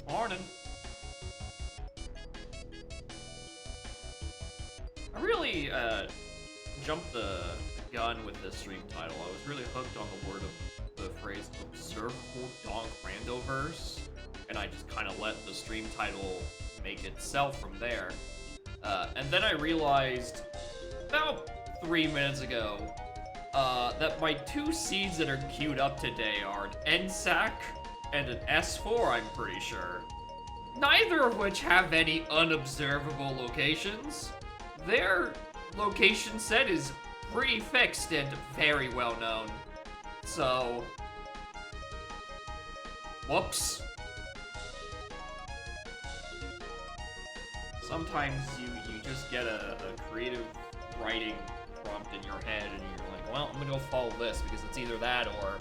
Morning. I really jumped the gun with this stream title. I was really hooked on the phrase observable donk randoverse, and I just kind of let the stream title make itself from there. And then I realized about 3 minutes ago that my two seeds that are queued up today are an NSAC and an S4, I'm pretty sure. Neither of which have any unobservable locations. Their location set is pretty fixed and very well known. So, whoops. Sometimes you just get a creative writing prompt in your head and you're like, well, I'm gonna go follow this because it's either that or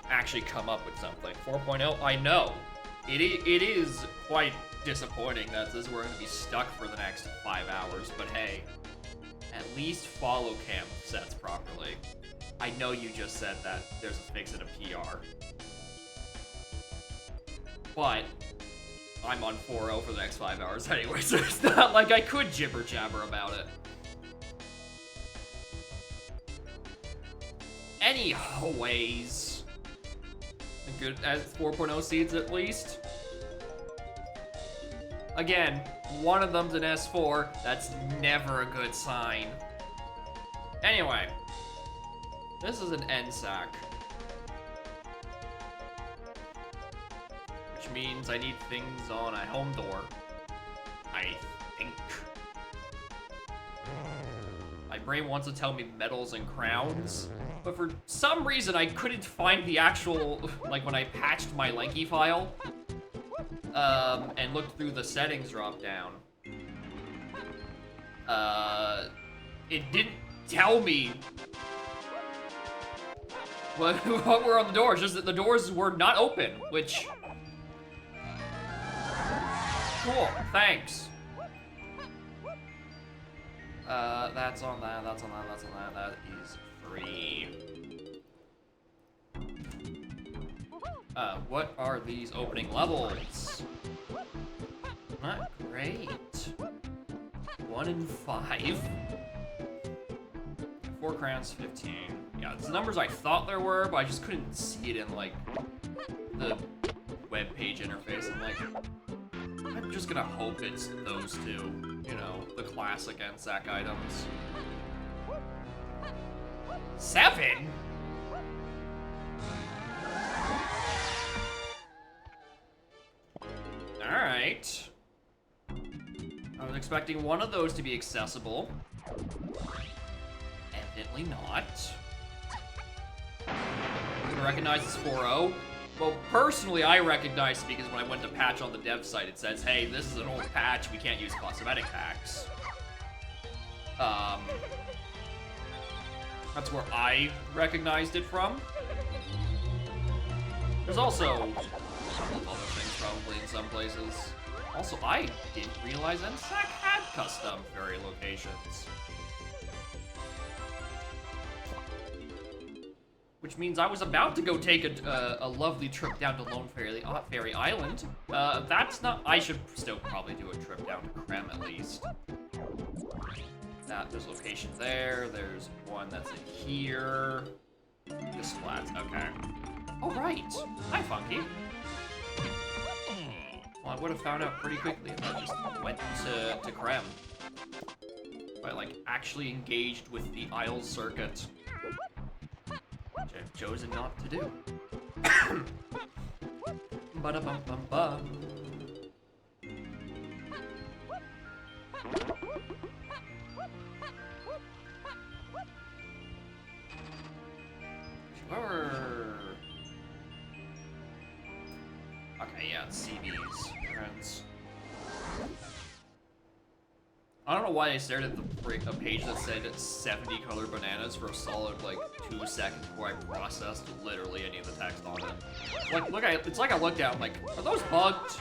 actually come up with something. 4.0, I know. It is quite disappointing that this is where we're gonna be stuck for the next 5 hours, but hey, at least follow camp sets properly. I know you just said that there's a fix and a PR. But I'm on 4.0 for the next 5 hours anyway, so it's not like I could jibber jabber about it. Anyways, good at 4.0 seeds at least. Again, one of them's an S4. That's never a good sign. Anyway, this is an NSAC, which means I need things on a home door, I think. My brain wants to tell me medals and crowns, but for some reason I couldn't find the actual, like when I patched my Lanky file, and looked through the settings drop down. It didn't tell me what were on the doors, just that the doors were not open, which... Cool, thanks. That's on that, that's on that, that's on that, that is 3. What are these opening levels? Not great. 1 in 5. 4 crowns, 15. Yeah, it's the numbers I thought there were, but I just couldn't see it in, like, the web page interface. I'm like, I'm just gonna hope it's those two. You know, the classic NSAC items. 7? Alright. I was expecting one of those to be accessible. Evidently not. You can recognize this 4.0. Well, personally, I recognize it because when I went to patch on the dev site, it says, hey, this is an old patch, we can't use cosmetic packs. That's where I recognized it from. There's also a couple of other things probably in some places. Also, I didn't realize NSAC had custom fairy locations. Which means I was about to go take a lovely trip down to Lone Fairy Island. That's not... I should still probably do a trip down to Krem at least. There's location there. There's one that's in here. This flat. Okay. Oh, right. Hi, Funky. Well, I would have found out pretty quickly if I just went to Krem. If I, like, actually engaged with the Isles circuit. Which I've chosen not to do. Ba-da-bum-bum-bum. Sure. Okay, yeah, it's CBs, friends. I don't know why I stared at a page that said 70 colored bananas for a solid, like, 2 seconds before I processed literally any of the text on it. Like, it's like I looked at it, I'm like, are those bugged?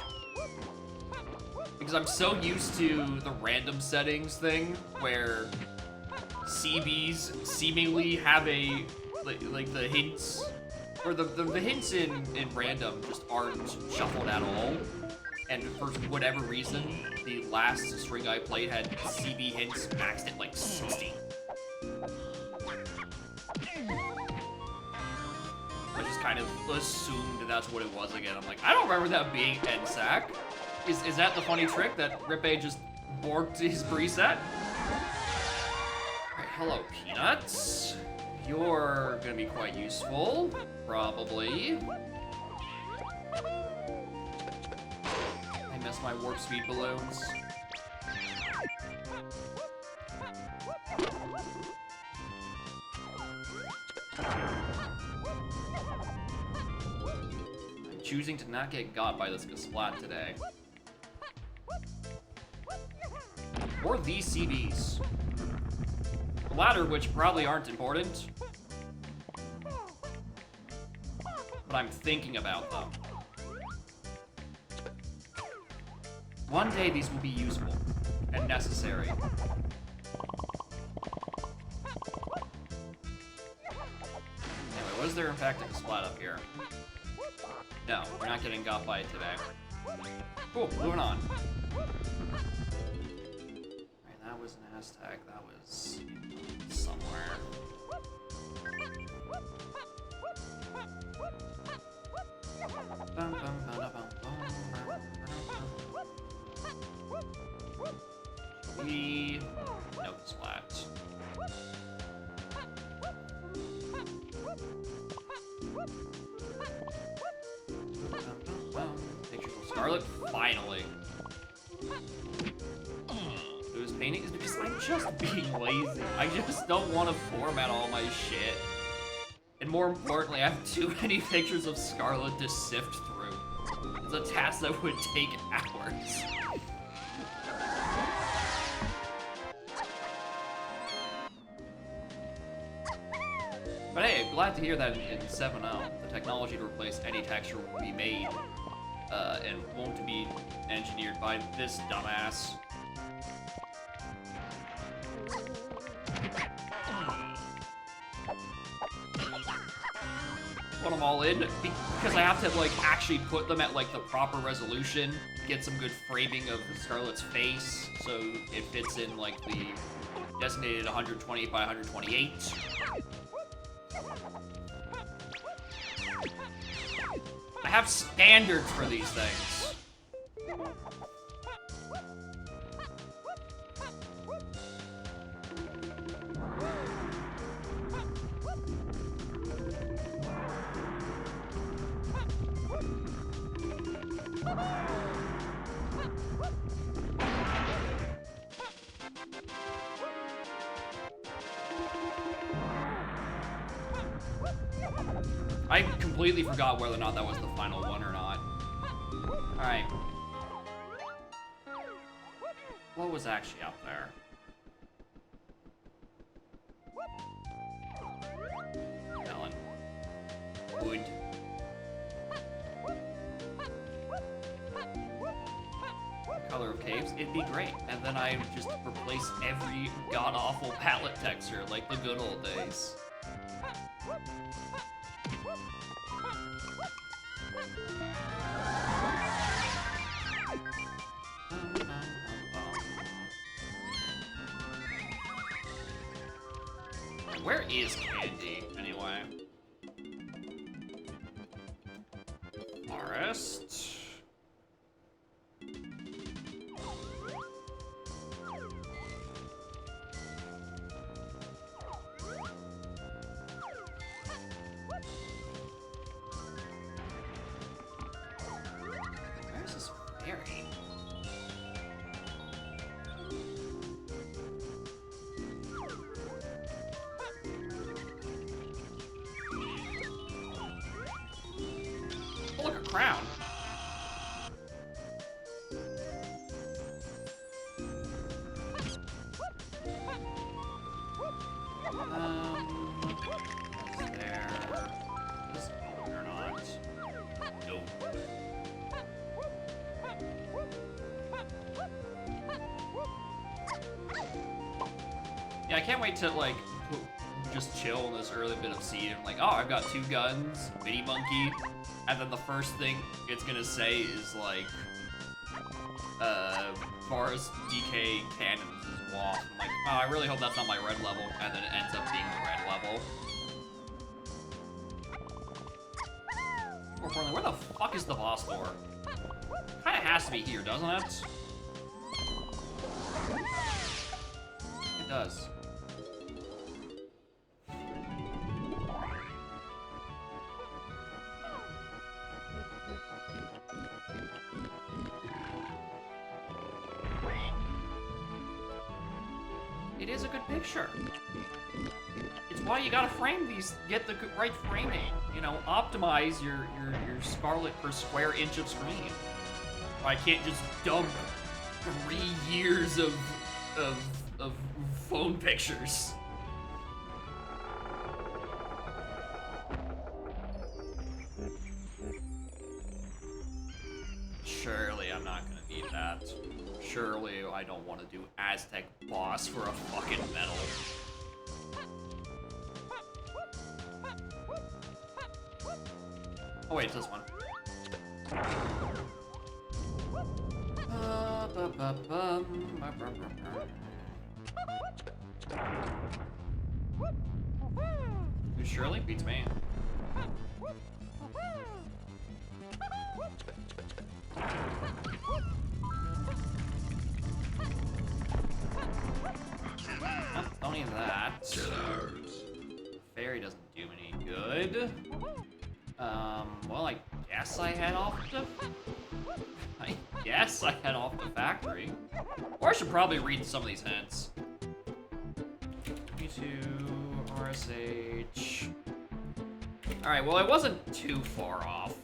Because I'm so used to the random settings thing, where CBs seemingly have a, like the hints Or the hints in random just aren't shuffled at all. And for whatever reason, the last string I played had CB hints maxed at like 60. I just kind of assumed that's what it was again. I'm like, I don't remember that being NSAC. Is that the funny trick that Rippe just borked his preset? Alright, hello, Peanuts. You're gonna be quite useful, probably. I miss my warp speed balloons. I'm choosing to not get got by this Splat today. Or these CBs. The latter, which probably aren't important. But I'm thinking about them. One day these will be useful and necessary. Anyway, was there in fact a splat up here? No, we're not getting got by it today. Cool, moving on. Alright, that was an Aztec, that was somewhere. Bum, bum, bum, bum, bum. No splat. Picture from Scarlet, finally. It was painting is because I'm just being lazy. I just don't want to format all my shit. And more importantly, I have too many pictures of Scarlet to sift through. It's a task that would take hours. But hey, glad to hear that in 7.0, the technology to replace any texture will be made, and won't be engineered by this dumbass. Put them all in, because I have to, like, actually put them at, like, the proper resolution, get some good framing of Scarlet's face, so it fits in, like, the designated 128 by 128. I have standards for these things. I completely forgot whether or not that was the final one or not. Alright. What was actually up there? Melon. Wood. Color of caves, it'd be great. And then I would just replace every god-awful palette texture like the good old days. Where is Candy, anyway? Forest. Where's this fairy? Oh, look, a crown. There. This one or not? Nope. Yeah, I can't wait to, like, just chill in this early bit of seed. I'm like, oh, I've got 2 guns, mini monkey, and then the first thing it's gonna say is like, Forest DK cannons is Wasp. I'm like, oh, I really hope that's not my red level, and then it ends up being the red level. More importantly, where the fuck is the boss door? Kinda has to be here, doesn't it? It does. It is a good picture. It's why you gotta frame these, get the right framing. You know, optimize your Scarlet per square inch of screen. I can't just dump 3 years of phone pictures. Surely I'm not gonna need that. Surely I don't want to do Aztec boss for a fucking medal. Oh wait, it's this one. Dude, Shirley beats me. Oh, don't need that. Fairy doesn't do any good. Well, I guess I head off to factory. Or I should probably read some of these hints. Me2, RSH. Alright, well, it wasn't too far off.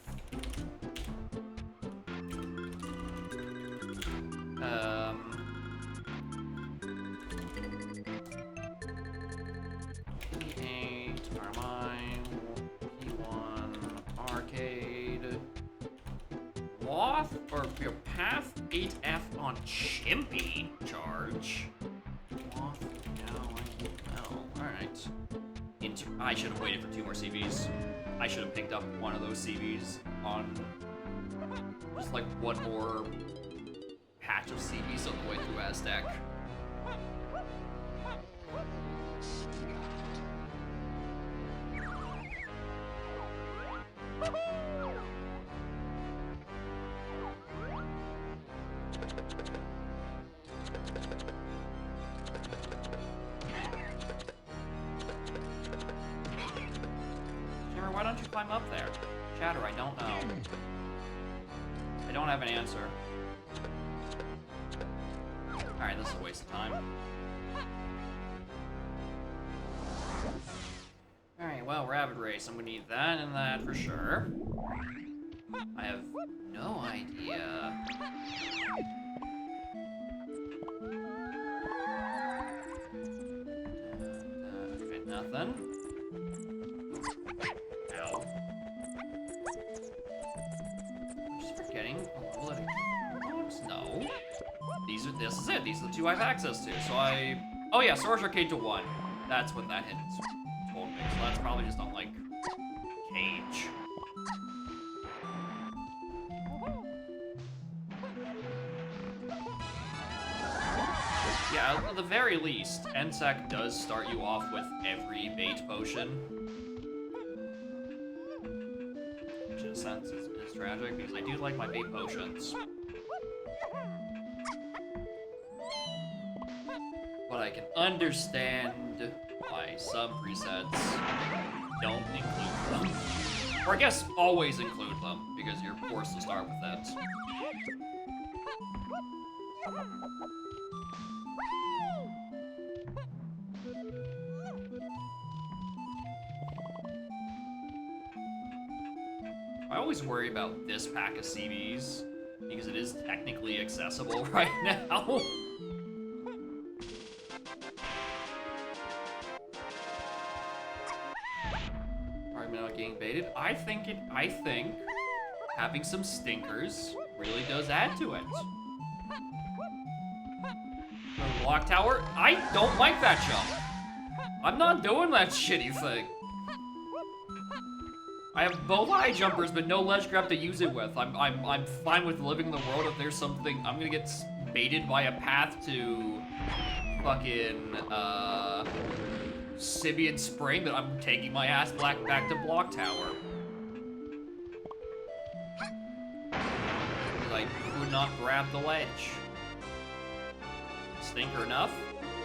P8, Carmine, P1, Arcade, Loth, or your Path 8F on Chimpy charge. Loth, no, I don't know. Alright. I should have waited for 2 more CVs. I should have picked up one of those CVs on just like one more patch of CVs on the way through Aztec. Why don't you climb up there? Chatter, I don't know. I don't have an answer. Alright, this is a waste of time. Alright, well, Rabbit Race. I'm gonna need that and that for sure. I have no idea. Okay, nothing. Ow. I'm just forgetting a level of no. This is it. These are the 2 I have access to. So oh yeah, Source Arcade to 1. That's what that hint told me. So that's probably just on like Cage. Yeah, at the very least, NSEC does start you off with every bait potion. Which in a sense is tragic, because I do like my bait potions. But I can understand why some presets don't include them. Or I guess always include them, because you're forced to start with it. I always worry about this pack of CVs, because it is technically accessible right now. Argument about getting baited. I think having some stinkers really does add to it. The lock tower, I don't like that jump. I'm not doing that shitty thing. I have both high jumpers, but no ledge grab to use it with. I'm fine with living in the world if there's something. I'm gonna get baited by a path to fucking Sibian Spring that I'm taking my ass back to Block Tower. I could not grab the ledge. Stinker enough?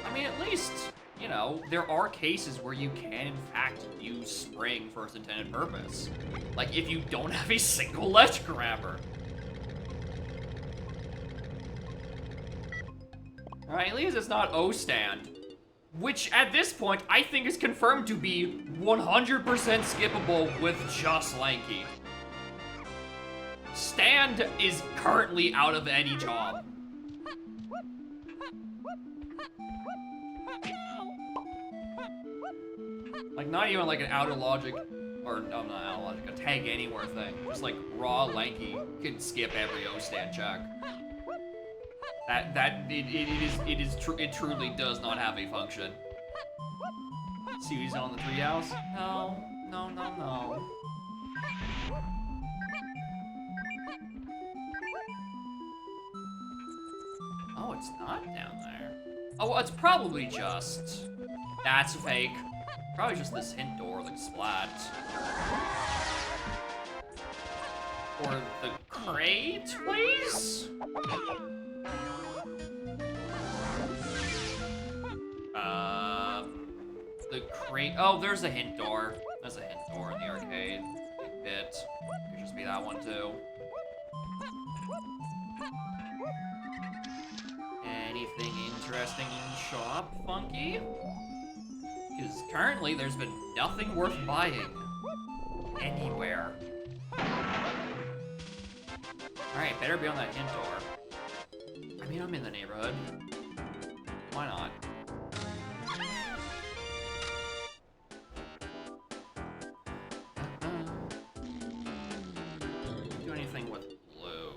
I mean, at least, you know, there are cases where you can, in fact, use Spring for its intended purpose. Like, if you don't have a single ledge grabber. Alright, at least it's not O-stand. Which, at this point, I think is confirmed to be 100% skippable with just Lanky. Stand is currently out of any job. Like, not even like an outer logic, or no, not outer logic, a tag anywhere thing. Just like raw Lanky can skip every O-stand check. It truly does not have a function. See who's on the treehouse? No. Oh, it's not down there. Oh, well, it's probably just... That's fake. Probably just this hint door, like Splat. Or the crate, please? The crate... Oh, there's a hint door. There's a hint door in the arcade. Bit. Could just be that one, too. Anything interesting in shop, Funky? Because currently there's been nothing worth buying. Anywhere. Alright, better be on that hint door. I mean, I'm in the neighborhood. Why not? Do anything with blue.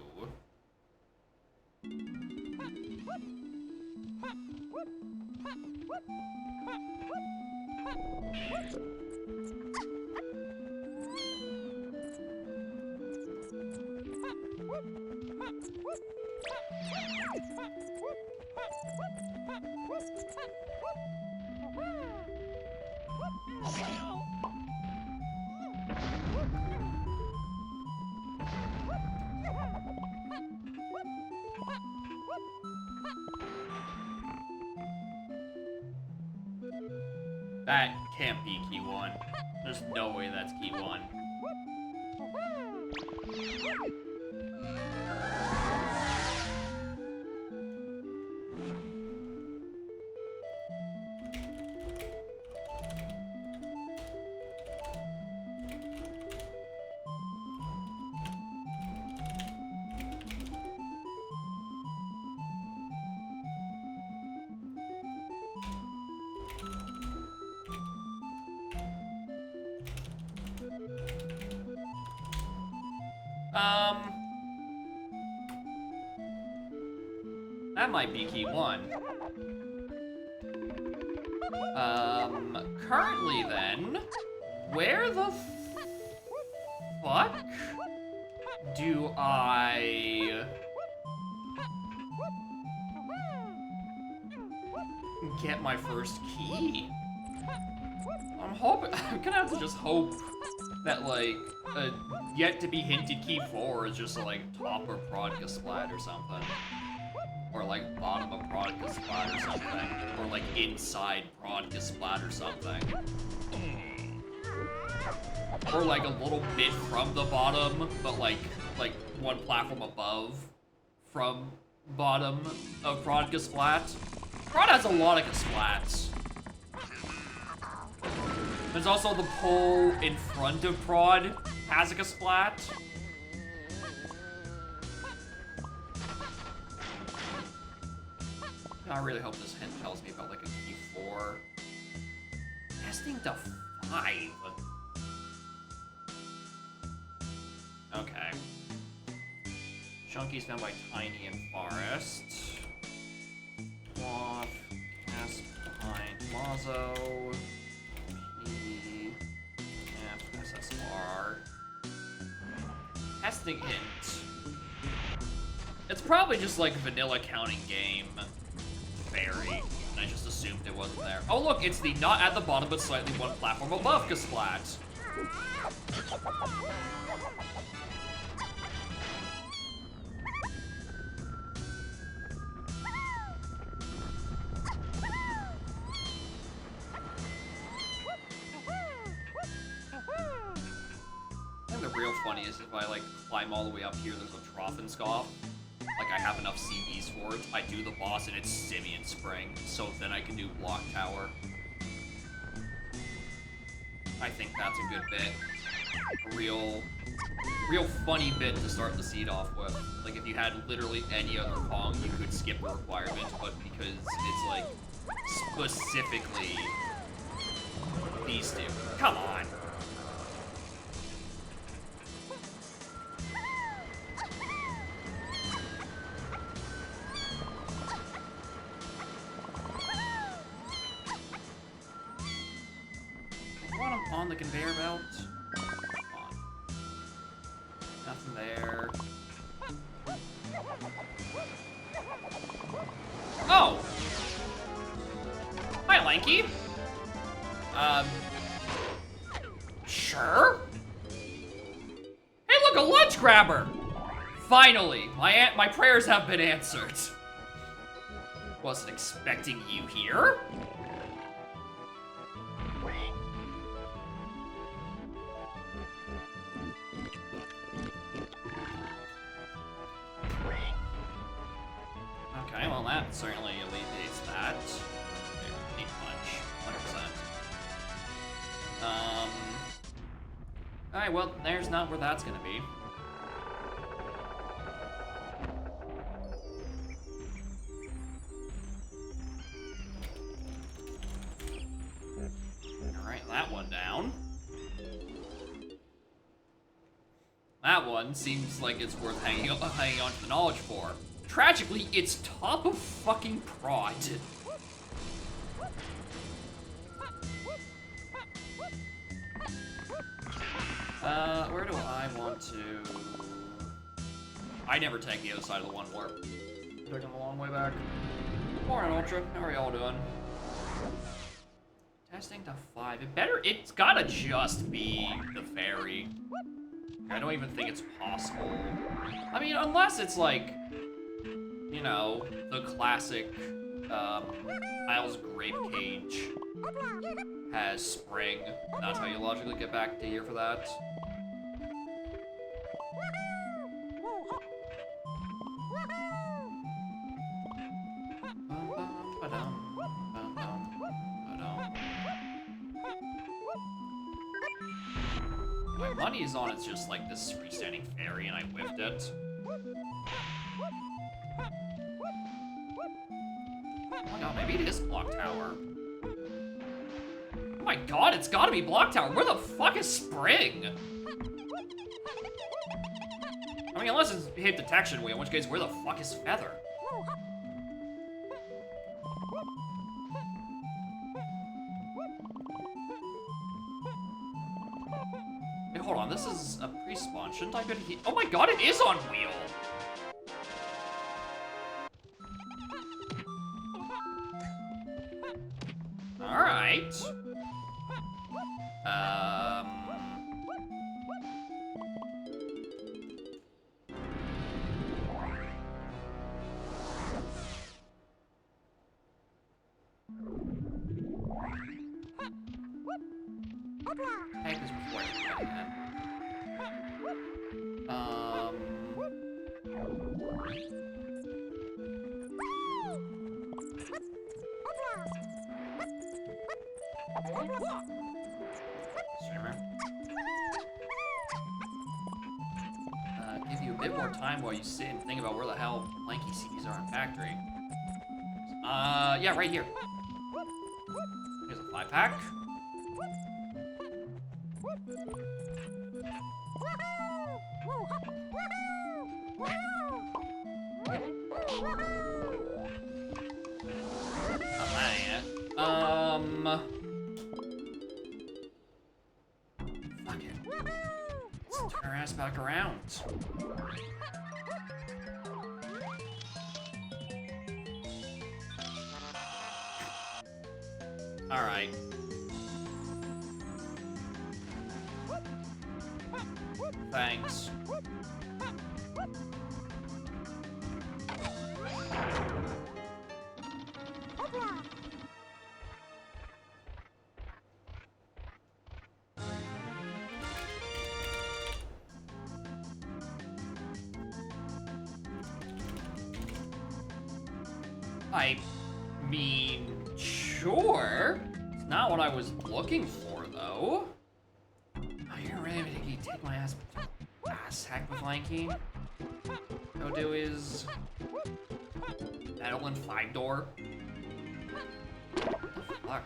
That can't be key 1. There's no way that's key 1. That might be key 1. Currently then, where the fuck do I get my first key? I'm gonna have to just hope that, like, yet to be hinted key 4 is just like top or Prodka Splat or something. Or like bottom of Prodka Splat or something. Or like inside Prodka Splat or something. Or like a little bit from the bottom, but like one platform above from bottom of Prodka Splat. Prod has a lot of splats. There's also the pole in front of Prod has like a splat. I really hope this hint tells me about like a key 4. Testing to 5. Okay. Chunky's found by Tiny and Forest. Cloth, cast behind Lazo. SSR. Testing int. It's probably just like vanilla counting game. Fairy. And I just assumed it wasn't there. Oh look, it's the not at the bottom but slightly one platform above Kasplat. I think the real funny is if I like climb all the way up here, there's a Trophenscoff. Like I have enough CVs for it. I do the boss and it's Simian Spring, so then I can do Block Tower. I think that's a good bit. A real funny bit to start the seed off with. Like if you had literally any other Kong, you could skip the requirement, but because it's like specifically these two. Come on. On the conveyor belt. Come on. Nothing there. Oh! Hi, Lanky. Sure? Hey, look, a lunch grabber! Finally, my prayers have been answered. Wasn't expecting you here. Okay, well that certainly alleviates that. Neat punch, 100%. Alright, well, there's not where that's gonna be. Alright, that one down. That one seems like it's worth hanging on to the knowledge for. Tragically, it's top of fucking prod. Where do I want to... I never take the other side of the one warp. Taking a long way back. Morning, Ultra. How are y'all doing? Testing to 5. It's gotta just be the fairy. I don't even think it's possible. I mean, unless it's like, you know, the classic Isles Grape Cage has spring. That's how you logically get back to here for that. My money is on it's just like this freestanding fairy and I whiffed it. Oh my god, maybe it is Block Tower. Oh my god, it's gotta be Block Tower. Where the fuck is Spring? I mean, unless it's hit detection wheel, in which case, where the fuck is Feather? Hey, hold on, this is a pre-spawn. Shouldn't I be able to... Oh my god, it is on wheel! Alright. Take this before I get that. Streamer. Give you a bit more time while you sit and think about where the hell lanky CDs are in factory. Yeah, right here. Here's a 5-pack. Fuck it. ass back around. Alright. Thanks. I mean, sure. It's not what I was looking for, though. Are you ready to take my ass hack with Lanky? Go do his Metal and 5-door. What the fuck?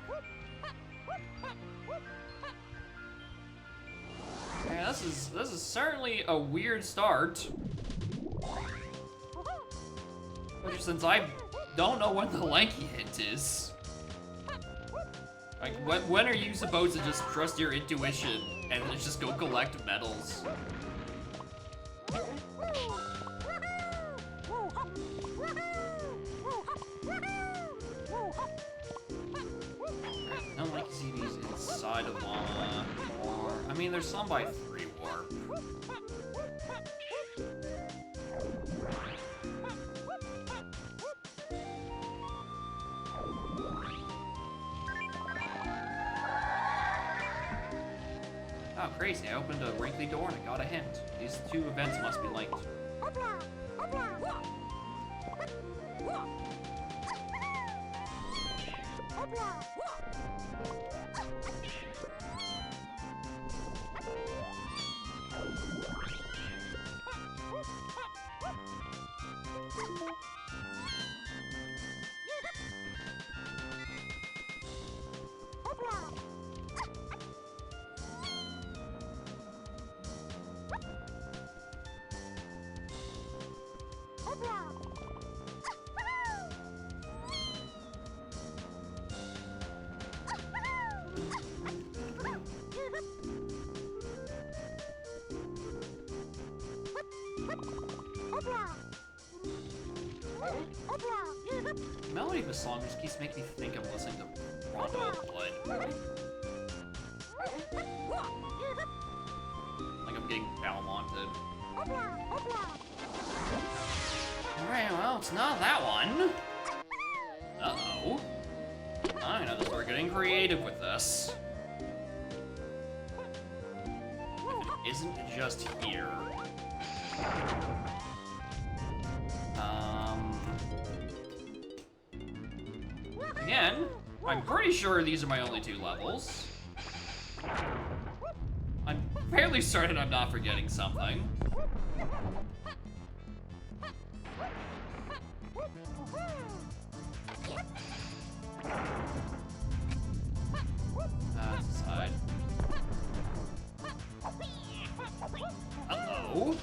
Yeah, this is certainly a weird start. Especially since I don't know when the Lanky hint is. Like, when are you supposed to just trust your intuition and just go collect medals? No Lanky CVs inside of Llama, or I mean, there's some by 3 warp. Oh, crazy. I opened a wrinkly door and I got a hint. These two events must be linked. The melody of the song just keeps making me think I'm listening to Rondo of Blood. Like I'm getting Balmonted. Alright, well, it's not that one. Uh-oh. I know that we're getting creative with this. If it isn't just here. Again, I'm pretty sure these are my only 2 levels. I'm fairly certain I'm not forgetting something. That's the side. Uh-oh.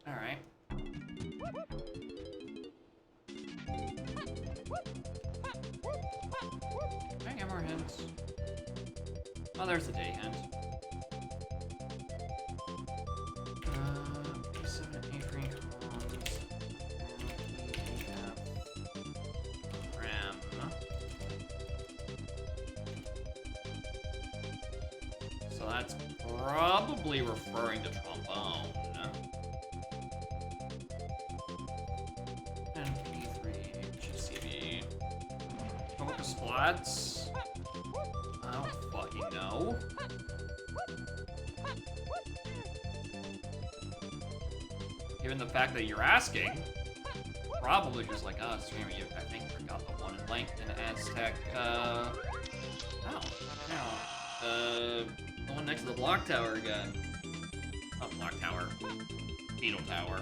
Alright. Can I get more hints? Oh, there's the day hint. A7, A3 cons. RAM. So that's probably referring to trombone. And P3 HCV. Come up with splats? I don't fucking know. Given the fact that you're asking, probably just like, oh, streamer, I think you forgot the one in length in Aztec, the one next to the block tower again. Not block tower. Beetle tower.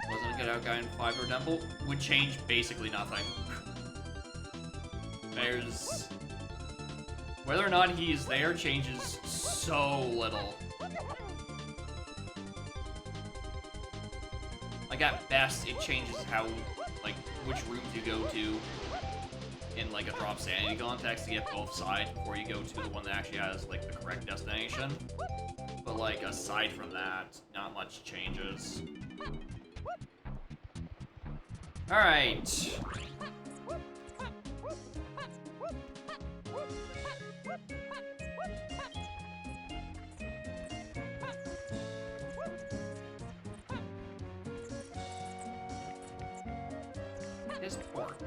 Wasn't a good out guy in 5 Temple. Would change basically nothing. There's... Whether or not he is there changes so little. Like, at best, it changes how, like, which rooms you go to in, like, a drop sanity context to get both sides before you go to the one that actually has, like, the correct destination. But, like, aside from that, not much changes. Alright. His port.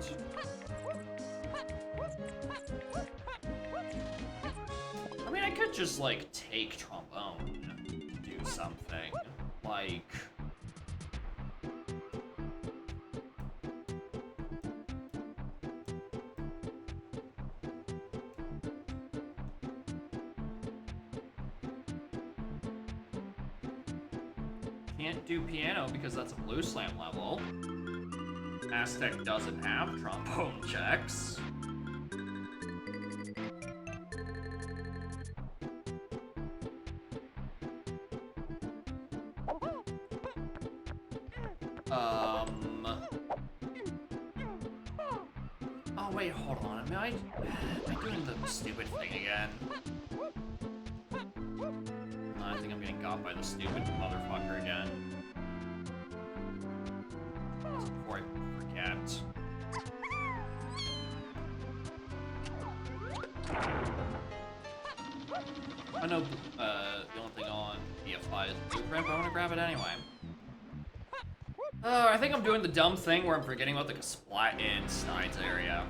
I mean, I could just, like, take trombone to do something. Like... Can't do piano because that's a Blue Slam level. Aztec doesn't have trombone checks. Oh wait, hold on. Am I doing the stupid thing again? I think I'm getting got by the stupid motherfucker again. Before I forget. I know the only thing on DF5 is Blueprint, but I'm gonna grab it anyway. I think I'm doing the dumb thing where I'm forgetting about the splat in Snide's area,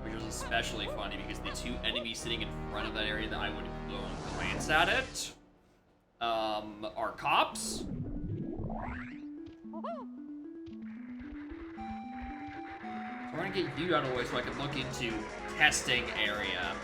which is especially funny because the two enemies sitting in front of that area that I would go and glance at it are cops. So we're gonna get you out of the way so I can look into testing area.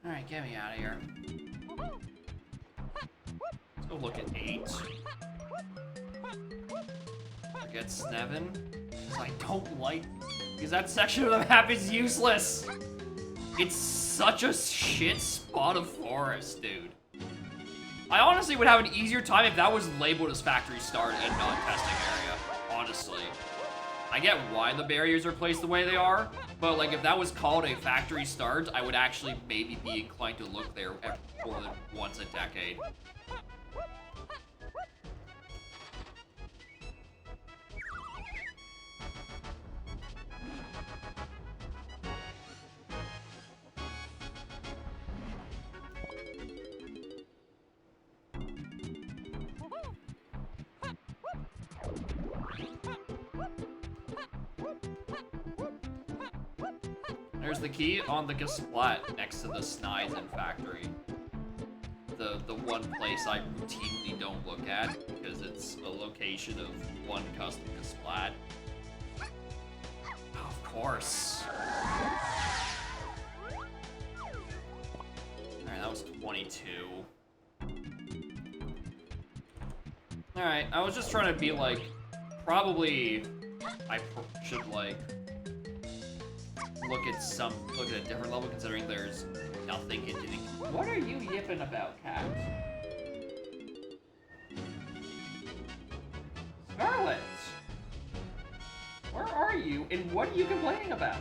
Alright, get me out of here. Let's go look at 8. Forget Snevin. Because I don't like... Because that section of the map is useless! It's such a shit spot of forest, dude. I honestly would have an easier time if that was labeled as factory start and not testing area, honestly. I get why the barriers are placed the way they are, but like if that was called a factory start, I would actually maybe be inclined to look there more than once a decade. There's the key on the Gasplat next to the Snizen factory. The one place I routinely don't look at because it's a location of one custom Gasplat. Oh, of course. Alright, that was 22. Alright, I was just trying to be like, probably I should like look at a different level considering there's nothing hitting. What are you yipping about, cat? Scarlet! Where are you and what are you complaining about?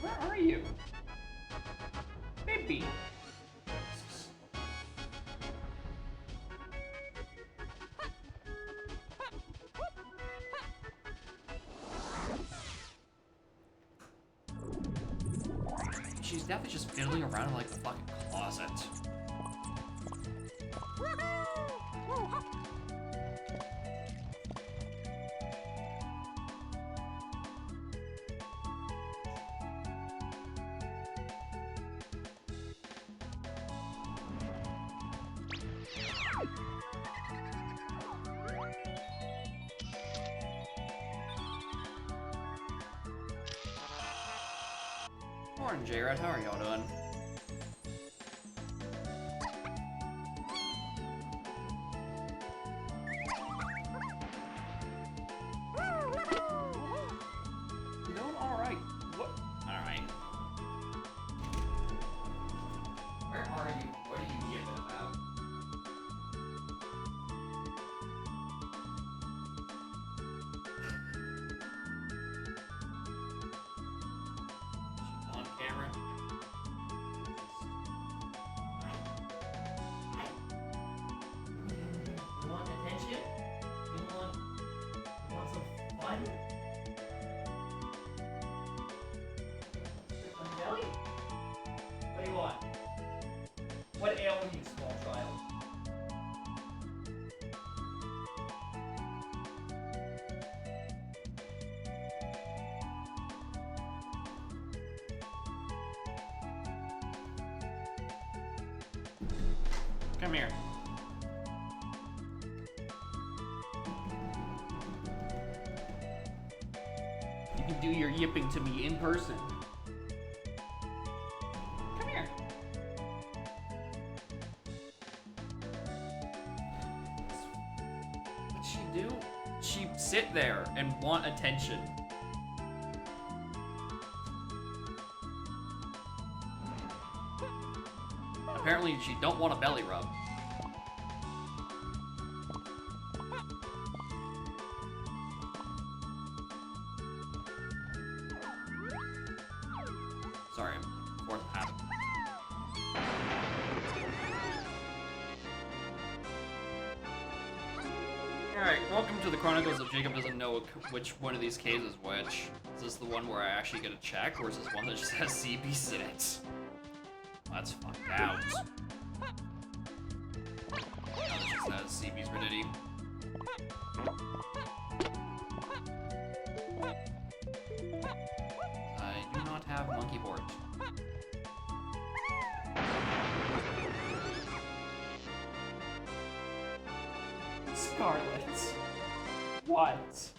Where are you? Baby. she's definitely just fiddling around in like the fucking closet. Morning, Jared. How are y'all doing? You doing all right? What? All right. Where are you? What are you yipping about? She's on camera. You want attention? You want some fun? On belly? What do you want? What ails you, small child? Come here. You can do your yipping to me in person. Come here. What'd she do? She sit there and want attention. Apparently she don't want a belly rub. Sorry, fourth habit. Alright, welcome to the Chronicles of Jacob Doesn't Know which one of these caves is which. Is this the one where I actually get a check, or is this one that just has CBs in it? Let's find out. That just has CB's Ridity. I do not have monkey board. Scarlet. What?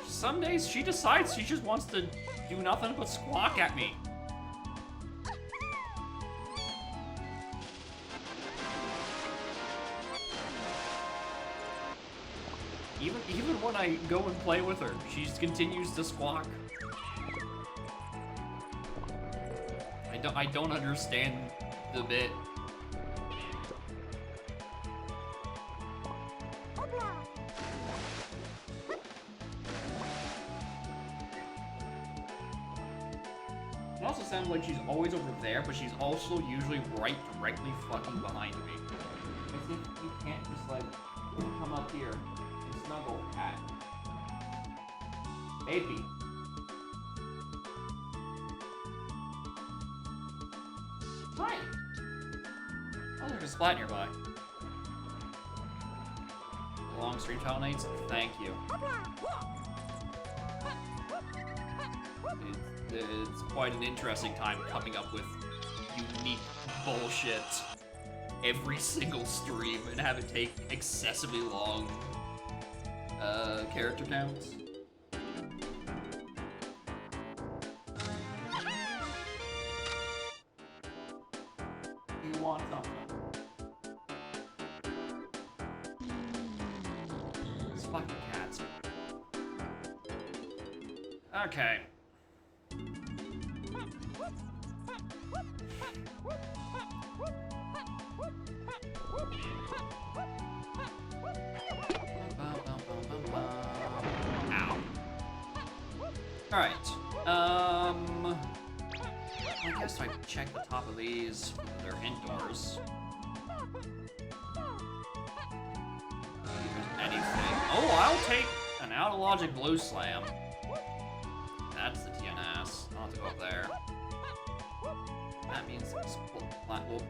Some days she decides she just wants to do nothing but squawk at me. Even when I go and play with her, she just continues to squawk. I don't understand the bit. It also sounds like she's always over there, but she's also usually directly fucking behind me. As if you can't just like come up here and snuggle at baby. Hi. Oh, there's a splat nearby. Long stream child needs. Thank you. It's quite an interesting time coming up with unique bullshit every single stream and have it take excessively long character counts. You want something? These fucking cats. Okay. Ow. Alright. I guess I check the top of these. They're indoors. See if there's anything. Oh, I'll take an out of logic blue slam. That's the TNS. I'll have to go up there. That means it's flat. Whoop.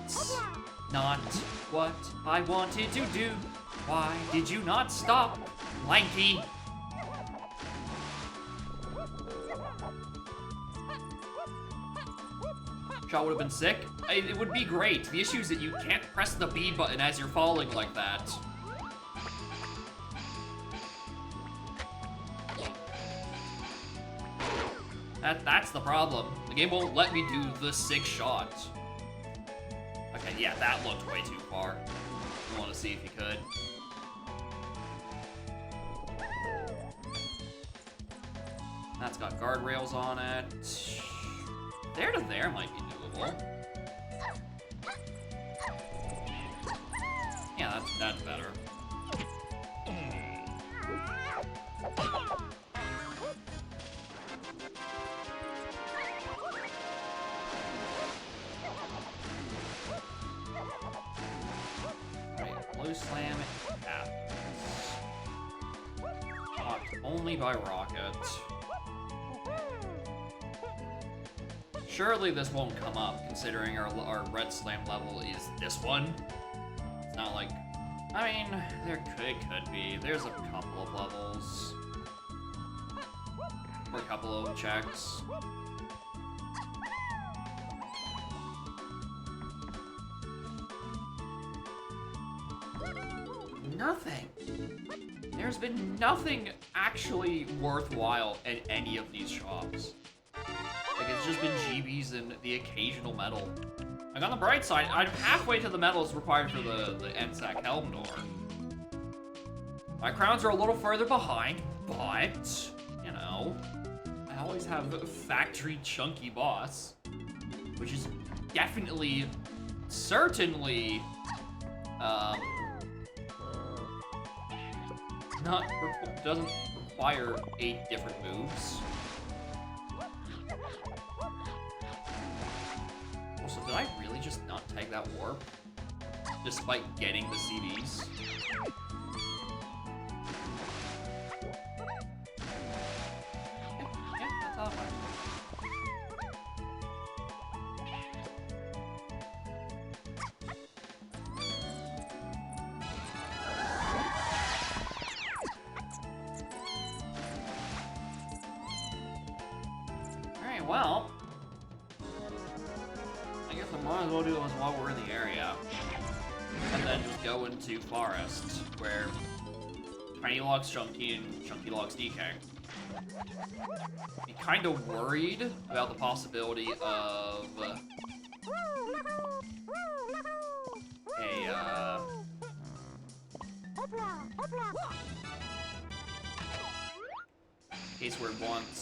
That's not what I wanted to do. Why did you not stop, Lanky? Shot would have been sick. It would be great. The issue is that you can't press the B button as you're falling like that. That's the problem. The game won't let me do the sick shot. Okay, yeah, that looked way too far. I want to see if you could. That's got guardrails on it. There to there might be doable. Yeah, that's better. Right, low slam it happens. Blocked only by rocket. Surely this won't come up, considering our red slam level is this one. It's not like... I mean, it could be. There's a couple of levels. Or a couple of checks. Nothing. There's been nothing actually worthwhile at any of these shops. Like, it's just been GBs and the occasional medal. Like, on the bright side, I'm halfway to the medals required for the NSAC Helm door. My crowns are a little further behind, but, you know, I always have a factory chunky boss, which is definitely, certainly, doesn't require 8 different moves. Also, did I really just not take that warp? Despite getting the CDs? Yeah, that's how it works. Alright, well... I guess I might as well do this while we're in the area. And then just go into Forest, where Tiny locks Chunky and Chunky locks DK. Be kind of worried about the possibility of a case where it wants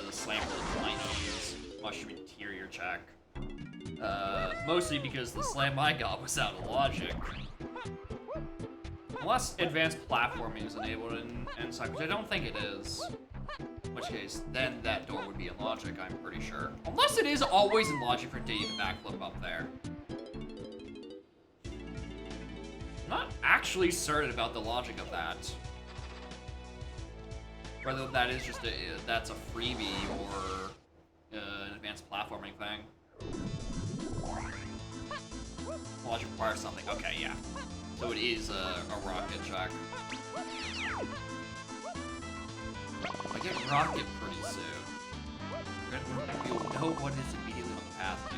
the slam for the Tiny's Mushroom Interior check. Mostly because the slam I got was out of logic. Unless advanced platforming is enabled in NSAC, which I don't think it is. In which case, then that door would be in logic, I'm pretty sure. Unless it is always in logic for Dave to backflip up there. I'm not actually certain about the logic of that. Whether that is just that's a freebie or an advanced platforming thing. Logic requires something. Okay, yeah. So it is a rocket check. I get rocket pretty soon. You'll know what it's immediately on the path to.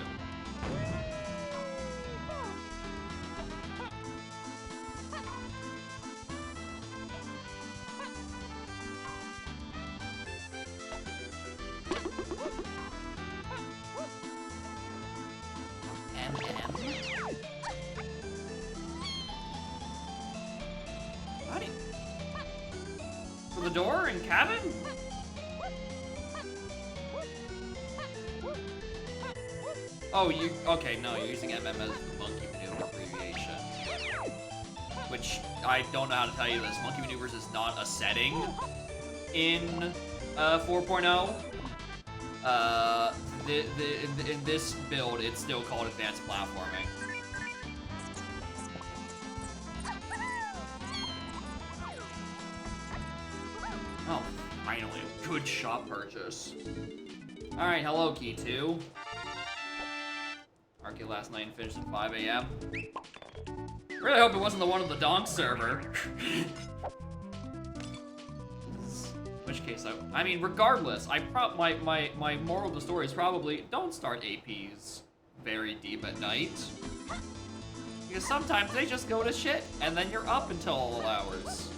The door and cabin? Oh, okay, no, you're using MM as the monkey maneuver previous. I don't know how to tell you this. Monkey Maneuvers is not a setting in 4.0. In this build, it's still called advanced platforming. Oh, finally, a good shop purchase. All right, hello, Key 2. Arcade last night and finished at 5 a.m. Really hope it wasn't the one on the donk server. In which case, I mean, regardless, my moral of the story is probably don't start APs very deep at night. Because sometimes they just go to shit, and then you're up until all hours.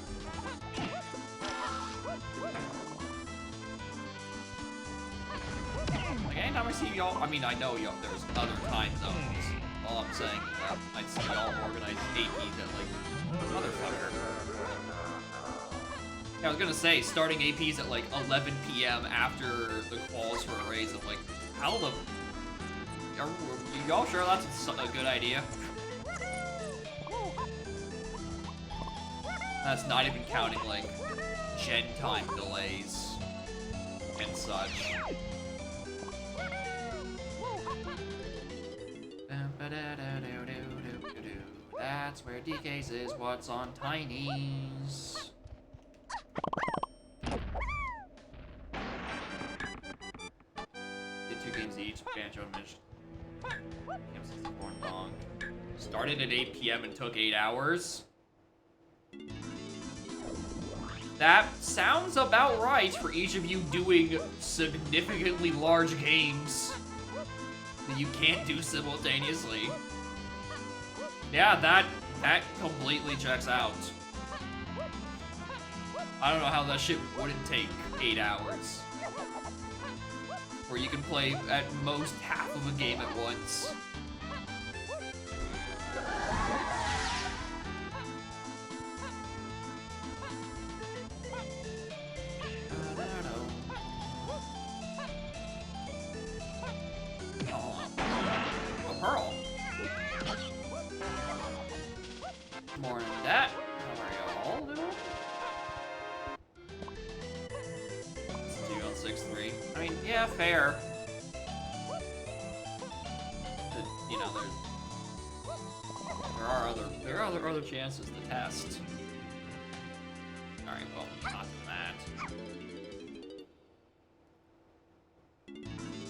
Like, anytime I see y'all, I mean, I know y'all, there's other time zones. All I'm saying is that I see y'all organize APs at, like, motherfucker. Yeah, I was gonna say, starting APs at, like, 11 p.m. after the quals for a race, I'm like, how the... Are y'all sure that's a good idea? That's not even counting, like, gen time delays and such. That's where DK's is what's on Tiny's. Did 2 games each, Banjo and Mish. Game 64 and Donk. Started at 8 p.m. and took 8 hours. That sounds about right for each of you doing significantly large games that you can't do simultaneously. Yeah, that completely checks out. I don't know how that shit wouldn't take 8 hours. Where you can play at most half of a game at once. Pearl. More than that. How are y'all doing? 6-3. I mean, yeah, fair. But, you know, there are other chances to test. All right, well, not that.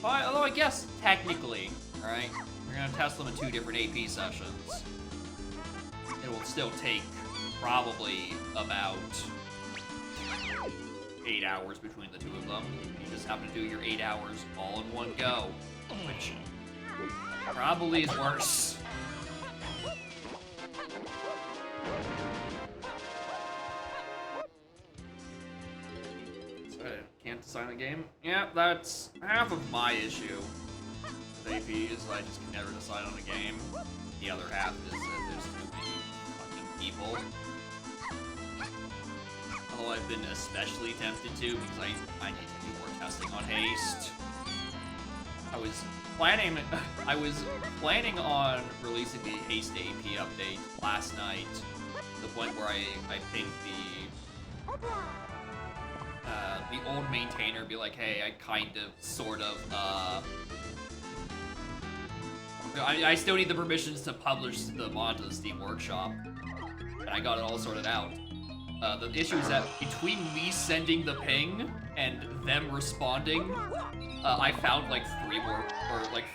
Although I guess technically, all right, we're gonna test them in 2 different AP sessions. It will still take probably about 8 hours between the 2 of them. You just happen to do your 8 hours all in one go, which probably is worse. So I can't design a game? Yeah, that's half of my issue with AP is I just can never decide on a game. The other half is that there's too many fucking people. Although I've been especially tempted to because I need to do more testing on haste. I was planning on releasing the haste AP update last night to the point where I pinged the old maintainer, be like, hey, I kind of, sort of, I still need the permissions to publish the mod to the Steam Workshop, and I got it all sorted out. The issue is that between me sending the ping and them responding, I found like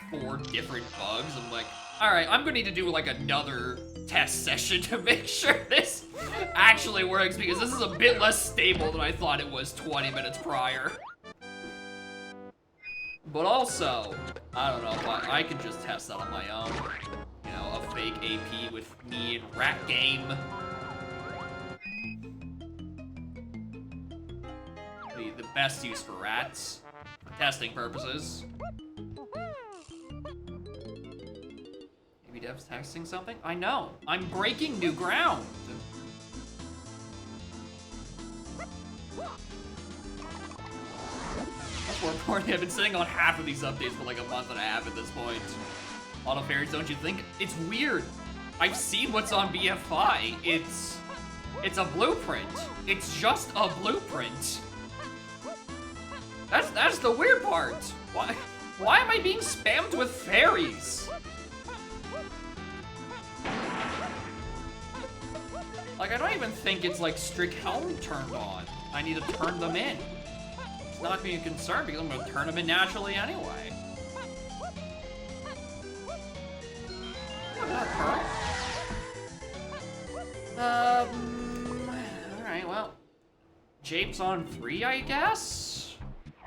4 different bugs. I'm like, all right, I'm gonna need to do like another test session to make sure this actually works because this is a bit less stable than I thought it was 20 minutes prior. But also, I don't know, I can just test that on my own. You know, a fake AP with me and Rat Game. The best use for rats, for testing purposes. Maybe Dev's texting something? I know, I'm breaking new ground. That's more important. I've been sitting on half of these updates for like a month and a half at this point. Auto fairies, don't you think? It's weird. I've seen what's on BFI. It's It's a blueprint. It's just a blueprint. That's the weird part. Why am I being spammed with fairies? Like, I don't even think it's like strict helm turned on. I need to turn them in. It's not being a concern because I'm gonna turn them in naturally anyway. Look at that pearl. Alright, well. Jape's on 3, I guess?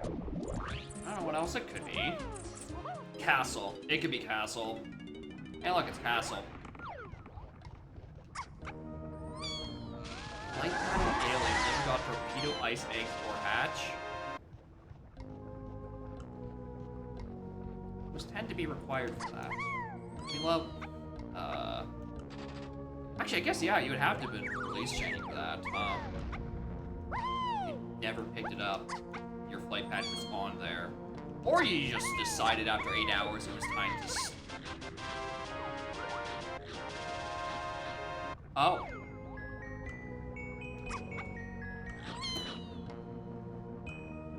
I don't know what else it could be. Castle. It could be castle. Hey, look, it's castle. Light battle alien, never got torpedo, ice, eggs, or hatch. Those tend to be required for that. We love, actually, I guess, yeah, you would have to have been release chaining for that. You never picked it up. Your flight pad was on there. Or you just decided after 8 hours it was time to... Oh.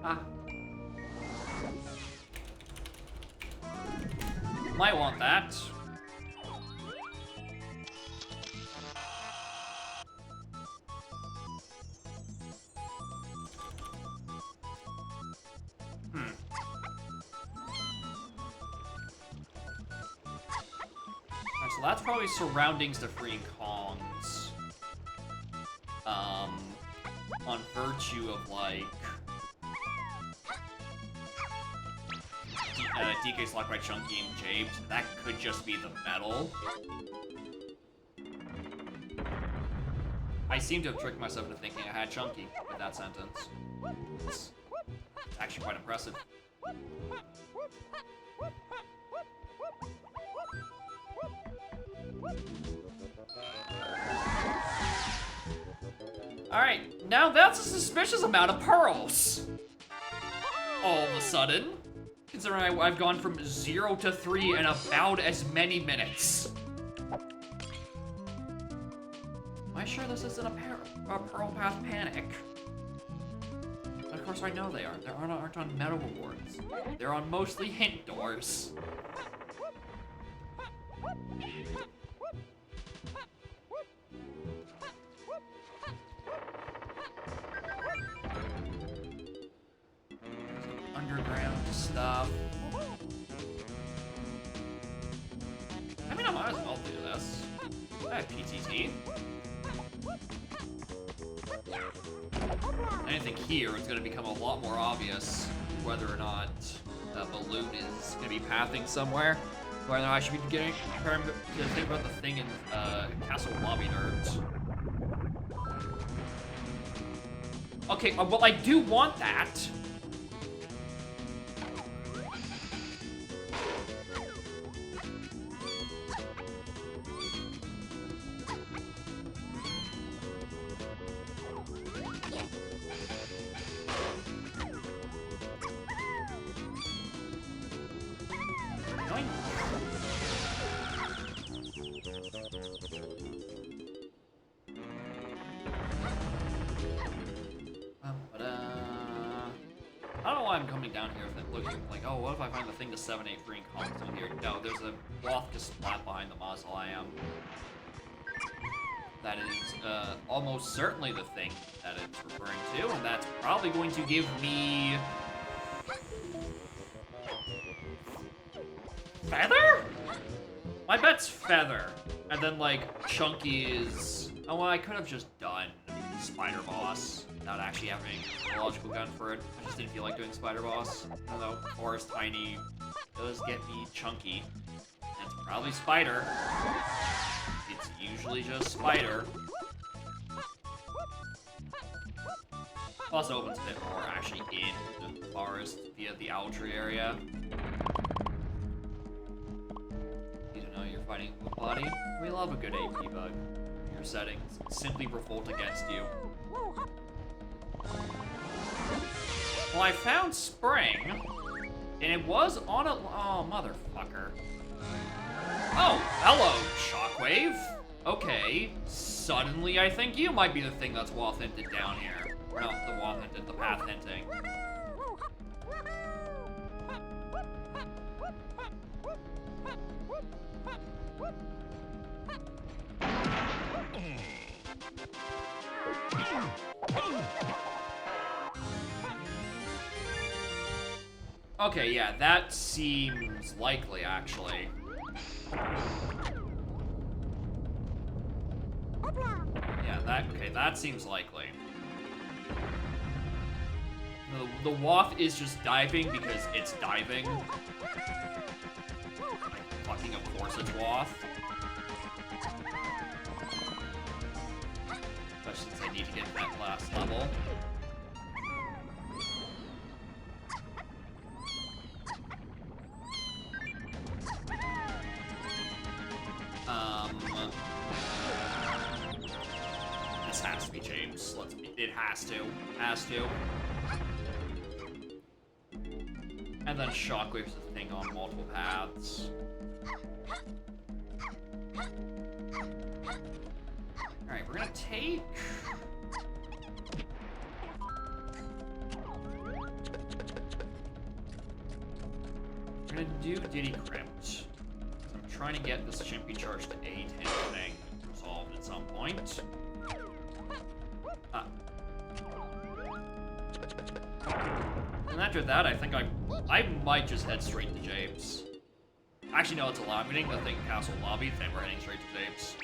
Ah. Might want that. So that's probably surroundings to freeing Kongs. On virtue of like DK's locked by Chunky and Japes. That could just be the metal. I seem to have tricked myself into thinking I had Chunky with that sentence. It's actually quite impressive. Alright, now that's a suspicious amount of pearls. All of a sudden. Considering I've gone from 0 to 3 in about as many minutes. Am I sure this isn't a Pearl Path panic? Of course I know they aren't. They aren't on meta rewards. They're on mostly hint doors. Underground stuff. I mean, I might as well do this. I have PTT. Anything here, it's going to become a lot more obvious whether or not the balloon is going to be pathing somewhere. Whether I should be trying to think about the thing in Castle Lobby Nerds. Okay, well, I do want that. I don't know why I'm coming down here and looking like, oh, what if I find the thing to 7-8 green columns in here? No, there's a Lothka splat behind the mausoleum. That is almost certainly the thing that it's referring to, and that's probably going to give me... Feather? My bet's Feather. And then, like, Chunky is... Oh, well, I could have just done Spider Boss without actually having a logical gun for it. I just didn't feel like doing Spider Boss. Although, Forest Tiny does get me Chunky. And it's probably Spider. It's usually just Spider. Plus, it opens a bit more actually in the forest via the Outry area. You don't know you're fighting with Body. We love a good AP bug. Your settings simply revolt against you. Well, I found Spring, and it was on a... Oh, motherfucker. Oh, hello, Shockwave. Okay, suddenly I think you might be the thing that's wall hinted down here. Or not the wall hinted, the path hinting. Okay, yeah, that seems likely, actually. Yeah, that seems likely. The waft is just diving because it's diving. Like, fucking of course it's waft. Especially since I need to get that last level. This has to be James. It has to. Has to. And then Shockwave's a thing on multiple paths. Alright, we're gonna take... We're gonna do Diddy Crypt. I'm trying to get this Chimpy charge to 8 and thing resolved at some point. And after that, I think I might just head straight to James. Actually, no, it's a lie. I'm getting the thing castle lobby, then we're heading straight to James.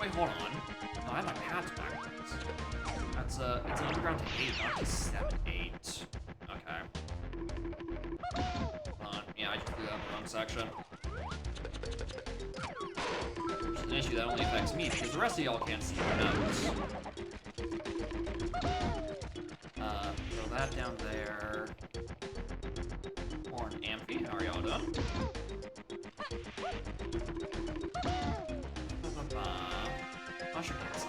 Wait, hold on. No, I have my paths backwards. That's it's an underground to 8, not to 7, 8. Okay. Yeah, I just threw that in the wrong section. Which is an issue that only affects me, because the rest of y'all can't see the notes. Throw that down there. Horn Amphi, how are y'all done? I should get some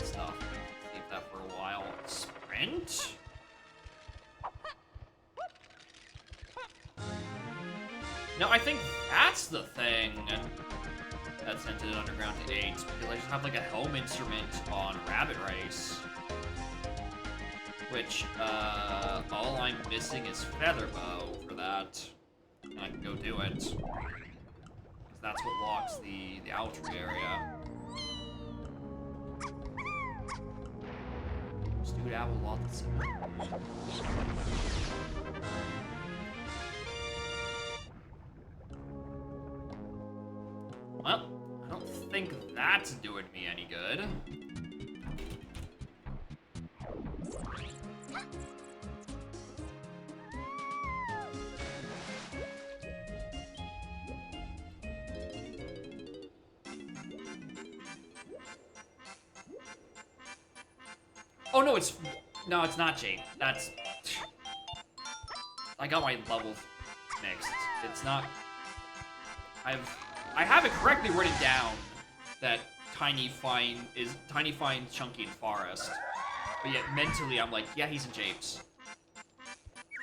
stuff. Leave that for a while. Sprint? No, I think that's the thing that sent it underground to 8, because I just have like a helm instrument on Rabbit Race. Which, all I'm missing is Featherbow for that. And I can go do it. Because that's what locks the outry area. Dude, Apple lost it. Well, I don't think that's doing me any good. Oh no, it's not Jade. That's... I got my levels mixed. It's not... I have it correctly written down that Tiny Fine, Chunky, and Forest. But yet mentally I'm like, yeah, he's in Japes.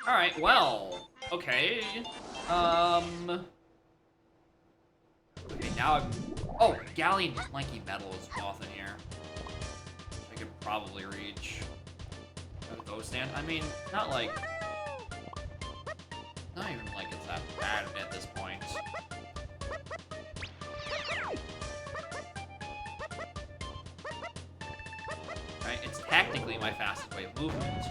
Alright, well, okay. Okay, now I'm... Oh, Galleon Lanky Metal is off in here. I could probably reach. A ghost stand. I mean, not even like it's that bad at this point. Right, it's technically my fastest way of movement.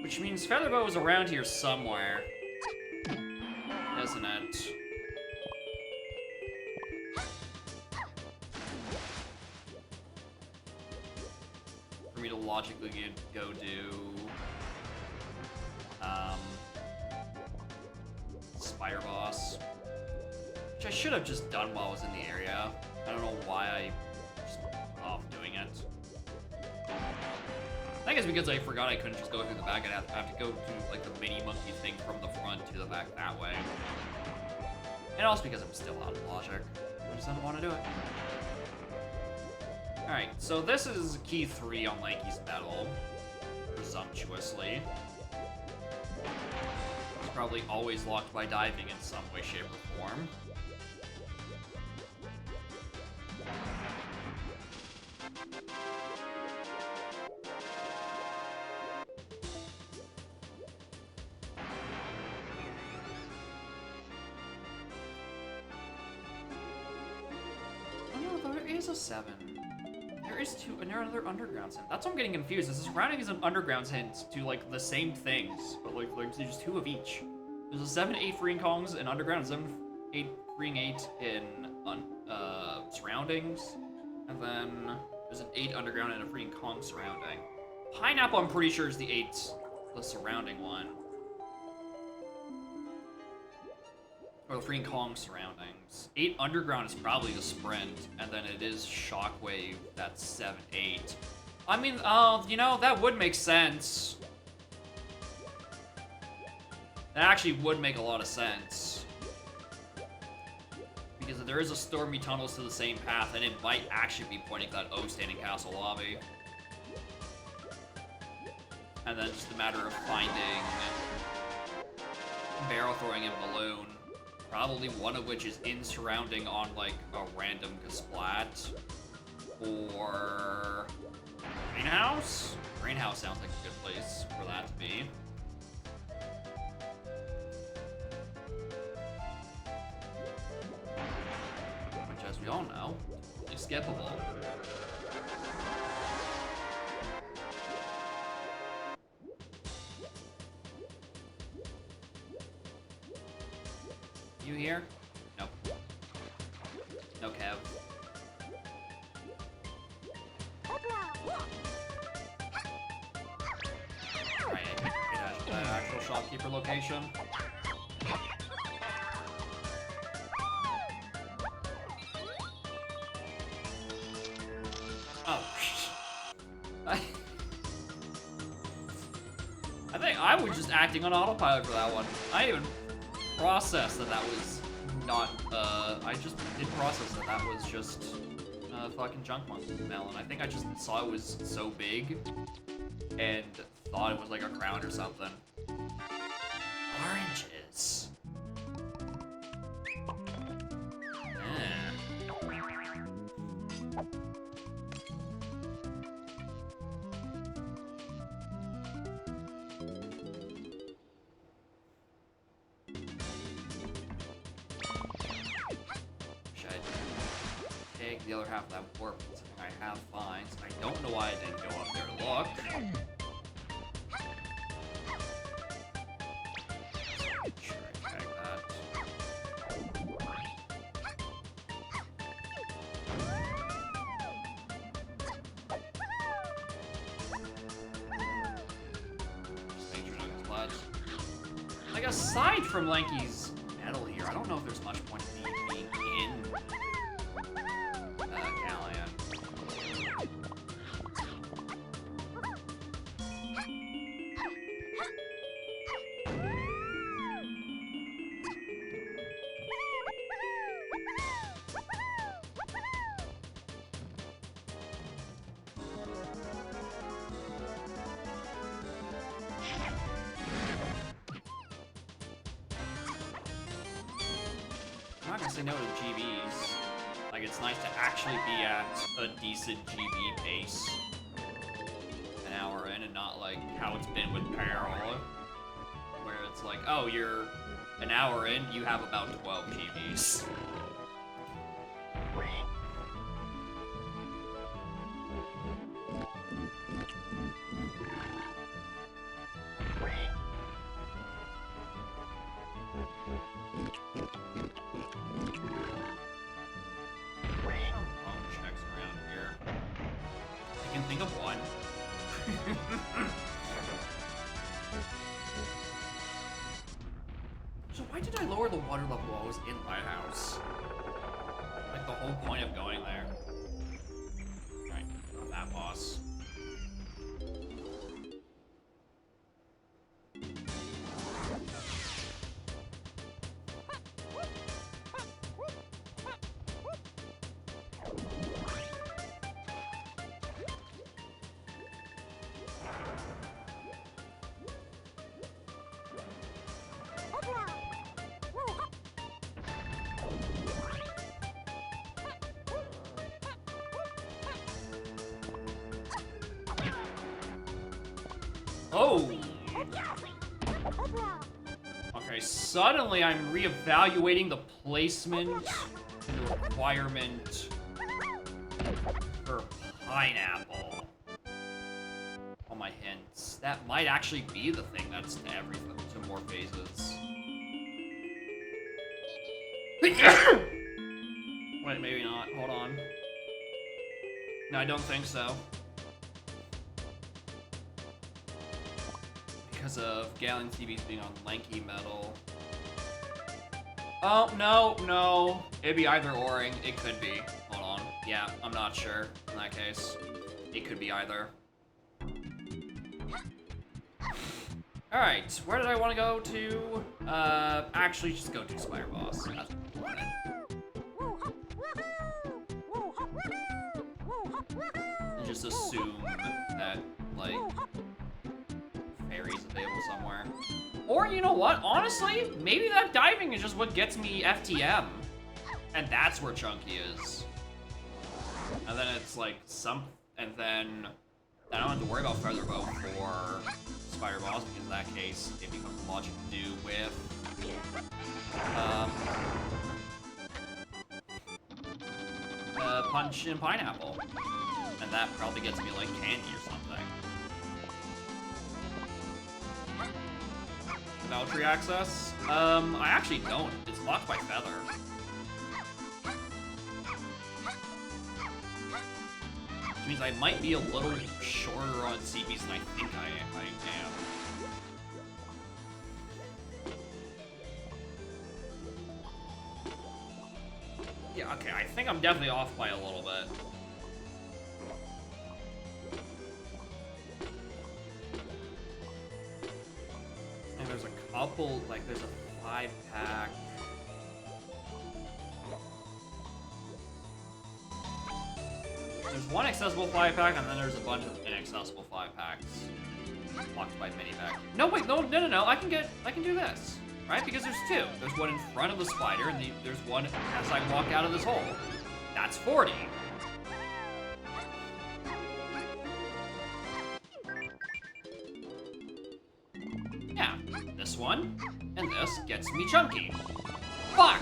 Which means Featherbow is around here somewhere, isn't it? For me to logically go do Spire Boss. I should have just done while I was in the area. I don't know why I just put off doing it. I think it's because I forgot I couldn't just go through the back. I'd have to go do like the mini monkey thing from the front to the back that way. And also because I'm still out of logic. I just didn't want to do it. Alright, so this is key 3 on Lanky's medal. Presumptuously. It's probably always locked by diving in some way, shape, or form. Oh no, there is a 7. There is another underground hint. That's what I'm getting confused. This surrounding is an underground hint to like the same things, but like there's 2 of each. There's a 7, 8 freeing Kongs in underground, 7, 8 freeing 8 in surroundings, and then there's an 8 underground and a freeing Kong surrounding. Pineapple, I'm pretty sure is the 8, the surrounding one. Or the freeing Kong surroundings. 8 underground is probably the sprint, and then it is Shockwave, that's 7, 8. I mean, you know, that would make sense. That actually would make a lot of sense. Because if there is a Stormy Tunnels to the same path, then it might actually be pointing to that O standing castle lobby. And then just a matter of finding barrel throwing and balloon. Probably one of which is in surrounding on like a random Kasplat. Or Greenhouse? Greenhouse sounds like a good place for that to be. Which, as we all know, is skippable. You here? Nope. No Kev. Alright, actual shopkeeper location. Oh. I think I was just acting on autopilot for that one. I didn't even process that was not, I just did process that was just fucking junk melon. I think I just saw it was so big and thought it was like a crown or something. Oranges. The other half of that warp is something I have finds. I don't know why I didn't go up there to look. Sure, I tag that. Just make sure nothing's clutch. Like, aside from Lanky's medal here, I don't know if there's much point in me being in Galleon. I'm not gonna say no to GBs. Like, it's nice to actually be at a decent GB pace an hour in, and not like how it's been with Peril, where it's like, oh, you're an hour in, you have about 12 GBs. Think of one. So why did I lower the water level while I was in Lighthouse? whole point of going there? Alright, not that boss. Oh! Okay, suddenly I'm reevaluating the placement and the requirement for pineapple on my hints. That might actually be the thing that's to everything, to more phases. Wait, maybe not. Hold on. No, I don't think so. Because of Galen TVs being on lanky metal. Oh, no. It'd be either oring. It could be. Hold on. Yeah, I'm not sure in that case. It could be either. Alright, where did I want to go to? Actually, just go to Spider Boss. That's what I wanted. And just assume that, like, fairy's available somewhere. Or, you know what? Honestly, maybe that diving is just what gets me FTM. And that's where Chunky is. And then it's like and then I don't have to worry about Feather Bow for Spider Boss, because in that case, it becomes logic to do with Punch and Pineapple. And that probably gets me like candy or something. Valkyrie access? I actually don't. It's locked by Feather. Which means I might be a little shorter on CPs than I think I am. Yeah, okay, I think I'm definitely off by a little bit. And there's a couple, like there's a 5-pack. There's one accessible 5-pack, and then there's a bunch of inaccessible 5-packs. Locked by mini-pack. No, wait, no, I can do this. Right? Because there's two. There's one in front of the spider, and there's one as I walk out of this hole. That's 40. Yeah, this one, and this gets me Chunky. Fuck!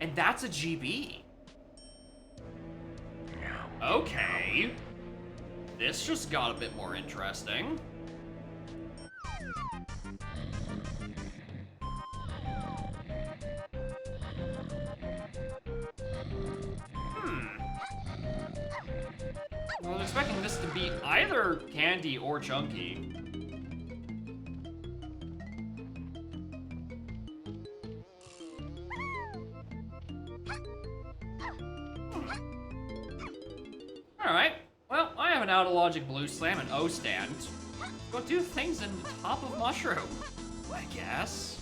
And that's a GB. Okay. This just got a bit more interesting. Well, I was expecting this to be either Candy or Chunky. Alright, well, I have an Out of Logic Blue Slam and O-Stand. Go do things in the top of Mushroom, I guess.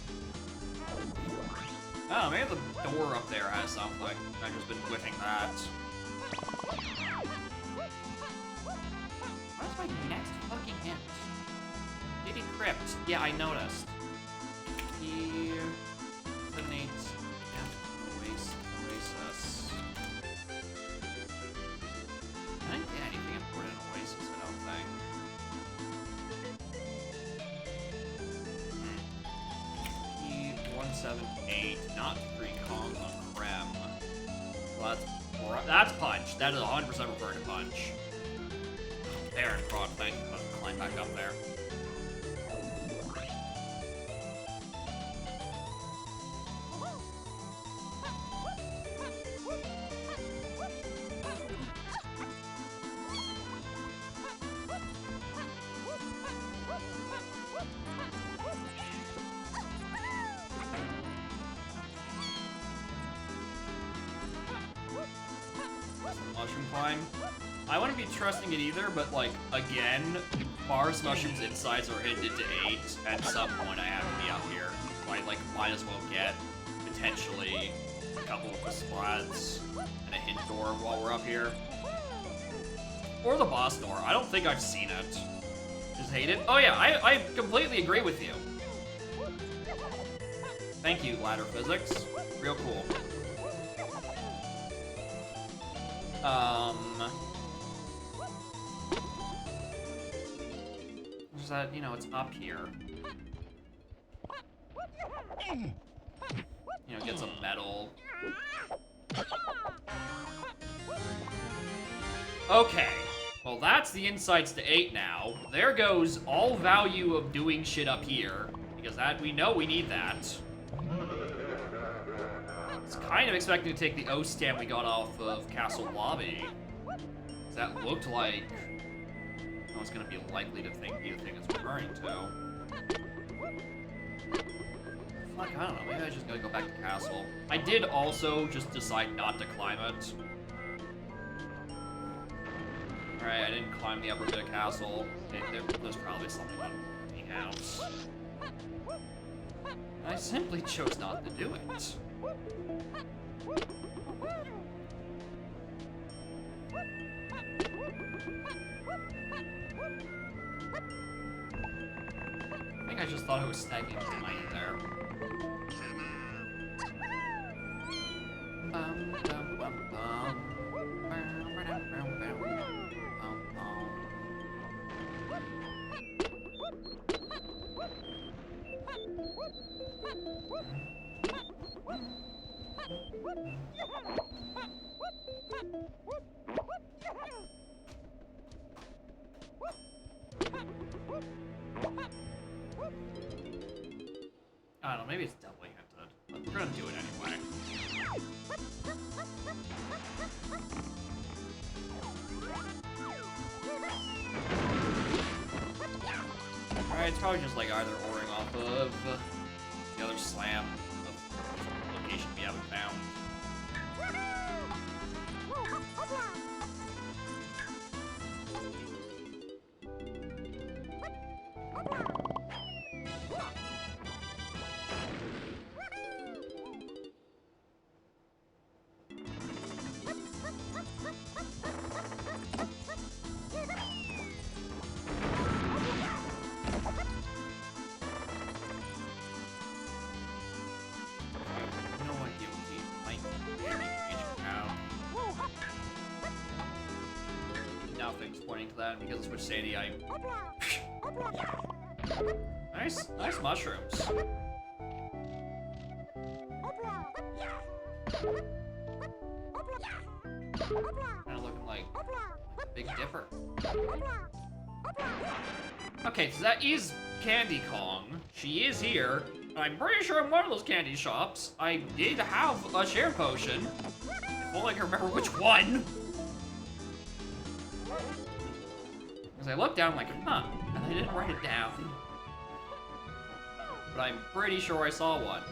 Oh, maybe the door up there has something. I've just been whiffing that. What's my next fucking hint? Diddy Crypt. Yeah, I noticed. Here. 7, 8. Oasis. I didn't get anything important in Oasis, I don't think. P178, not 3 Kong on Krem. Well, that's Punch. That is 100% referring to Punch. There, and Frog, thank you. Let's climb back up there. mushroom climb. I wouldn't be trusting it either, but like, again, Forest Mushroom's insides are hidden into 8. At some point I have to be up here. So I like might as well get potentially a couple of the splats and a hint door while we're up here. Or the boss door. I don't think I've seen it. Just hate it. Oh yeah, I completely agree with you. Thank you, ladder physics. Real cool. Is that, you know, it's up here. You know, get some metal. Okay. Well, that's the insights to 8 now. There goes all value of doing shit up here. Because that, we know we need that. I was kind of expecting to take the O stamp we got off of Castle Lobby. That looked like I was gonna be likely to be the thing it's referring to. Fuck, I don't know. Maybe I just gotta go back to Castle. I did also just decide not to climb it. Alright, I didn't climb the upper bit of Castle. There's probably something about the house. I simply chose not to do it. I think I just thought it was stacking tiny there. Bum, bum, bum, bum. I don't know, maybe it's doubly hinted, but we're gonna do it anyway. Alright, it's probably just like either ordering off of the other slam of location we haven't found. Nothing's pointing to that because it's with Sandy. Nice mushrooms. Kind of looking like a Big Dipper. Okay, so that is Candy Kong. She is here. I'm pretty sure in one of those candy shops, I did have a share potion. If only I can remember which one. Because I looked down like, huh, and I didn't write it down. But I'm pretty sure I saw one.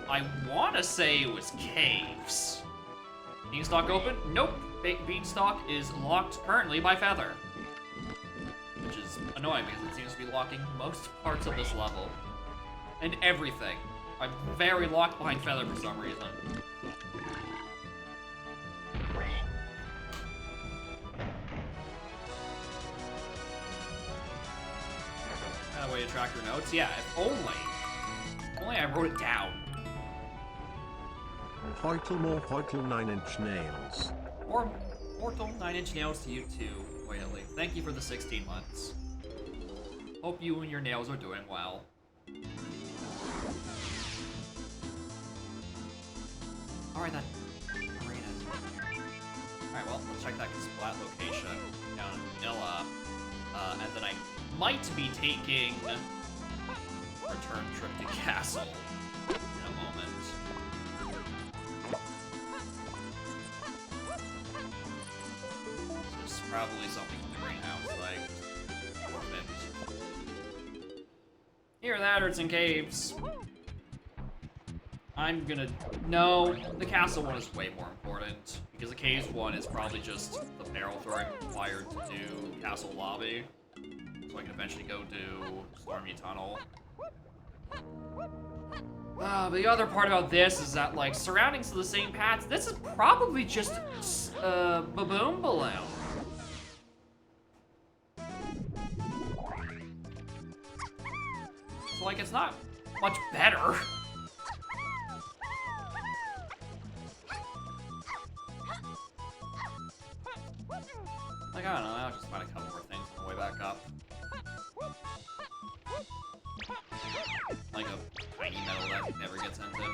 I want to say it was caves. Beanstalk open? Nope. Beanstalk is locked currently by Feather. Which is annoying because it seems to be locking most parts of this level. And everything. I'm very locked behind Feather for some reason. Kind of way to track your notes. Yeah, if only I wrote it down. Hoitle 9-inch nails. Or Mortal 9-inch nails to you too, Whaley. Thank you for the 16 months. Hope you and your nails are doing well. Alright then. Arenas. Alright, well, let's check that splat location down in Manila. And then I might be taking a return trip to Castle in a moment. This is probably something in the greenhouse, like orphans. Either that or it's in caves. I I'm gonna... No, the castle one is way more important. Because the caves one is probably just the barrel throwing required to do castle lobby. So I can eventually go do Stormy Tunnel. But the other part about this is that, like, surroundings to the same paths, this is probably just a baboon balloon. So, like, it's not much better. Like, I don't know, I'll just find a couple more things on the way back up. Like a tiny metal that never gets ended.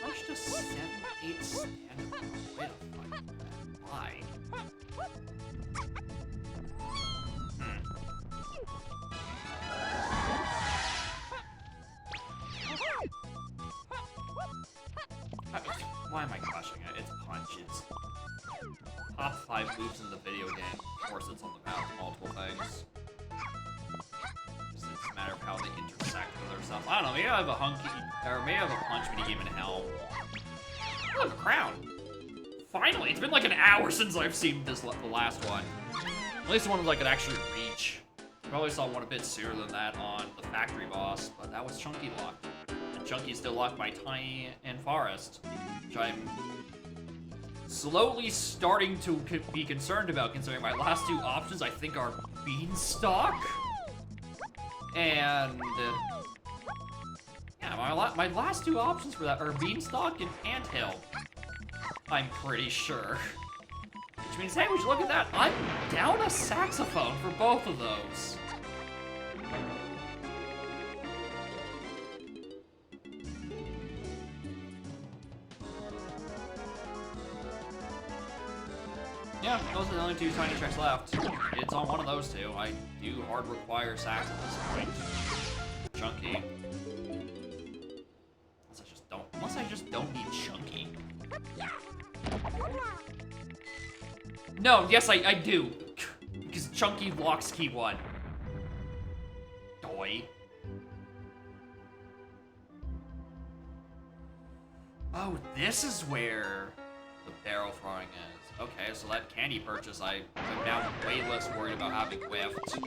Watch the 7-8 standard. Wait a fuck. Why? Why am I crushing it? It's punch. It's top 5 moves in the video game. Of course, it's on the map. Multiple things. It's a matter of how they intersect with other stuff. I don't know. Maybe I have a hunky, or maybe I have a punch minigame in hell. I have a crown. Finally, it's been like an hour since I've seen this the last one. At least the one that I could actually reach. I probably saw one a bit sooner than that on the factory boss, but that was Chunky locked. And Chunky's still locked by Tiny and Forest, which I'm slowly starting to be concerned about, considering my last 2 options I think are Beanstalk and yeah, my last 2 options for that are Beanstalk and Anthill. I'm pretty sure. Which means, hey, would you look at that? I'm down a saxophone for both of those. Yeah, those are the only 2 tiny tricks left. It's on one of those 2. I do hard require sax at this point. Chunky. Unless I just don't need Chunky. No, yes, I do. Because Chunky locks key 1. Doi. Oh, this is where the barrel throwing is. Okay, so that candy purchase, I'm now way less worried about having whiffed.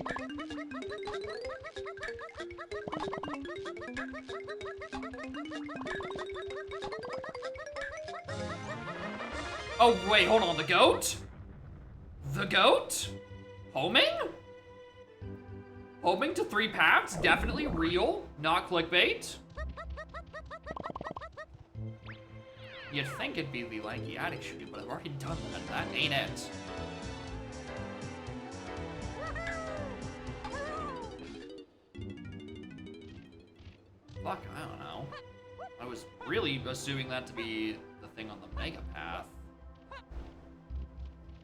Oh, wait, hold on, the goat? The goat? Homing? Homing to 3 paths? Definitely real, not clickbait. You'd think it'd be the lanky attic shooting, but I've already done that. That ain't it. Fuck, I don't know. I was really assuming that to be the thing on the Mega Path.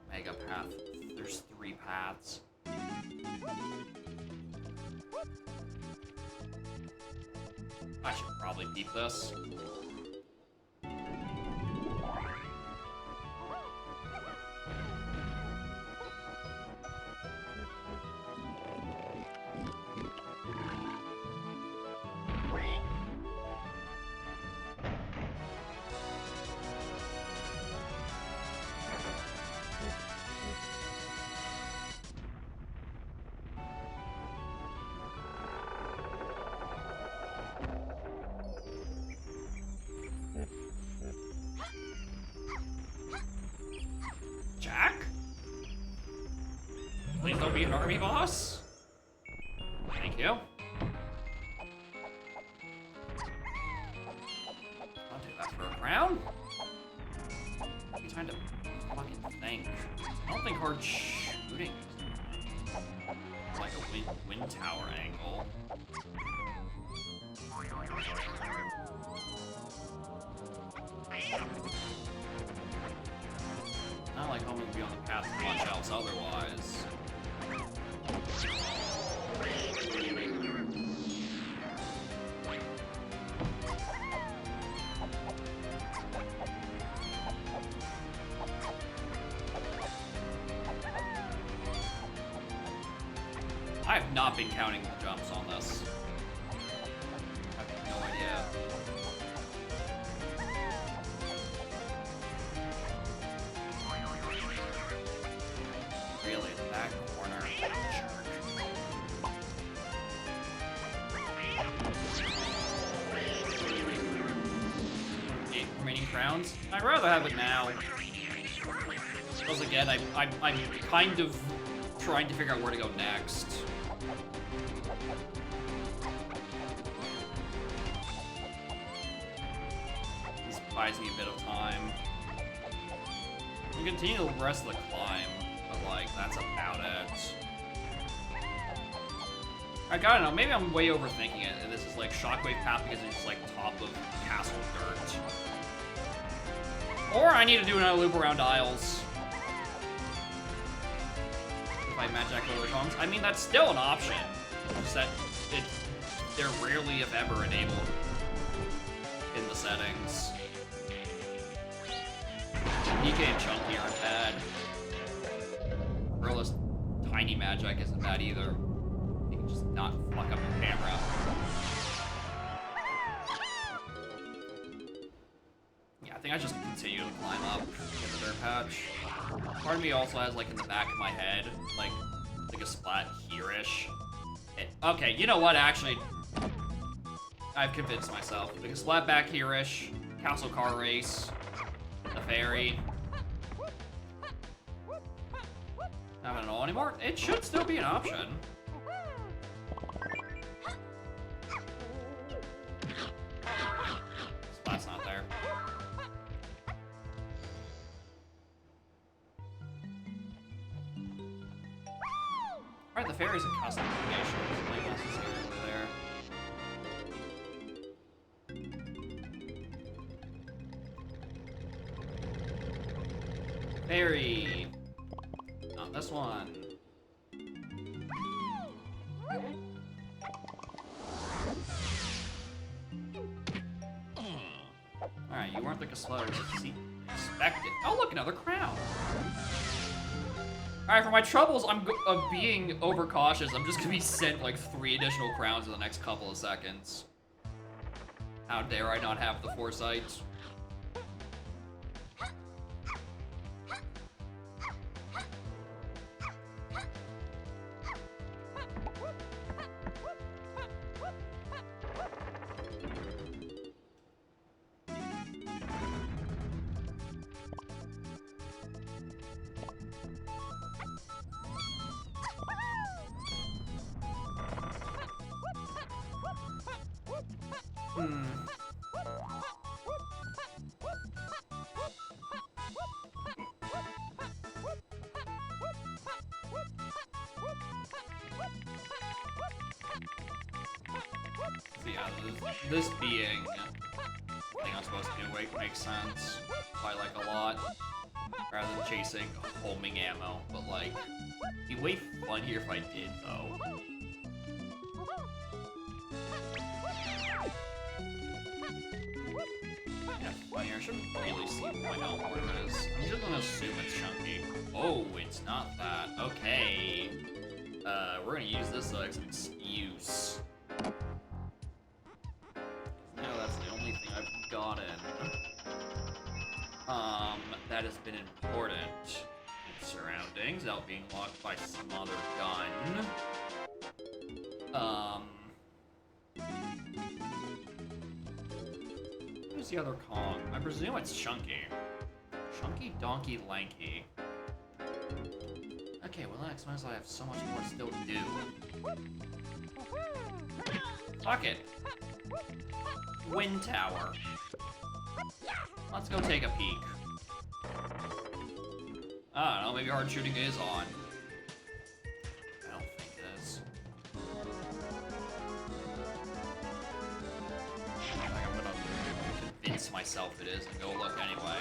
Mega Path. There's 3 paths. I should probably beat this. be an army boss? Thank you. I'll do that for a crown. I'm trying to fucking think. I don't think hard shooting is like a wind tower angle. Not like home would be on the path to much else otherwise. I have not been counting the jumps on this. I have no idea. Really, that corner. Jerk. 8 remaining crowns. I'd rather have it now. Because again, I'm kind of trying to figure out where to go next. This buys me a bit of time. We continue the rest of the climb, but like, that's about it. I don't know, maybe I'm way overthinking it, and this is like Shockwave Path because it's like top of Castle Dirt. Or I need to do another loop around Isles. If I match Echo Combs. I mean, that's still an option. Just that they're rarely, if ever, enabled in the settings. PK and Chunky aren't bad. Gorill's tiny magic isn't bad either. You can just not fuck up your camera. Yeah, I think I just continue to climb up in the dirt patch. Part of me also has, like, in the back of my head, like a splat here-ish. Okay, you know what, actually, I've convinced myself. Like a splat back here-ish, Castle Car Race, the ferry. I don't know anymore. It should still be an option. Splat's not there. Alright, the ferry's a custom location. Like necessarily there. Ferry. Not this one. Alright, you weren't like a slaughter expected. Oh, look, another crown. Alright, for my troubles of being overcautious, I'm just gonna be sent like 3 additional crowns in the next couple of seconds. How dare I not have the foresight? So yeah, this being the thing I'm supposed to do makes sense by like a lot, rather than chasing homing ammo. But like, it'd be way funnier if I did though. Yeah, funnier. I should really see what my teleport is. I'm just gonna assume it's Chunky. Oh, it's not that. Okay. We're gonna use this as an excuse. Now that's the only thing I've gotten. That has been important in surroundings, without being locked by some other gun. Who's the other Kong? I presume it's Chunky. Chunky, Donkey, Lanky. Okay, well, that explains why I have so much more still to do. Fuck it. Wind tower. Let's go take a peek. I don't know, maybe hard shooting is on. I don't think it is. I'm gonna convince myself it is and go look anyway.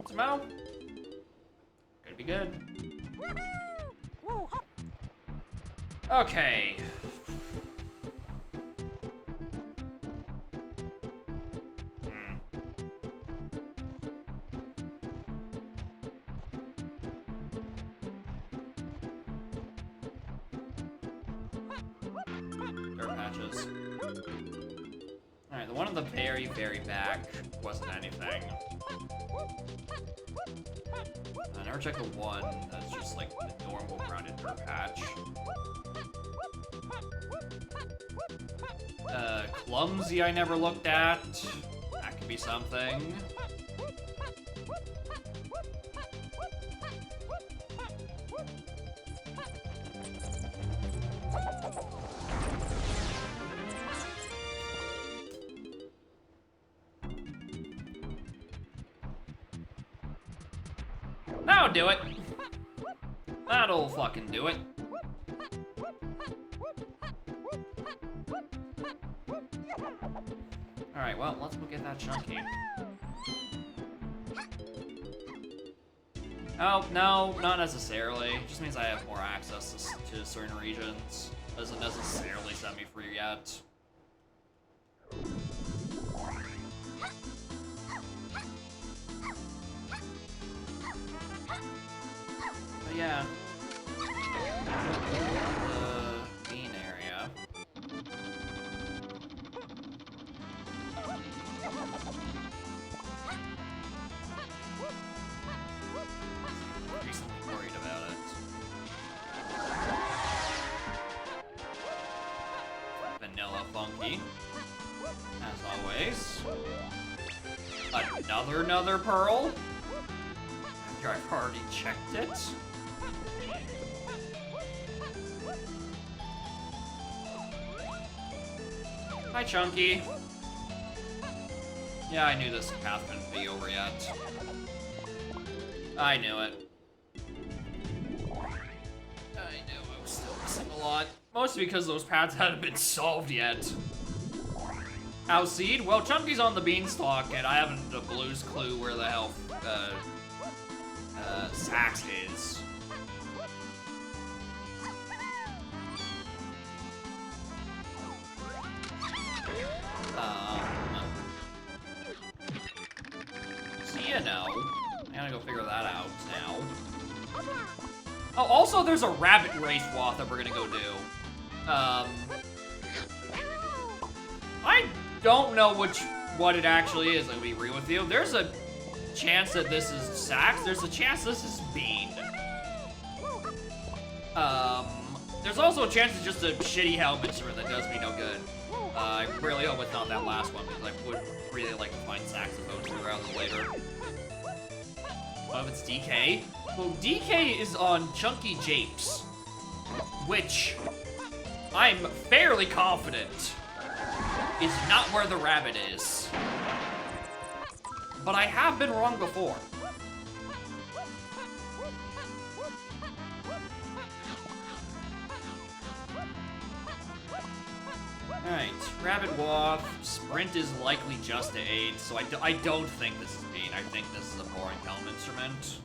Somehow, could be good. Okay. Dirt patches. Alright, the one in the very, very back wasn't anything. I never checked the one that's just like the normal grounded dirt patch. Clumsy I never looked at. That could be something. That'll do it. That'll fucking do it. Alright, well, let's go get that chunky. Oh, no, not necessarily. Just means I have more access to certain regions. Doesn't necessarily set me free yet. But yeah. The bean area. Recently worried about it. Vanilla funky. As always. Another pearl. After I've already checked it. Hi, Chunky. Yeah, I knew this path couldn't be over yet. I knew it. I knew I was still missing a lot. Mostly because those paths hadn't been solved yet. House seed? Well, Chunky's on the beanstalk, and I haven't a blue's clue where the hell, Sax is. So you know, I gotta go figure that out now. Oh, also there's a rabbit race wath that we're gonna go do. I don't know what it actually is, I'll be real with you. There's a chance that this is Sax, there's a chance this is Bean. There's also a chance it's just a shitty helmet instrument that does me no good. I really hope it's not that last one, because I would really like to find saxophones sooner rather than later. Oh, if it's DK? Well, DK is on Chunky Japes, which I'm fairly confident is not where the rabbit is. But I have been wrong before. Alright, Rabbit Waff, Sprint is likely just to 8, so I don't think this is Bean. I think this is a boring helm instrument.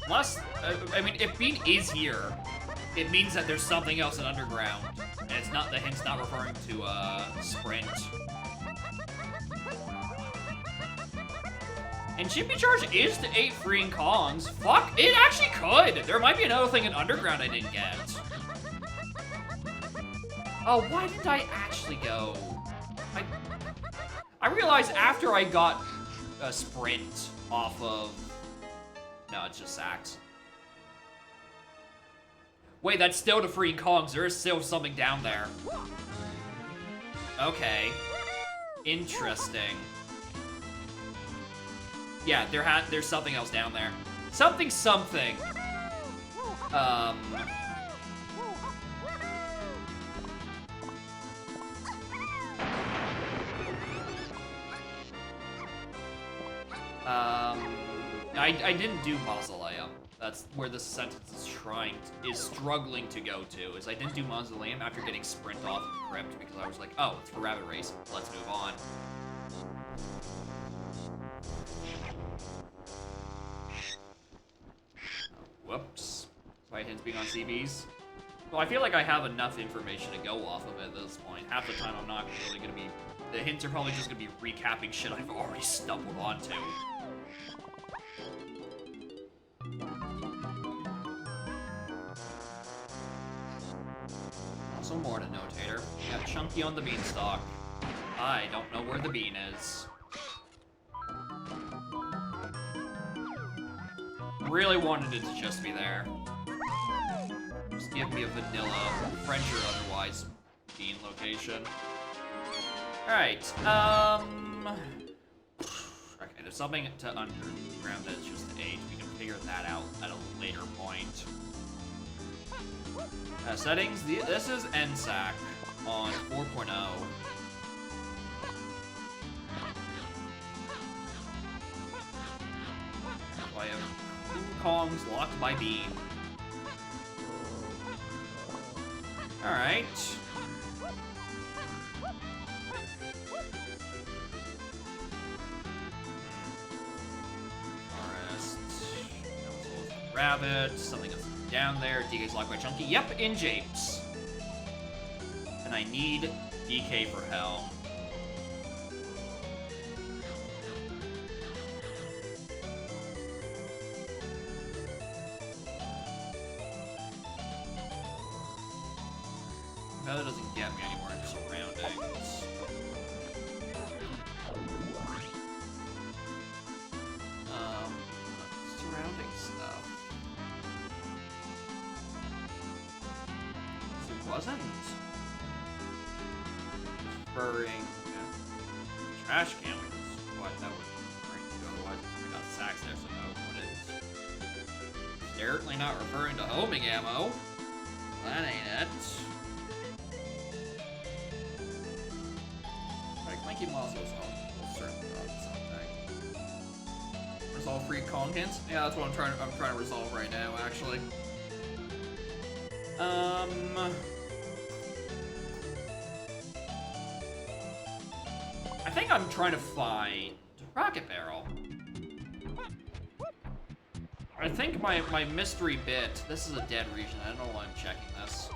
Unless, I mean, if Bean is here, it means that there's something else in Underground. And it's not, the hint's not referring to, Sprint. And Chippy Charge is to 8 freeing Kongs. Fuck, it actually could. There might be another thing in Underground I didn't get. Oh, why did I actually go? I realized after I got a sprint off of... No, it's just sacks. Wait, that's still to free Kongs. There is still something down there. Okay. Interesting. Yeah, there's something else down there. Something. I didn't do Mausoleum. That's where this sentence is struggling to go to, is I didn't do Mausoleum after getting sprint off of the crypt because I was like, oh, it's for Rabbit Race. Let's move on. Whoops. Right hints being on CBs. Well, I feel like I have enough information to go off of at this point. Half the time I'm not really gonna be... The hints are probably just gonna be recapping shit I've already stumbled onto. Also more to notator. We got Chunky on the beanstalk. I don't know where the bean is. Really wanted it to just be there. Just give me a vanilla, French or otherwise, bean location. Alright, okay, there's something to underground that's just 8. We can figure that out at a later point. Settings, this is NSAC on 4.0. So I have Kongs locked by bean. Alright. Forest. Rabbit. Something else down there. DK's locked by Chunky. Yep, in Japes. And I need DK for Helm. Now that doesn't get me anywhere in surroundings. Surrounding stuff. It wasn't referring trash can, which is what that was referring to. Otherwise, I got sacks there, so no, it wouldn't. Certainly not referring to homing ammo. That ain't it. Clanky Moss will certainly got something. Resolve free Kong hints? Yeah, that's what I'm trying to resolve right now, actually. I think I'm trying to find Rocket Barrel. I think my mystery bit, this is a dead region, I don't know why I'm checking this.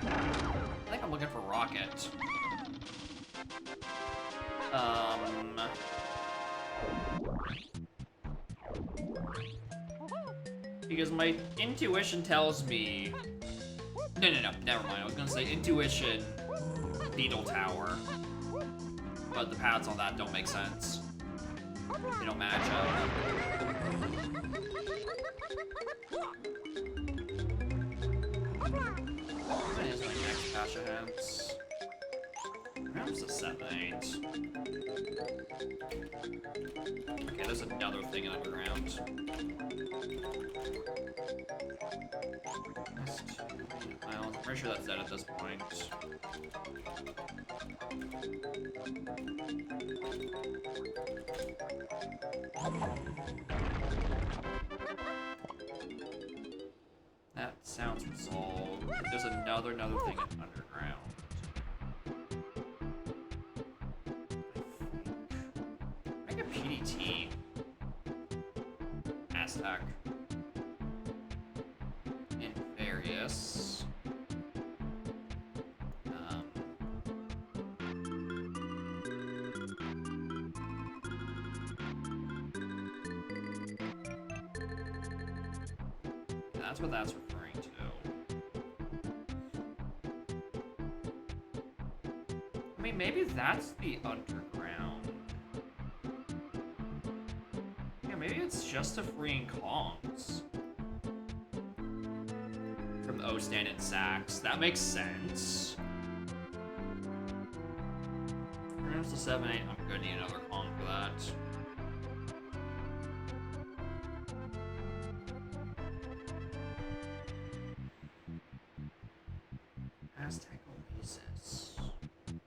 I think I'm looking for Rocket. Because my intuition tells me... No, never mind. I was gonna say intuition, Beetle Tower. But the paths on that don't make sense. They don't match up. What is my next cache of hints? Perhaps a 7-8. Okay, there's another thing in underground. Well, I'm pretty sure that's dead at this point. That sounds resolved. There's another thing in underground. Make a PDT. Aztec. In various. That's what that's referring to. I mean, maybe that's the underground. Yeah, maybe it's just to freeing Kongs. From the O-stand and Sacks. That makes sense. There's the 7-8. I'm gonna need another Kong for that. Aztec Oasis. Didn't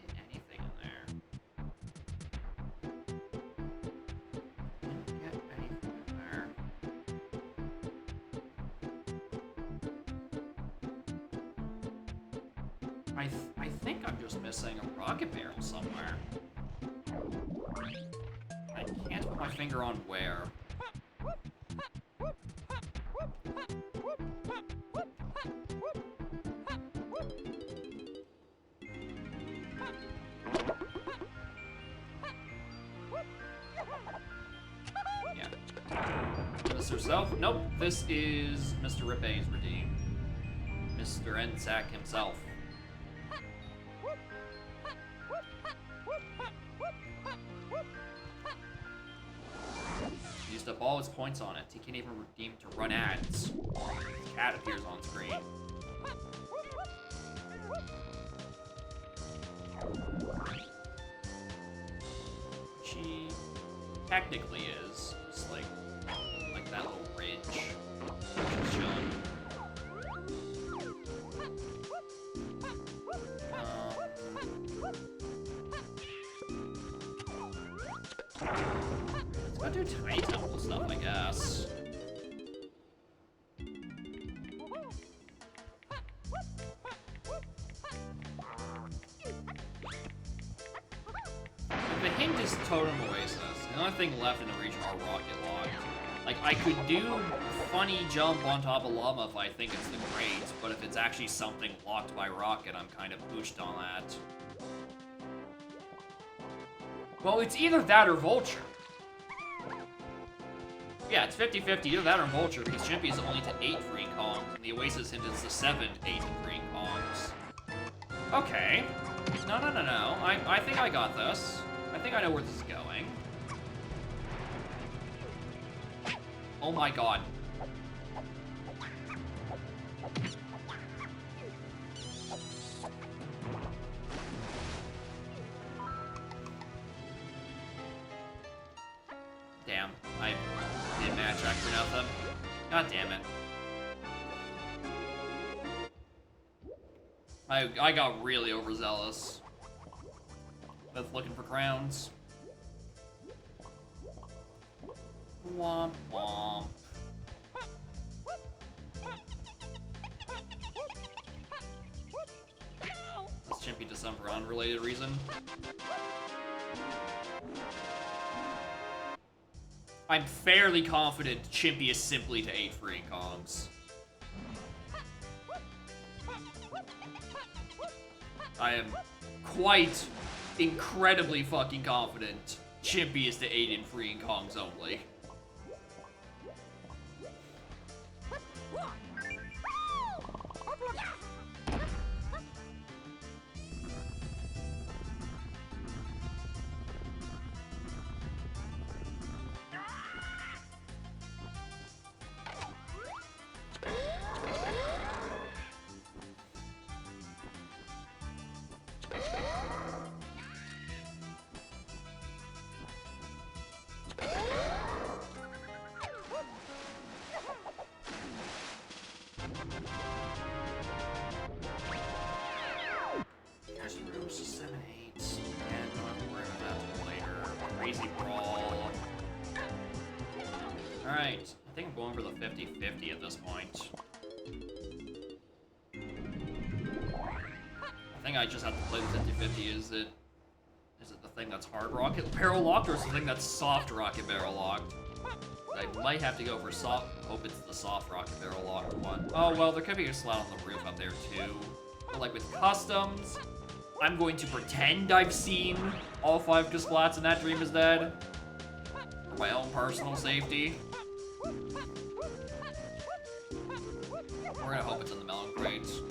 get anything in there. Didn't get anything in there. I think I'm just missing a rocket barrel somewhere. I can't put my finger on where. Yeah. Mr. Self? Nope, this is Mr. Ripe's redeemed. Mr. Ensack himself. Used up all his points on it. He can't even redeem to run ads. The cat appears on screen. She technically is just like that little ridge. She's chilling. Let's go do tiny temple stuff, I guess. The hint is Totem Oasis. The only thing left in the region are rocket locked. Like, I could do funny jump on top of llama if I think it's the great, but if it's actually something locked by rocket, I'm kind of pooched on that. Well, it's either that or Vulture. Yeah, it's 50-50, either that or Vulture, because Chimpy is only to 8 freeing Kongs, and the Oasis hint is the 7 to 8 freeing Kongs. Okay. No. I think I got this. I think I know where this is going. Oh my god. Damn, I did match track for nothing. God damn it. I got really overzealous with looking for crowns. Womp womp. This Chimpy to some unrelated reason. I'm fairly confident Chimpy is simply to 8 freeing Kongs. I am quite incredibly fucking confident Chimpy is to 8 in freeing Kongs only. Alright, I think I'm going for the 50-50 at this point. I think I just have to play the 50-50. Is it the thing that's hard rocket barrel locked, or is it the thing that's soft rocket barrel locked? I might have to go for soft. Hope it's the soft rocket barrel locked one. Oh well, there could be a slot on the roof up there too. But like with customs, I'm going to pretend I've seen all 5 Gasplats and that dream is dead. For my own personal safety. We're gonna hope it's in the melon crates.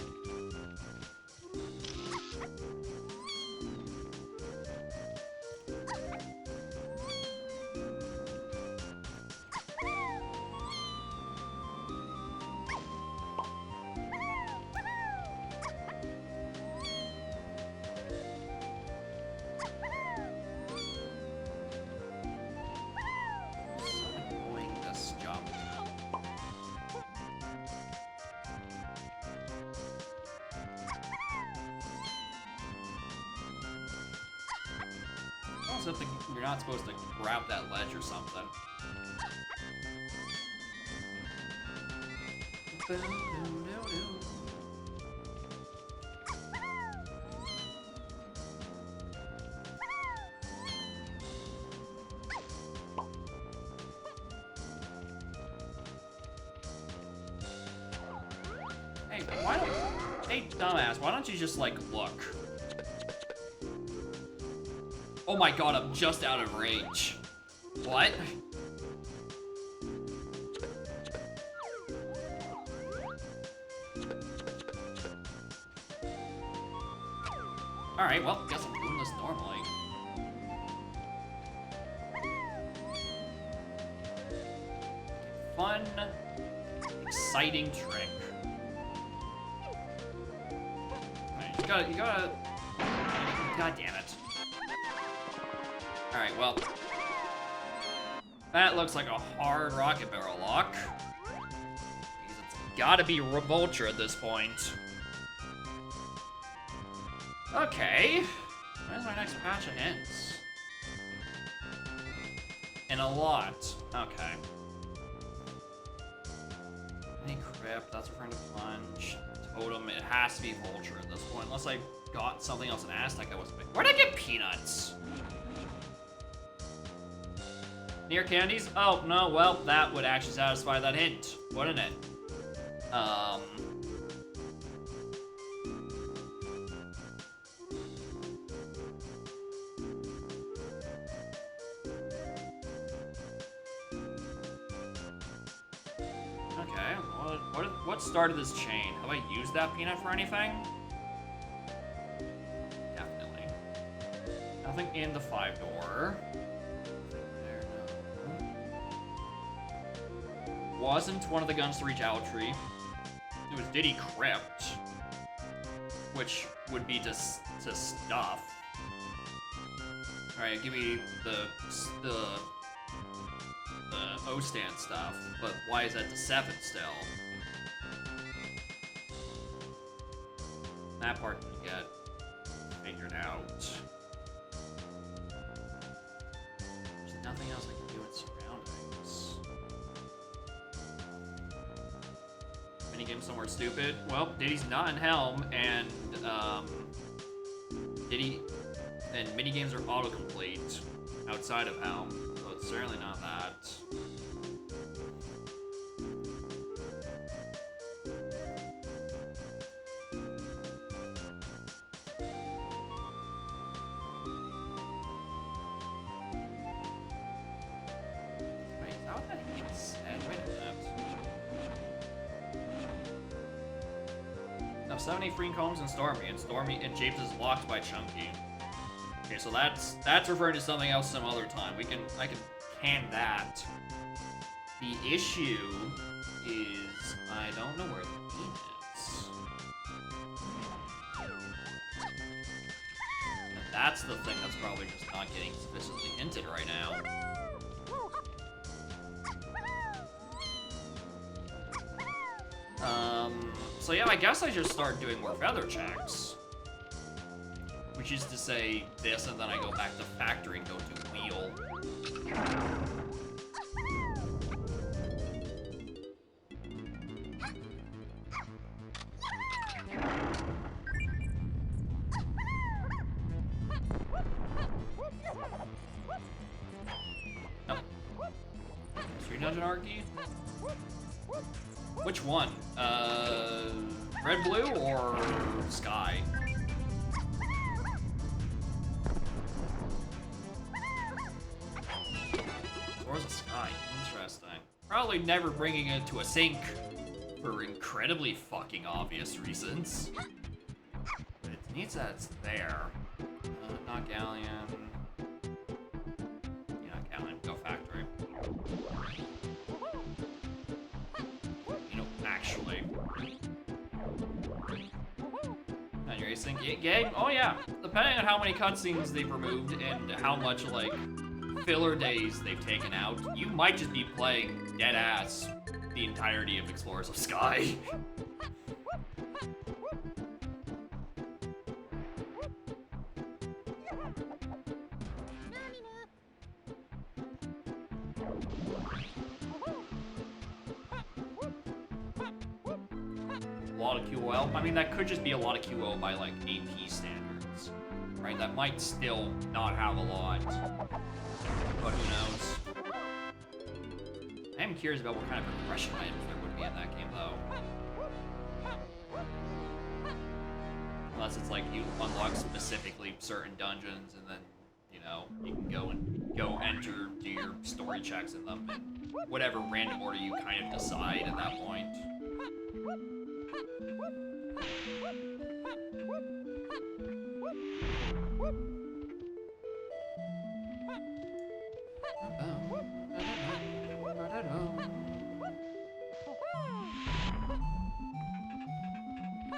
If you're not supposed to grab that ledge or something. Hey, hey, dumbass, why don't you just, like, look? Oh my god, I'm just out of range. What? Alright, well, guess I'm doing this normally. Fun, exciting trick. Alright, you gotta... God damn it. Alright, well, that looks like a hard rocket barrel lock. Because it's gotta be Revolture at this point. Okay, where's my next patch of hints? And a lot. Okay. Any crypt, that's referring to plunge. Totem, it has to be Vulture at this point. Unless I got something else in Aztec I wasn't. Where'd I get peanuts? Near candies? Oh, no, well, that would actually satisfy that hint, wouldn't it? Okay, what started this chain? Have I used that peanut for anything? Definitely. Nothing in the 5-door. Wasn't one of the guns to reach Owltree. It was Diddy Crypt, which would be to stuff. All right, give me the O-stand stuff, but why is that to 7 still? That part didn't get figured out. There's nothing else I can do in surroundings. Minigame somewhere stupid. Well, Diddy's not in Helm, and minigames are autocomplete outside of Helm, so it's certainly not that. Wait, is that what that hint said? Wait a minute. Now, 70 free combs and Stormy, and Japes is locked by Chunky. Okay, so that's referring to something else some other time. I can can that. The issue is I don't know where the beam is. And that's the thing that's probably just not getting sufficiently hinted right now. So yeah, I guess I just start doing more feather checks. Which is to say this, and then I go back to factory and go to wheel. Nope. Street Dungeon Arky? Which one? Red, blue, or sky? Or is it sky? Interesting. Probably never bringing it to a sink for incredibly fucking obvious reasons. But it needs that it's there. Not Galleon. Yeah, not Galleon. Go Factory. You know, actually. And you're racing game? Oh yeah. Depending on how many cutscenes they've removed and how much, like, filler days they've taken out, you might just be playing dead ass the entirety of Explorers of Sky. A lot of QOL. I mean, that could just be a lot of QO by, like, AP standards, right? That might still not have a lot, but who knows? I am curious about what kind of progression items there would be in that game, though. Unless it's like you unlock specifically certain dungeons, and then, you know, you can go enter, do your story checks in them, in whatever random order you kind of decide at that point.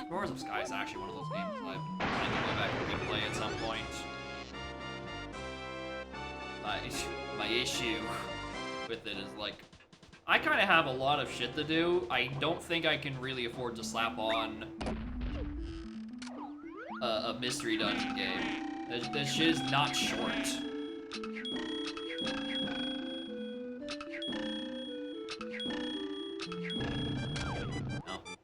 Explorers of Sky is actually one of those games I've been trying to go back and replay at some point. My issue with it is, like, I kind of have a lot of shit to do. I don't think I can really afford to slap on a mystery dungeon game. This shit is not short.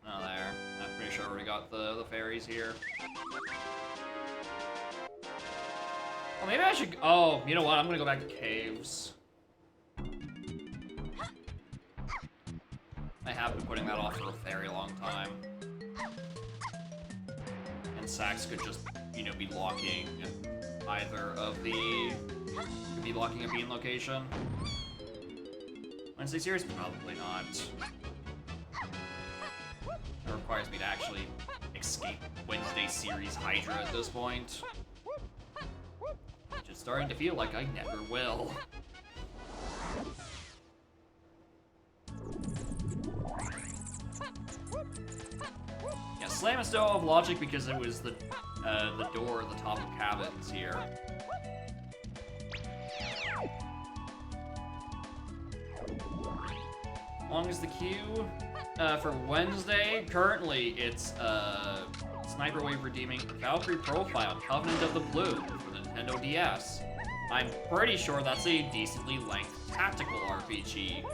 No, there. I'm pretty sure we got the fairies here. Well, maybe I should. Oh, you know what? I'm gonna go back to caves. I have been putting that off for a very long time. And Sax could just, you know, be locking either of the... Could be locking a bean location. Wednesday series? Probably not. It requires me to actually escape Wednesday series Hydra at this point. Which is starting to feel like I never will. Yeah, Slam is still of logic because it was the door at the top of cabins here. How long is the queue? For Wednesday, currently it's Sniper Wave redeeming Valkyrie Profile Covenant of the Blue for the Nintendo DS. I'm pretty sure that's a decently length tactical RPG.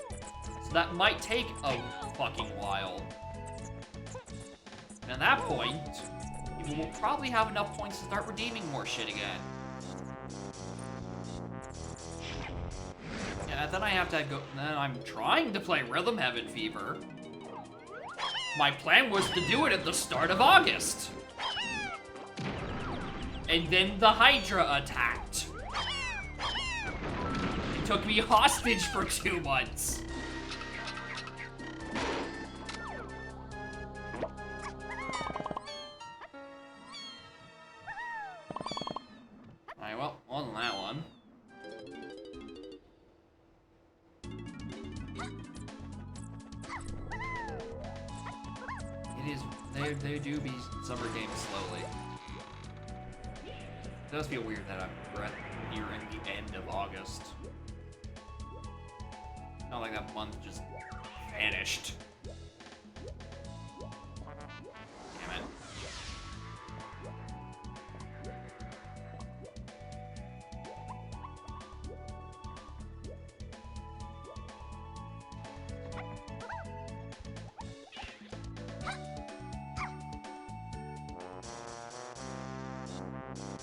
So that might take a fucking while. And at that point, you will probably have enough points to start redeeming more shit again. Yeah, then I have to go. Then I'm trying to play Rhythm Heaven Fever. My plan was to do it at the start of August. And then the Hydra attacked. It took me hostage for 2 months. Alright, well, wasn't that one. It is, they do be summer games slowly. It does feel weird that I'm nearing the end of August. Not like that month just vanished. Damn it.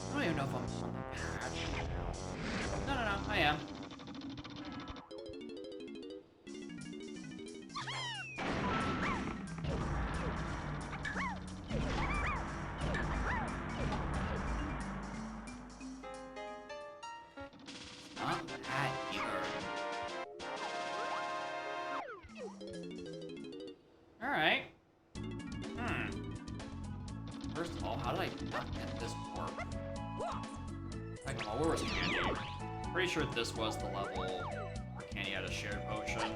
I don't even know if I'm on the pad now. No, I am. Not bad either. Alright. not get this warp? Like, oh, where was Candy? Pretty sure this was the level where Candy had a shared potion.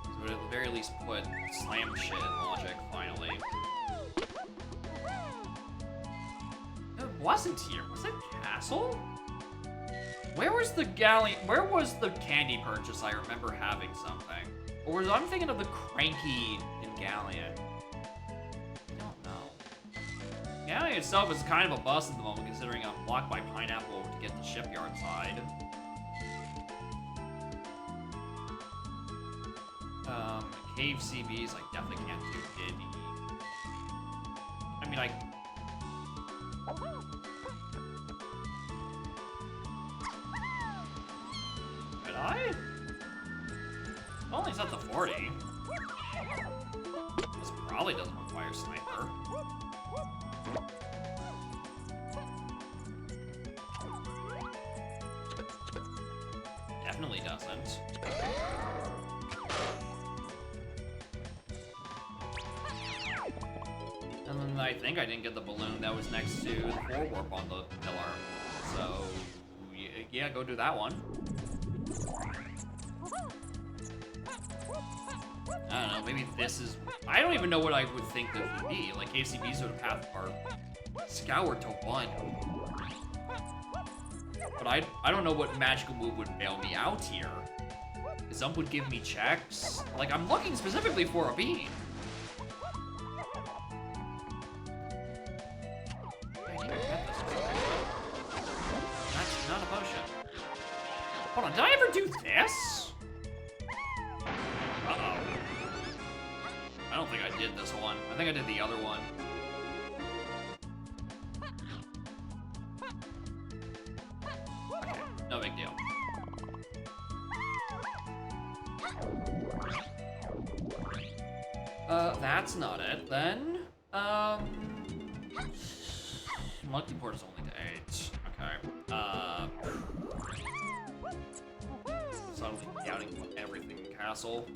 So it would at the very least put slam shit in logic, finally. It wasn't here. Was it Castle? Where was the candy purchase? I remember having something. Or was I'm thinking of the Cranky in Galleon? I don't know. Galleon itself is kind of a bust at the moment, considering I'm blocked by Pineapple to get the shipyard side. Cave CBs, I definitely can't do Diddy. I mean, Could I? Only set to 40. This probably doesn't require sniper. Definitely doesn't. And then I think I didn't get the balloon that was next to the 4 warp on the pillar. So, yeah, go do that one. I don't know, maybe this is... I don't even know what I would think this would be. Like, KCBs would have are scoured to 1. But I don't know what magical move would bail me out here. Some would give me checks. Like, I'm looking specifically for a beam. That's not a potion. Hold on, did I ever do this? Uh-oh. I don't think I did this one. I think I did the other one. Okay, no big deal. That's not it, then. Monkey port is only to 8. Okay. Suddenly doubting everything in Castle.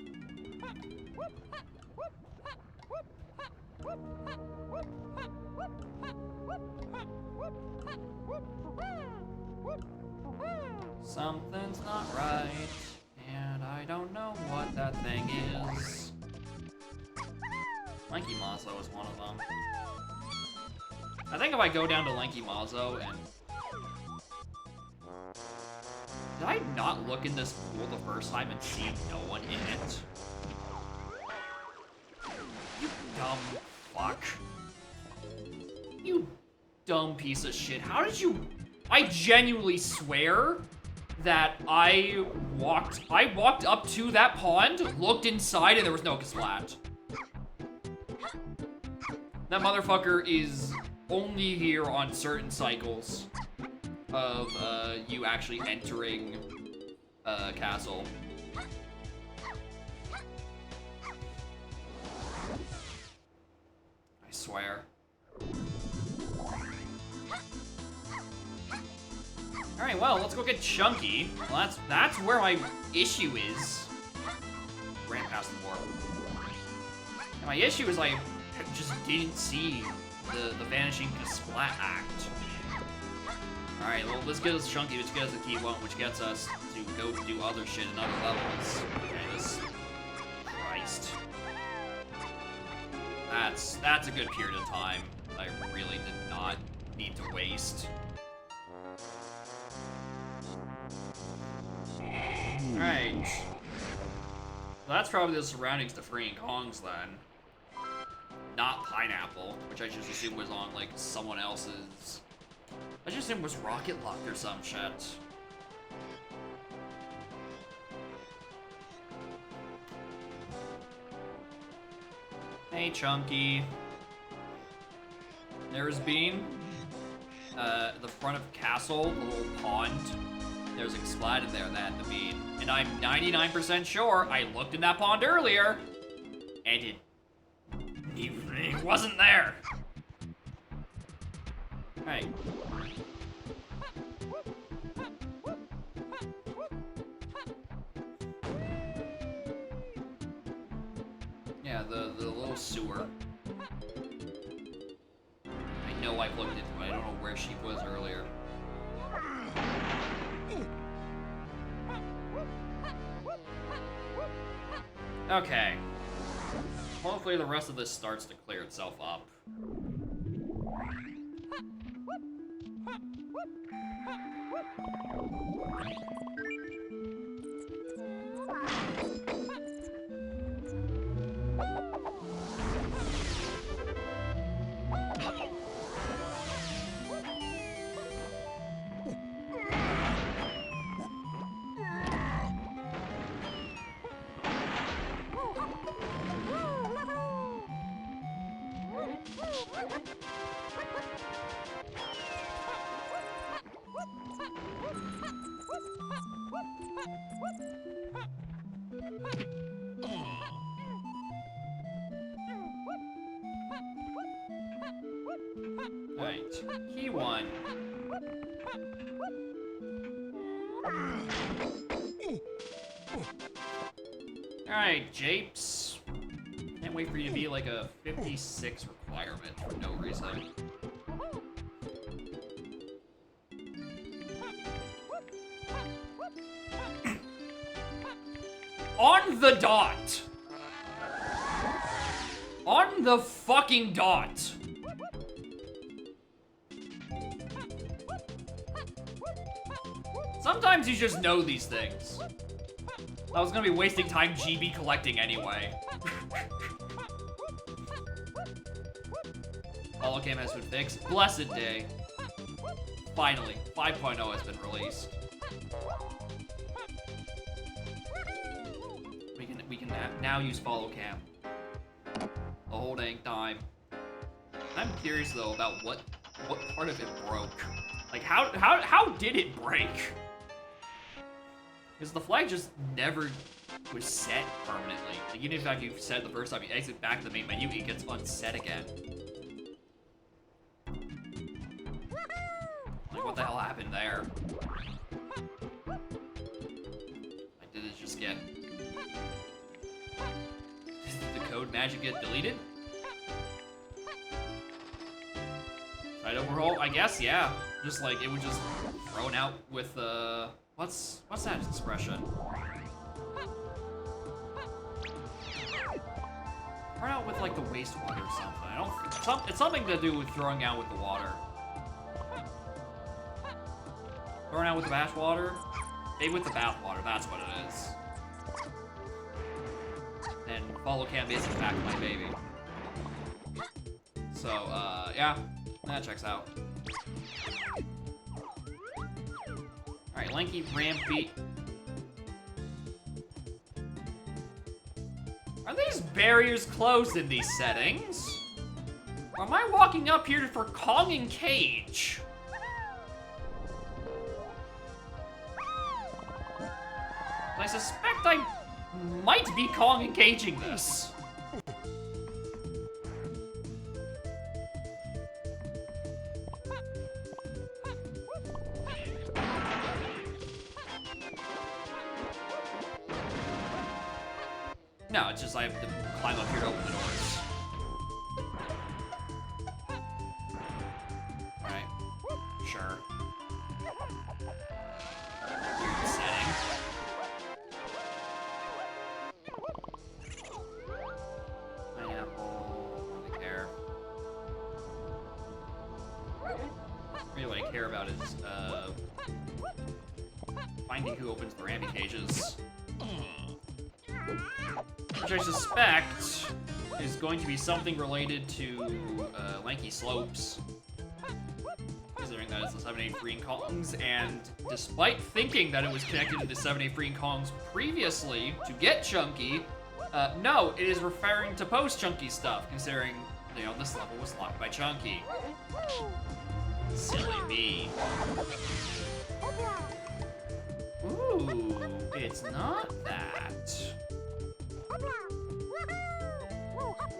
Something's not right, and I don't know what that thing is. Lanky Mazo is one of them. I think if I go down to Lanky Mazo and... Did I not look in this pool the first time and see no one in it? You dumb fuck. You dumb piece of shit. How did you... I genuinely swear that I walked up to that pond, looked inside, and there was no Kasplat. That motherfucker is only here on certain cycles of you actually entering Castle. I swear. Alright, well, let's go get Chunky. Well, that's where my issue is. Ran past the warp. And my issue is I just didn't see the Vanishing Kasplat act. Alright, well, let's get us Chunky, which gets us a key one, which gets us to go do other shit in other levels. Okay, this... Christ. That's a good period of time I really did not need to waste. Alright. So that's probably the surroundings to freeing Kongs then. Not Pineapple, which I just assumed was on, like, someone else's... I just assumed it was Rocket Luck or some shit. Hey, Chunky. There's Bean. The front of Castle, the little pond. There's a Kasplat in there that had the Bean. And I'm 99% sure I looked in that pond earlier, and he wasn't there. Hey. Yeah, the little sewer. know I've looked into it. I don't know where she was earlier. Okay. Hopefully the rest of this starts to clear itself up. Alright, key one. Alright, Japes. Can't wait for you to be like a 56 requirement for no reason. On the dot! On the fucking dot! Sometimes you just know these things. I was gonna be wasting time GB collecting anyway. Holocam has been fixed. Blessed day. Finally, 5.0 has been released. We can now use follow cam. The whole dang time. I'm curious though about what part of it broke. Like how did it break? Because the flag just never was set permanently. Like, even if you set it the first time you exit back to the main menu, it gets unset again. Like, what the hell happened there? Like, did it just get... Did the code magic get deleted? Right overall, I guess, yeah. Just like, it was just thrown out with, what's that expression? Thrown out with, like, the wastewater or something. I don't think, it's something to do with throwing out with the water. Throwing out with the bath water? Maybe with the bath water, that's what it is. And follow cam is in fact my baby. So, yeah, that checks out. Alright, lanky, rampy. Are these barriers closed in these settings? Or am I walking up here for Kong and Cage? I suspect I might be Kong and Caging this. No, it's just I have to climb up here to open the doors. Alright. Sure. Weird setting. Pineapple. Don't care. Really what I care about is, finding who opens the Ramby cages. Which I suspect is going to be something related to Lanky Slopes. Considering that it's the 7-8 Freeing Kongs, and despite thinking that it was connected to the 7-8 Freeing Kongs previously to get Chunky, no, it is referring to post-Chunky stuff, considering, you know, this level was locked by Chunky. Silly me. Ooh, it's not that.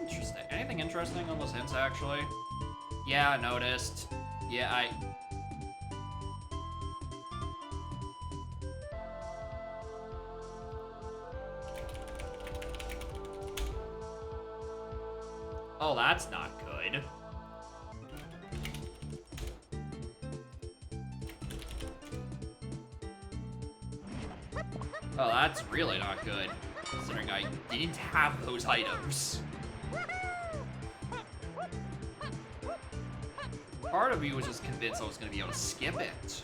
Interesting. Anything interesting on those hints, actually? Yeah, I noticed. Yeah, Oh, that's not good. Oh, that's really not good, considering I didn't have those items. Part of me was just convinced I was going to be able to skip it.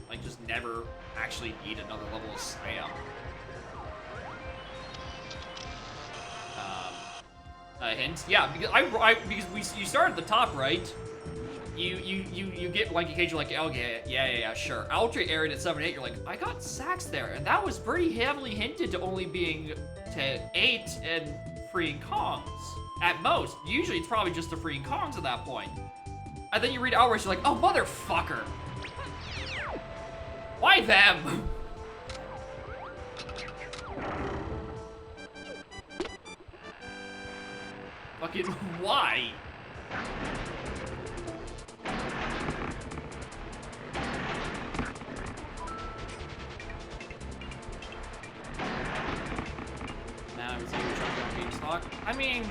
Like, just never actually need another level of Sam. Hint? Yeah, because you start at the top, right? You get like occasionally like, oh yeah, sure. Alternate area at 7 8, you're like, I got sacks there, and that was pretty heavily hinted to only being to 8 and freeing Kongs. At most. Usually it's probably just the freeing Kongs at that point. And then you read Outrage, you're like, oh motherfucker! Why them? Fucking why? Now I'm seeing GameStop. I mean,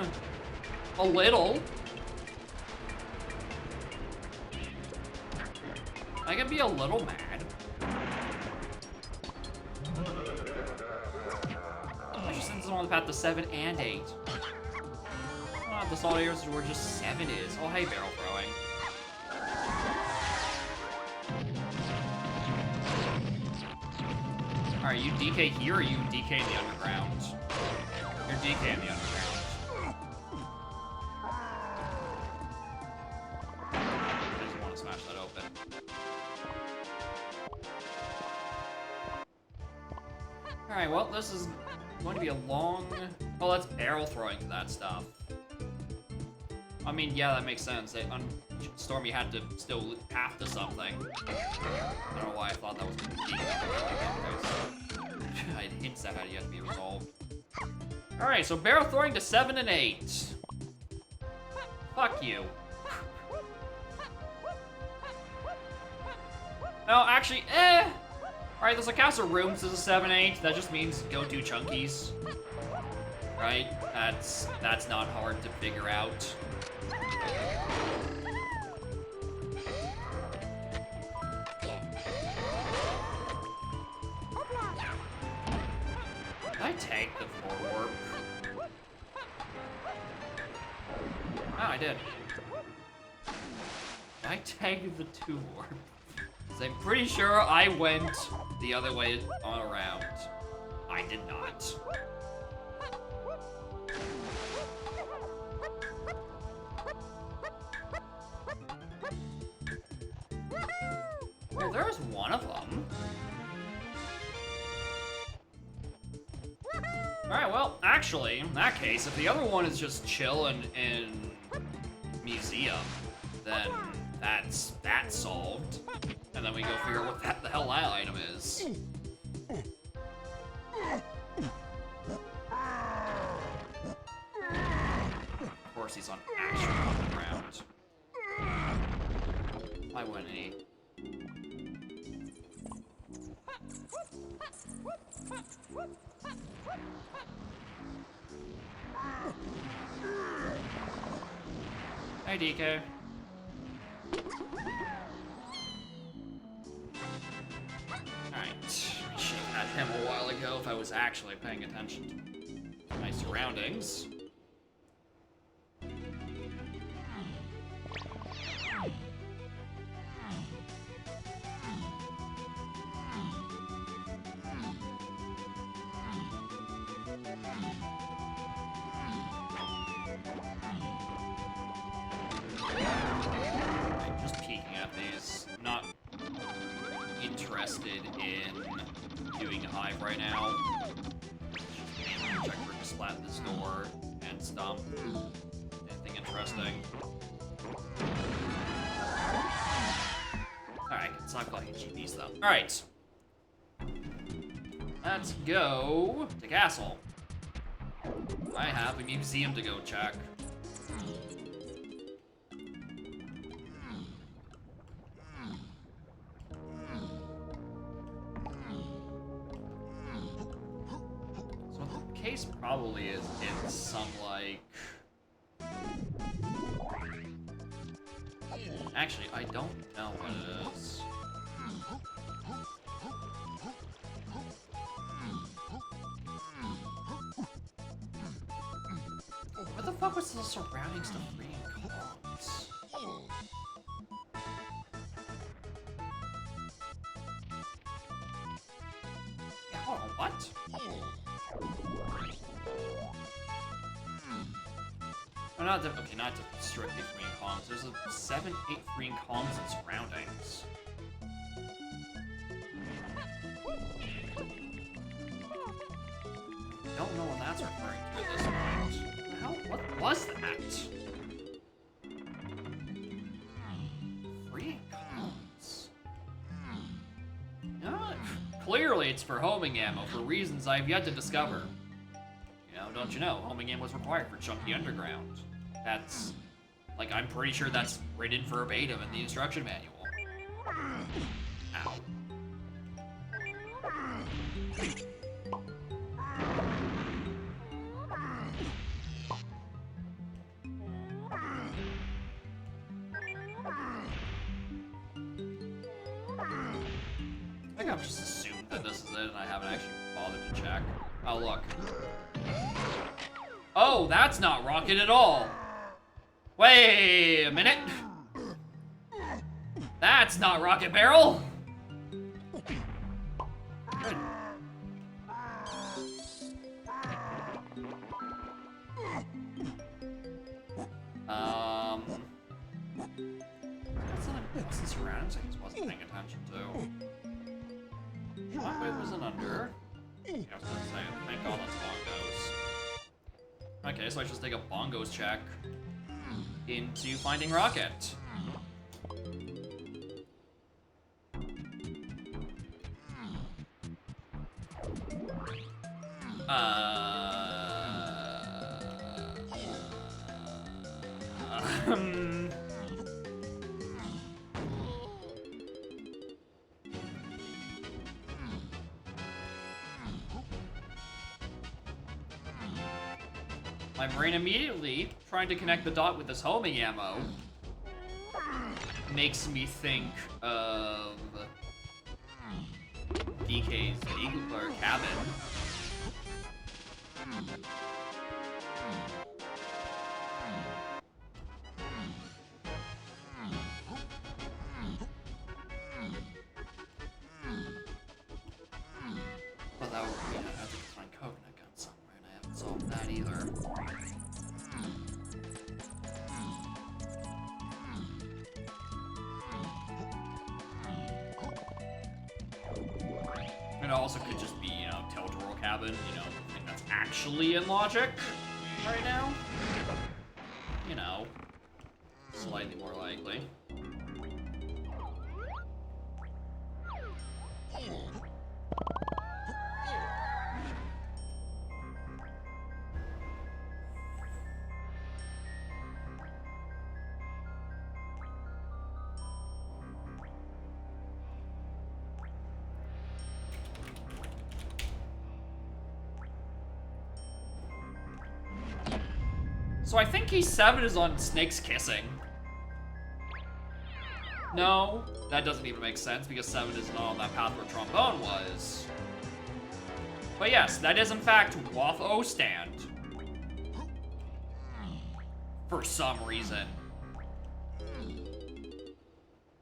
a little. I can be a little mad. I just sent someone on the path to 7 and 8. Not the solid areas where just 7 is. Oh, hey, barrel throwing. Alright, you DK here or you DK in the underground? You're DK in the underground. I just want to smash that open. Alright, well, this is going to be a long... Oh, that's barrel throwing to that stuff. I mean, yeah, that makes sense. Stormy had to still path to something. I don't know why I thought that was going to be I had hints that had yet to be resolved. Alright, so barrel throwing to 7 and 8. Fuck you. No, actually, Alright, there's a castle rooms, there's a 7-8. That just means go do chunkies. Right? That's not hard to figure out. Did I take the 4 warp? Oh, I did. Did I take the 2 warp? I'm pretty sure I went the other way on around. I did not. Well, there's one of them. Alright, well, actually, in that case, if the other one is just chill in museum, then that's solved. And then we go figure out what the hell that item is. Of course, he's on actual ground. Why wouldn't he? Hey, DK. Alright, should have had him a while ago if I was actually paying attention to my surroundings. I'm just peeking at these, not interested in doing Hive right now. Check for splat this door and stomp. Anything interesting? Alright, it's not calling it GPs though. Alright. Let's go to Castle. I have a museum to go check. Case probably is in some, like... Actually, I don't know what it is. fuck was the surroundings to freeing Kongs? Yeah, hold on, what? Oh, not strictly freeing Kongs. There's a 7, 8 freeing Kongs and surroundings. I don't know what that's referring to at this point. The hell? What was that? Freeing Kongs. Clearly it's for homing ammo for reasons I've yet to discover. You know, don't you know, homing ammo was required for Chunky Underground. That's, like, I'm pretty sure that's written verbatim in the instruction manual. Ow. I think I've just assumed that this is it and I haven't actually bothered to check. Oh, look. Oh, that's not Rocket at all. Wait a minute. That's not Rocket Barrel. Good. That's not a bit since surroundings I just wasn't paying attention to. My way wasn't under. I was gonna say, thank God that's bongos. Okay, so I should take a bongos check into finding Rocket. My brain immediately, trying to connect the dot with this homing ammo, makes me think of DK's Eagle cabin. But that would mean I'd have to find coconut gun somewhere, and I haven't solved that either. It also could just be, you know, Telltale cabin, you know, I think that's actually in logic right now. You know, slightly more likely. So I think E7 is on Snake's Kissing. No, that doesn't even make sense because 7 is not on that path where Trombone was. But yes, that is in fact Waff O stand. For some reason.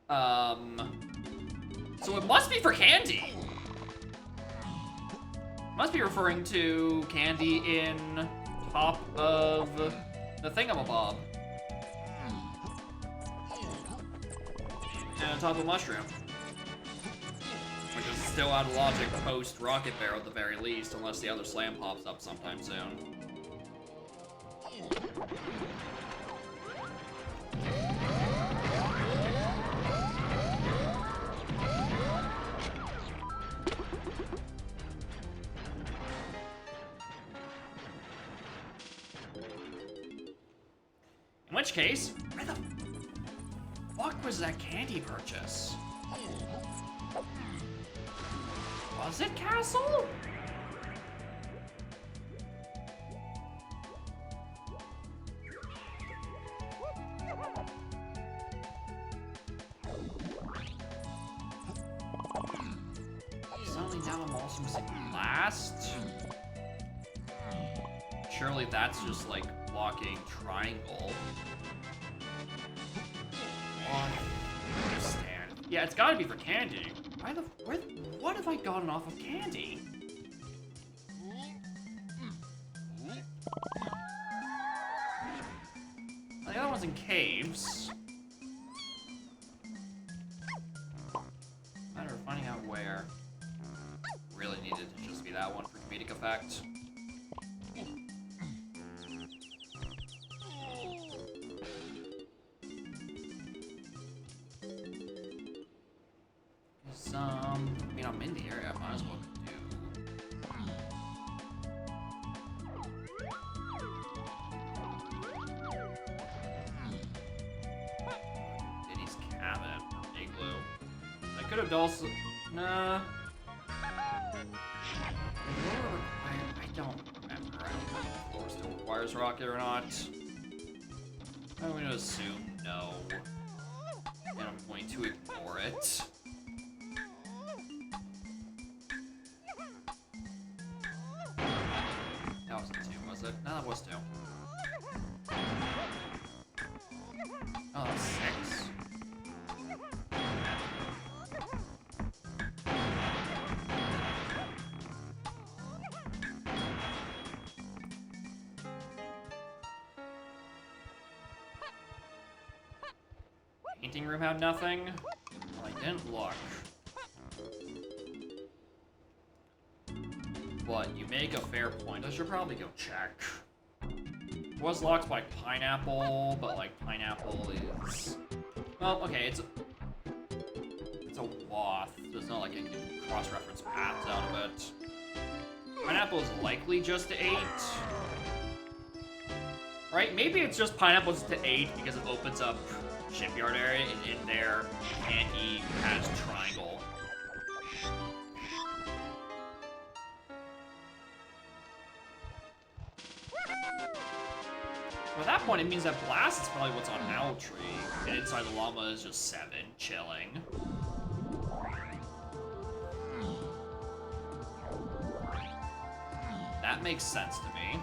So it must be for Candy. Must be referring to Candy in top of the thingamabob. And on top of Mushroom. Which is still out of logic post Rocket Barrel at the very least, unless the other slam pops up sometime soon. In which case, where the fuck was that candy purchase? Was it Castle? Suddenly now I'm also missing last. Surely that's just like blocking triangle. Understand. Yeah, it's gotta be for candy. What have I gotten off of candy? The other one's in caves. Matter of finding out where. Really needed to just be that one for comedic effect. I mean, I'm in the area, I might as well do. Diddy's cabin, igloo. I could have also, nah. I don't remember. I don't know if the floor still requires rocket or not. I'm going to assume no. And I'm going to ignore it. That wasn't 2, was it? No, that was 2. Oh, that's 6. Painting room have nothing? Well, I didn't look. But you make a fair point. I should probably go check. It was locked by pineapple, but like pineapple is... Well, okay, it's a wath. There's not like a cross-reference paths out of it. Pineapple is likely just to 8. Right? Maybe it's just pineapples to 8 because it opens up shipyard area, and in there, Andy has triangle. So at that point, it means that Blast is probably what's on Owl Tree, and inside the llama is just 7, chilling. That makes sense to me.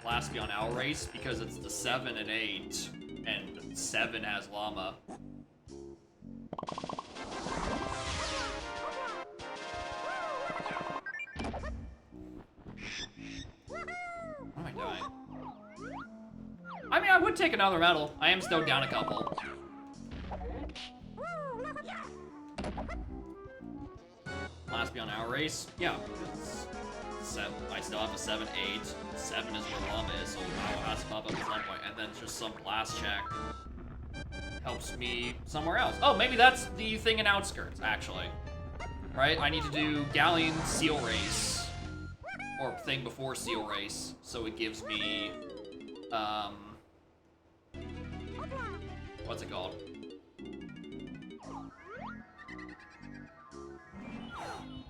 Blast be on Owl Race because it's the 7 and 8, and 7 has llama. What am I doing? I mean, I would take another medal. I am still down a couple. Blast be on Owl Race? Yeah. I still have a 7, 8. 7 is where llama is, so Owl has to pop up at some point, and then just some blast check helps me somewhere else. Oh, maybe that's the thing in Outskirts, actually. Right? I need to do Galleon Seal Race, or thing before Seal Race, so it gives me, what's it called?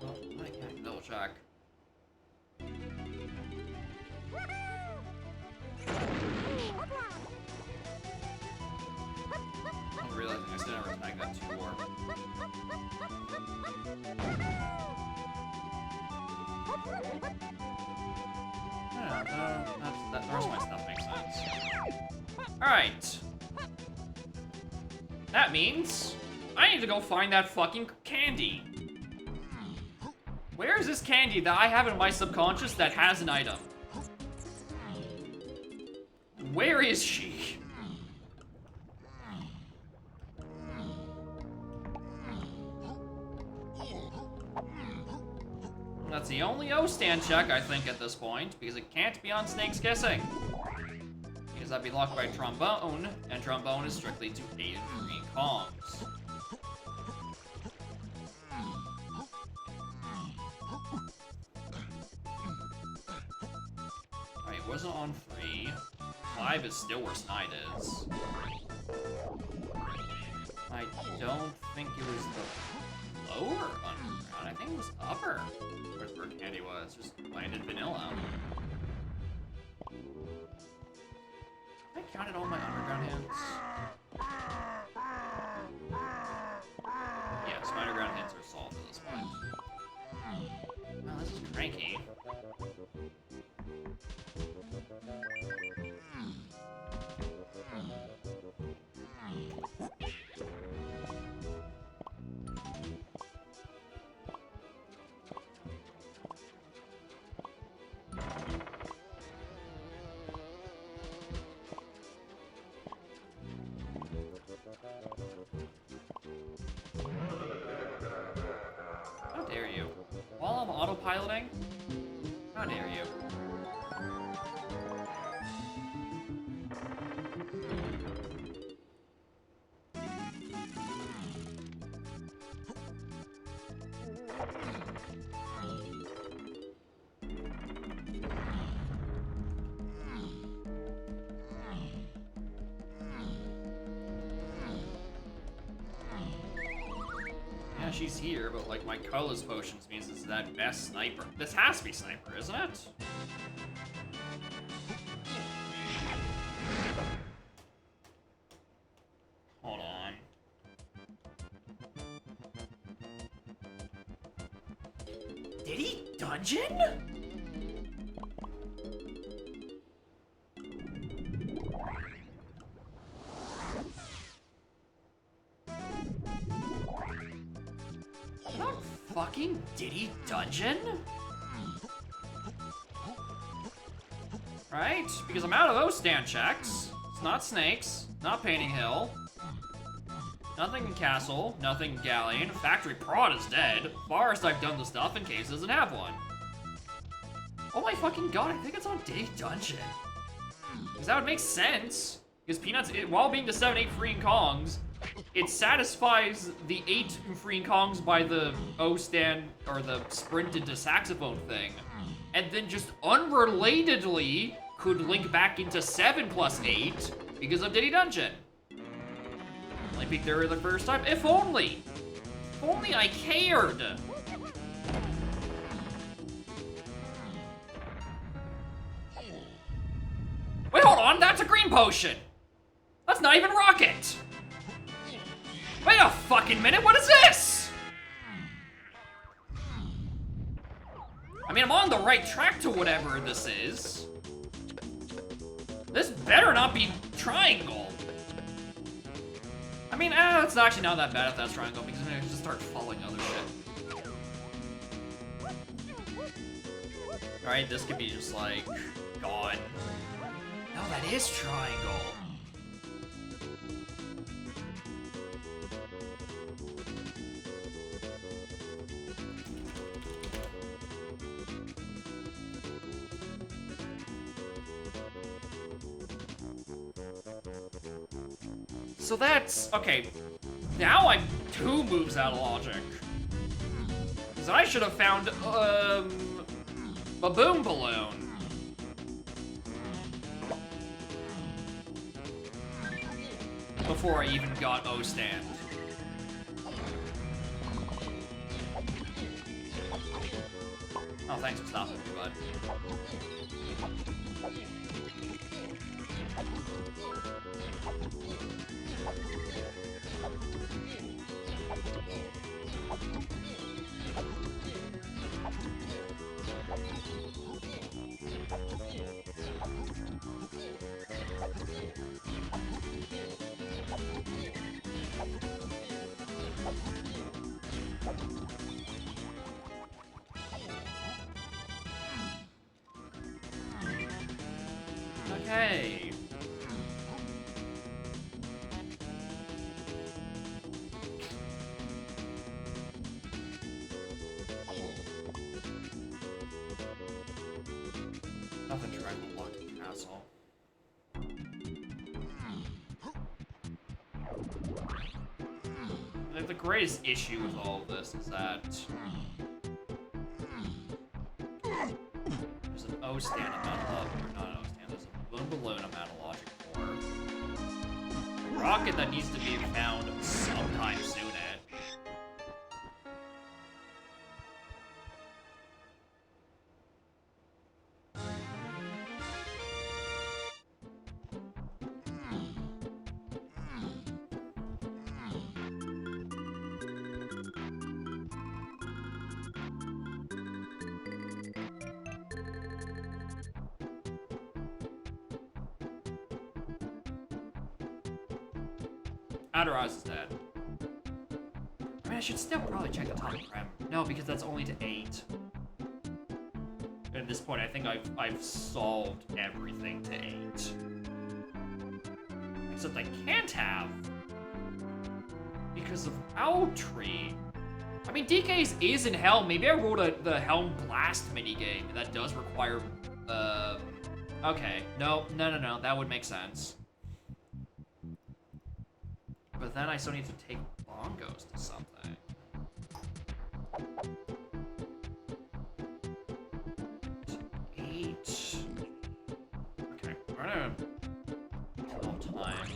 Oh, I can't double check. I'm realizing I still never tagged that 2 warp. Yeah, the rest of my stuff makes sense. Alright. That means I need to go find that fucking candy. Where is this candy that I have in my subconscious that has an item? Where is she? That's the only O-stand check, I think, at this point, because it can't be on Snake's Kissing. Because that'd be locked by Trombone, and Trombone is strictly to aid green comms. Alright, it wasn't on 3. 5 is still where Snide is. I don't think it was the lower underground. I think it was upper. Where's where candy was? Just landed vanilla. counted all my underground hints? Yeah, so my underground hints are solved at this point. Oh, this is cranky. How dare you? While I'm autopiloting? How dare you? Yeah, she's here, but like my colorless potions means this is that best sniper. This has to be sniper, isn't it? Hold on. Did he dungeon? Not fucking Diddy Dungeon? Right? Because I'm out of those stand checks. It's not Snakes, not Painting Hill. Nothing in Castle, nothing in Galleon. Factory Prod is dead. Forest, I've done the stuff in case it doesn't have one. Oh my fucking god, I think it's on Diddy Dungeon. Because that would make sense. Because Peanuts, while being the 7-8 freeing Kongs, it satisfies the 8 freeing Kongs by the O stand, or the sprinted to saxophone thing. And then just unrelatedly could link back into 7+8 because of Diddy Dungeon. Only peeked there the first time. If only! If only I cared! Wait, hold on, that's a green potion! That's not even rocket! Wait a fucking minute, what is this? I mean, I'm on the right track to whatever this is. This better not be triangle. I mean, it's actually not that bad if that's triangle, because I'm gonna just start following other shit. Alright, this could be just like, gone. No, that is triangle. So that's, okay, now I'm 2 moves out of logic. Because I should have found, a boom balloon. Before I even got O-stand. Oh, thanks for stopping me, bud. Okay. Nothing trying to lock the castle. I think the greatest issue with all of this is that there's an O-stand amount of, or not an O-stand, there's a boom balloon amount of logic for. A rocket that needs to be found sometime soon. Outer Eyes is dead. I mean, I should still probably check the top of Prem. No, because that's only to 8. At this point, I think I've solved everything to 8. Except I can't have because of Owltree. I mean, DK's is in Helm. Maybe I rolled the Helm Blast minigame, and that does require, okay. No. That would make sense. But then I still need to take bongos to something. Okay, we're gonna kill time.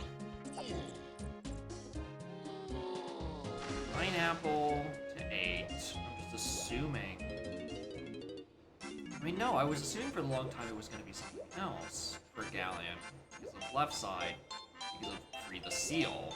Pineapple to 8. I'm just assuming. I mean, no, I was assuming for a long time it was gonna be something else for Galleon. Because of left side, because of Free the Seal.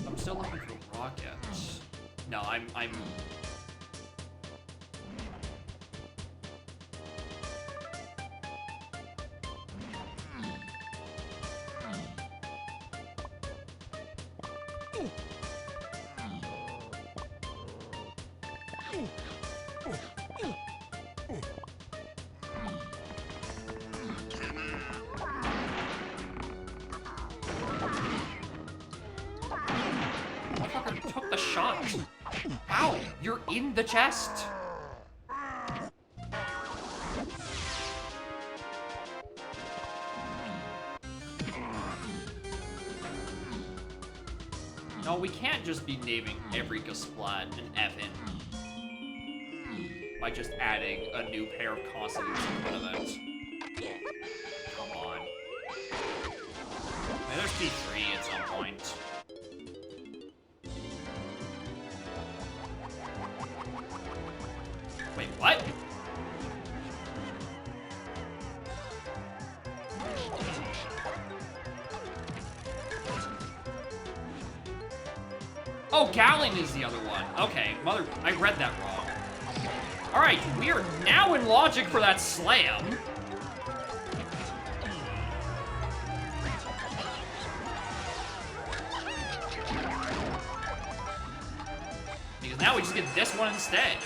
I'm still looking for rockets. No, I'm took the shot. Ow, you're in the chest. No, we can't just be naming every Gasplat an Evan by just adding a new pair of consonants in front of it. Come on. I mean, there's P3 at some point. Wait, what? Oh, Gallon is the other one. Okay, I read that wrong. Alright, we are now in logic for that slam. Because now we just get this one instead.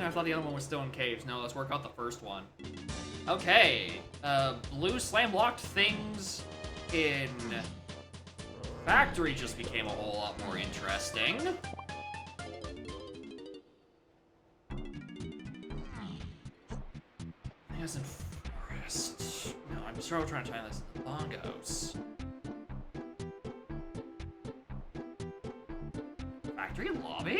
I thought the other one was still in caves. No, let's work out the first one. Okay. Blue slam-blocked things in Factory just became a whole lot more interesting. I guess in Forest. No, I'm still trying to tie this in the bongos. Factory lobby?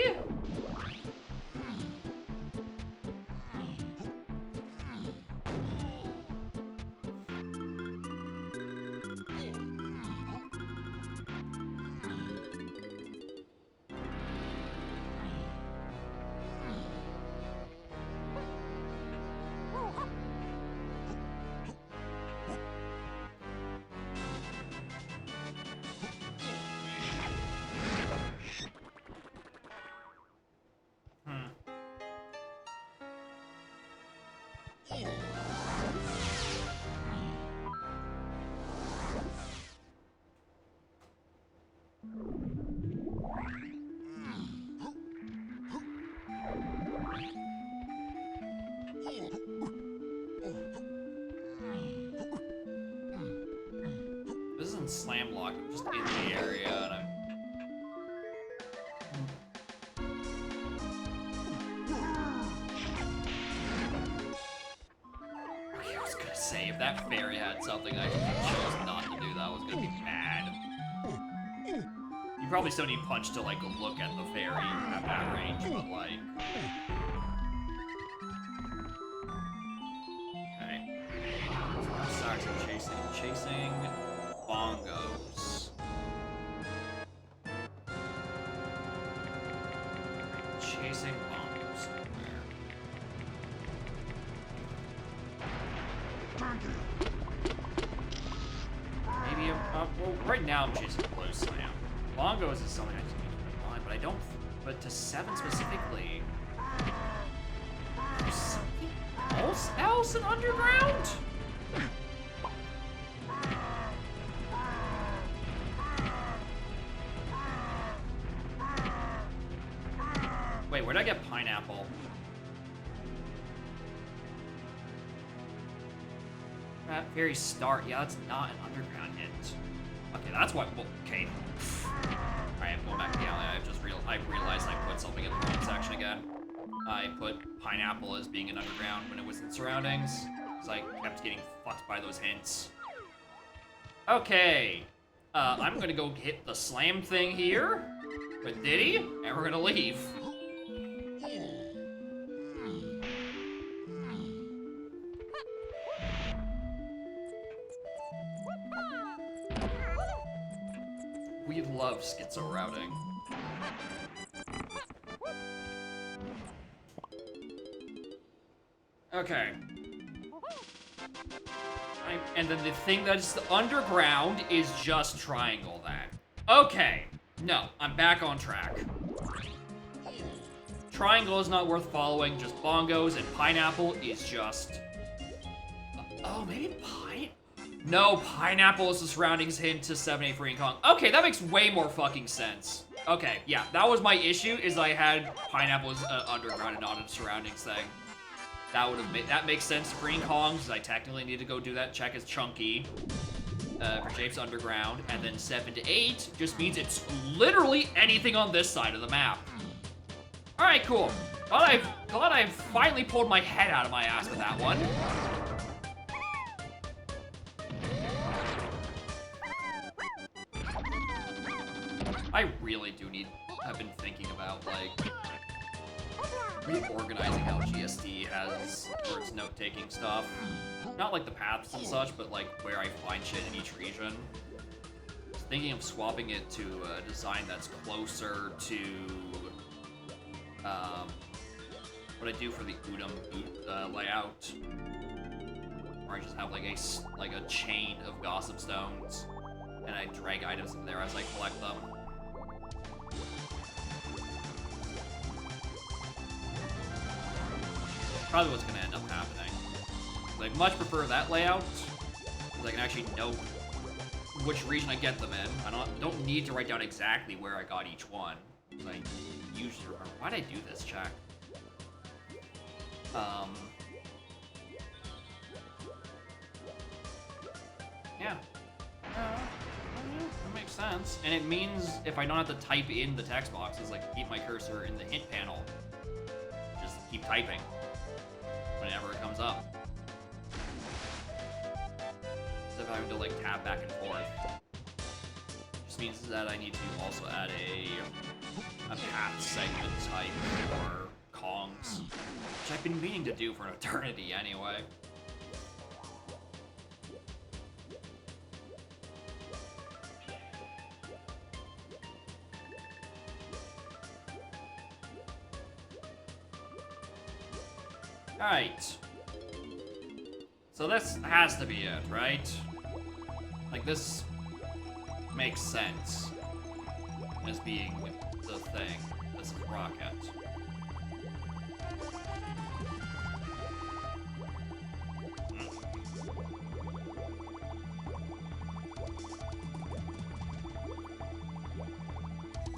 This isn't slam lock, I'm just in the area and I'm... I was gonna say, if that fairy had something I chose not to do, that was gonna be bad. You probably still need Punch to, like, look at the fairy at that range, but, like... Okay. Start chasing bongos. Chasing bongos somewhere. Maybe, well, right now I'm chasing close slam. Bongos is something I just need to keep in mind, but I don't, but to 7 specifically. There's something else in Underground? Wait, where'd I get pineapple? At very start, yeah, that's not an Underground hint. Okay, that's what, well, okay. Alright, I'm going back to the alley. I realized I put something in the wrong section again. I put pineapple as being an Underground when it was in surroundings, because I kept getting fucked by those hints. Okay, I'm gonna go hit the slam thing here with Diddy, and we're gonna leave. We love schizo routing. Okay. And then the thing that's the Underground is just triangle that. Okay. No, I'm back on track. Triangle is not worth following, just bongos, and pineapple is just... Oh, maybe No, pineapple is the surroundings hint to 7-8 for Kong. Okay, that makes way more fucking sense. Okay, yeah, that was my issue, is I had pineapple as Underground and not a surroundings thing. That makes sense for Kong, because I technically need to go do that check as Chunky for Japes Underground, and then 7 to 8 just means it's literally anything on this side of the map. All right, cool. Glad I've finally pulled my head out of my ass with that one. I really do I've been thinking about, like, reorganizing how GSD has for its note-taking stuff. Not like the paths and such, but like where I find shit in each region. I was thinking of swapping it to a design that's closer to what I do for the Udom layout. Where I just have like a chain of gossip stones, and I drag items in there as I collect them. Probably what's gonna end up happening. I much prefer that layout, because I can actually know which region I get them in. I don't need to write down exactly where I got each one, because I usually remember. Why'd I do this check? Yeah. That makes sense. And it means if I don't have to type in the text boxes, like keep my cursor in the hint panel, just keep typing whenever it comes up. Instead of having to like tab back and forth. Just means that I need to also add a path segment type for Kongs, which I've been meaning to do for an eternity anyway. Alright. So this has to be it, right? Like, this makes sense as being the thing. This is Rocket.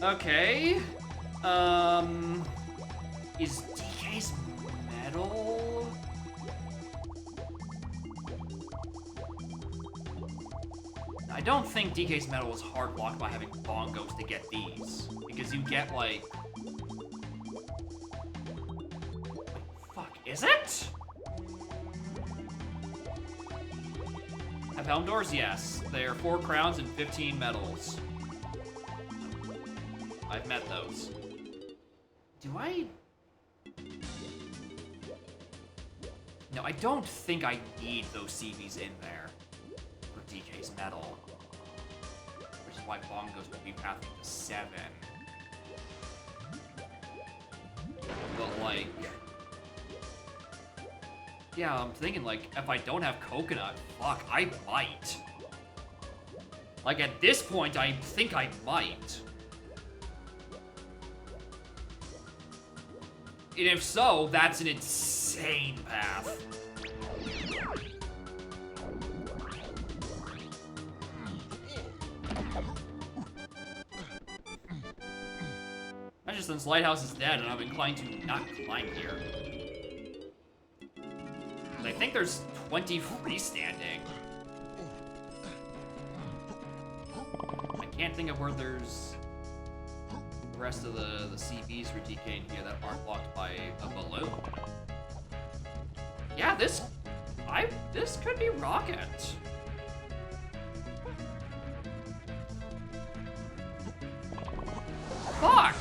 Okay. Is DK's metal? I don't think DK's metal is hard blocked by having bongos to get these, because you get like... Fuck, is it? Have helm doors? Yes. They are 4 crowns and 15 medals. I've met those. Do I... No, I don't think I need those CVs in there for DK's metal. Which is why bongos would be pathing to 7. But like... Yeah, I'm thinking, like, if I don't have coconut, fuck, I might. Like, at this point, I think I might. And if so, that's an insane path. Imagine since Lighthouse is dead and I'm inclined to not climb here. I think there's 20 freestanding. I can't think of where there's the rest of the CBs for DK in here that aren't blocked by a balloon. Yeah, this could be Rocket. Fuck!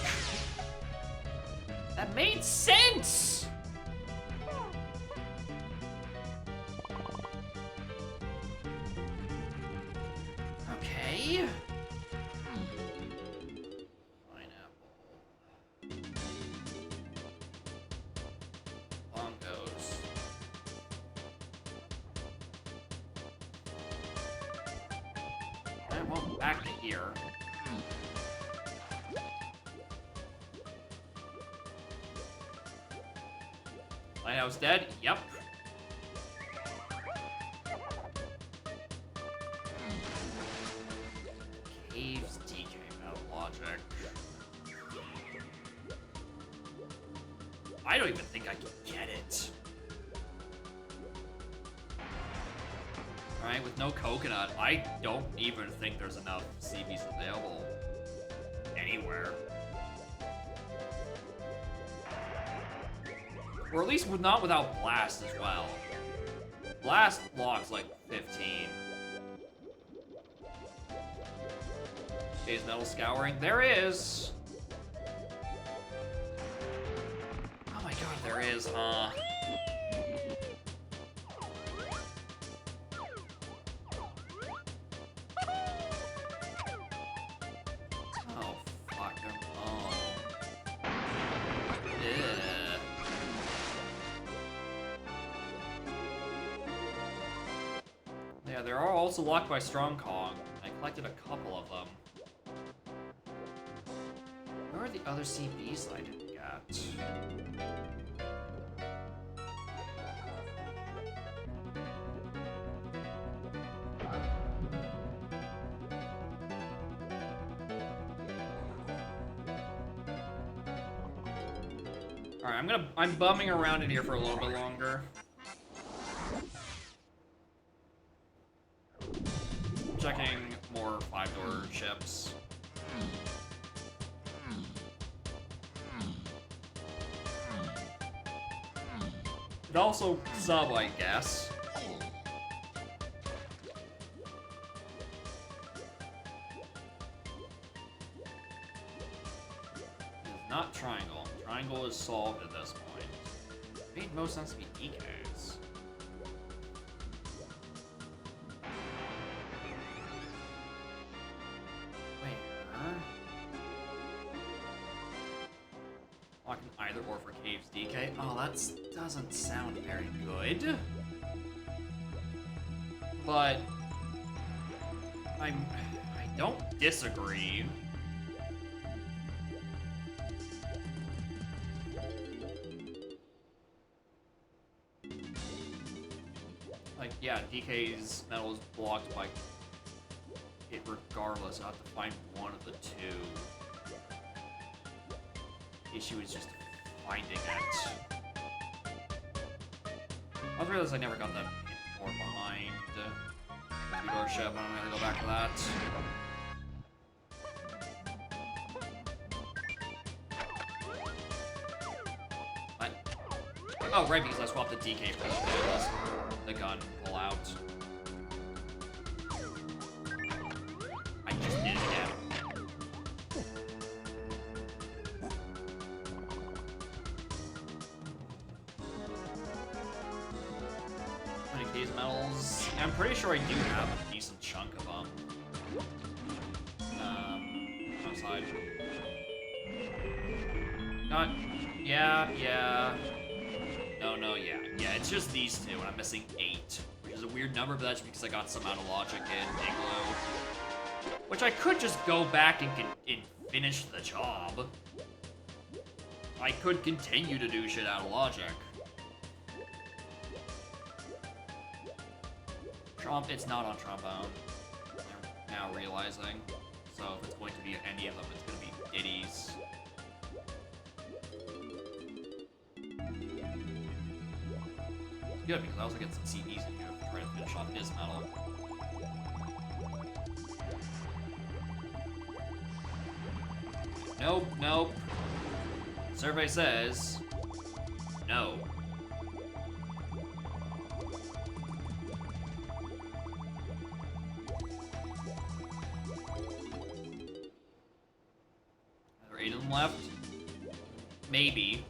That made sense! Okay. Pineapple. Bongos. Alright, well, back to here. Lighthouse dead? Yep. Caves DK metal logic. I don't even think I can get it. Alright, with no coconut, I don't even think there's enough CBs available anywhere. Or at least not without Blast as well. Blast logs like 15. Phase metal scouring. There is! Oh my god, there is, huh? Oh, fuck. Oh. Yeah. Yeah, they are also locked by Strong Kong. I collected a couple of them. Where are the other CBs I didn't get? Alright, I'm bumming around in here for a little bit longer. Checking more 5-door ships. And also sub, I guess. It's not triangle. Triangle is solved at this point. It made most sense to be DKs. Locking either or for Caves DK. Oh, that doesn't sound very good. But I don't disagree. Like, yeah, DK's metal is blocked by it regardless. I have to find one of the two. The issue is just finding it. I was realized I never got that door behind the 2-door ship. I'm gonna go back to that. What? Oh, right, because I swapped the DK for the gun pull out. I just did it again. These metals. I'm pretty sure I do have a decent chunk of them. Outside. Not. Yeah. No, yeah. Yeah, it's just these two, and I'm missing 8. Which is a weird number, but that's because I got some out of logic in Igloo. Which I could just go back and finish the job. I could continue to do shit out of logic. It's not on trombone. I'm now realizing. So if it's going to be any of them, it's going to be Diddy's. It's good because I also get some CDs in here to try to finish off his medal. Nope, nope. Survey says no. Are there 8 of them left? Maybe.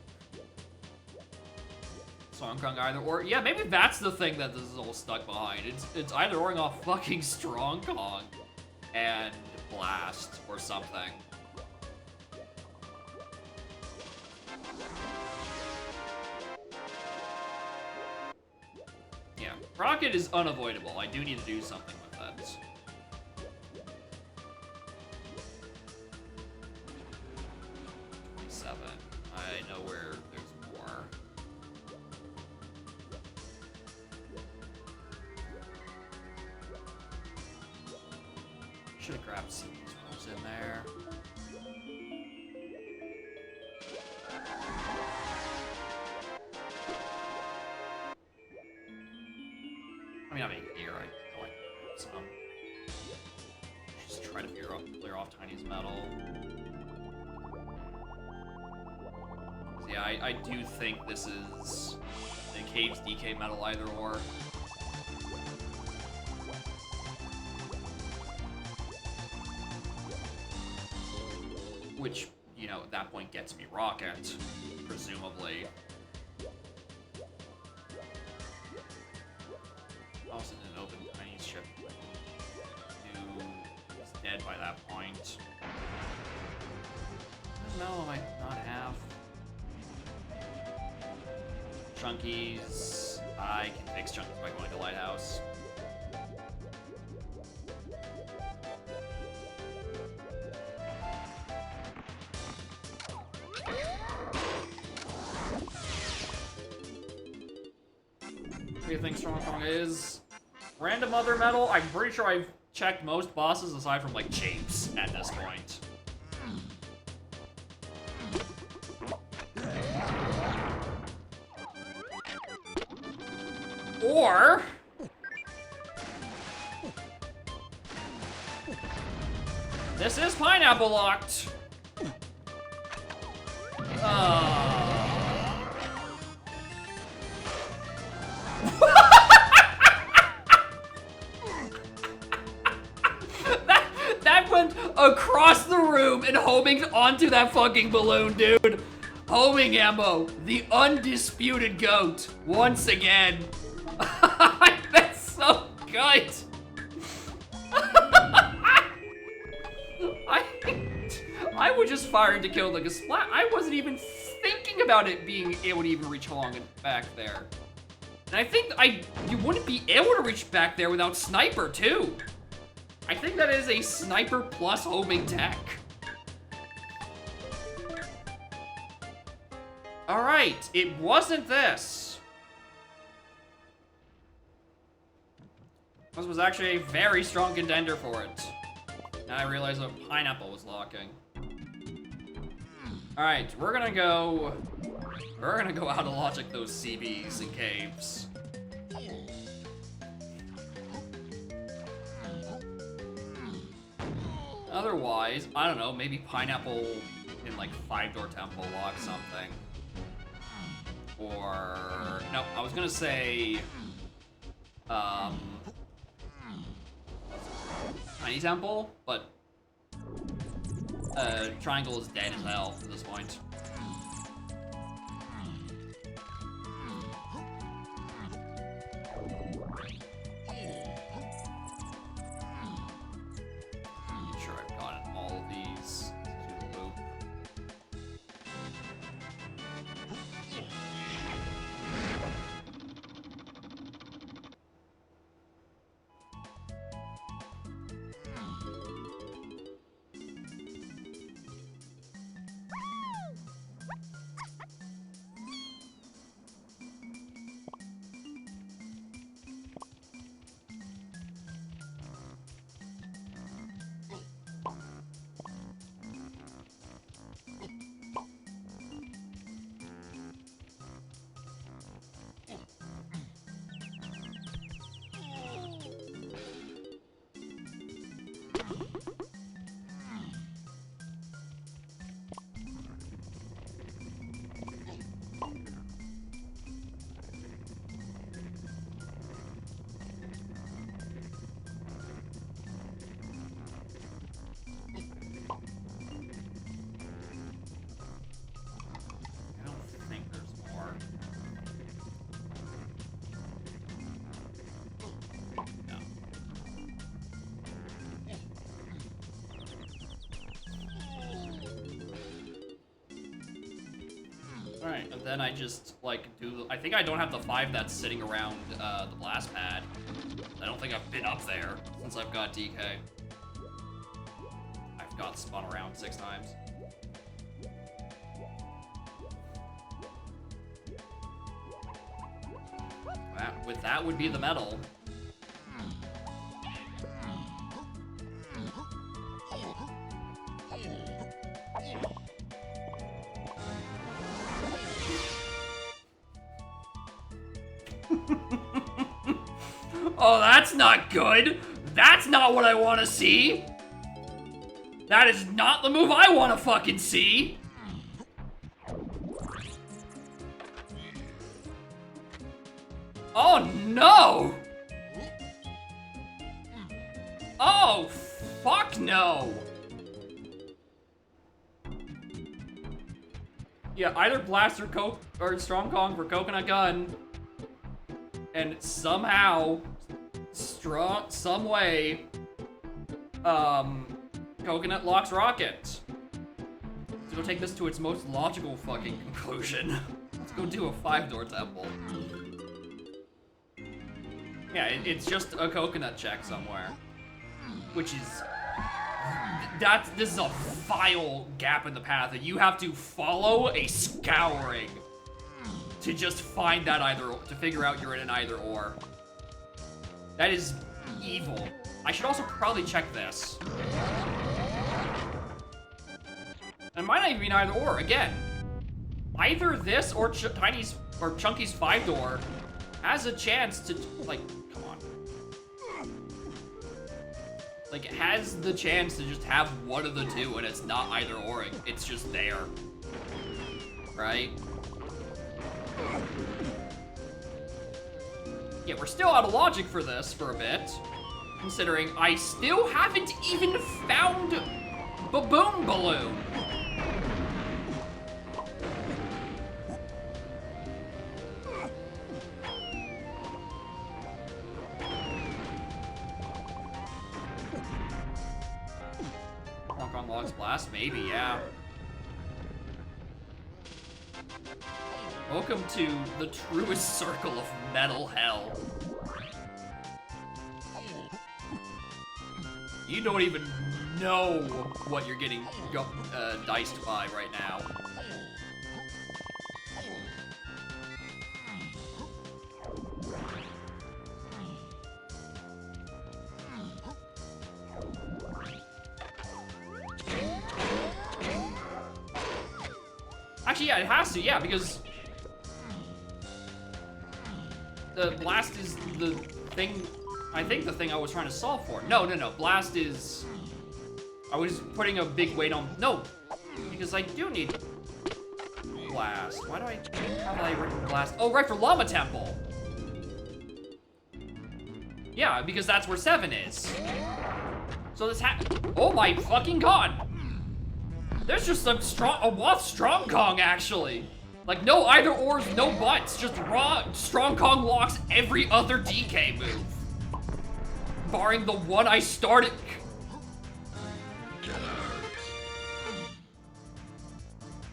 Song Kong either or. Yeah, maybe that's the thing that this is all stuck behind. It's either oring off fucking Strong Kong and Blast or something. Yeah, Rocket is unavoidable. I do need to do something with that. I know where there's more. Should have grabbed CDs when I was in there. I mean, here, I know I can grab some. Just try to clear off Tiny's medal. Yeah, I do think this is the Cave's DK medal either or. Which, you know, at that point gets me Rocket, presumably. Also didn't open Tiny's ship. Who is dead by that point. No, I might not have. Chunkies. I can fix Chunkies by going to Lighthouse. What do you think Strong Kong is? Random other medal? I'm pretty sure I've checked most bosses aside from like Japes at this point. Or this is pineapple locked. that went across the room and homing onto that fucking balloon, dude. Homing ammo, the undisputed GOAT, once again. That's so good. I was just firing to kill like a splat. I wasn't even thinking about it being able to even reach along and back there. And I think you wouldn't be able to reach back there without sniper too. I think that is a sniper plus homing tech. All right, it wasn't this. This was actually a very strong contender for it. Now I realize what pineapple was locking. All right, we're gonna go out of logic those CBs and caves. Otherwise, I don't know, maybe pineapple in like 5-door temple lock something. Or no, I was gonna say Tiny Temple, but Triangle is dead as hell at this point. I'm sure I've gotten all of these to the loop. Alright, and then I just, like, I think I don't have the 5 that's sitting around the blast pad. I don't think I've been up there since I've got DK. I've got spun around 6 times. That would be the medal. Oh, that's not good. That's not what I want to see. That is not the move I want to fucking see. Oh, no. Oh, fuck no. Yeah, either blast or strong Kong for coconut gun. And somehow, some way, coconut locks rocket. Let's go take this to its most logical fucking conclusion. Let's go do a 5-door temple. Yeah, it's just a coconut check somewhere. Which is... This is a vile gap in the path that you have to follow a scouring to just find that to figure out you're in an either or. That is evil. I should also probably check this. It might not even be an either or. Again, either this or Tiny's or Chunky's 5-door has a chance to, like, come on. Like, it has the chance to just have one of the two, and it's not either or. It's just there. Right? Yeah, we're still out of logic for this for a bit, considering I still haven't even found Baboon Balloon. Hong Kong Logs Blast? Maybe, yeah. Welcome to the truest circle of metal hell. You don't even know what you're getting diced by right now. Actually, yeah, it has to, yeah, because the blast is the thing, I think the thing I was trying to solve for. No, blast is, I was putting a big weight on, no, because I do need blast. Why do how did I written blast? Oh, right, for Llama Temple. Yeah, because that's where 7 is. So this oh my fucking god. There's just some a Wath Strong Kong, actually. Like, no either ors, no buts. Just raw Strong Kong locks every other DK move. Barring the one I started.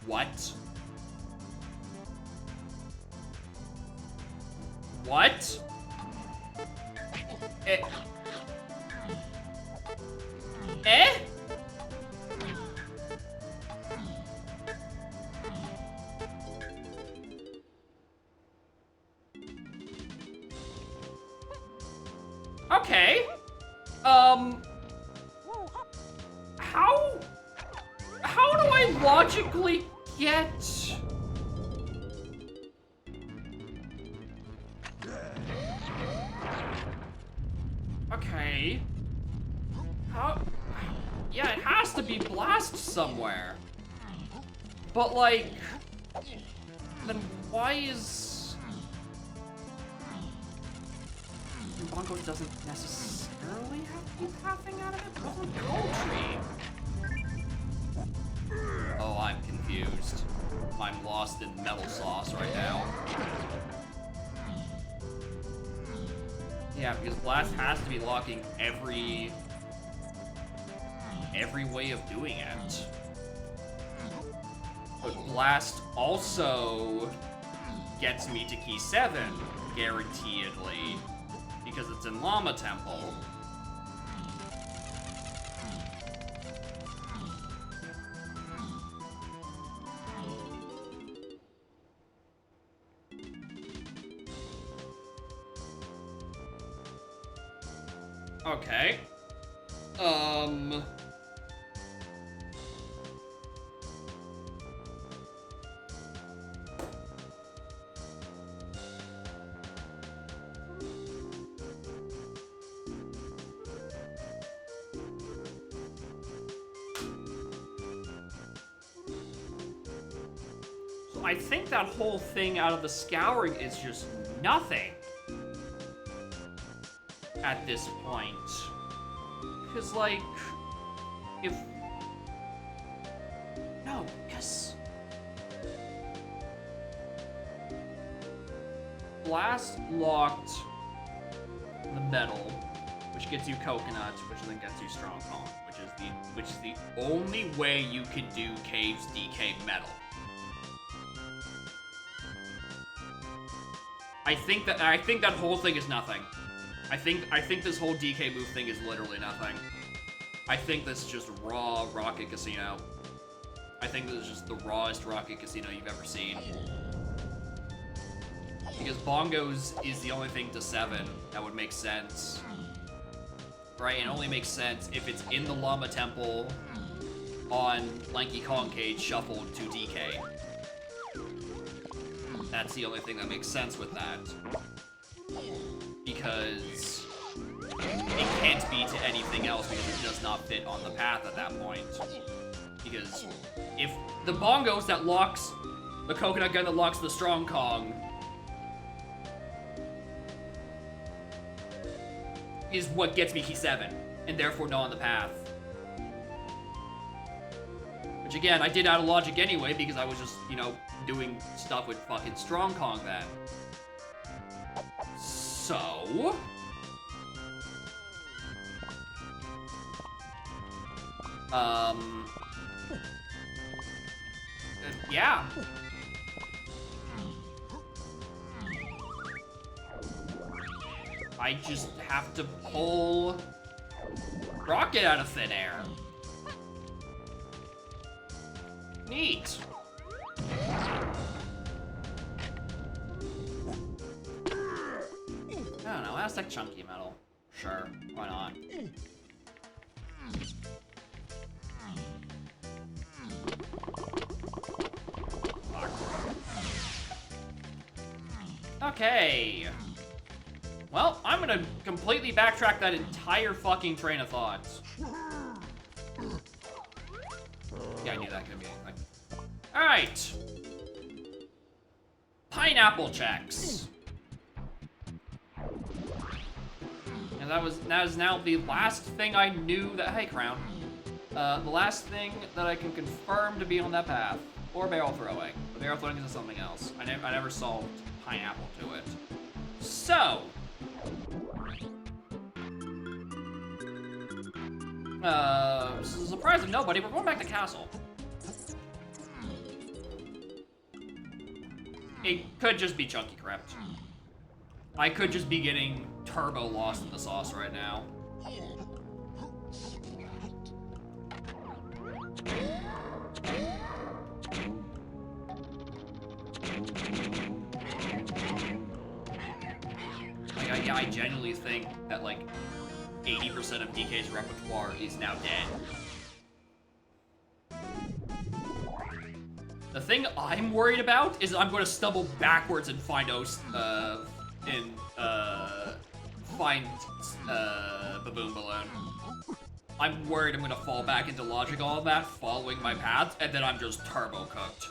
What? What? Eh? Eh? Okay. How do I logically get... Okay. How... Yeah, it has to be blast somewhere. But, like... Then why is... Bongo doesn't necessarily have to be pathing out of it? It wasn't poetry. Oh, I'm confused. I'm lost in metal sauce right now. Yeah, because blast has to be locking every way of doing it. But Blast also gets me to key 7, guaranteedly, because it's in Llama Temple. Okay. So I think that whole thing out of the scouring is just nothing at this point. Because, like, if... No, because... Blast locked the metal, which gets you coconut, which then gets you strong Kong, which is the only way you can do Cave's DK metal. I think that whole thing is nothing. I think this whole DK move thing is literally nothing. I think this is just raw Rocket Casino. I think this is just the rawest Rocket Casino you've ever seen. Because Bongos is the only thing to 7 that would make sense. Right? It only makes sense if it's in the Llama Temple on Lanky Kong Cage shuffled to DK. That's the only thing that makes sense with that. Because it can't be to anything else because it does not fit on the path at that point. Because if the Bongos that locks the Coconut Gun that locks the Strong Kong is what gets me key 7, and therefore not on the path. Which again, I did out of logic anyway because I was just, you know, doing stuff with fucking Strong Kong then. So... yeah. I just have to pull Rocket out of thin air. Neat. I don't know, Aztec Chunky Metal. Sure, why not? Okay. Well, I'm gonna completely backtrack that entire fucking train of thought. Yeah, I knew that could be anything. Alright. Pineapple checks. And that is now the last thing I knew that, hey, Crown. The last thing that I can confirm to be on that path. Or barrel throwing. But barrel throwing is something else. I never solved pineapple to it. So. Surprise of nobody, we're going back to castle. It could just be Chunky Crypt. I could just be getting turbo lost in the sauce right now. Like, I genuinely think that, like, 80% of DK's repertoire is now dead. The thing I'm worried about is I'm going to stumble backwards and find Baboon Balloon. I'm worried I'm going to fall back into logic all of that, following my path, and then I'm just turbo cooked.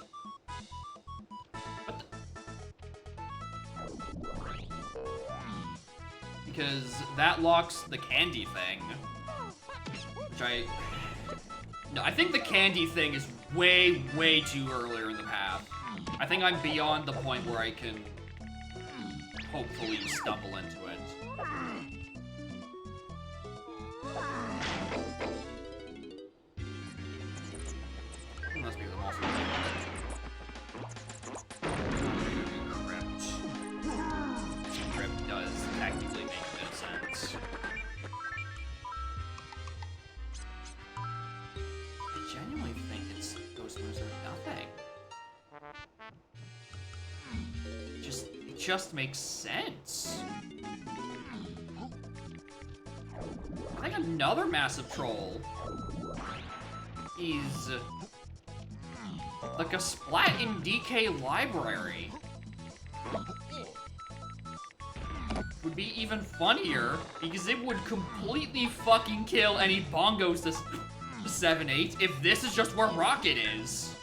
Because that locks the candy thing. Which no, I think the candy thing is way, way too earlier in the path. I think I'm beyond the point where I can hopefully stumble into it. Must be the most. just makes sense. I think another massive troll is like a Splat in DK library. Would be even funnier because it would completely fucking kill any bongos to 7-8 if this is just where Rocket is.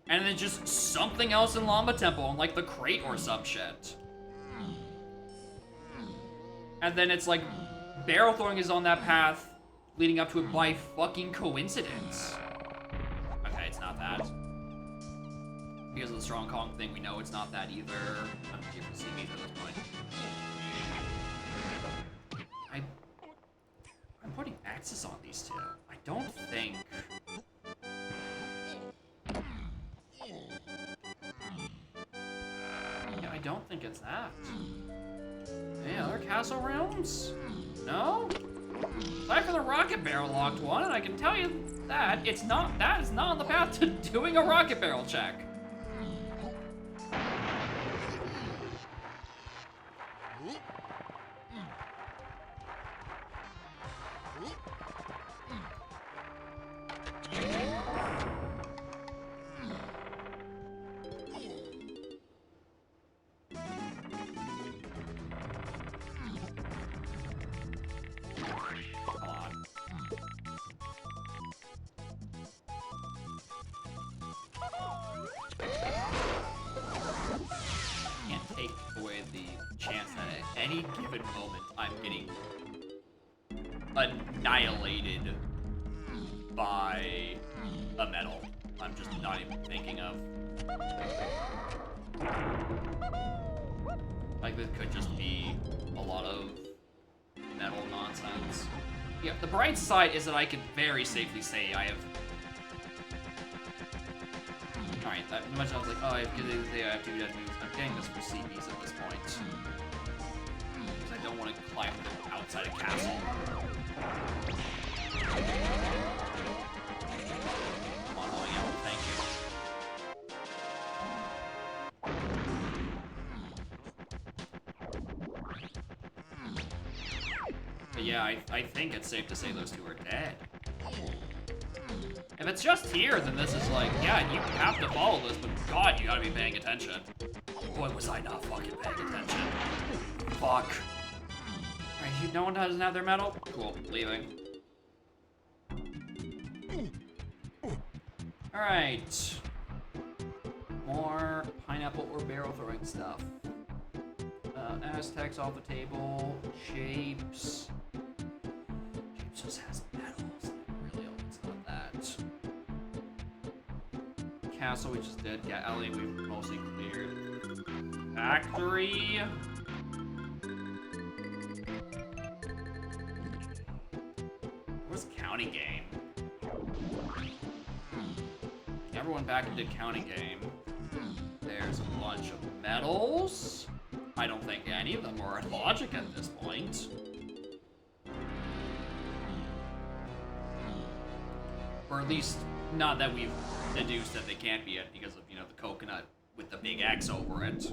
And then just something else in Llama Temple, like the crate or some shit. And then it's like barrel throwing is on that path leading up to it by fucking coincidence. Okay, it's not that. Because of the strong Kong thing, we know it's not that either. I don't even see me at this point. I'm putting axes on these two. I don't think. Yeah, I don't think it's that. Any other castle realms? No? Aside from the rocket barrel locked one, and I can tell you that it's not. That is not on the path to doing a rocket barrel check. Any given moment, I'm getting annihilated by a medal. I'm just not even thinking of. Like, this could just be a lot of medal nonsense. Yeah, the bright side is that I can very safely say I have. Alright, that much I was like, oh, I have to do I have 2 dead moves. I'm getting this for CPs at this point. I don't want to climb outside a castle. Come on, Holy Owl, thank you. But yeah, I think it's safe to say those two are dead. If it's just here, then this is like, yeah, you have to follow this, but God, you gotta be paying attention. Boy, was I not fucking paying attention. Fuck. Alright, no one doesn't have their medal? Cool, leaving. Alright. More pineapple or barrel throwing stuff. Aztecs off the table. Shapes. Shapes just has medals. Really, it's not that. Castle we just did. Yeah, Ellie we've mostly cleared. Factory. Where's county game? Everyone back and did county game. There's a bunch of medals. I don't think any of them are in logic at this point. Or at least, not that we've deduced that they can't be it because of, you know, the coconut with the big X over it.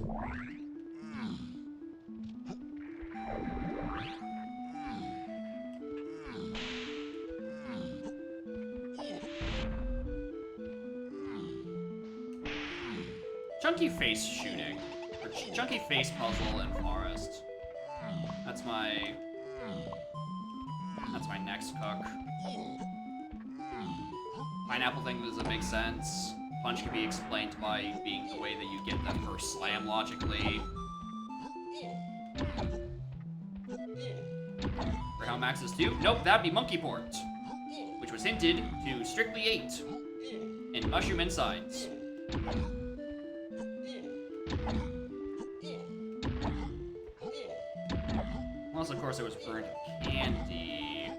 Chunky face shooting. Or chunky face puzzle and forest. That's my next cook. Pineapple thing doesn't make sense. Punch can be explained by being the way that you get the first slam logically. For how max is 2? Nope, that'd be monkey port. Which was hinted to strictly 8. And mushroom insides. Unless, of course, it was referring to candy.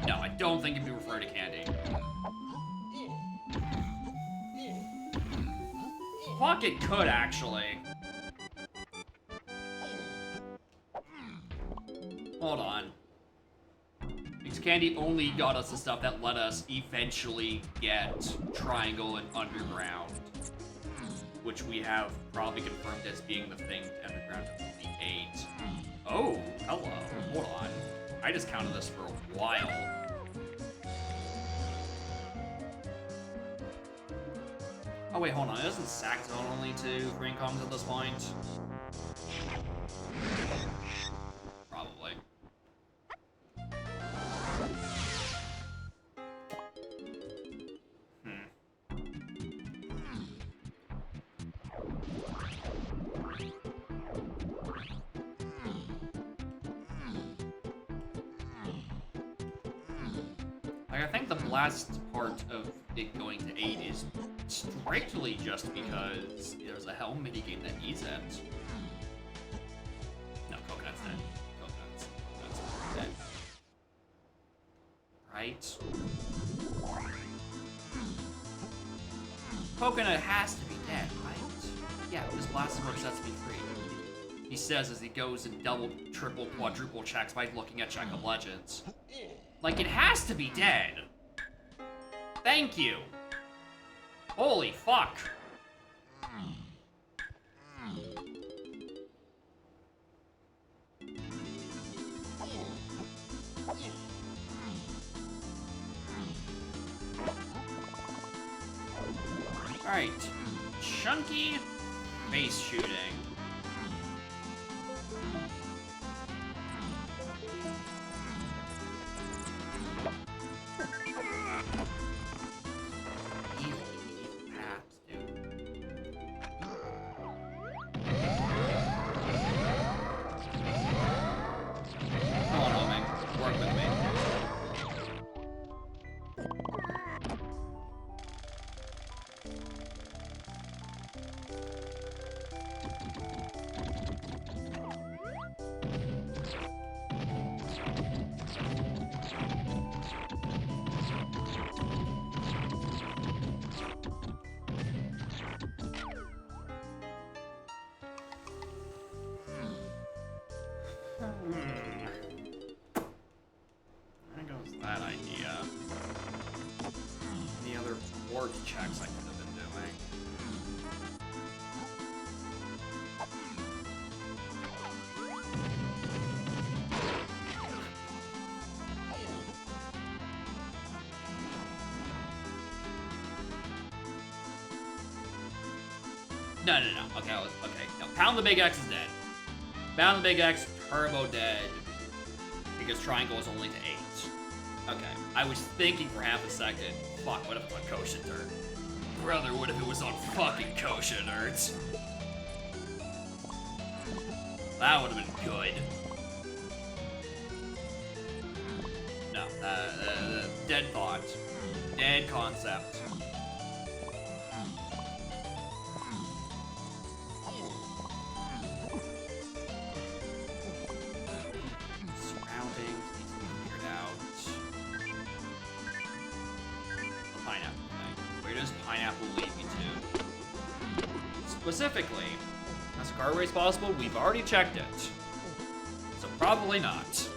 No, I don't think it'd be referring to candy. Pocket could, actually. Hold on. Because candy only got us the stuff that let us eventually get Triangle and Underground. which we have probably confirmed as being the thing to end the ground to only 8. Oh, hello. Hold on. I just counted this for a while. Oh wait, hold on. Isn't sack zone only 2 green commons at this point? Probably. Like, I think the last part of it going to 8 is strictly just because there's a hell minigame that needs it. No, coconut's dead. Coconut's dead. Right? Coconut has to be dead, right? Yeah, this blasted work sets me free. He says as he goes and double, triple, quadruple checks by looking at Check of Legends. Like, it has to be dead. Thank you. Holy fuck. Alright. Chunky base shooting. There goes that idea. Any other board checks I could have been doing? No. Okay, no. Pound the Big X is dead. Pound the Big X, Turbo dead. Because Triangle is only to 8. Okay, I was thinking for half a second, fuck, what if it's on Kosha Dirt? Brother, what if it was on fucking Kosha Dirt? That would have been good. No, dead thought. Dead concept. Specifically, as far away as possible, we've already checked it. So probably not.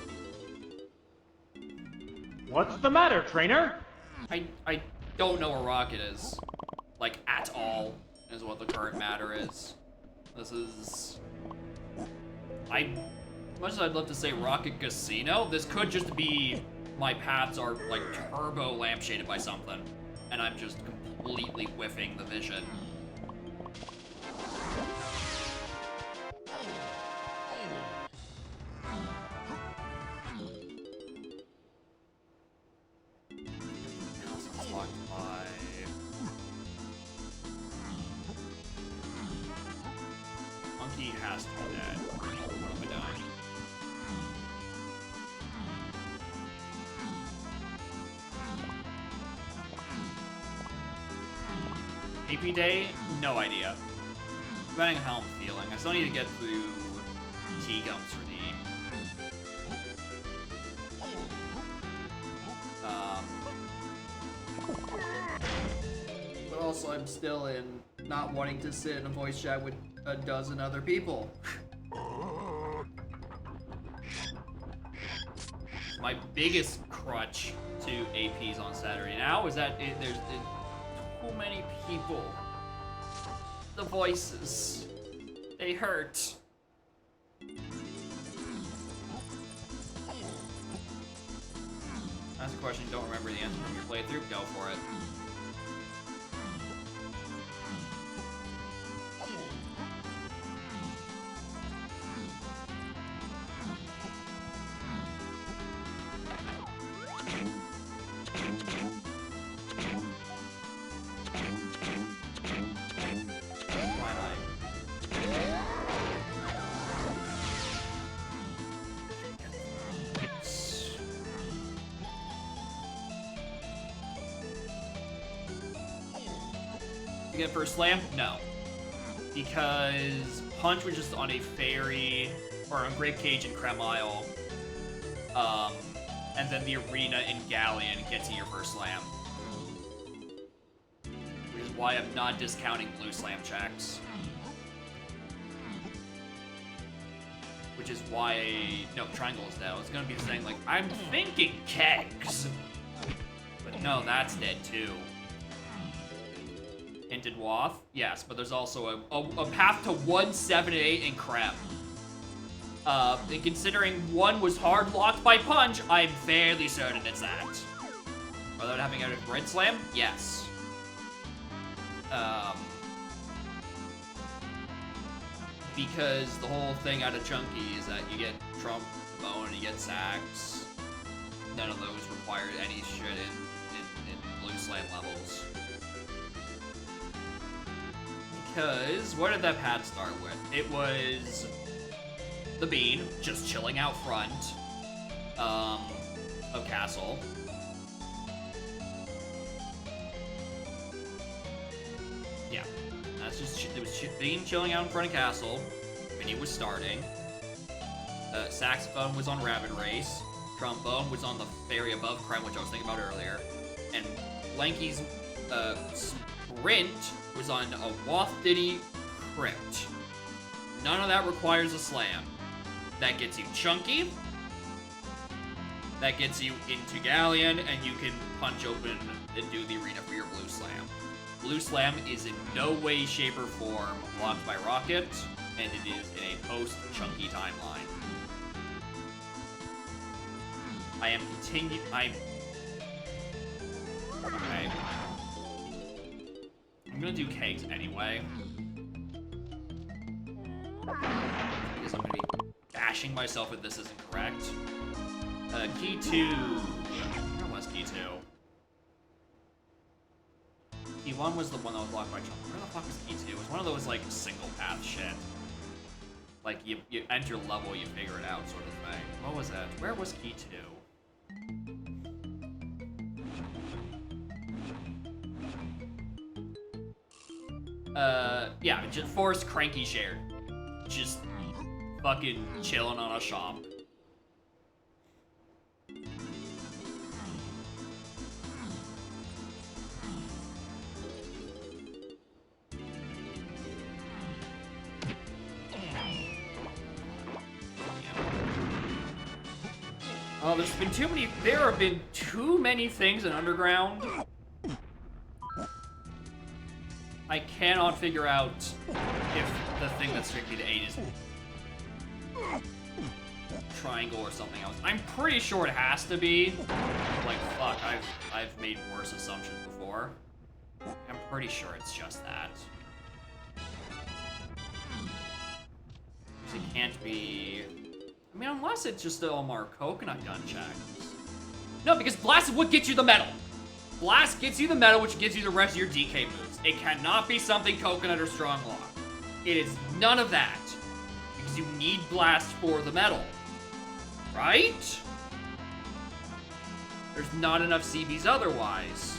What's the matter, trainer? I don't know where Rocket is. Like, at all, is what the current matter is. This is... much as I'd love to say Rocket Casino, this could just be my paths are, like, turbo lampshaded by something. And I'm just completely whiffing the vision. Monkey has to be dead. What am I doing? AP Day? No idea. Depending on how I'm feeling. I still need to get through T-Gum's redeem. But also I'm still in not wanting to sit in a voice chat with a dozen other people. My biggest crutch to APs on Saturday now is that there's too many people. The voices. They hurt. That's a question you don't remember the answer from your playthrough. Go for it. Get first slam? No. Because Punch was just on a ferry, or on Grape Cage in Creme Isle. And then the arena in Galleon gets you your first slam. Which is why I'm not discounting blue slam checks. Which is why... No, triangles though. I was gonna be saying, like, I'm thinking kegs. But no, that's dead too. Hinted Wath? Yes, but there's also a path to 1, 7, and 8 in Creme. And considering 1 was hard locked by Punch, I'm fairly certain it's that. Without having a Red Slam? Yes. Because the whole thing out of Chunky is that you get Trump, Bone, and you get Sacks. None of those required any shit in blue slam levels. Because, what did that pad start with? It was the Bean, just chilling out front of Castle. Yeah, that's just, it was Bean chilling out in front of Castle. Vinny was starting. Saxophone was on Rabbit Race. Trombone was on the ferry above Creme, which I was thinking about earlier. And Lanky's Sprint was on a Wath Diddy Crypt. None of that requires a slam. That gets you Chunky. That gets you into Galleon, and you can punch open and do the arena for your Blue Slam. Blue Slam is in no way, shape, or form blocked by Rocket, and it is in a post-Chunky timeline. Okay. I'm gonna do kegs anyway. Because I'm gonna be bashing myself if this isn't correct. Key 2. Where was Key 2? Key 1 was the one that was blocked by Chunk. Where the fuck was Key 2? It was one of those, like, single path shit. Like, you enter level, you figure it out sort of thing. What was that? Where was Key 2? Yeah, just Forest Cranky shared. Just fucking chilling on a shop. Oh, there have been too many things in Underground. I cannot figure out if the thing that's strictly to 8 is triangle or something else. I'm pretty sure it has to be. Like, fuck, I've made worse assumptions before. I'm pretty sure it's just that. It can't be... I mean, unless it's just the Omar Coconut Gun checks. No, because Blast is what gets you the medal. Blast gets you the medal, which gives you the rest of your DK moves. It cannot be something Coconut or Strong Lock. It is none of that. Because you need Blast for the medal. Right? There's not enough CBs otherwise.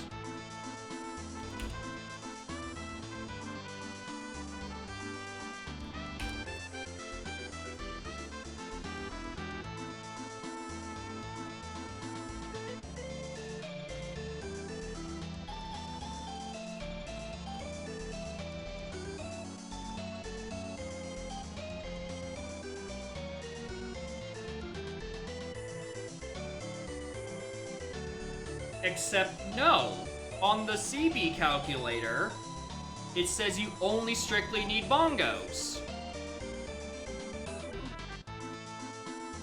Except, no. On the CB calculator, It says you only strictly need bongos.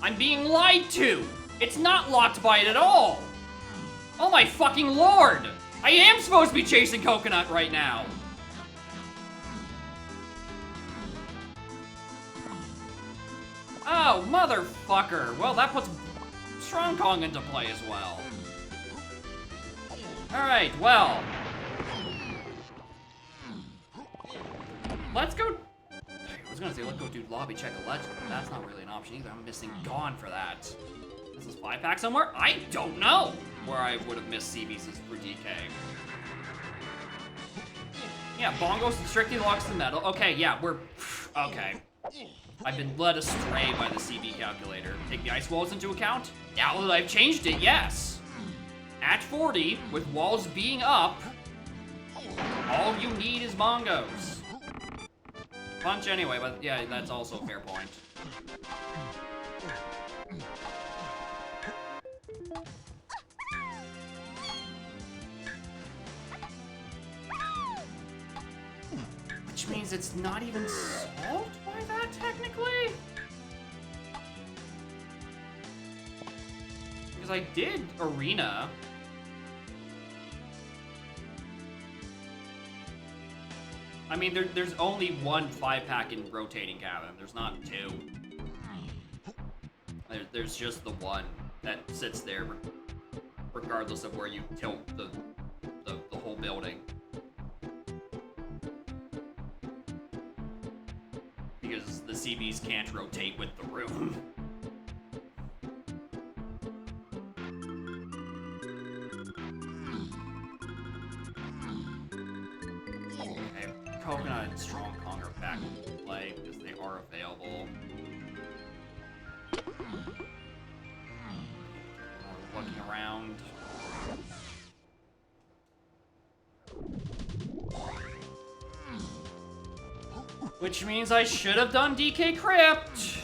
I'm being lied to! It's not locked by it at all! Oh my fucking lord! I am supposed to be chasing Coconut right now! Oh, motherfucker! Well, that puts Strong Kong into play as well. Alright, well. Let's go... I was gonna say, let's go do lobby check a legend, but that's not really an option either. I'm missing Gone for that. Is this 5-pack somewhere? I don't know where I would have missed CBs for DK. Yeah, Bongos strictly locks the metal. Okay, yeah, we're... Okay. I've been led astray by the CB calculator. Take the ice walls into account? Now that I've changed it, yes. At 40, with walls being up, all you need is bongos. Punch anyway, but yeah, that's also a fair point. Which means it's not even solved by that, technically? Because I did Arena. I mean, there's only one 5-pack in rotating cabin. There's not two. There's just the one that sits there, regardless of where you tilt the whole building. Because the CBs can't rotate with the room. Okay, Coconut and Strong Kong are back in play because they are available. Looking around. Which means I should have done DK Crypt.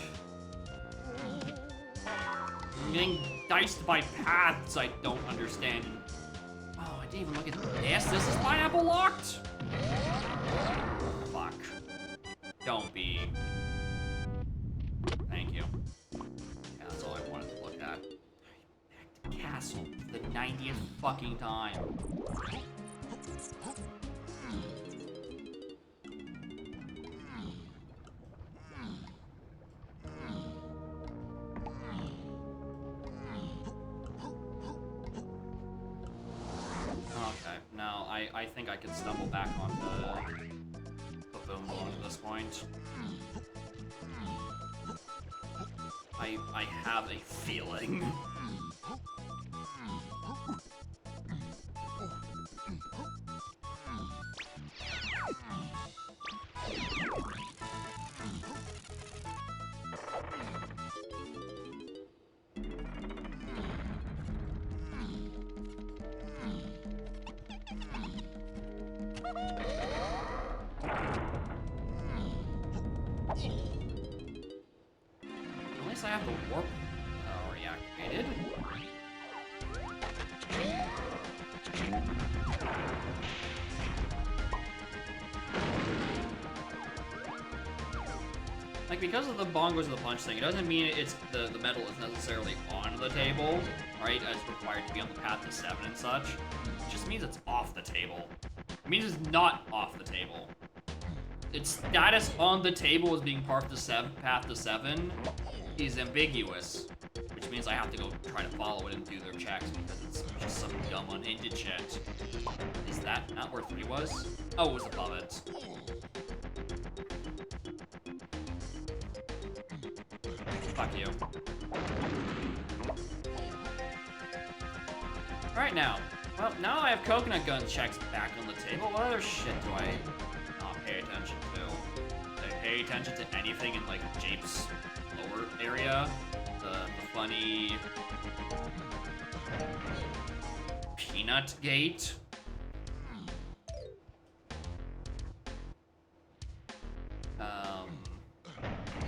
I'm getting diced by paths I don't understand. Oh, I didn't even look at this. This is pineapple locked? Fuck. Don't be. Thank you. Yeah, that's all I wanted to look at. Back to castle for the 90th fucking time. Okay, no, I think I could stumble back onto the boom balloon at this point. I have a feeling. At least I have the warp reactivated. Like, because of the bongos of the punch thing, it doesn't mean it's the metal is necessarily on the table, right? As required to be on the path to 7 and such. It just means it's off the table. It means it's not off the table. Its status on the table as being part of the path to 7 is ambiguous, which means I have to go try to follow it and do their checks because it's just some dumb unhinted shit. Is that not where 3 was? Oh, it was above it. Fuck you. Alright now. Well, now I have coconut gun checks back on the table. What other shit do I not pay attention to? Do I pay attention to anything in, like, Jape's lower area? The funny peanut gate?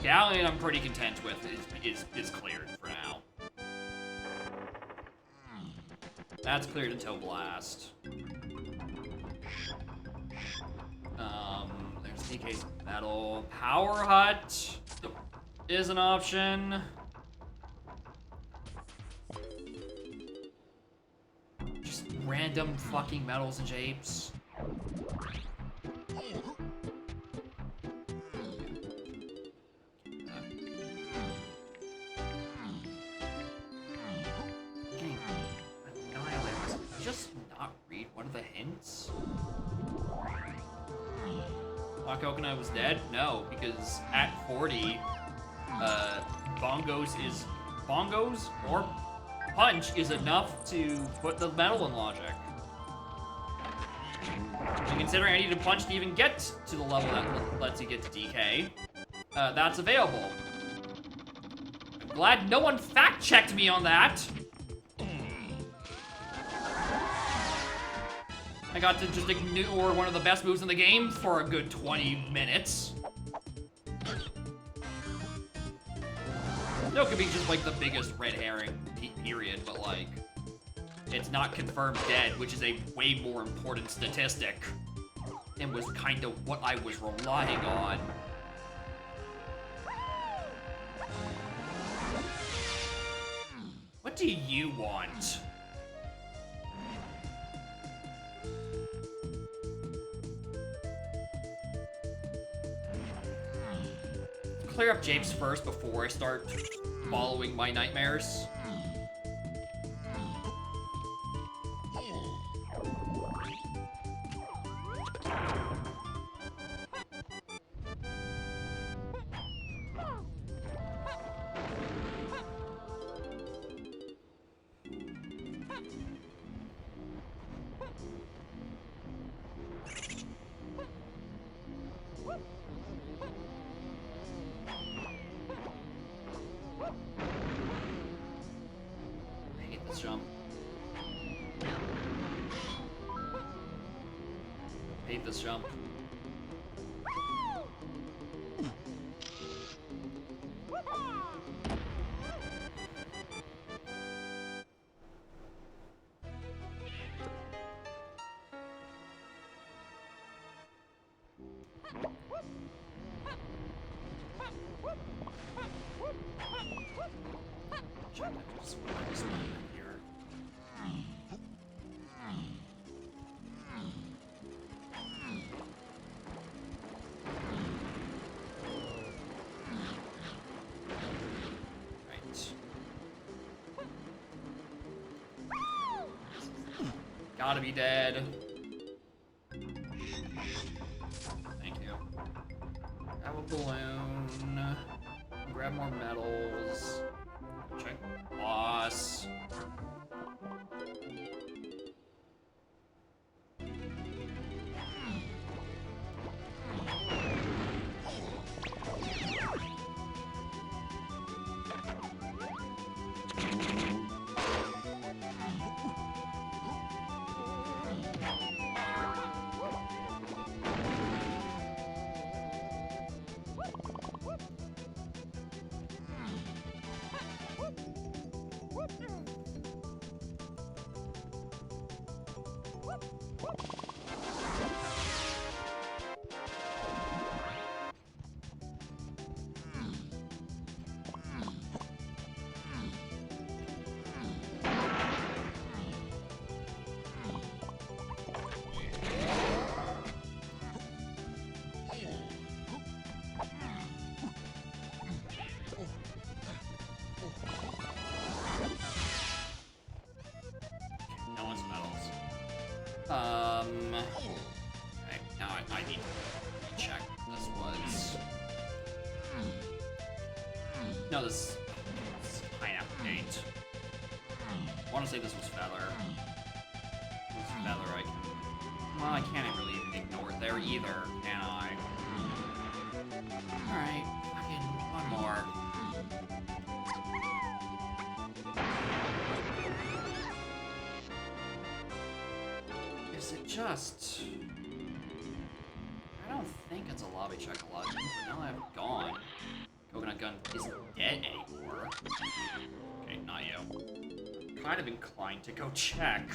Galleon I'm pretty content with is cleared for now. That's cleared until Blast. DK's metal. Power hut is an option. Just random fucking metals and shapes. Just not read one of the hints? Thought Coconut was dead? No, because at 40, bongos or punch is enough to put the metal in logic. And considering I need to punch to even get to the level that lets you get to DK, that's available. I'm glad no one fact-checked me on that. I got to just ignore one of the best moves in the game for a good 20 minutes. No, it could be just like the biggest red herring, period, but like, it's not confirmed dead, which is a way more important statistic. And was kind of what I was relying on. What do you want? Clear up Japes first before I start following my nightmares. Jump. Hate this jump. Gotta be dead. Thank you. Grab a balloon. Grab more metals. Check boss. Okay, now I need to check. This was... No, this is pineapple gate. I want to say this was feather. This was feather, I can... Well, I can't really even ignore it there either, can I? Alright, fucking one more. Is it just... I don't think it's a lobby check a lot, but now that I've gone, Coconut Gun isn't dead anymore. Okay, not you. I'm kind of inclined to go check.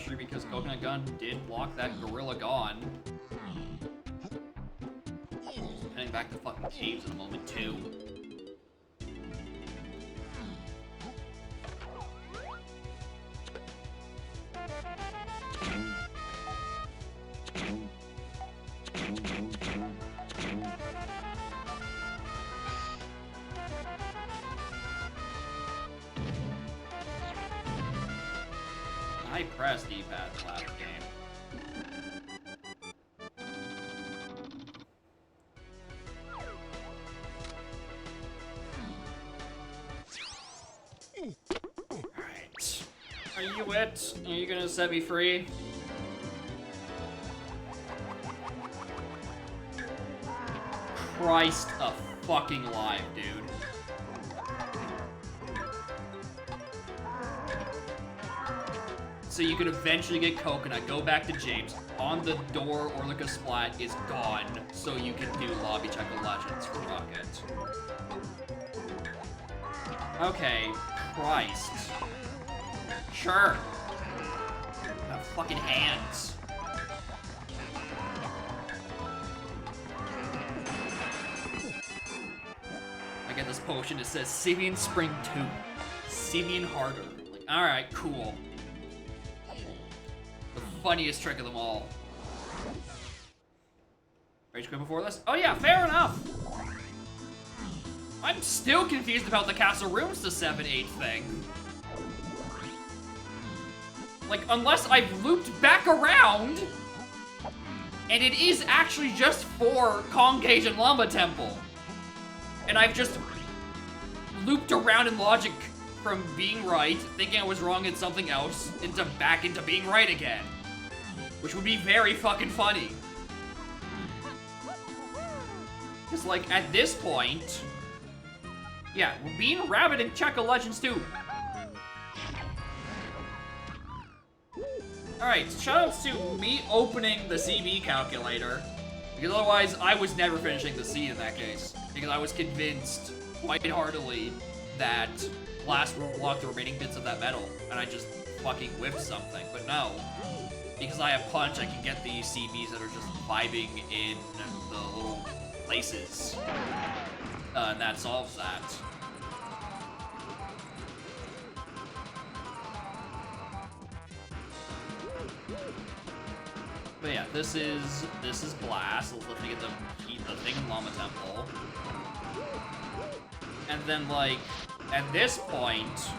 especially because Coconut Gun did block that Gorilla Gun. Heading back to fucking caves in a moment, too. I pressed D-pad last game. Alright. Are you it? Are you gonna set me free? Christ a fucking alive, dude. So you could eventually get Coconut, go back to James. On the door, Orlica Splat is gone, so you can do Lobby Check of Legends for Rocket. Okay, Christ. Sure. Got fucking hands. I get this potion that says Simeon Spring 2. Simeon Harder. Like, alright, cool. The funniest trick of them all. Rage quit before this? Oh yeah, fair enough. I'm still confused about the Castle Rooms to 7-8 thing. Like, unless I've looped back around, and it is actually just for Kong Cage and Llama Temple. And I've just looped around in logic from being right, thinking I was wrong in something else, back into being right again. Which would be very fucking funny. Because, like, at this point... Yeah, being Rabbit in Check of Legends 2. Alright, shoutouts to me opening the CB calculator. Because otherwise, I was never finishing the C in that case. Because I was convinced, quite heartily, that Blast will block the remaining bits of that metal. And I just fucking whiffed something. But no. Because I have Punch, I can get these CBs that are just vibing in the little places. And that solves that. But yeah, this is Blast. Let's get the thing in Llama Temple. And then, like, at this point,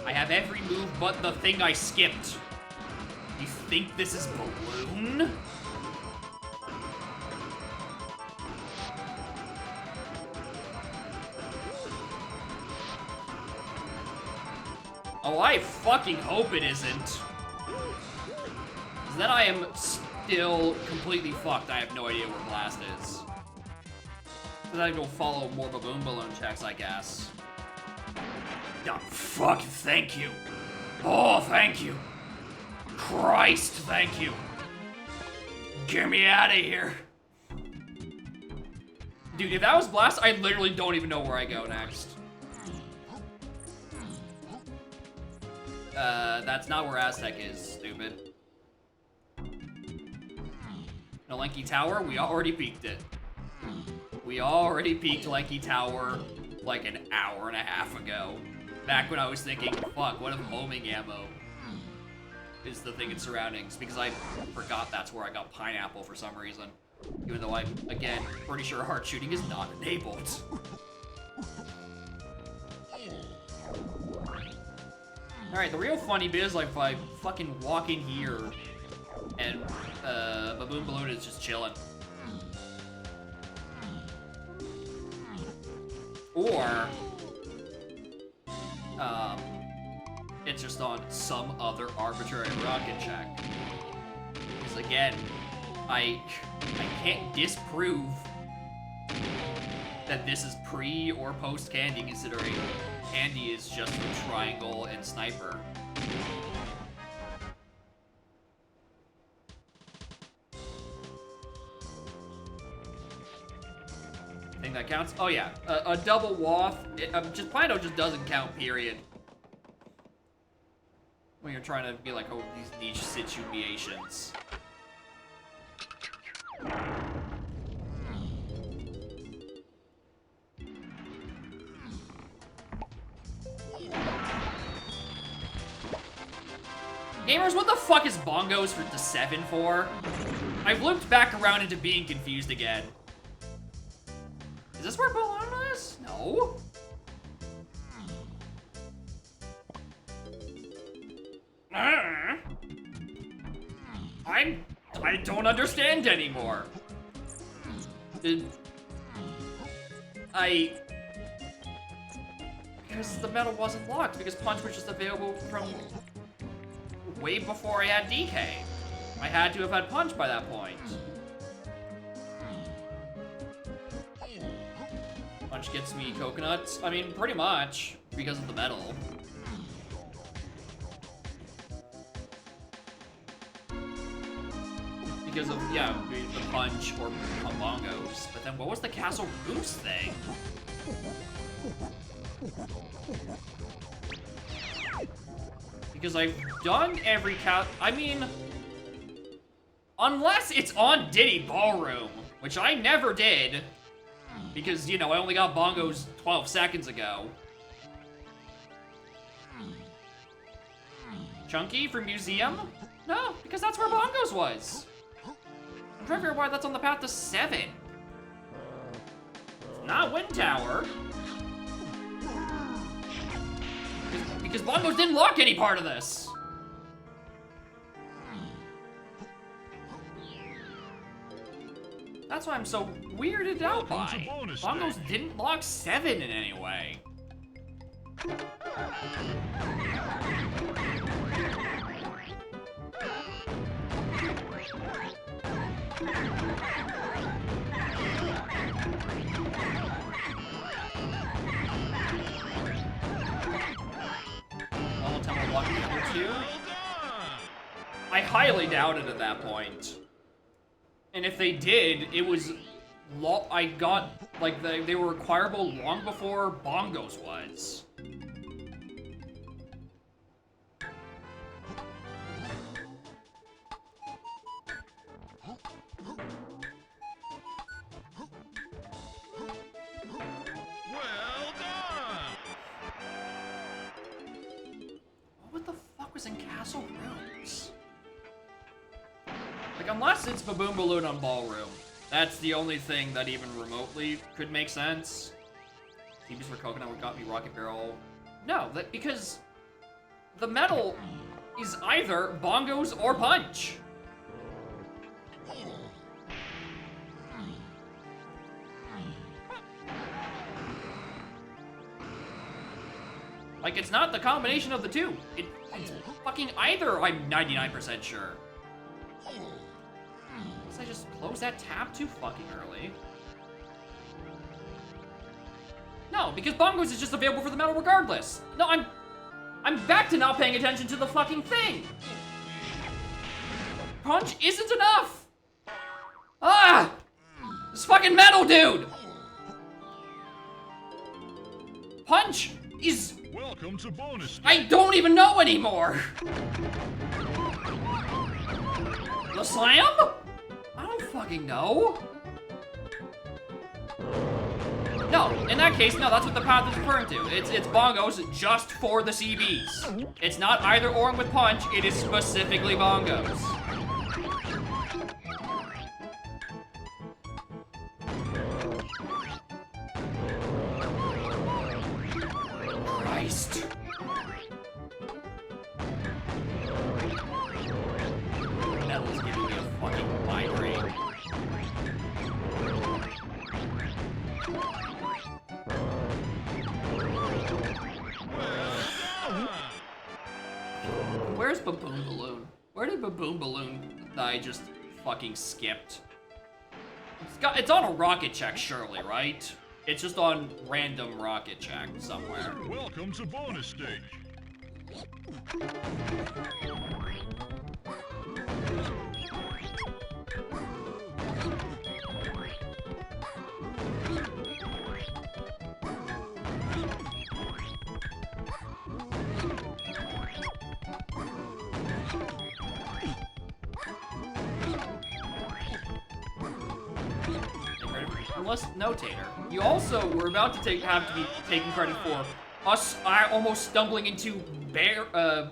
I have every move but the thing I skipped. You think this is Balloon? Oh, I fucking hope it isn't. Then I am still completely fucked. I have no idea where Blast is. Then I go follow more Baboon Balloon checks, I guess. Oh, fuck, thank you. Oh, thank you. Christ, thank you. Get me out of here. Dude, if that was Blast, I literally don't even know where I go next. That's not where Aztec is, stupid. No Lanky Tower? We already peaked it. We already peaked Lanky Tower like an hour and a half ago. Back when I was thinking, fuck, what if homing ammo is the thing in surroundings? Because I forgot that's where I got Pineapple for some reason. Even though I'm, again, pretty sure hard shooting is not enabled. Alright, the real funny bit is like if I fucking walk in here and Baboon Balloon is just chilling. Or it's just on some other arbitrary rocket check. Because again, I can't disprove that this is pre or post Candy, considering Candy is just for Triangle and Sniper. Think that counts? Oh yeah, a double waff. Just Plano just doesn't count. Period. when you're trying to be like, oh, these niche situations. Gamers, what the fuck is bongos for the 7 for? I've looped back around into being confused again. Is this where balloon is? No. I don't understand anymore. Because the medal wasn't locked, because Punch was just available from way before I had DK. I had to have had Punch by that point. Punch gets me coconuts. I mean, pretty much, because of the medal. Because of, yeah, the Punch or bongos. But then what was the Castle Rooms thing? Because I've done every I mean, unless it's on Diddy Ballroom, which I never did, because, you know, I only got bongos 12 seconds ago. Chunky for Museum? No, because that's where bongos was. I'm trying to figure out why that's on the path to 7. It's not Wind Tower. Because bongos didn't lock any part of this. That's why I'm so weirded out by. Bongos didn't lock 7 in any way. I highly doubt it at that point. And if they did, it was I got, like, they were acquirable long before bongos was. Well done! What the fuck was in Castle Rooms? Like, unless it's Baboon Balloon on Ballroom. That's the only thing that even remotely could make sense. CBs for Coconut what got me Rocket Barrel. No, because the medal is either bongos or Punch. Like, it's not the combination of the two. It's fucking either, I'm 99% sure. Unless I just close that tab too fucking early. No, because bongos is just available for the medal regardless. No, I'm back to not paying attention to the fucking thing. Punch isn't enough. Ah! This fucking medal, dude! Punch is... Welcome to bonus. I don't even know anymore. The slam? I don't fucking know. No, in that case, no, that's what the path is referring to. It's bongos just for the CBs. It's not either or with Punch, it is specifically bongos. Christ. That was giving me a fucking migraine. Where's Baboon Balloon? Where did Baboon Balloon that I just fucking skipped? It's on a rocket check, surely, right? It's just on random rocket check somewhere. Welcome to bonus stage. Unless notator. You also were about to have to be taken credit for us almost stumbling into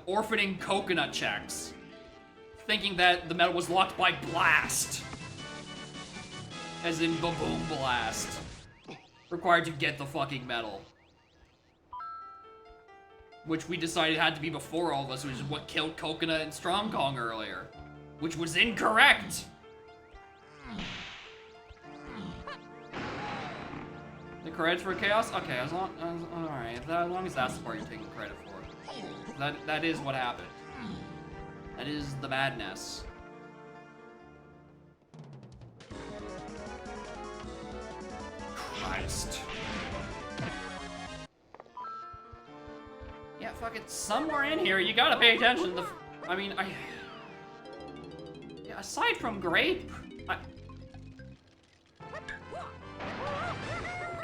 orphaning coconut checks, thinking that the medal was locked by blast, as in baboom blast, required to get the fucking medal, which we decided had to be before all of us, which is what killed Coconut and Strong Kong earlier, which was incorrect. The credits for chaos? Okay, as long as that's the part you're taking credit for. That is what happened. That is the madness. Christ. Yeah, fuck it. Somewhere in here, you gotta pay attention to yeah, aside from Grape,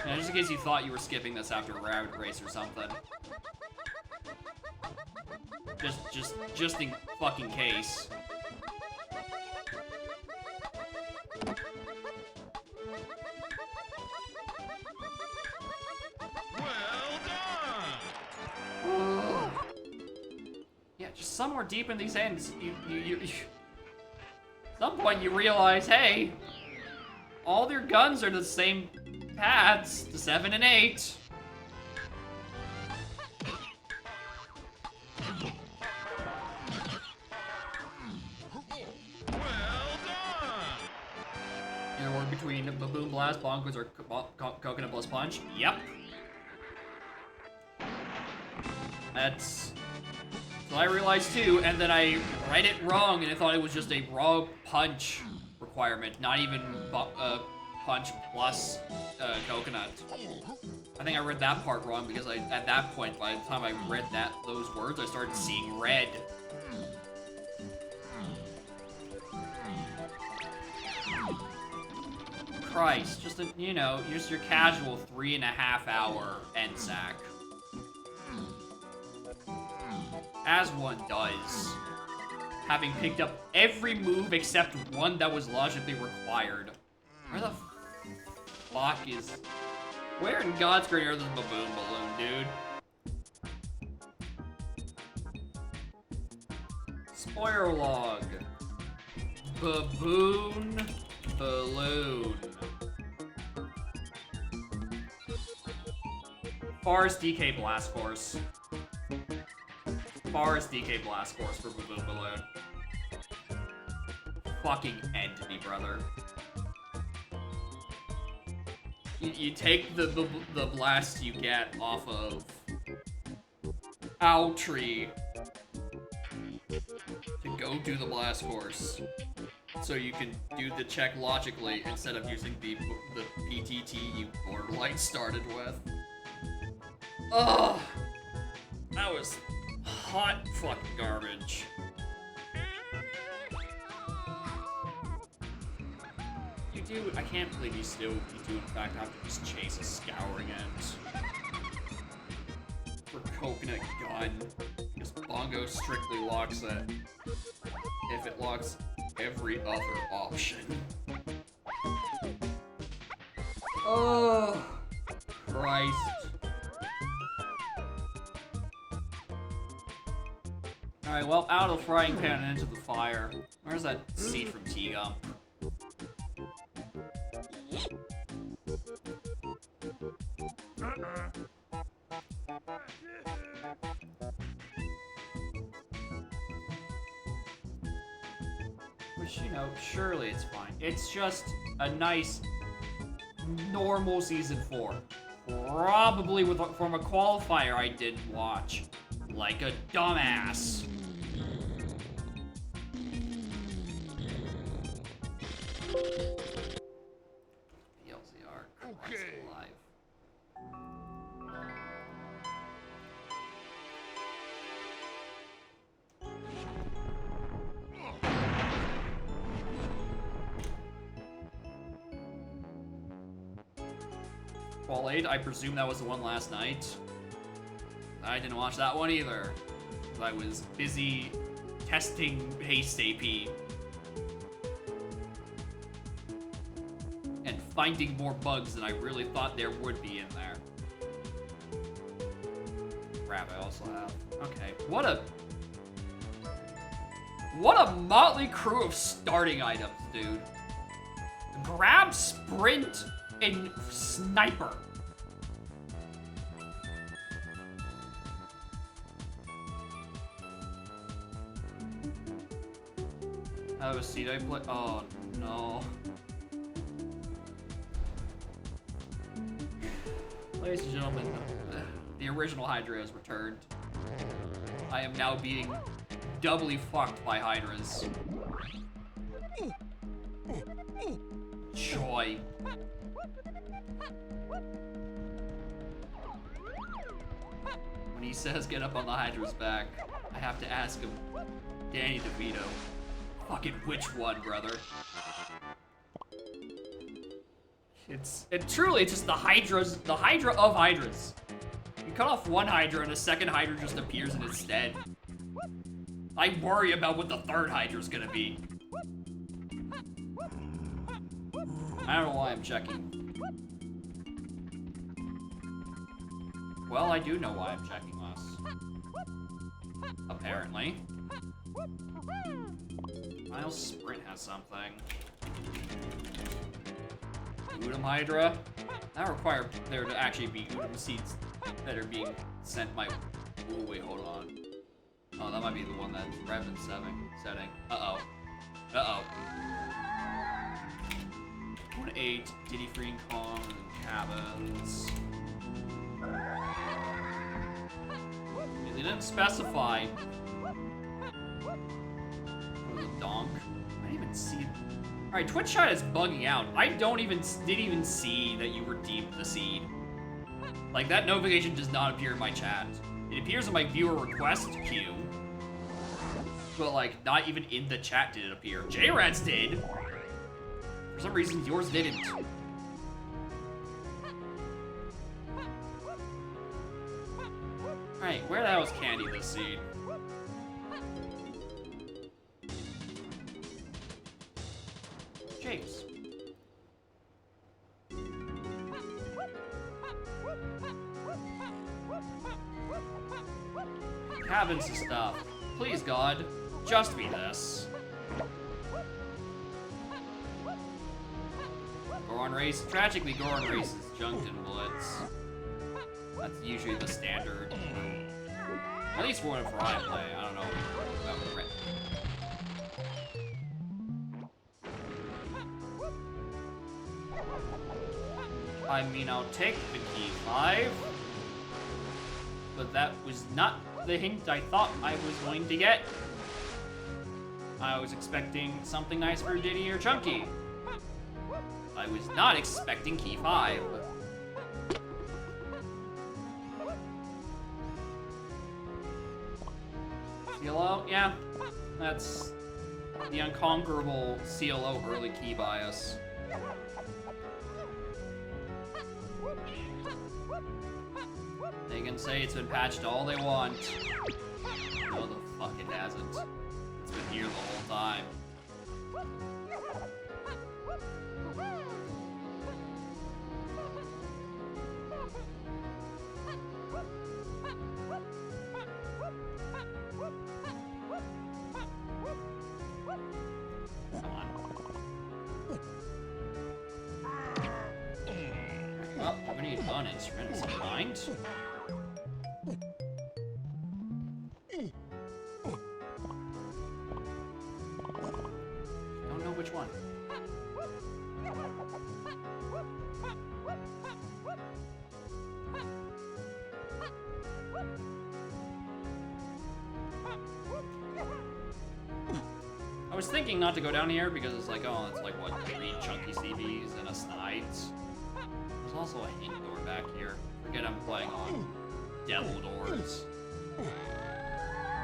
yeah, just in case you thought you were skipping this after a rabbit race or something. Just in fucking case. Well done! Yeah, just somewhere deep in these ends, you at some point you realize, hey, all their guns are the same paths, the 7 and 8. Between Baboon Blast, Bonkers, or Coconut Blast Punch? Yep. That's what I realized too, and then I read it wrong, and I thought it was just a raw punch requirement, not even punch plus coconut. I think I read that part wrong because at that point, by the time I read those words, I started seeing red. Christ, just just your casual 3.5 hour end sack. As one does. Having picked up every move except one that was logically required. Where the fuck is... Where in God's green earth is the Baboon Balloon, dude? Spoiler log. Baboon Balloon. Forest DK Blast Course. Forest DK Blast Course for Baboon Balloon. Fucking end me, brother. You take the blast you get off of Owl Tree to go do the blast course, so you can do the check logically instead of using the PTT you borderline started with. Ugh! That was hot fucking garbage. I can't believe you do in fact have to just chase a Scouring End for Coconut Gun, because Bongo strictly locks it if it locks every other option. Oh, Christ. Alright, well, out of the frying pan and into the fire. Where's that seed from T-Gum? Which, surely it's fine. It's just a nice, normal Season 4. Probably from a qualifier I didn't watch. Like a dumbass. LZR, Christ alive. Qual 8, I presume that was the one last night. I didn't watch that one either. I was busy testing Haste AP. And finding more bugs than I really thought there would be in there. Crap, I also have. Okay, what a motley crew of starting items, dude. Grab, sprint, and sniper. Have a seat I play. Oh no. Ladies and gentlemen, the original Hydra has returned. I am now being doubly fucked by Hydras. Joy. When he says get up on the Hydra's back, I have to ask him, Danny DeVito, fucking which one, brother? It's just the Hydra of Hydras. You cut off one Hydra and a second Hydra just appears in its stead. I worry about what the third Hydra's gonna be. I don't know why I'm checking. Well, I do know why I'm checking us. Apparently. Miles Sprint has something. Udom Hydra? That requires there to actually be Udom seeds that are being sent my... Oh, wait, hold on. Oh, that might be the one that's Revan setting. Uh-oh. Uh-oh. 1-8, Diddy Free and Kong, and Cabins. They didn't specify. Oh, the donk. I didn't even see it. Alright, Twitch chat is bugging out. I didn't even see that you redeemed the seed. Like, that notification does not appear in my chat. It appears in my viewer request queue. But, like, not even in the chat did it appear. J-Rats did. For some reason, yours didn't. Alright, where the hell is Candy this seed? James. Cabins and stuff. Please, God, just be this. Goron Race. Tragically, Goron Race is junked in bullets. That's usually the standard. At least for whenever I play. I don't know about Red. I mean, I'll take the key 5. But that was not the hint I thought I was going to get. I was expecting something nice for Diddy or Chunky. I was not expecting key 5. CLO? Yeah. That's the unconquerable CLO early key bias. They can say it's been patched all they want. No, the fuck it hasn't. It's been here the whole time. Come on. Well, we need fun instruments in mind. Don't know which one. I was thinking not to go down here because it's like, oh, it's like what, 3 chunky CBs and a snide. There's also a hint door back here. Forget I'm playing on devil doors.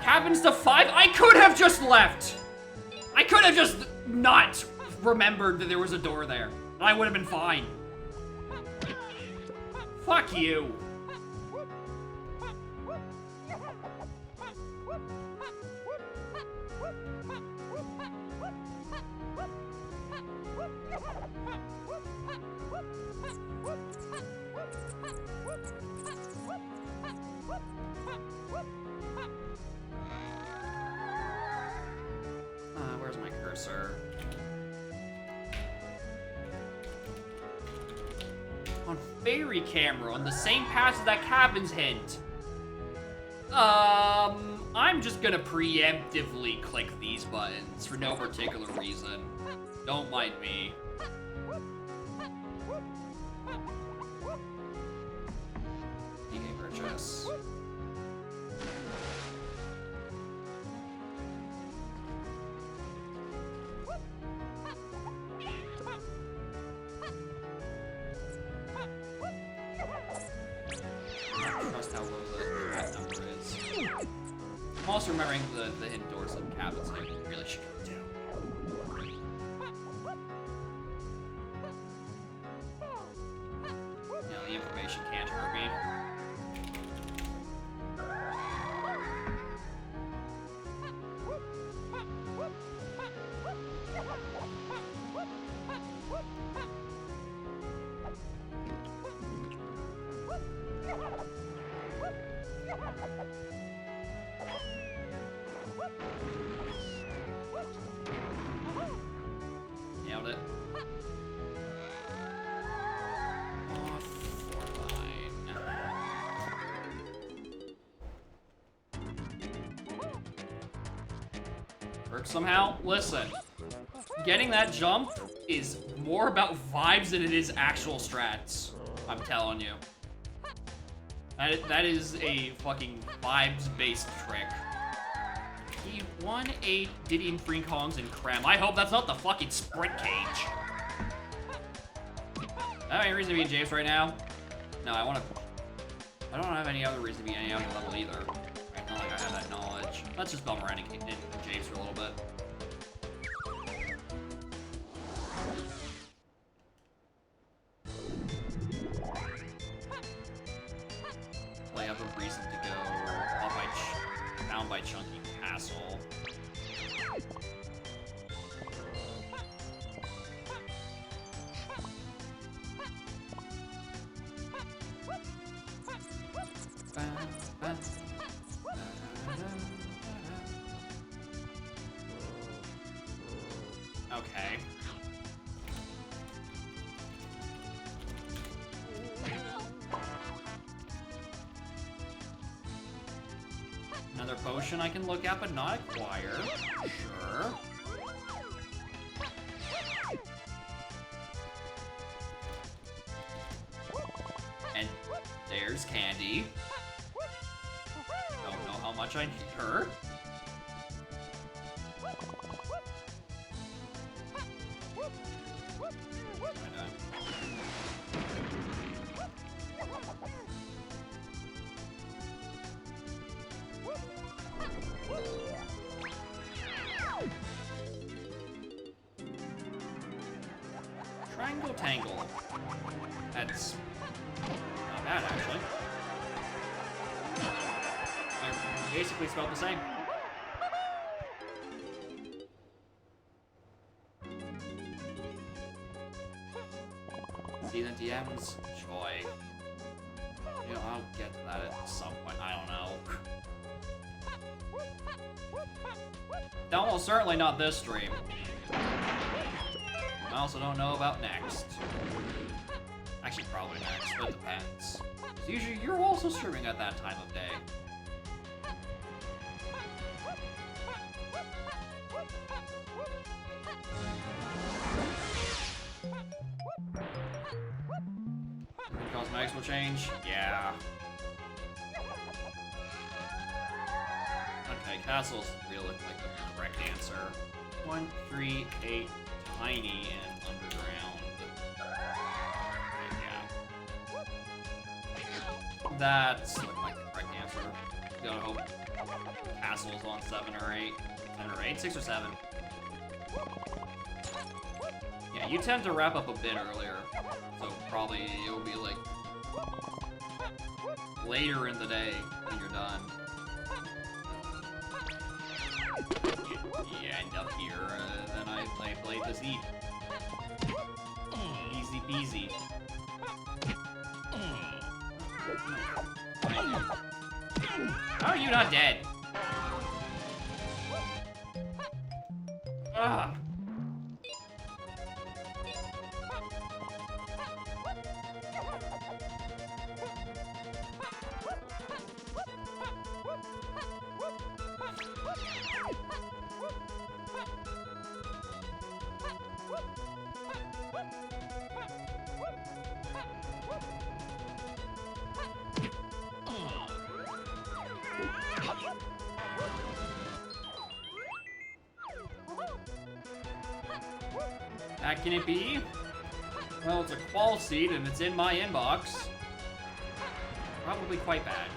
Cabins to 5? I could have just left! I could have just not remembered that there was a door there. And I would have been fine. Fuck you. dancer. On fairy camera, on the same path as that cabin's hint. I'm just gonna preemptively click these buttons for no particular reason. Don't mind me. E-game purchase. Trust how low the cat number is. I'm also remembering the hidden doors of the cabins. I really should go down. You know, the information can't hurt me. Nailed it. Works somehow? Listen, getting that jump is more about vibes than it is actual strats. I'm telling you. That is a fucking vibes-based trick. He 1-8 Diddy and Free Kongs and Krem. I hope that's not the fucking sprint cage. Do I have any reason to be in Japes right now? No, I don't have any other reason to be any other level either. Right, not like I have that knowledge. Let's just bum around in Japes for a little bit. I have a reason to go up down by Chunky Castle. Okay. Another potion I can look at but not acquire. Sure. And there's Candy. Don't know how much I need her. Triangle Tangle. That's not bad, actually. They're basically spelled the same. See the DM's joy. You know, I'll get to that at some point. I don't know. Almost certainly not this stream. I also don't know about next. Actually, probably next, but it depends. Usually, you're also streaming at that time of day. Cosmetics will change? Yeah. Okay, castles really look like the correct answer. 1, 3, 8, tiny, and underground. Yeah. That's looking like the correct answer. Gotta hope castles on 7 or 8. 10 or 8, 6 or 7. Yeah, you tend to wrap up a bit earlier. So probably it'll be like later in the day when you're done. You end up here, then I played this eat. Easy peasy. How are you not dead? Ugh. That can it be? Well, it's a qual seed and it's in my inbox. Probably quite bad.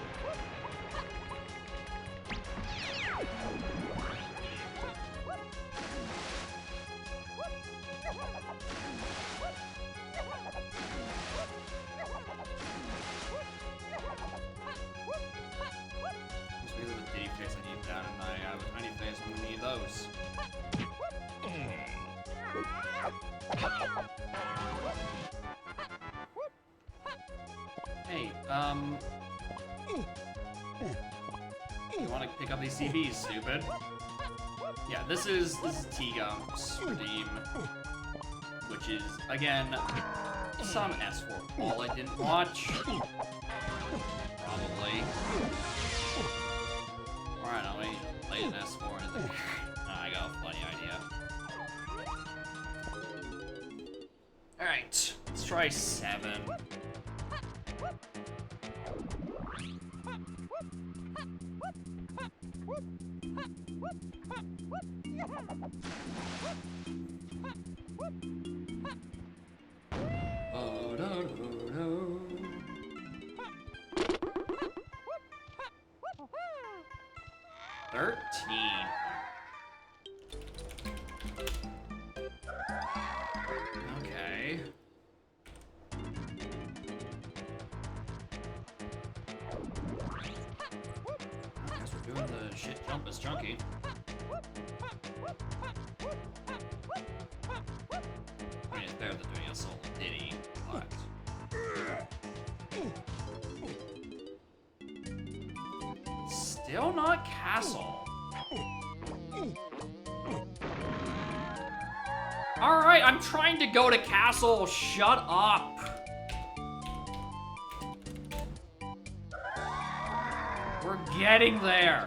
It's really the Diddy face I need that, and I have a tiny face, I'm gonna need those. Hey, you want to pick up these CBs, stupid? Yeah, this is T-Gunk's redeem, which is again some S4 ball I didn't watch. Probably. Alright, I'll wait. Play an S4 in the I got a funny idea. Alright, let's try 7. Oh, no. 13. Okay. I guess we're doing the shit jump as chunky. I mean, it's better than doing a solo Diddy, but... Still not Castle. Alright, I'm trying to go to Castle. Shut up. We're getting there.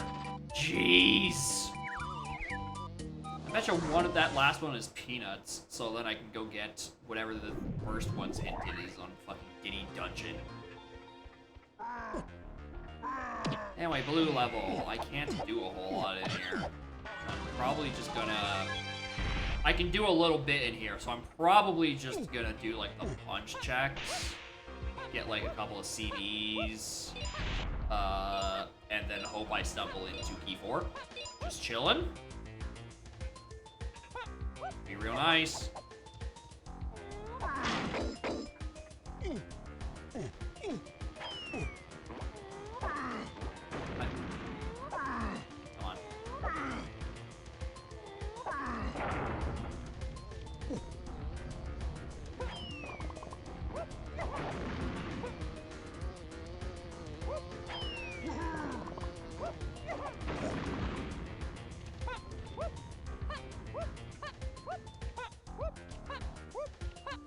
Jeez. I bet you one of that last one is peanuts, so then I can go get whatever the first one's hinted is on fucking Diddy Dungeon. Anyway, blue level. I can't do a whole lot in here. I'm probably just gonna... I can do a little bit in here, so I'm probably just gonna do, like, the punch checks. Get, like, a couple of CDs. And then hope I stumble into key 4. Just chillin'. Be real nice. Come on.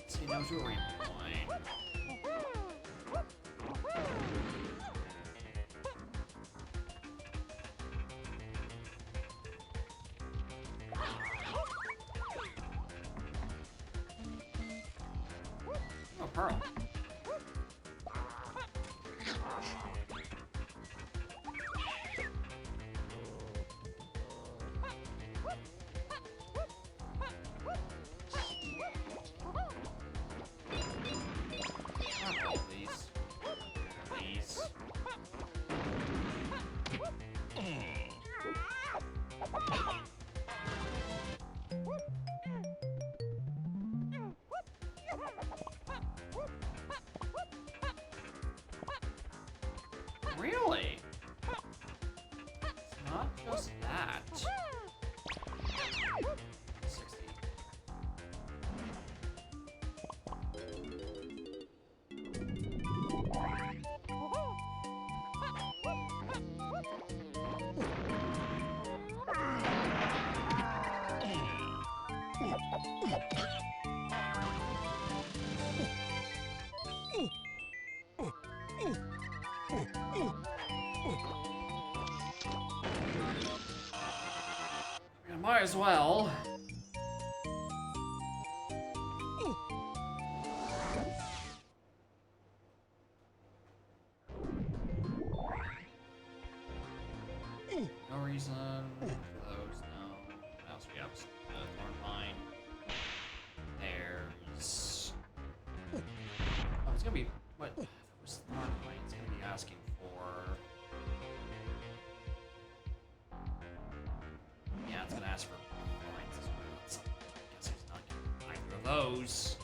See, no jewelry point. Oh, pearl. Oh, please. Please. Really? It's not just that. 60. I might as well. reason. Those, no. What else we have? Thorn mine. There's. Oh, it's gonna be. What? If it was thorn mine, it's gonna be asking for. Yeah, it's gonna ask for mines as well. So I guess he's not getting either of those.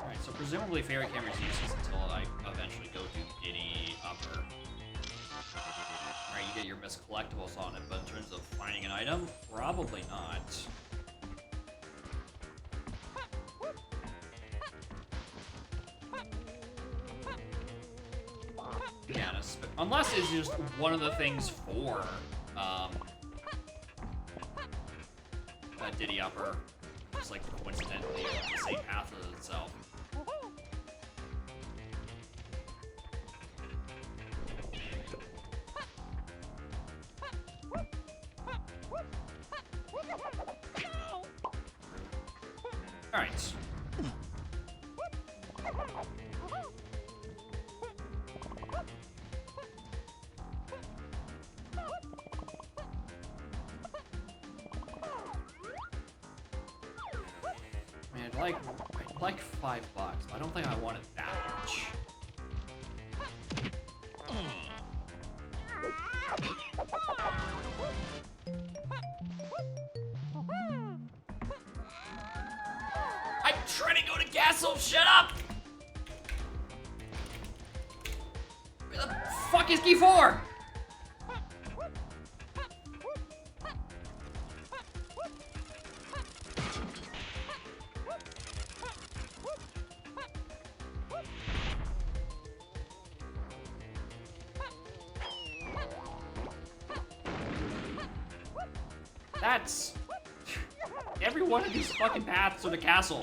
Alright, so presumably Fairy Camera's useless until I eventually go to Giddy Upper. Alright, you get your missed collectibles on it, but in terms of finding an item, probably not. Yeah, unless it's just one of the things for Diddy Upper, just like coincidentally the same path as itself. All right. Man, I'd like $5, but I don't think I want it that much. I'm trying to go to Castle, shut up! Where the fuck is key 4? That's every one of these fucking paths to the castle.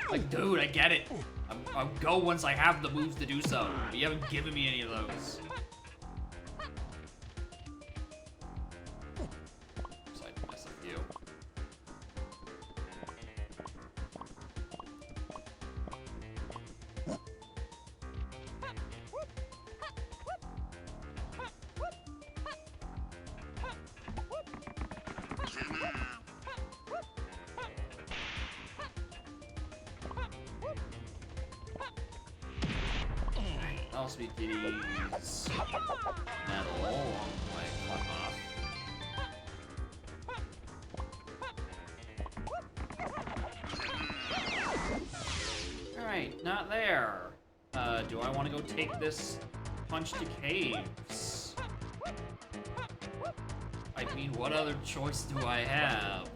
Like, dude, I get it. I'll go once I have the moves to do so. But you haven't given me any of those. So I missed a few. I'll speak Diddy's metal along the way. Fuck off. Alright, not there. Do I want to go take this punch to caves? I mean, what other choice do I have?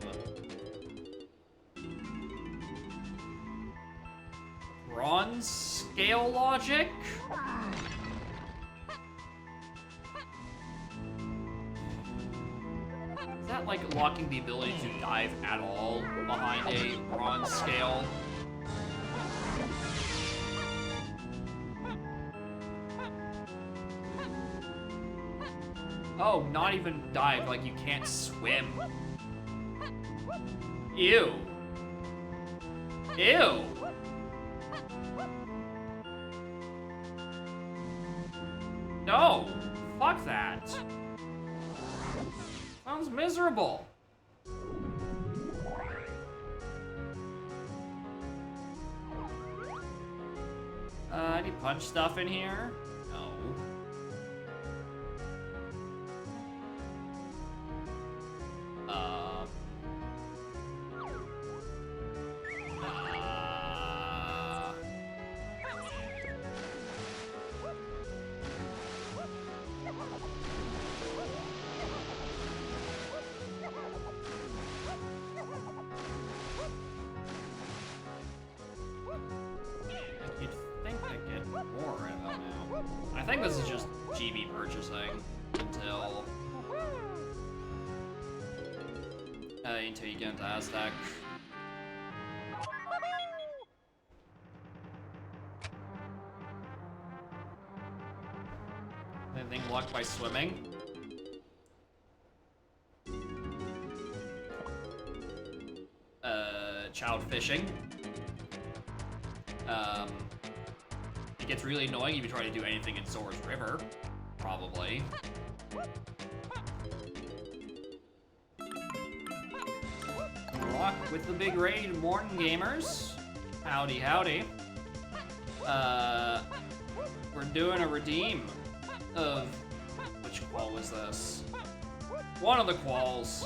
Bronze scale logic? Is that like locking the ability to dive at all behind a bronze scale? Oh, not even dive, like you can't swim. Ew. Ew. No! Fuck that! Sounds miserable! Any punch stuff in here? No. You'd think I'd get more in them now. I think this is just GB purchasing until you get into Aztec. Anything blocked by swimming? trout fishing. It gets really annoying if you try to do anything in Sora's River, probably. Rock with the big raid, morning gamers. Howdy, howdy. We're doing a redeem of, which qual was this? One of the quals.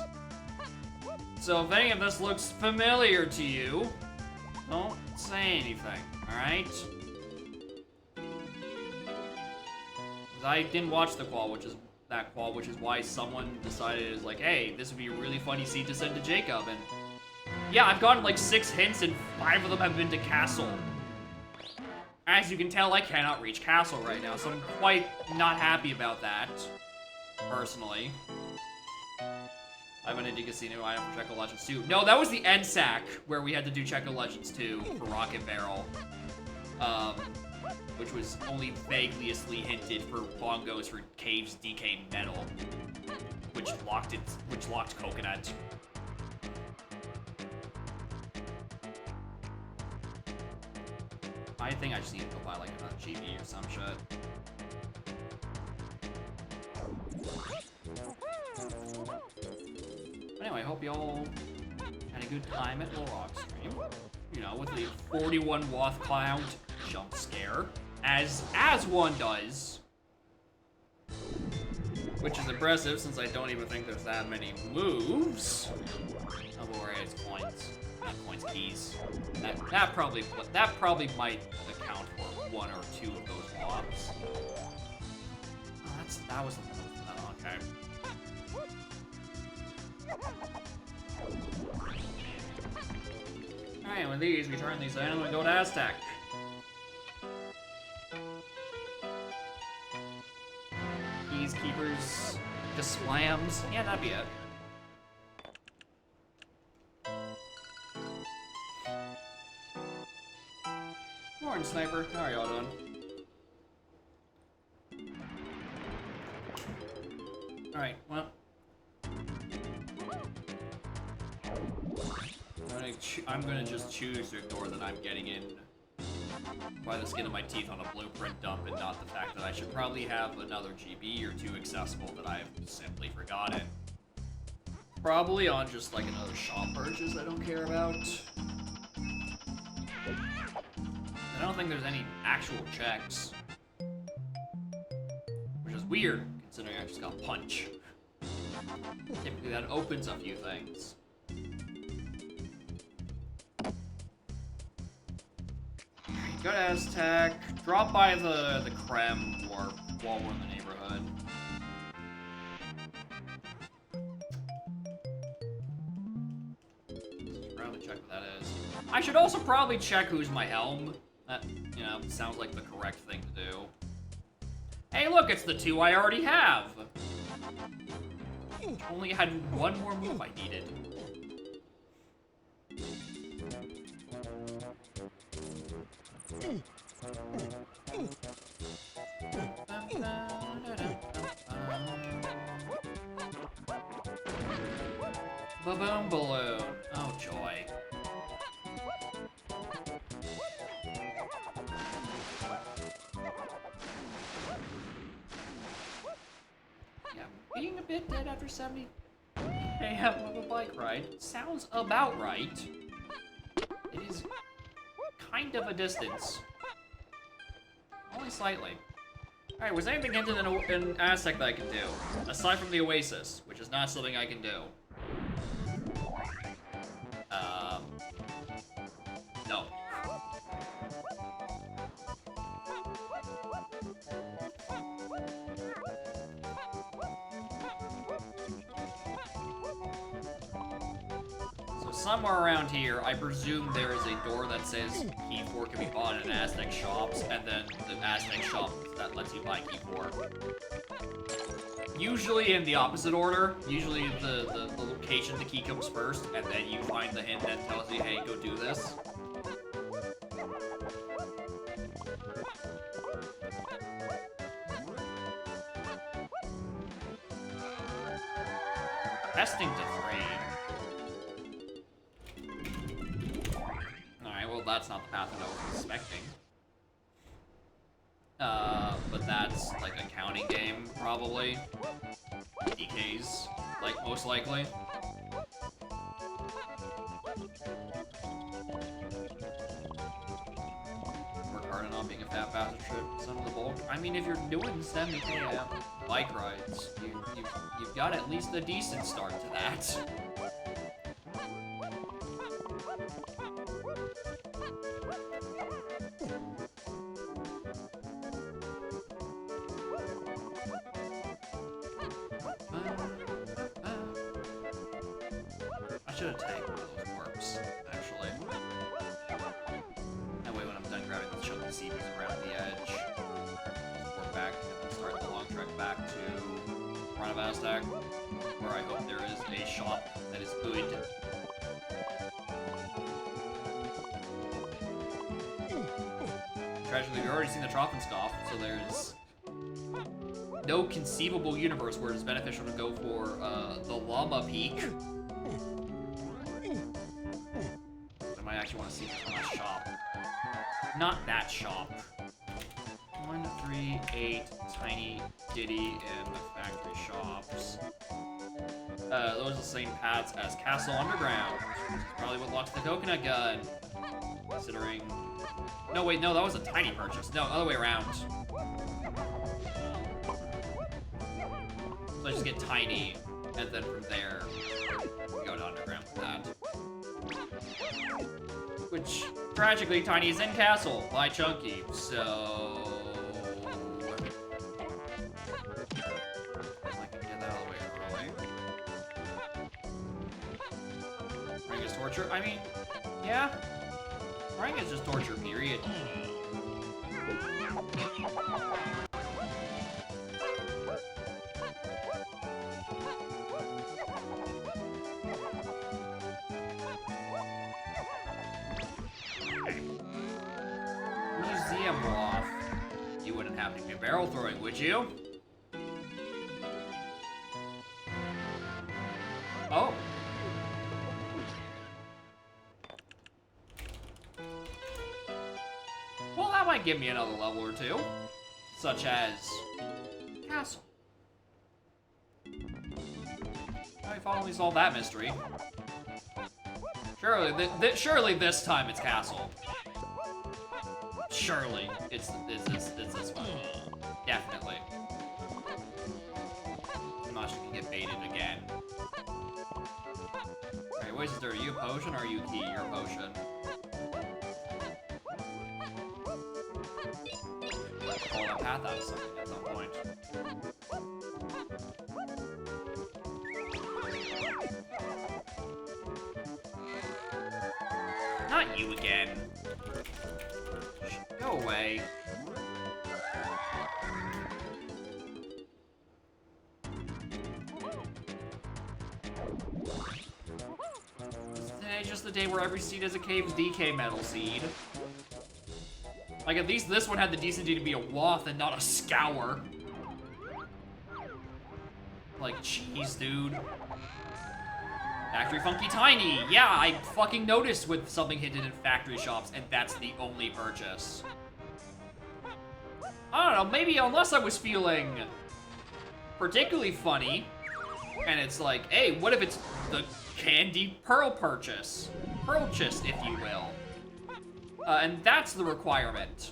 So if any of this looks familiar to you, don't say anything, alright? I didn't watch the qual, which is why someone decided, is like, hey, this would be a really funny seed to send to Jacob, and yeah, I've gotten like 6 hints and 5 of them have been to Castle. As you can tell, I cannot reach Castle right now, so I'm quite not happy about that, personally. I have an Indie Casino item for Checo Legends 2. No, that was the NSAC, where we had to do Checo Legends 2 for Rocket Barrel. Which was only vaguely hinted for bongos for Cave's DK Metal, which locked Coconut. I think I just need to go buy like another GB or some shit. But anyway, I hope y'all had a good time at Little Rock Stream. You know, with the 41 Watt Cloud jump scare, as one does. Which is impressive, since I don't even think there's that many moves. Oh, but where it's coins. Not coins, keys. That probably might account for 1 or 2 of those blocks. Oh, that was the move. Oh, okay. Alright, with these, we turn these in and we go to Aztec. Keys, keepers, displams. Yeah, that'd be it. Morning, Sniper. How are y'all doing? Alright, well. I'm gonna just choose the door that I'm getting in by the skin of my teeth on a blueprint dump, and not the fact that I should probably have another GB or 2 accessible that I've simply forgotten. Probably on just like another shop purchase I don't care about. I don't think there's any actual checks. Which is weird, considering I just got punch. Typically that opens a few things. Go to Aztec, drop by the Creme or while we're in the neighborhood. Probably check what that is. I should also probably check who's my helm. That, you know, sounds like the correct thing to do. Hey, look, it's the 2 I already have. Only had 1 more move I needed. Ba-boom balloon. Oh, joy. Yeah, being a bit dead after 70 AM of a bike ride sounds about right. It is kind of a distance. Only slightly. Alright, was there anything hinted in Aztec that I can do? Aside from the Oasis, which is not something I can do. No. So somewhere around here, I presume there is a door that says Key 4 can be bought in Aztec shops, and then the Aztec shop that lets you buy Key 4. Usually in the opposite order. Usually the location the key comes first, and then you find the hint that tells you, hey, go do this. Testing to 3. that's not the path that I was expecting. But that's like a counting game, probably. DKs, like, most likely. Work hard on not being a fat bastard trip, some of the bulk. I mean, if you're doing 70K bike rides, you've got at least a decent start to that. I should have tagged one of those warps, actually. That way when I'm done grabbing the chunky CBs around the edge, just warp back and then start the long trek back to Randoverse, where I hope there is a shop that is good. Tragically, we've already seen the Trophenstoff, so there's no conceivable universe where it's beneficial to go for the Llama Peak. I might actually want to see the last shop. Not that shop. 1, 3, 8, Tiny, Diddy, and the factory shops. Those are the same paths as Castle Underground, which is probably what locks the coconut gun. Considering... No, wait, no, that was a tiny purchase. No, other way around. So I just get Tiny, and then from there, we go to Underground with that. Which, tragically, Tiny is in Castle by Chunky, so... I can get that all the way early. Ring is torture? I mean, yeah. Ring is just torture, period. Museum off. You wouldn't have to be barrel throwing, would you? Oh. Well, that might give me another level or two. Such as... Castle. How you finally solve that mystery? Surely, surely this time it's Castle. Surely, it's this one. Definitely. I'm not just gonna get baited again. Alright, wait, sister, are you a potion or are you a key? You're a potion. Pull that path out of something at some point. Not you again. Go away. Today's just the day where every seed has a cave's DK metal seed. Like, at least this one had the decency to be a waft and not a scour. Like, jeez, dude. Factory Funky Tiny! Yeah, I fucking noticed with something hinted in factory shops, and that's the only purchase. I don't know, maybe unless I was feeling particularly funny, and it's like, hey, what if it's the Candy Pearl purchase? Purchase, if you will. And that's the requirement.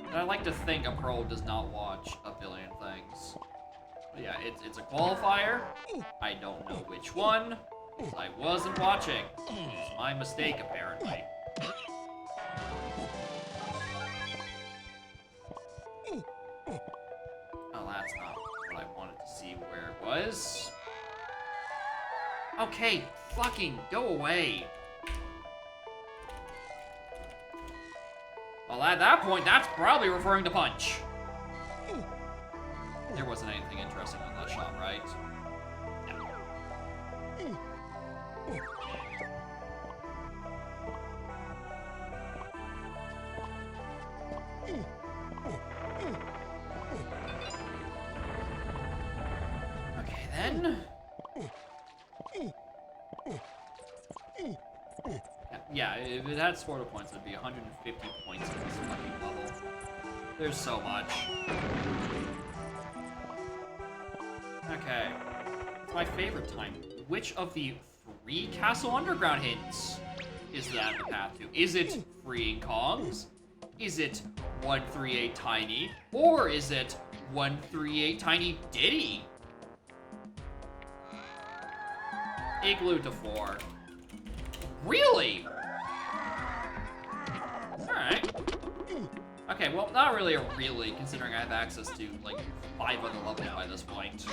And I like to think a pro does not watch a billion things. But yeah, it's a qualifier. I don't know which one. I wasn't watching. It's my mistake, apparently. Oh, that's not what I wanted to see where it was. Okay, fucking go away. Well, at that point, that's probably referring to Punch. There wasn't anything interesting on that shot, right? No. Yeah, if it had Sportal points, it'd be 150 points in this fucking level. There's so much. Okay. It's my favorite time. Which of the 3 Castle Underground hints is that the path to? Is it freeing Kongs? Is it 138 Tiny? Or is it 138 Tiny Diddy? Igloo to 4. Really? Alright. Okay, well, not really considering I have access to, like, 5 other levels by this point.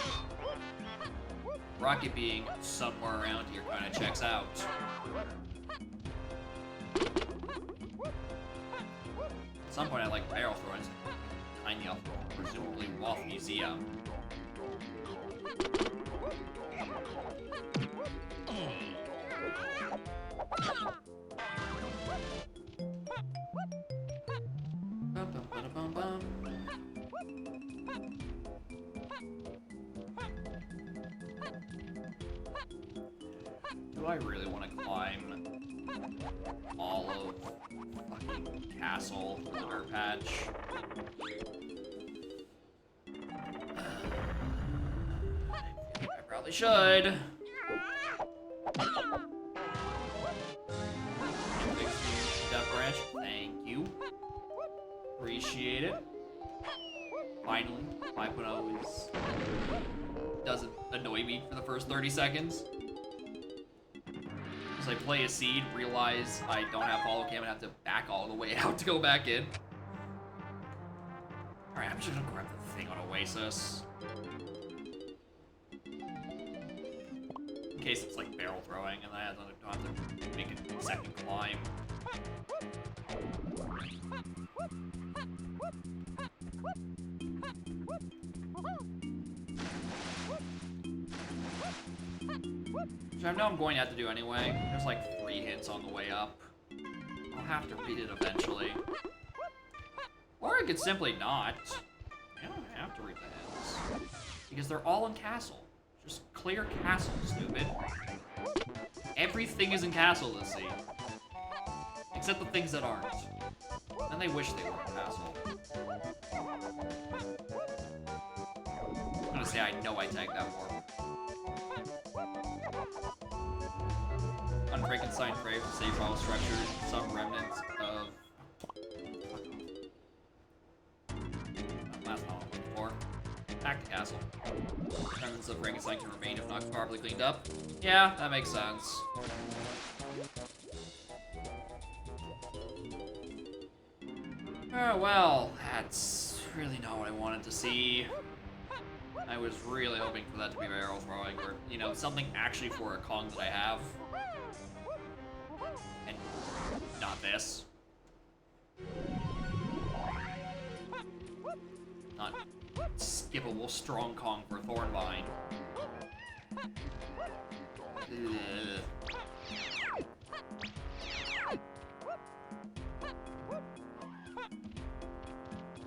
Rocket being somewhere around here kind of checks out. At some point, I like barrel throwing tiny up, presumably Waff Museum. Bum. Do I really want to climb all of fucking Castle for the dirt patch? I probably should. Death branch, thank you. Appreciate it. Finally, 5.0 doesn't annoy me for the first 30 seconds. As I play a seed, realize I don't have follow cam and have to back all the way out to go back in. Alright, I'm just gonna grab the thing on Oasis. In case it's like barrel throwing and I don't have to make a second climb. Which I know I'm going to have to do anyway. There's like 3 hints on the way up. I'll have to read it eventually. Or I could simply not. I don't have to read the hints. Because they're all in Castle. Just clear Castle, stupid. Everything is in Castle this scene. Except the things that aren't. And they wish they were in Castle. I'm gonna say I know I tagged that warp. Unfrankenstein Crave, save file structure, some remnants of... That's not what I'm looking for. Back to Castle. Remnants of Frankenstein can remain if not properly cleaned up. Yeah, that makes sense. Oh, well, that's really not what I wanted to see. I was really hoping for that to be barrel throwing, or, you know, something actually for a Kong that I have. And not this. Not skippable strong Kong for Thornvine.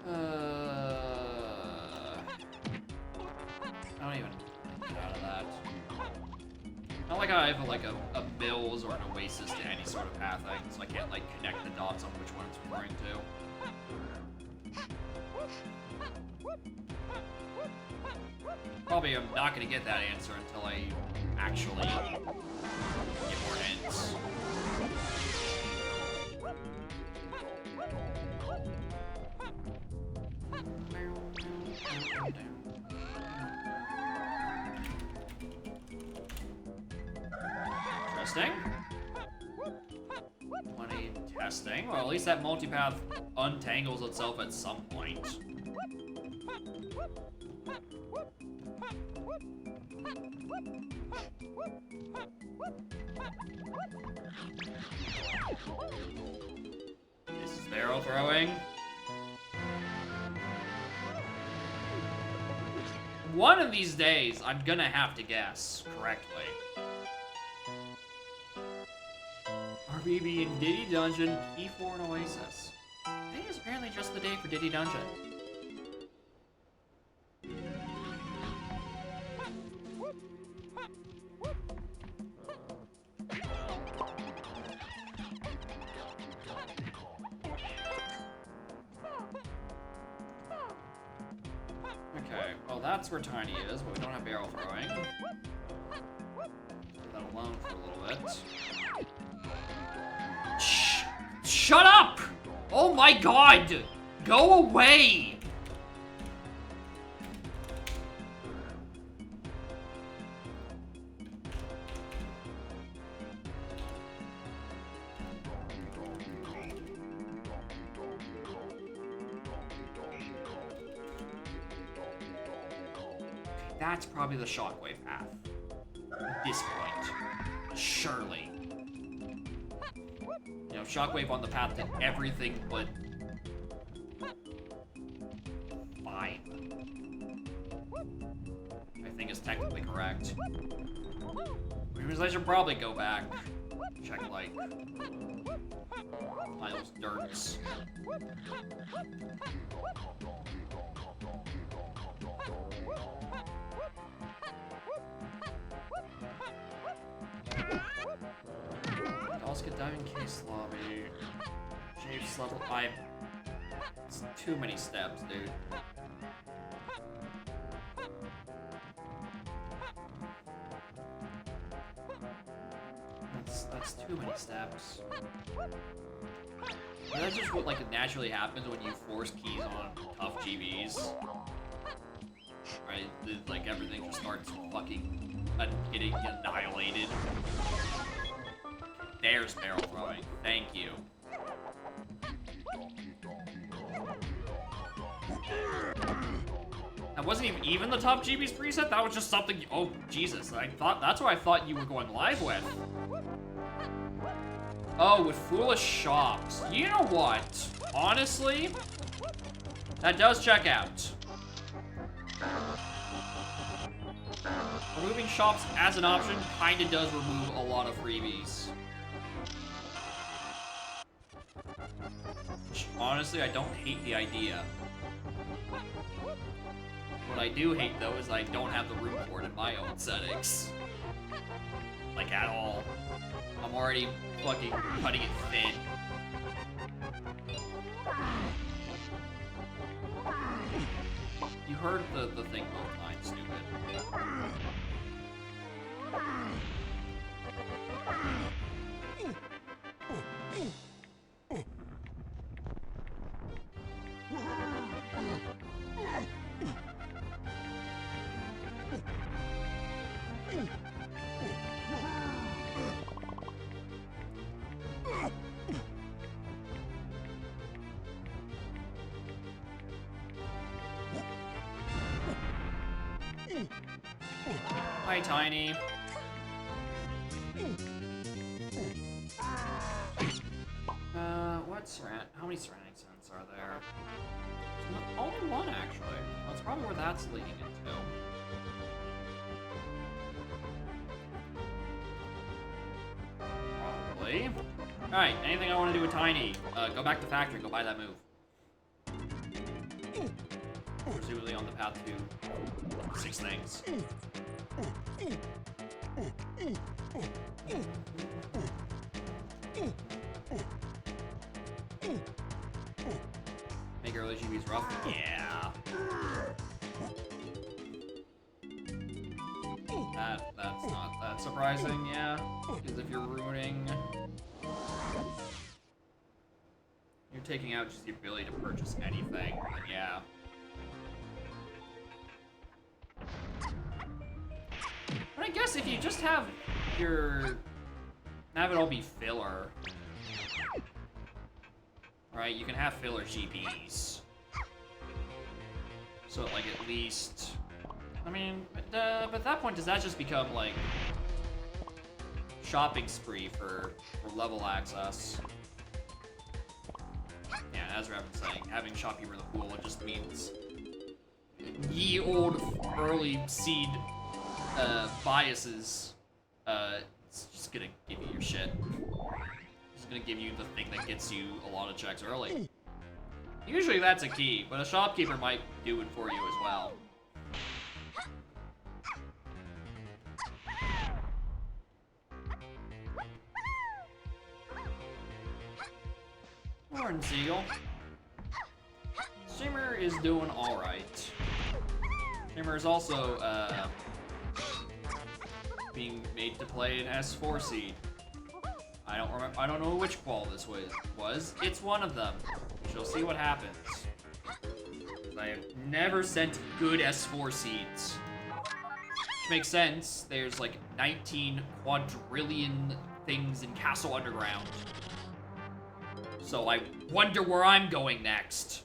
Ugh. I don't even get out of that. Not like I have like a Mills or an Oasis to any sort of path thing, so I can't like connect the dots on which one it's referring to. Probably I'm not gonna get that answer until I actually get more hints. Interesting. 20 testing. Well, at least that multipath untangles itself at some point. This is barrel throwing. One of these days, I'm gonna have to guess correctly. RBB in Diddy Dungeon, E4 and Oasis. Today is apparently just the day for Diddy Dungeon. that's where Tiny is, but we don't have barrel throwing. Leave that alone for a little bit. Shut up! Oh my god! Go away! That's probably the shockwave path. At this point. Surely. You know, shockwave on the path to everything but... fine. I think is technically correct. Which means I should probably go back. Check, like... Miles Dirks. Let's get diving case lobby. Chase level 5. It's too many steps, dude. That's too many steps. And that's just what like naturally happens when you force keys on tough GBs. Right? Like everything just starts fucking getting annihilated. There's barrel throwing. Thank you. That wasn't even the top GB's preset. That was just something. Oh Jesus! That's what I thought you were going live with. Oh, with foolish shops. You know what? Honestly, that does check out. Removing shops as an option kinda does remove a lot of freebies. Honestly, I don't hate the idea. What I do hate, though, is I don't have the room for it in my own settings. Like, at all. I'm already fucking cutting it thin. You heard the thing both times, stupid. Hi, Tiny. How many surrounding sense are there? Only one, actually. That's probably where that's leading into. Probably. Alright, anything I want to do with Tiny? Go back to factory, go buy that move. Presumably on the path to 6 things. Make early GBs rough? Yeah. That's not that surprising, yeah. Because if you're ruining... You're taking out just the ability to purchase anything, then yeah. But I guess if you just have it all be filler, right? You can have filler GBs. So like at least, I mean, but at that point, does that just become like shopping spree for level access? Yeah, as Raven's saying, having shop keeper in the pool, it just means ye old early seed biases. It's just gonna give you your shit. It's gonna give you the thing that gets you a lot of checks early. Usually that's a key, but a shopkeeper might do it for you as well. Morning, Seagull. Streamer is doing alright. Shimmer is also being made to play an S4 seed. I don't remember. I don't know which qual this was. It's one of them. She'll see what happens. I have never sent good S4 seeds. Which makes sense. There's like 19 quadrillion things in Castle Underground. So I wonder where I'm going next.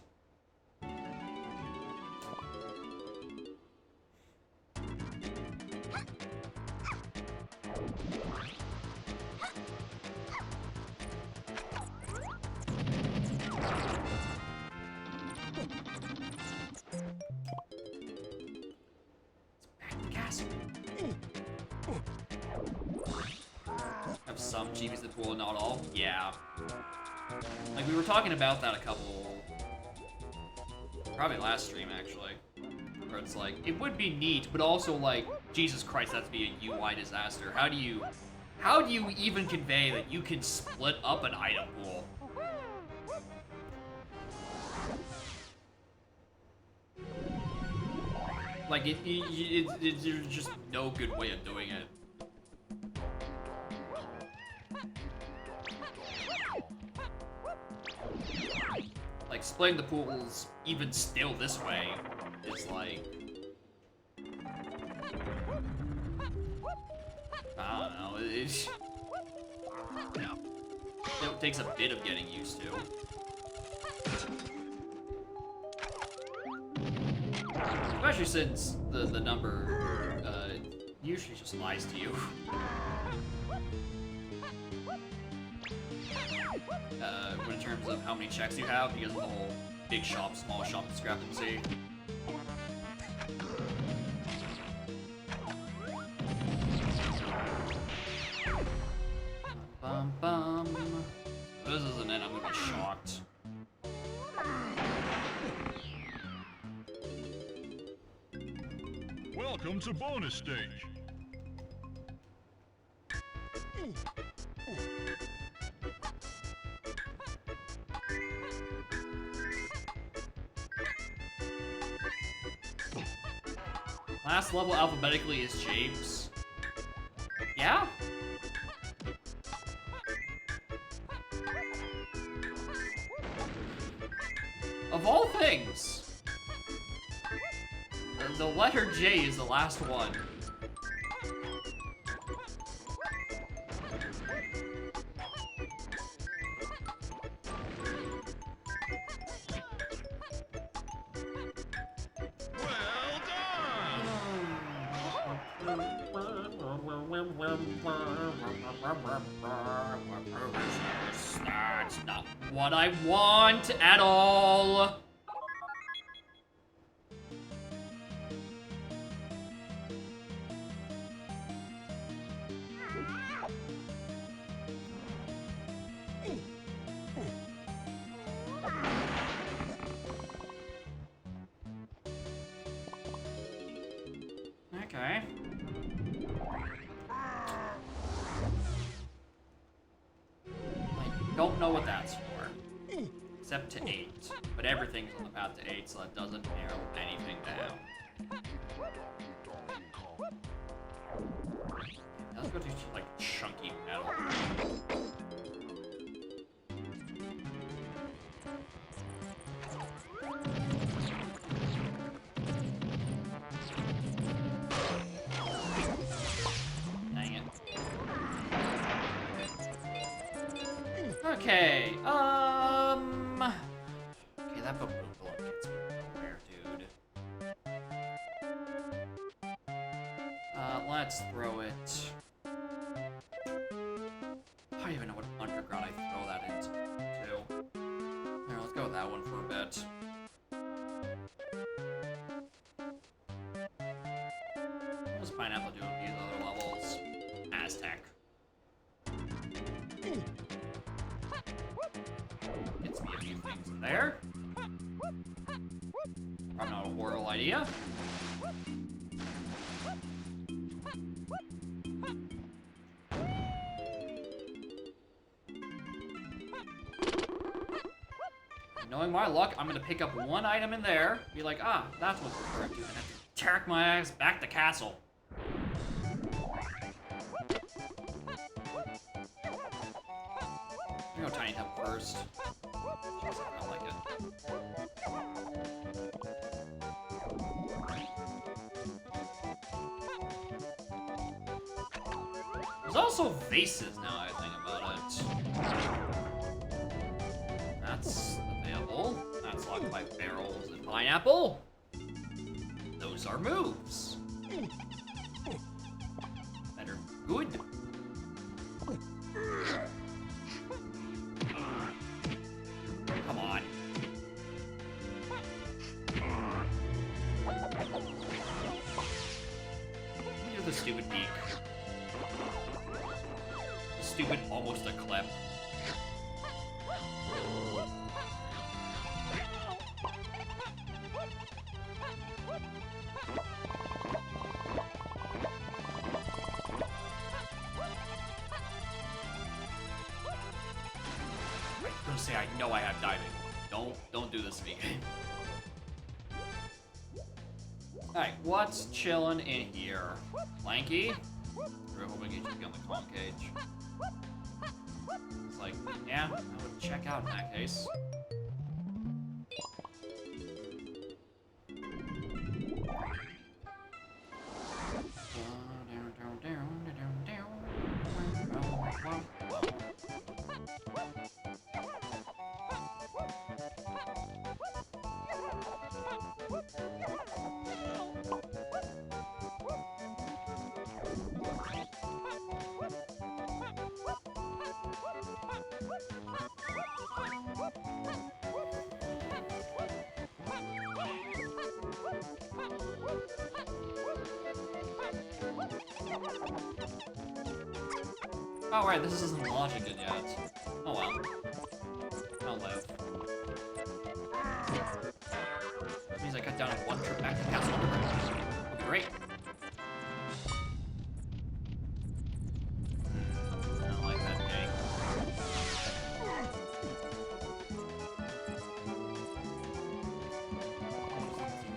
Have some GBs that will, not all. Yeah. Like, we were talking about that a couple... probably last stream, actually. Where it's like, it would be neat, but also like, Jesus Christ, that'd be a UI disaster. How do you even convey that you can split up an item pool? Like, there's just no good way of doing it. Like, splitting the pools, even still this way, is like... I don't know, it takes a bit of getting used to. Especially since the number usually just lies to you. In terms of how many checks you have, because of the whole big shop, small shop discrepancy. Bum bum. If this isn't it, I'm gonna be shocked. Welcome to bonus stage. Last level alphabetically is James. Yeah? Of all things, the letter J is the last one. That's not what I want at all. Okay. I don't know what that's for. Except to 8. But everything's on the path to 8, so that doesn't narrow anything down. Let's go do like chunky metal. Okay, okay, that book gets me nowhere, dude. Let's throw it. I don't even know what underground I throw that into. Here, let's go with that one for a bit. What was Pineapple doing with these other levels? Aztec. Gets me a few things there. Probably not a horrible idea. Knowing my luck, I'm gonna pick up one item in there, be like, ah, that's what's referred to, and have to Tarek my ass back to castle. I'm gonna go Tiny Temple first. Jeez, I don't like it. There's also vases now I think about it. That's available. That's locked by barrels and pineapple. Those are moves. Better. Good. Come on. You're the stupid beak. The stupid almost a clip. Say I know I have diving. Don't do this to me, game. Alright, what's chilling in here? Lanky? We're hoping you just be on the con cage. It's like, yeah, I would check out in that case. Oh right, this isn't launching it yet. Oh well. I'll live. That means I cut down one trip back to Castle Underground. That'll be great. I don't like that gang.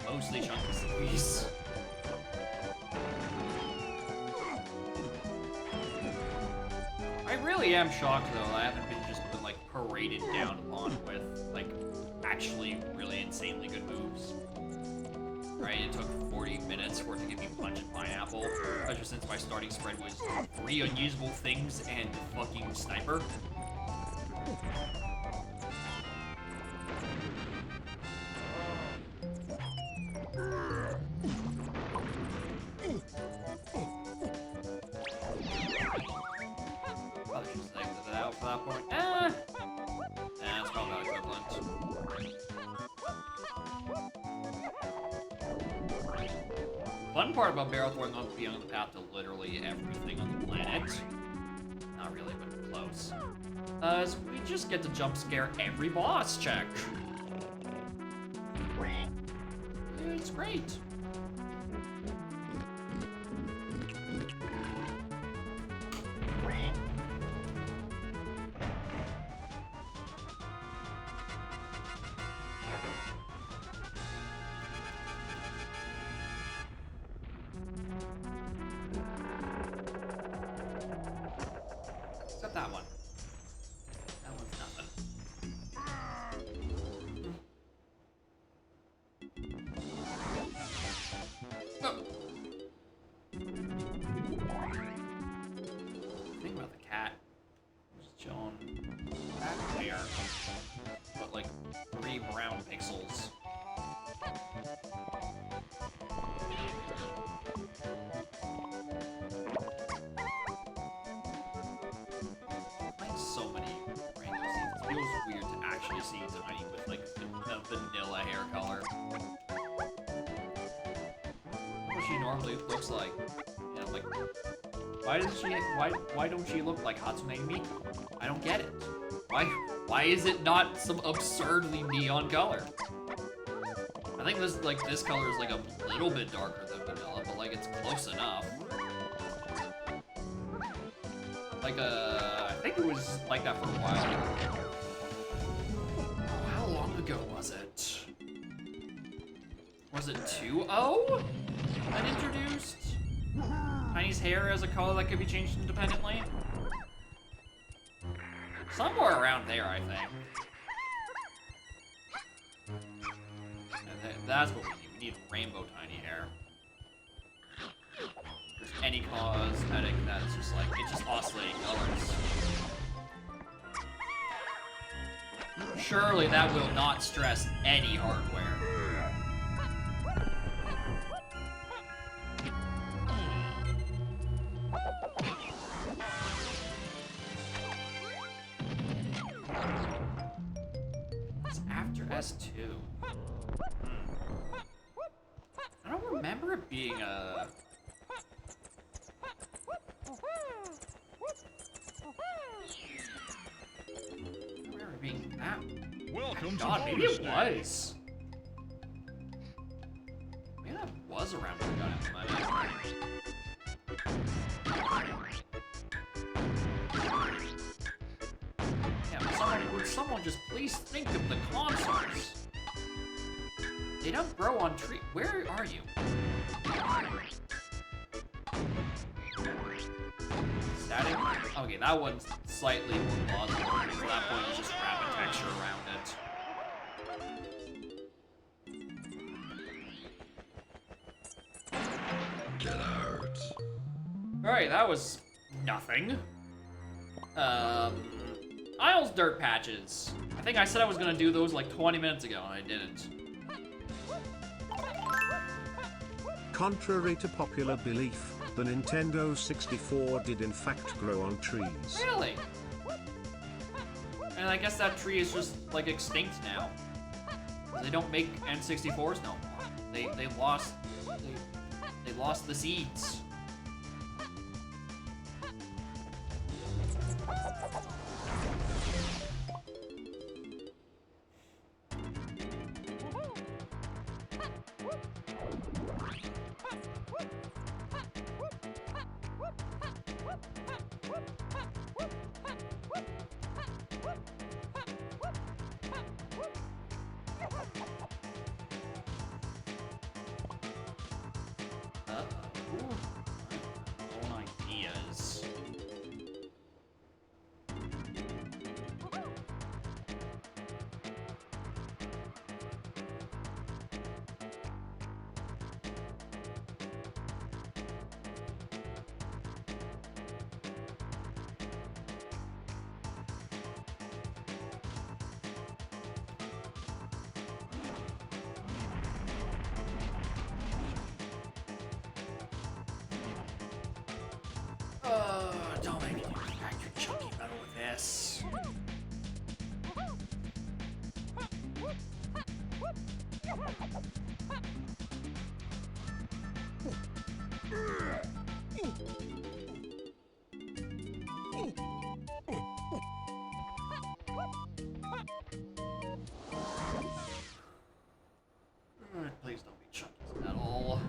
Mostly chunky squeeze. I really am shocked though I haven't been just been like paraded down upon with like actually really insanely good moves. Right, it took 40 minutes for it to give me punch and pineapple, especially since my starting spread was 3 unusable things and fucking sniper. Probably should have exited out for that point. It's probably not equivalent. Fun part about barrel throwing on being on the path to literally everything on the planet. Not really, but close. Is we just get to jump scare every boss check. It's great. Except that one. That one's nothing. Oh. Think about the cat. Just chilling back there. But like 3 brown pixels. So many random scenes. It feels weird to actually see Tiny with like the vanilla hair color. What she normally looks like. You know, like why don't she look like Hatsune Miku? I don't get it. Why is it not some absurdly neon color? I think this color is like a little bit darker than vanilla, but like it's close enough. Like I think it was like that for a while. How long ago was it? Was it 2-0? that introduced? Tiny's hair as a color that could be changed independently? Somewhere around there, I think. That's what we need. We need rainbow Tiny hair. If there's any cosmetic that's just like, it's just oscillating colors. Surely that will not stress any hardware. It's after S2. I don't remember it being a... being that. Welcome God, to maybe bonus it stage. was. Maybe that was around when I got implemented. Yeah, but would someone just please think of the consoles? They don't grow on tree. Where are you? Static? Okay, that one's slightly more plausible, because at that point you just wrap a texture around it. Get out. Alright, that was nothing. Isles dirt patches. I think I said I was gonna do those like 20 minutes ago, and I didn't. Contrary to popular belief, the Nintendo 64 did in fact grow on trees. Really? And I guess that tree is just like extinct now. They don't make N64s no more. They lost the seeds. Own ideas. Don't make me crack your chunky metal with this. Please don't be chunky at all.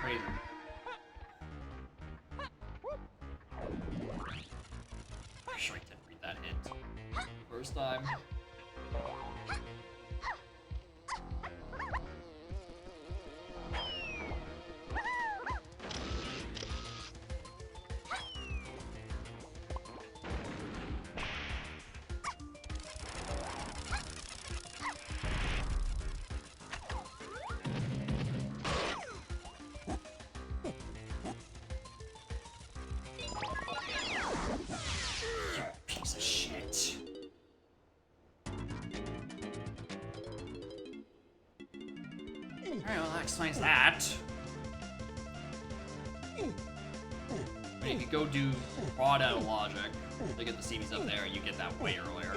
Crazy. I'm sure I didn't read that hint. First time. Piece of shit. Alright, well that explains that. I mean, you could go do raw data logic to get the CVs up there, you get that way earlier.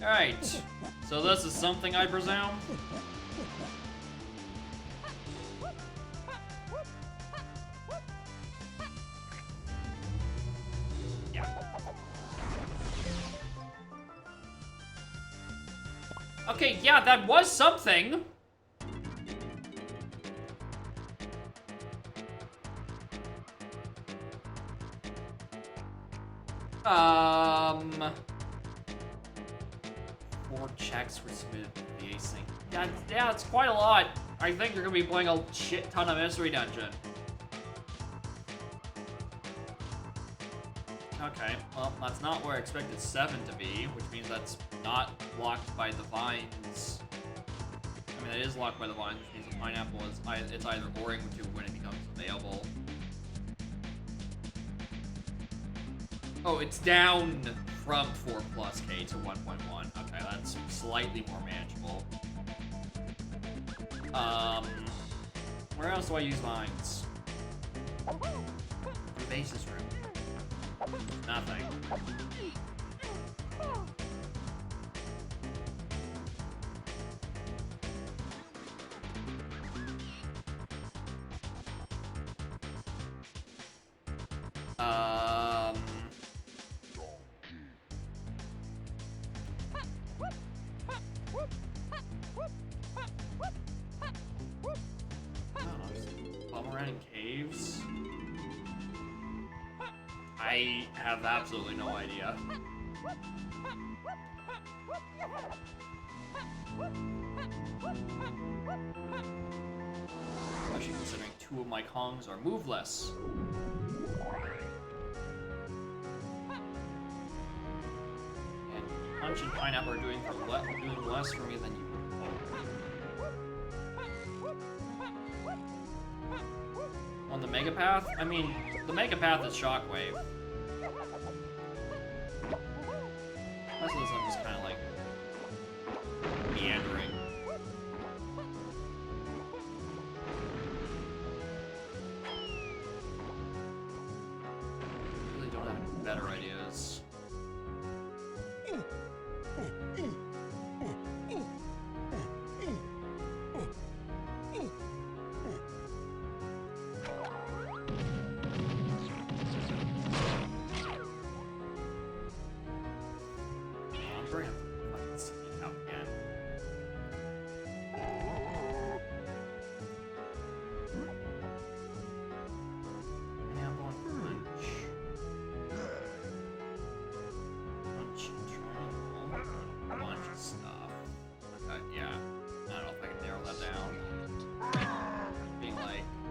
Alright, so this is something I presume? Yeah. Okay, yeah, that was something. 4 checks were submitted to the async. Yeah, it's quite a lot. I think you're gonna be playing a shit ton of Mystery Dungeon. Okay, well, that's not where I expected 7 to be, which means that's not locked by the vines. I mean, it is locked by the vines, which means the pineapple is it's either boring when it becomes available. Oh, it's down from 4 plus K to 1.1. Okay, that's slightly more manageable. Where else do I use vines? The basis room. Nothing. Around caves? I have absolutely no idea. Especially considering 2 of my Kongs are moveless. And Punch and Pineapple are doing less for me than you would hope. On the Mega Path? I mean, the Mega Path is Shockwave. Most of this I'm just kind of like meandering. Really don't have any better ideas.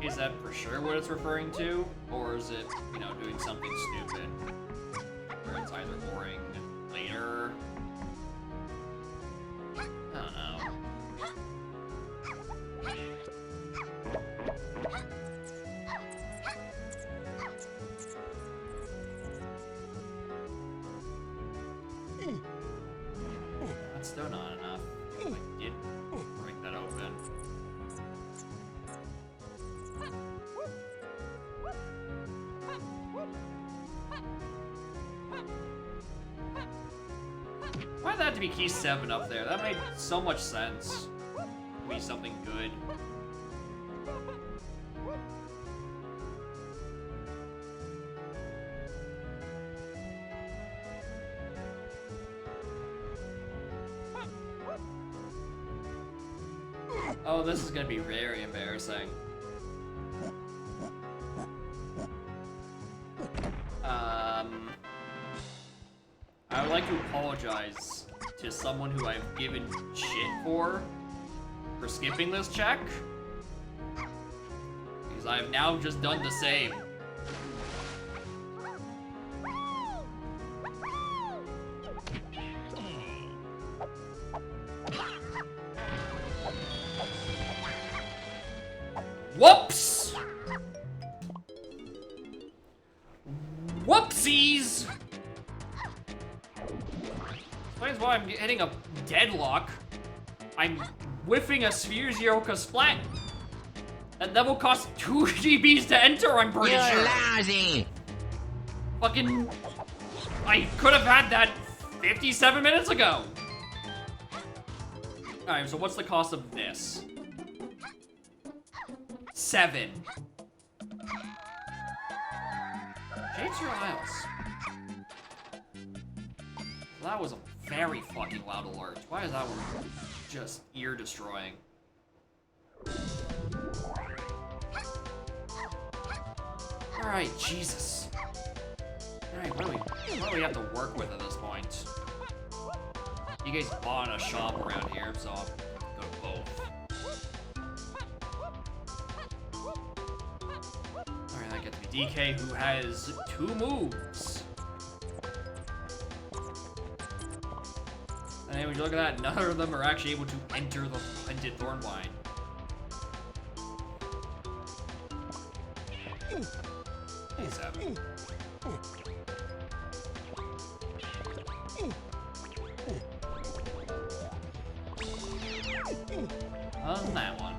Is that for sure what it's referring to? Or is it, you know, doing something stupid? Where it's either boring later? I don't know. That's still not enough. I did break that open. Why did that have to be key 7 up there? That made so much sense. To be something good. Oh, this is gonna be very embarrassing. I would like to apologize to someone who I've given shit for skipping this check. Because I have now just done the same. Whoops! Whoopsies! Explains why I'm hitting a deadlock. I'm whiffing a Sphere Zero Splat. And that will cost 2 GBs to enter, I'm pretty sure. You're lousy! Fucking... I could have had that 57 minutes ago. Alright, so what's the cost of this? 7. Shades your Isles. That was a very fucking loud alert. Why is that one just ear destroying? Alright, Jesus. Alright, what do we have to work with at this point? You guys bought a shop around here, so I'll go to both. Alright, that gets me DK, who has 2 moves. And would you look at that, none of them are actually able to enter the hunted Thornvine. Hey, Seven. On that one.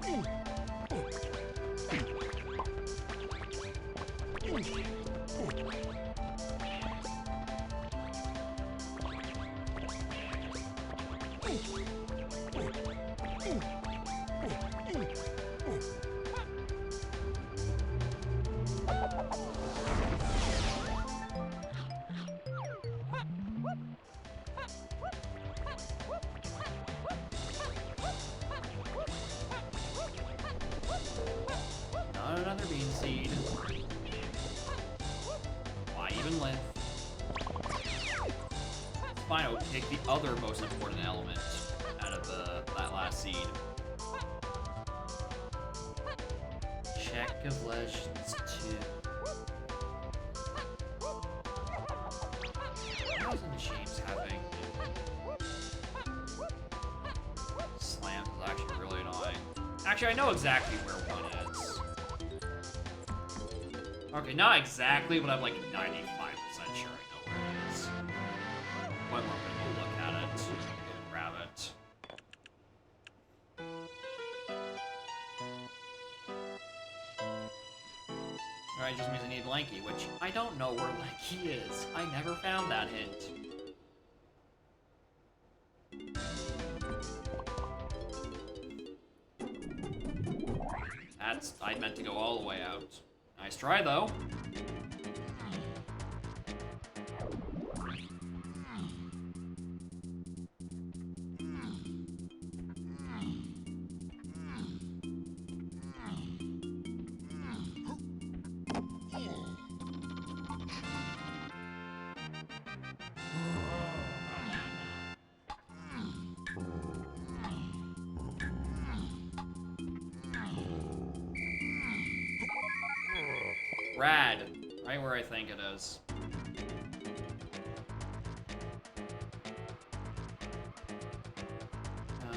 Not another bean seed. Why even live? It's fine, I'll take the other most important element out of that last seed. Check of Legends 2. How isn't James having slams is actually really annoying. Actually, I know exactly where one is. Okay, not exactly, but I'm like 95% sure I know where it is. One more, I'm gonna go look at it. Go grab it. Alright, just means I need Lanky, which I don't know where Lanky is. I never found that hint. I meant to go all the way out. Nice try, though. Rad. Right where I think it is.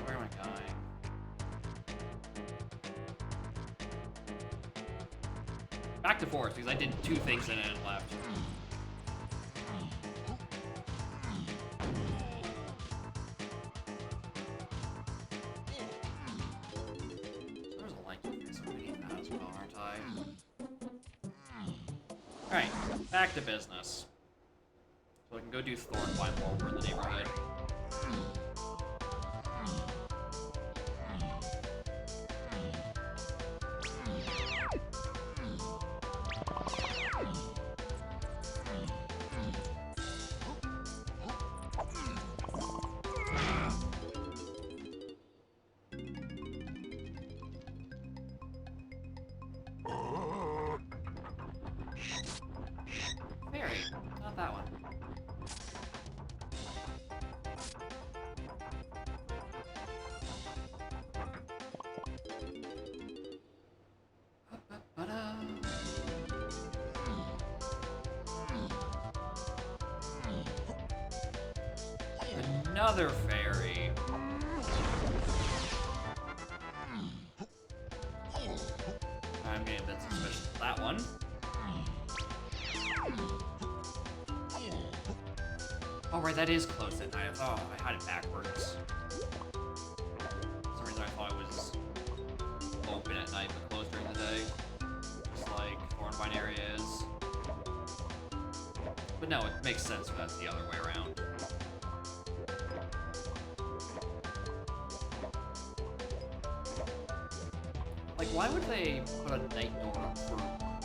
Where am I going? Back to forest, because I did 2 things in it and left. There's a like this. I'm gonna eat that as well, aren't I? Alright, back to business. So I can go do Thornvine while we're in the neighborhood. Fairy, not that one. Another fairy. I'm getting a bit suspicious of that one. Oh, right, that is closed at night. Oh, I had it backwards. For some reason I thought it was open at night but closed during the day. Just like Thornvine area is. But no, it makes sense if that's the other way around. Like, why would they put a night door for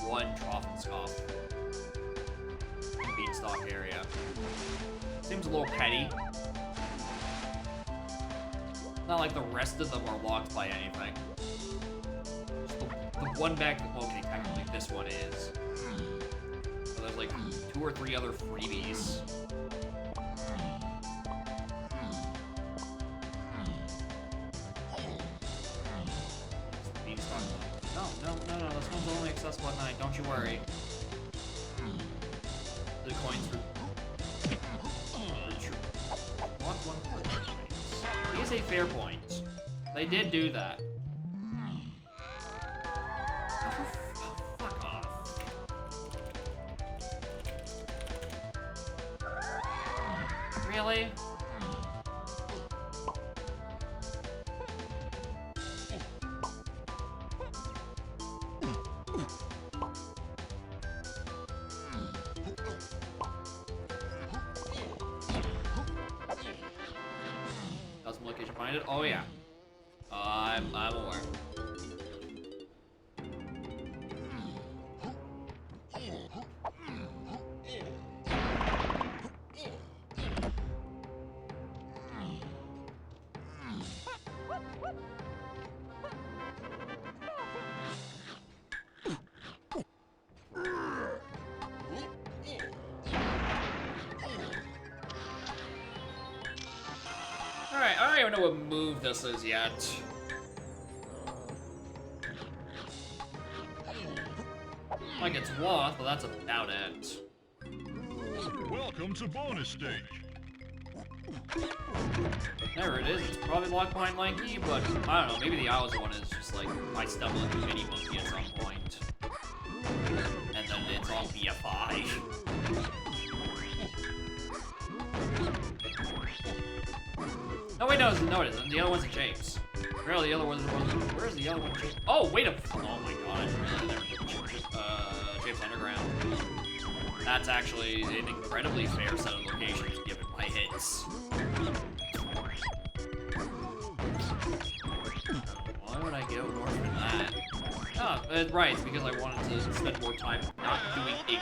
one Troffenscoff in Beanstalk area? Seems a little petty. Not like the rest of them are locked by anything. Just the one back, okay, technically this one is. So there's like 2 or 3 other freebies. No, this one's only accessible at night, don't you worry. The coins for true. Walk one for points. He's a fair point. They did do that. Oh, fuck off. Really? Custom location find it? Oh yeah. I'm aware. Alright, I don't even know what move this is yet. Like it's Woth, but that's about it. Welcome to bonus stage. There it is. It's probably locked behind Lanky, but I don't know. Maybe the Owls one is just like I stumble into Mini Monkey at some point, and then it's all BFI. No, wait, no, it isn't. The other one's a James. Really, the other one's where's the other one? Oh, wait a. Oh my gosh, really? There. James Underground. That's actually an incredibly fair set of locations given my hits. Why would I go north than that? Oh, right, it's because I wanted to spend more time not doing Igloo.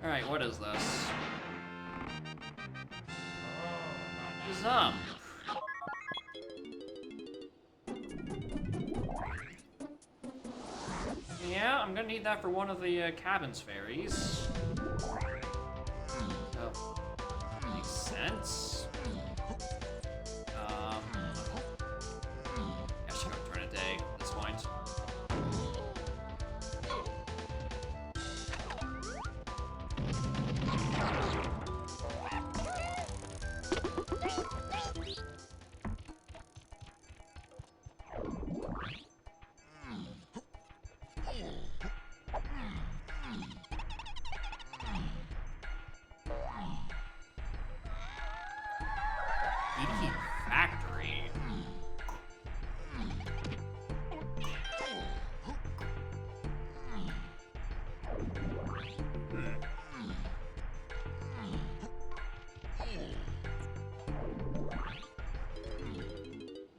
Alright, what is this? Zump. Yeah, I'm gonna need that for one of the cabin's fairies. So, makes sense. Yeah, I should go turn a day at this point. Factory.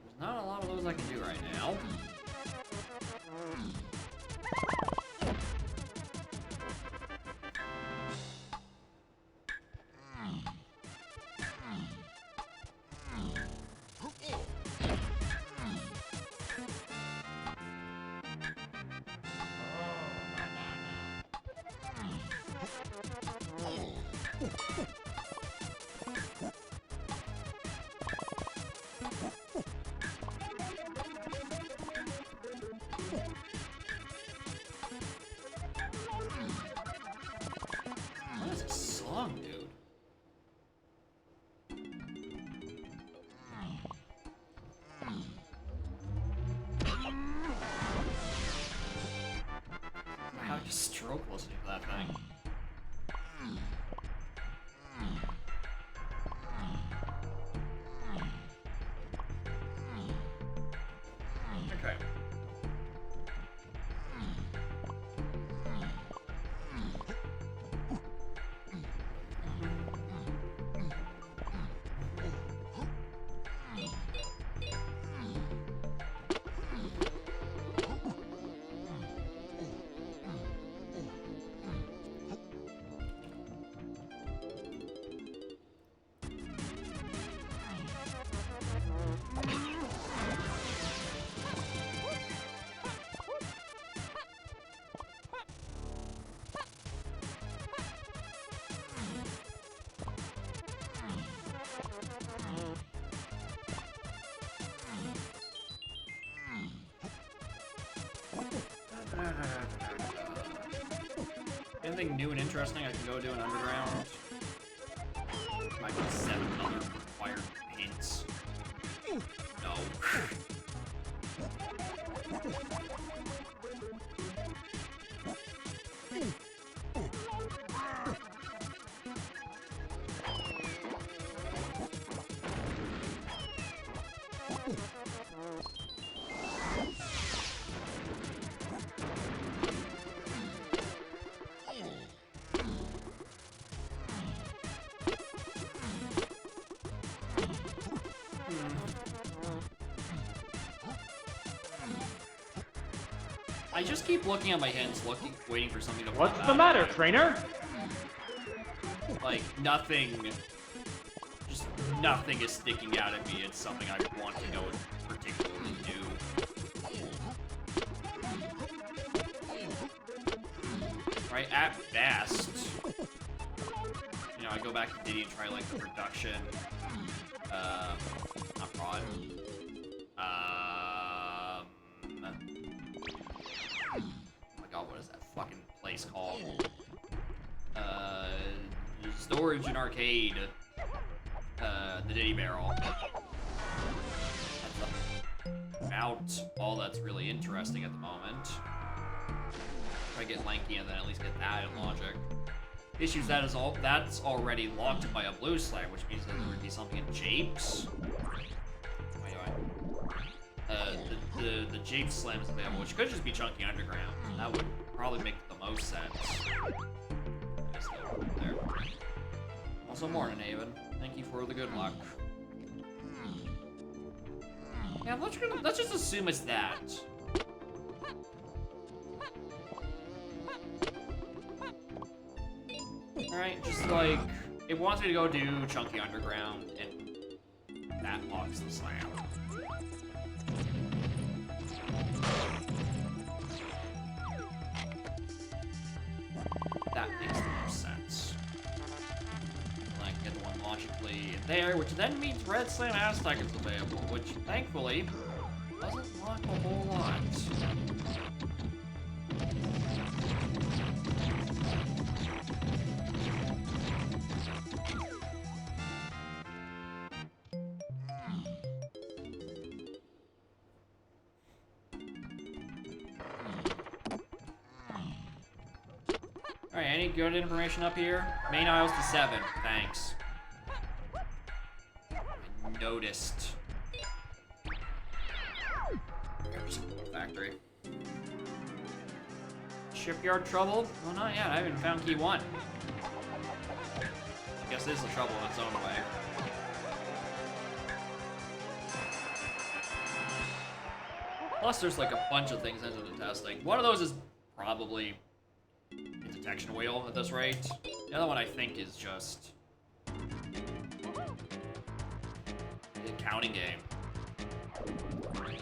There's not a lot of those I can do right now. What is this song, dude? How just stroke listening to that thing. Okay. Anything new and interesting I can go do in underground? Might be 7 other required hints. No. I just keep looking at my hints, waiting for something to pop What's out. the matter, trainer? Like, nothing, just nothing is sticking out at me. It's something I want to go and particularly do. Right, at best, you know, I go back to Diddy and try, like, the production, not fraud, oh my god, what is that fucking place called? Storage and arcade. The Diddy barrel. That's about all that's really interesting at the moment. Try to get lanky and then at least get that in logic. Issues that's already locked by a blue slam, which means that there would be something in Japes. The Japes slam is available, which could just be Chunky Underground. That would probably make the most sense. There. Also, morning, Haven. Thank you for the good luck. Yeah, let's just assume it's that. Alright, just like, it wants me to go do Chunky Underground, and that locks the slam. That makes the most sense. Like, get the one logically in there, which then means Red Slam Aztec is available, which, thankfully, doesn't lock a whole lot. Alright, any good information up here? Main aisles to 7, thanks. I noticed. Factory. Shipyard trouble? Well, not yet. I haven't found key 1. I guess this is a trouble in its own way. Plus, there's like a bunch of things into the testing. One of those is probably a detection wheel at this rate. The other one I think is just a counting game. I'm really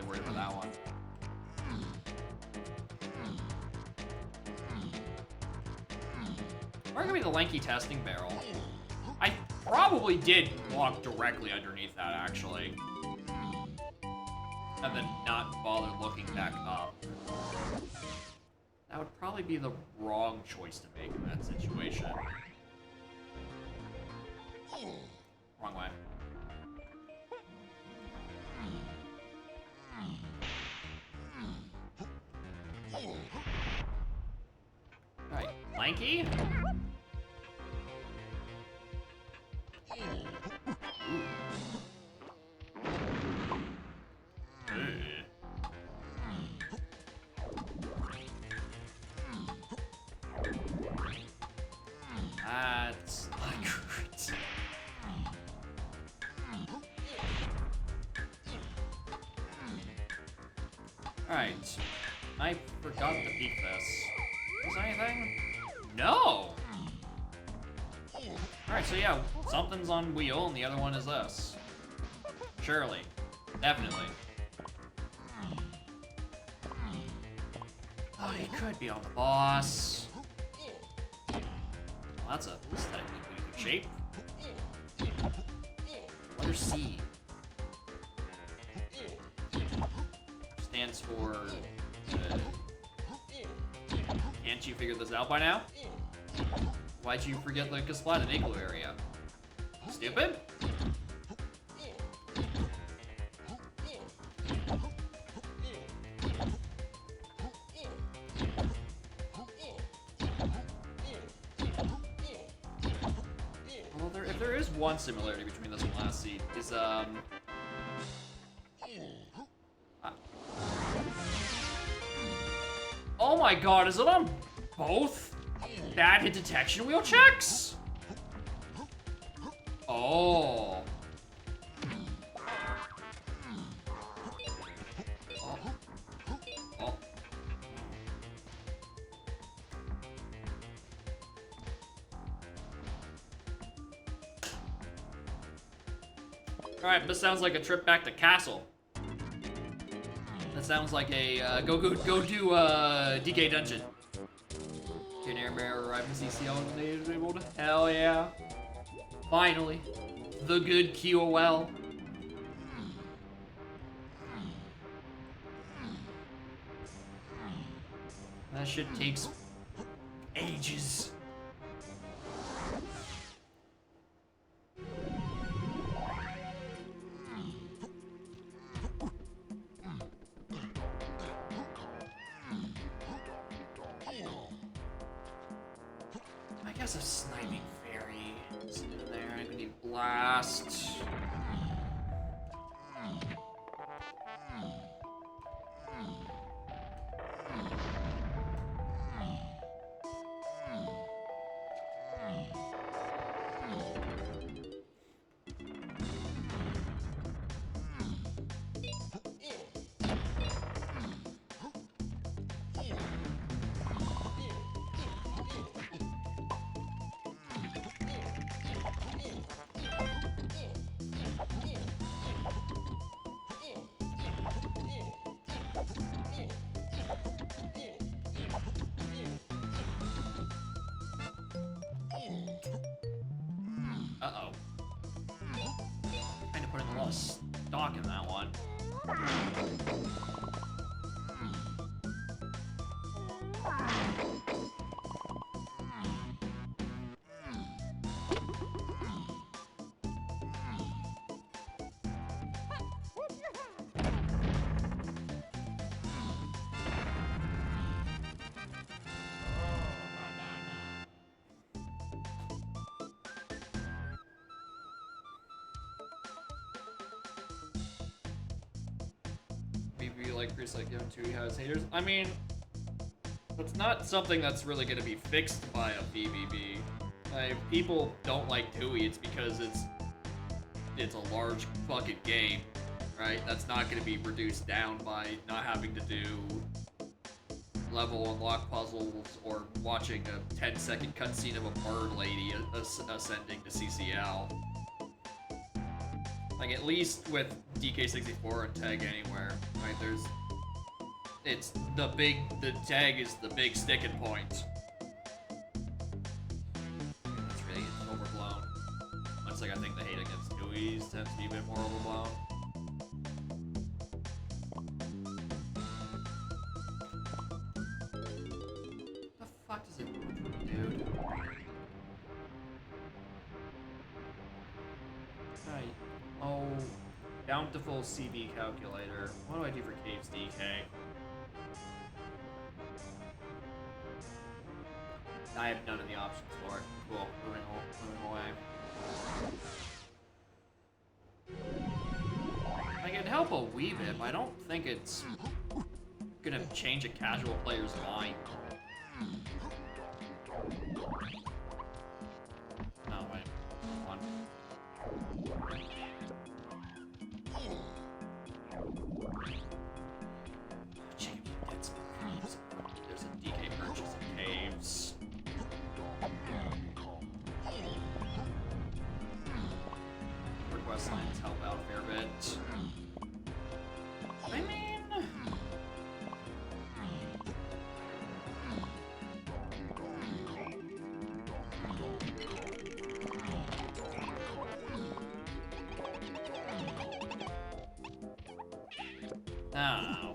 worried about that one. Where gonna be the lanky testing barrel? I probably did walk directly underneath that, actually. And then not bother looking back up. That would probably be the wrong choice to make in that situation. Wrong way. Right, lanky? That's not good. Alright. I forgot to beat this. Is there anything? No! Alright, so yeah, something's on wheel and the other one is this. Surely. Definitely. Oh, he could be on the boss. Well, that's a aesthetically good shape. Letter C. Stands for Can't you figure this out by now? Why'd you forget like a splat in igloo area? Stupid? Well, if there is one similarity between this and last seed, is oh my god, is it on both bad hit detection wheel checks? Oh. Oh. Oh. Alright, this sounds like a trip back to castle. That sounds like a go do DK dungeon. An air bearer arrived in CCL and they enabled. Hell yeah! Finally, the good QOL. That shit takes ages. I guess a sniping fairy is in there. I need blast. Uh-oh. Kind of putting a lot of stock in that one. Maybe like Chris, like Young 2 has haters. I mean, it's not something that's really gonna be fixed by a BBB. If people don't like Dewey, it's because it's a large fucking game, right? That's not gonna be reduced down by not having to do level unlock puzzles or watching a 10-second cutscene of a bird lady ascending to CCL. Like, at least with DK64 and Tag Anywhere, right, the tag is the big sticking point. That's really overblown. Much like I think the hate against Dewey's tends to be a bit more overblown. The fuck does it do, dude? Hi. Oh, bountiful CB calculator. What do I do for Caves DK? I have none of the options for it. Cool, moving away. I can help a wee bit, but I don't think it's gonna change a casual player's mind. Oh, wait. One. There's a DK purchase of caves. Request lines help out a fair bit. I mean... I don't know.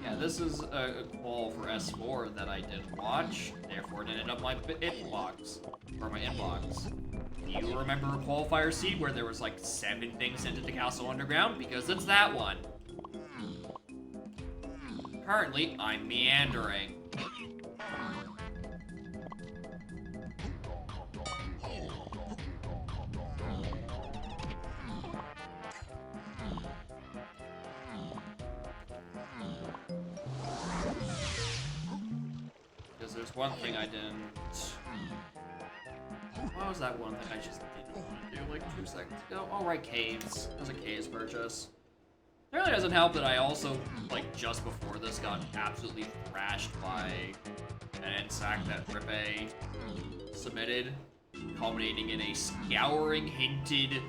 Yeah, this is a qual for S4 that I didn't watch, therefore it ended up my inbox, or my inbox. Do you remember a qualifier seed where there was like 7 things sent into Castle Underground? Because it's that one. Currently, I'm meandering. Because there's one thing I didn't... What was that one thing I just didn't want to do like 2 seconds ago? Oh, right, caves. That was a caves purchase. It really doesn't help that I also, like, just before this got absolutely thrashed by an NSAC that Rippe submitted, culminating in a scouring hinted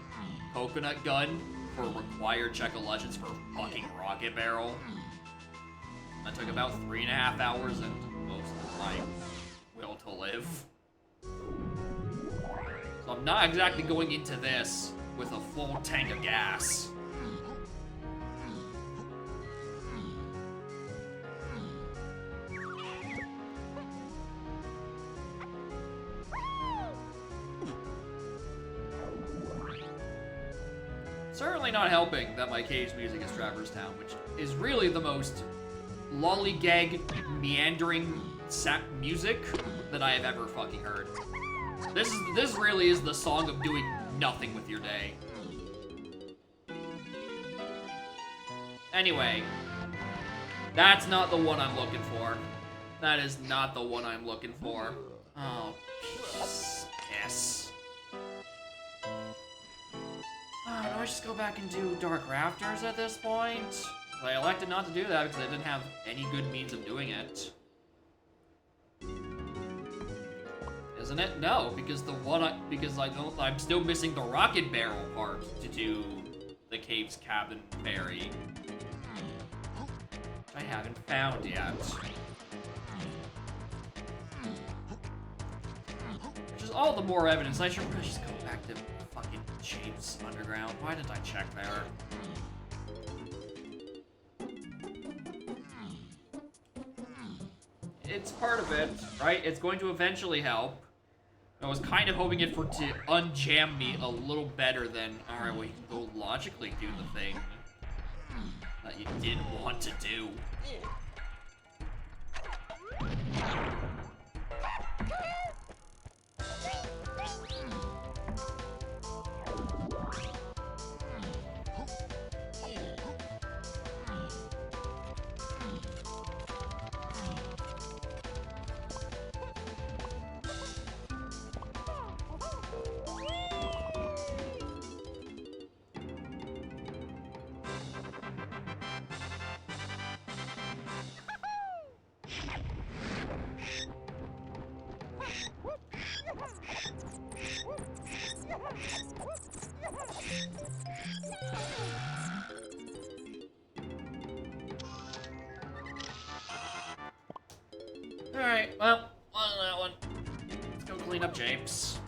coconut gun for required check of legends for fucking rocket barrel. That took about 3.5 hours and most of my will to live. So I'm not exactly going into this with a full tank of gas. Certainly not helping that my caves music is Traverse Town, which is really the most lollygag, meandering music that I have ever fucking heard. This really is the song of doing nothing with your day. Anyway, that's not the one I'm looking for. That is not the one I'm looking for. Oh, piss. Do I just go back and do Dark Rafters at this point? I elected not to do that because I didn't have any good means of doing it. Isn't it? No, because I'm still missing the rocket barrel part to do the cave's cabin ferry, which I haven't found yet. Which is all the more evidence I should really just go back to fucking James Underground. Why didn't I check there? It's part of it, right? It's going to eventually help. I was kind of hoping it to unjam me a little better than, alright, well, you can go logically do the thing that you did want to do. Alright, well, on that one. Let's go clean up Japes.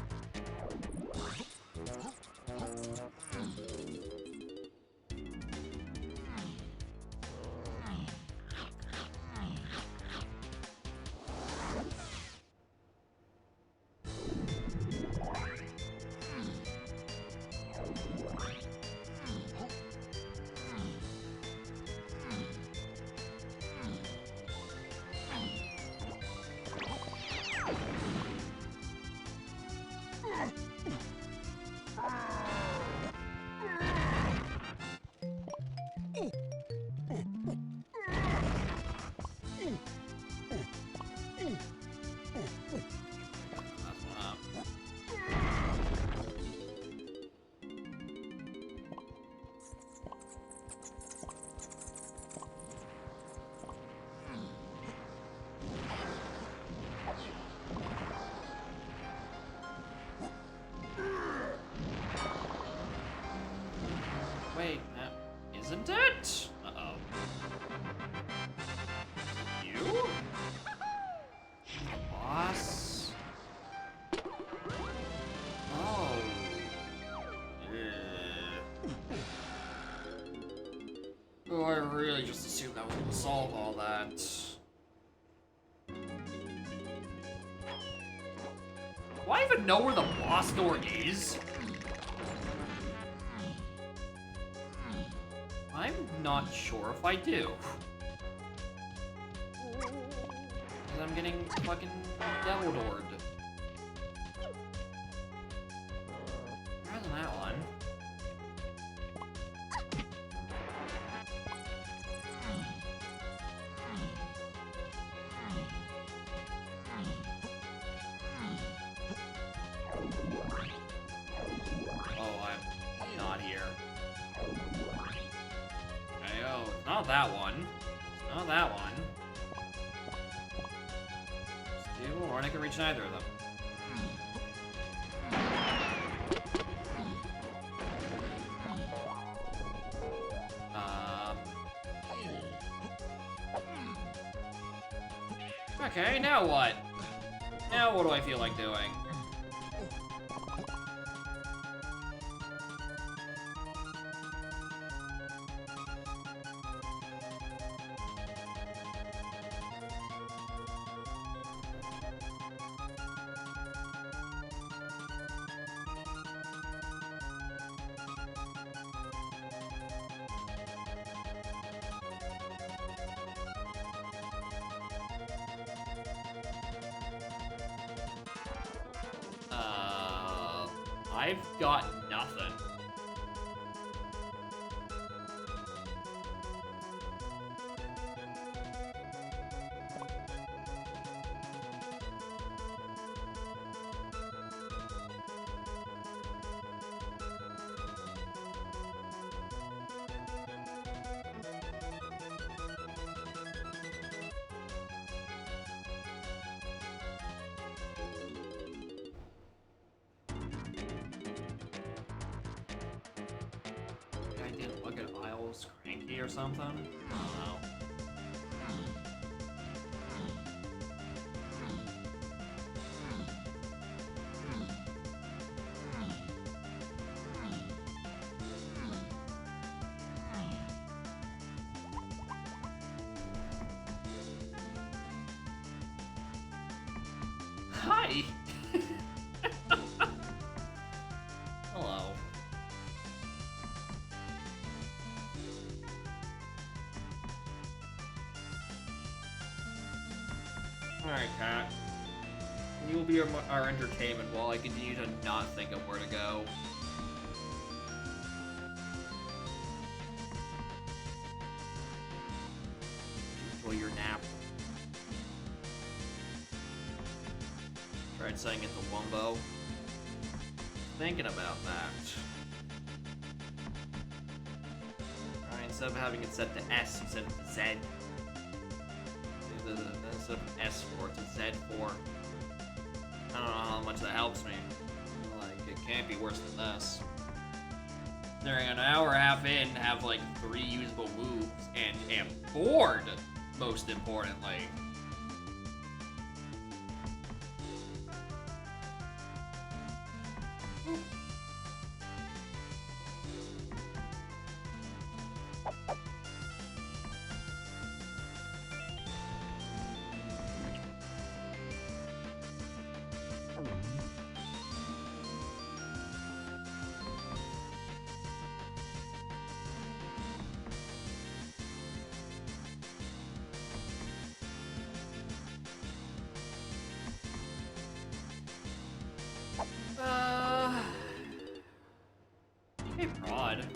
solve all that. Do I even know where the boss door is? I'm not sure if I do. Because I'm getting fucking devil doored. Rather than that one. Oh, I'm not here. Okay, oh, not that one. Not that one. Stable, or I can reach neither of them. Okay, now what? Now what do I feel like doing? I've got nothing. I didn't look at Isles cranky or something. I don't know. Hi! Hello. Alright, Cat. You will be our entertainment while I continue to not think of where to go. Enjoy your nap. Tried setting it to Wumbo. Thinking about that. Alright, instead of having it set to S, you set it to Z. Instead of S4 to Z4. I don't know how much that helps me. Like, it can't be worse than this. During an hour and a half in, have like 3 usable moves, and am bored, most importantly. Hey, Prod. This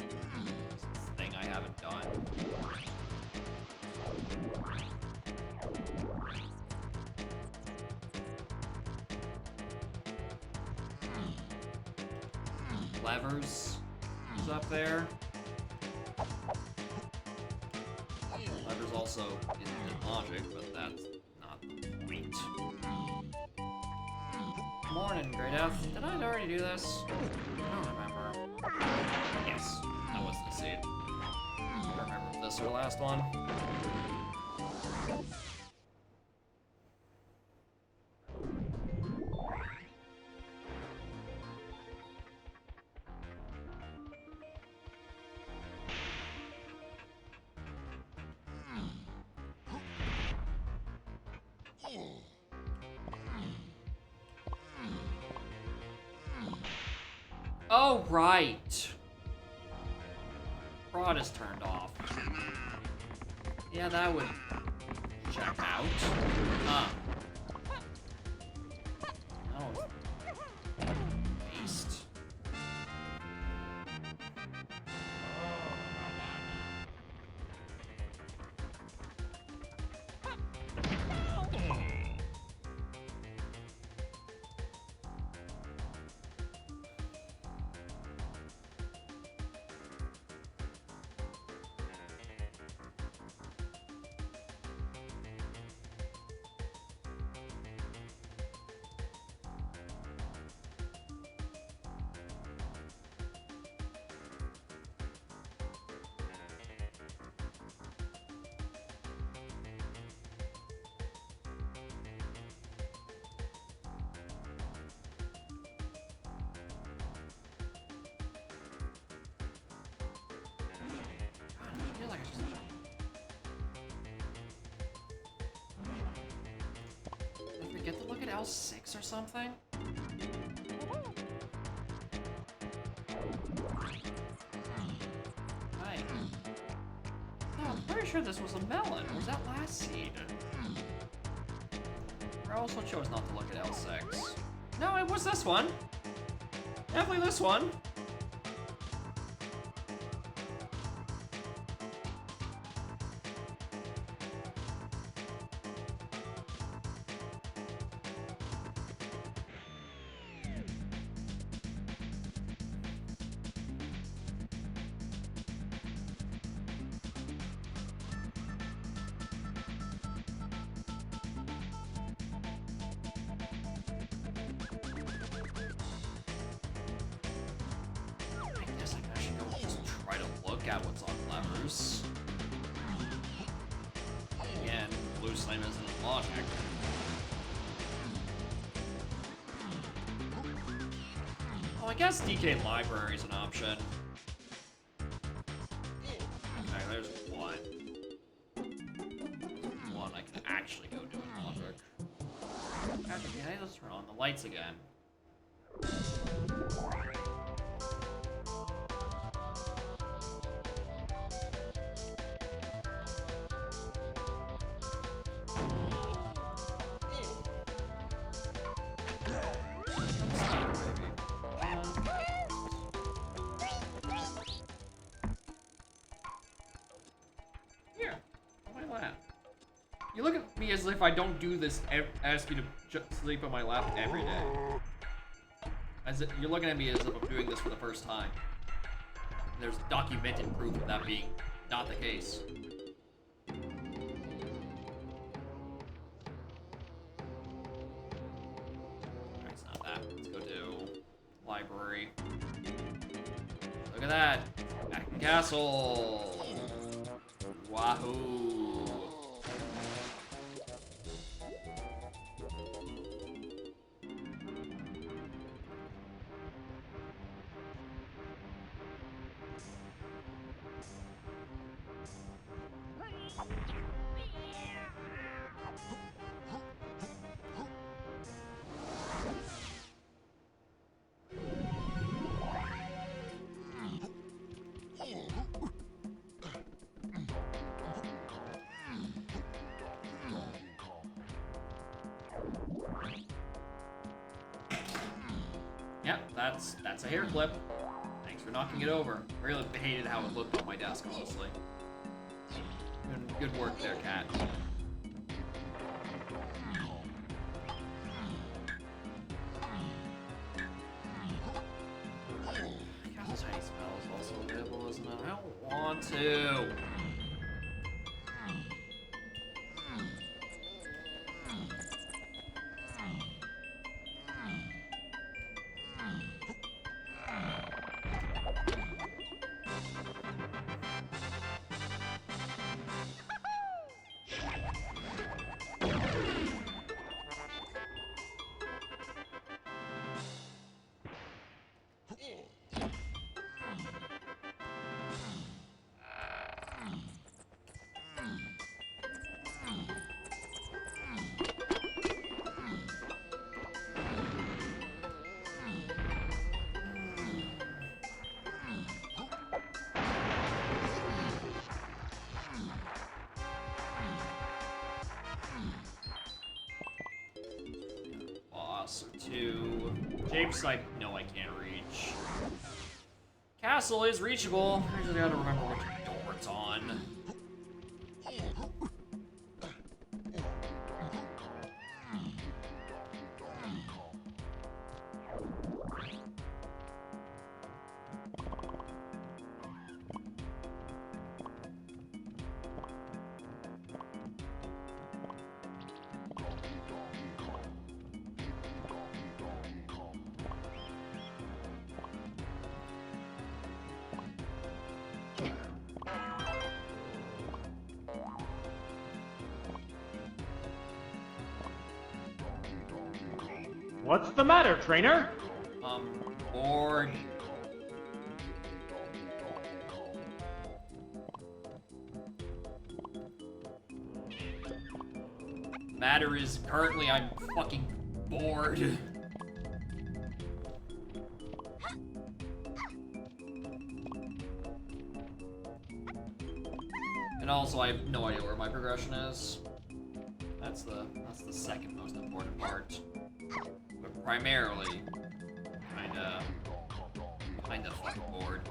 thing I haven't done. Levers is up there. Levers also in logic, but that's not the point. Morning, Great F. Did I already do this? I don't remember. Yes, that was the seed. I don't remember if this was the last one. Oh, right. Prod is turned off. Yeah, that would check out. Huh. Oh. Beast. I feel like I just... Did I forget to look at L6 or something? Right. No, I'm pretty sure this was a melon. Or was that last seed? I also chose not to look at L6. No, it was this one. Definitely this one. I guess I should go just try to look at what's on levers. Again, blue slime isn't in logic. Oh, I guess DK library is an option. Okay, there's one. One I can actually go do in logic. Actually, can I just turn on the lights again? Here, on my lap. You look at me as if I don't do this, ask you to sleep on my lap every day. As if, you're looking at me as if I'm doing this for the first time. There's documented proof of that being not the case. It's not that. Let's go to library. Look at that. Back in castle. Wahoo. Yep, that's a hair clip. Thanks for knocking it over. Really hated how it looked on my desk, honestly. Good work there, cat. Tiny spell is also available, isn't it? I don't want to. Chaos 2. Japes, I know I can't reach. Castle is reachable. I just gotta remember which door it's on. What's the matter, trainer? Bored. Matter is currently I'm fucking bored. And also I have no idea where my progression is. That's the second most important part. But primarily, kinda fucking bored.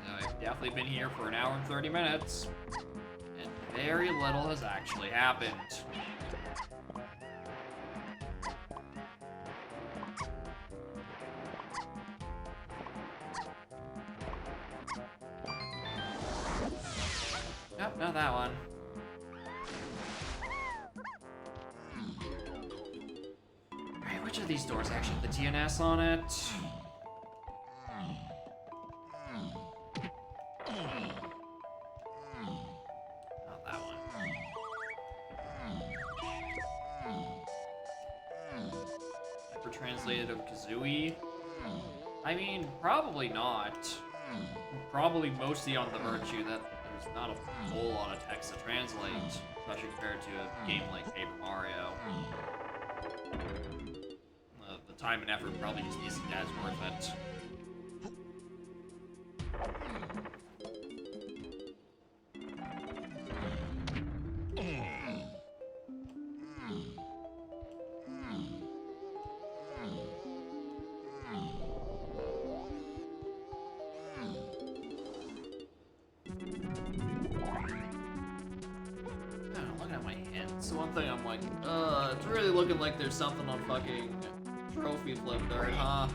I've definitely been here for an hour and 30 minutes, and very little has actually happened. Nope, not that one. Right, which of these doors actually have the DNS on it? Not that one. Ever translated of Kazooie? I mean, probably not. Probably mostly on the virtue that there's not a whole lot of text to translate, especially compared to a game like Paper Mario. The time and effort probably just isn't as worth it. So one thing I'm like, it's really looking like there's something on fucking trophy flip dirt, huh?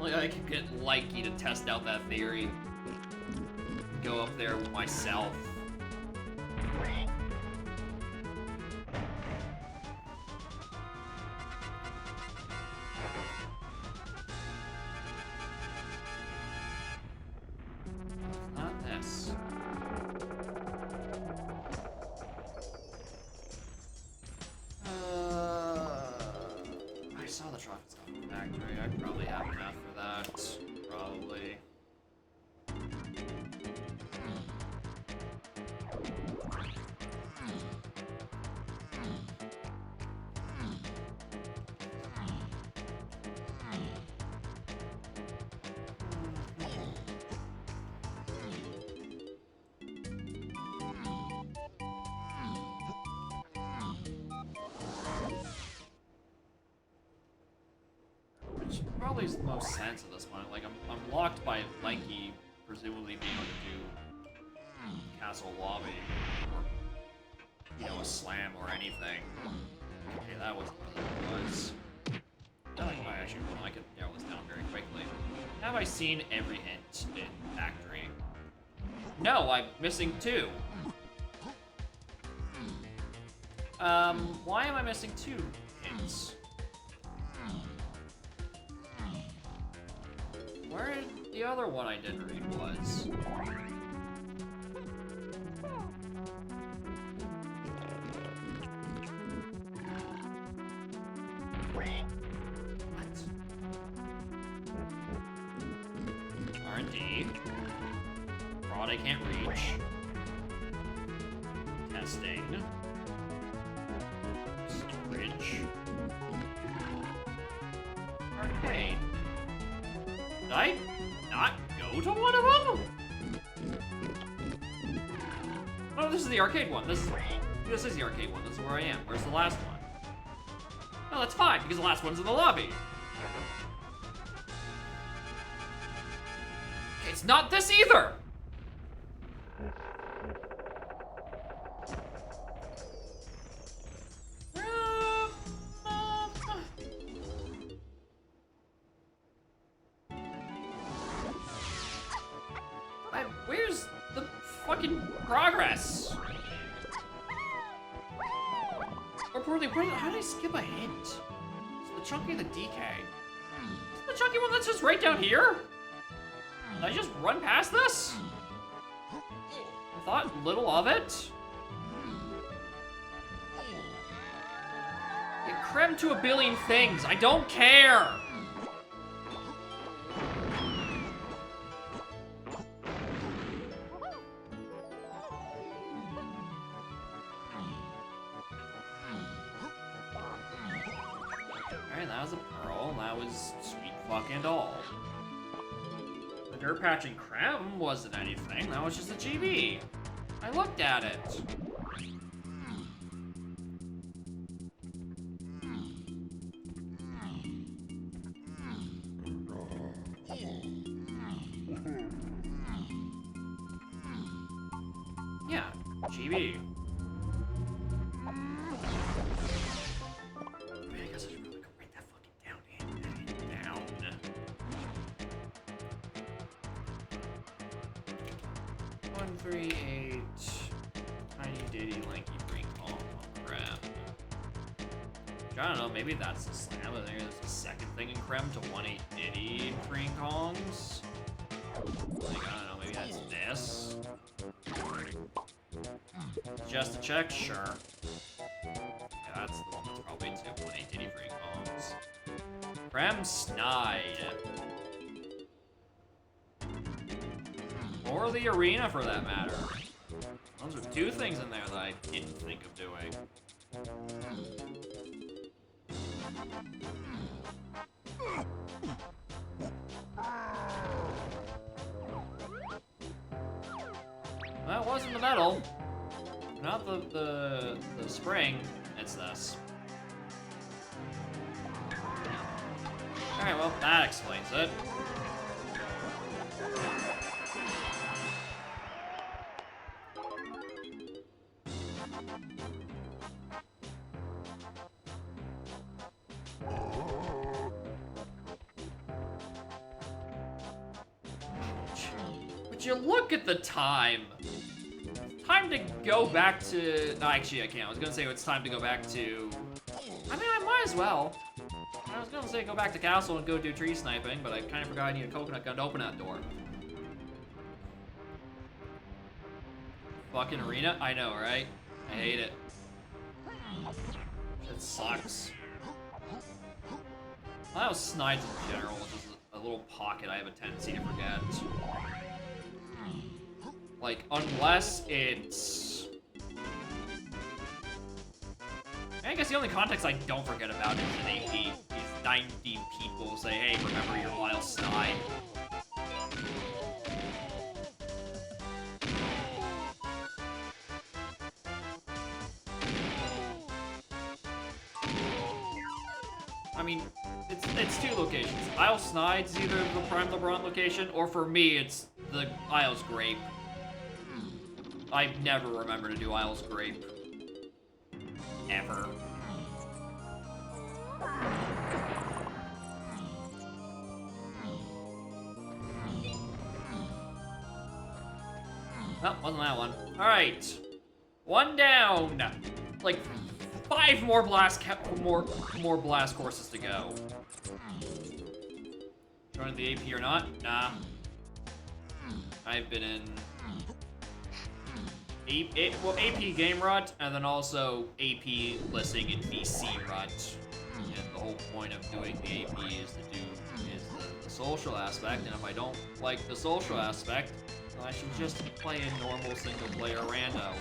Like I could get Likey to test out that theory. Go up there with myself. Not this. I saw the chocolate stuff in the factory. I probably have enough for that. Probably. Probably makes the most sense at this point. Like, I'm locked by Likey, presumably being able to do Castle Lobby, or, you know, a slam or anything. Okay, that was what it was. I could narrow this down very quickly. Have I seen every hint in Factory? No, I'm missing 2. Why am I missing 2 hints? Where the other one I didn't read was? What? R&D. Fraud I can't reach. Testing. Storage. Arcade. Did I not go to one of them? Oh, this is the arcade one. This is... This is the arcade one. This is where I am. Where's the last one? No, that's fine, because the last one's in the lobby. It's not this either! Where's the fucking progress? Or poorly, how did I skip a hint? Is the chunky the DK? Is the chunky one that's just right down here? Did I just run past this? I thought little of it. You crammed to a billion things. I don't care. Alright, that was a pearl. That was sweet fuck and all. The dirt patch and creme wasn't anything. That was just a GB. I looked at it. Yeah, GB. I guess I should really go write that fucking down. Down. 138. Tiny Diddy Lanky Green Kong on creme. I don't know, maybe that's the slam. I think there's a second thing in creme to 1-8 Diddy Green Kongs. Like, I don't know, maybe that's this. Just to check, sure. Yeah, that's the one that's probably 2.8 Diddy Green Kongs. Creme Snide. Or the arena, for that matter. Those are two things in there that I didn't think of doing. That wasn't the metal. Not the spring. It's this. Alright, well, that explains it. Would you look at the time? Time to go back to... No, actually, I can't. I was gonna say it's time to go back to... I mean, I might as well. I was gonna say go back to castle and go do tree sniping, but I kind of forgot I need a coconut gun to open that door. Fucking arena? I know, right? I hate it. It sucks. I know snides in general, which is a little pocket I have a tendency to forget. Like, unless it's... I guess the only context I don't forget about is an AP. These 90 people say, hey, remember your Lyle Snide. I mean, it's two locations. Isle Snide's either the Prime LeBron location, or for me, it's the Isles Grape. I never remember to do Isles Grape. Ever. Oh, wasn't that one. Alright. One down. Like 5 more blast blast courses to go. Joining the AP or not? Nah. I've been in AP Game Rut, and then also AP Listing in VC Rut. And the whole point of doing the AP is the social aspect, and if I don't like the social aspect, then I should just play a normal single-player rando.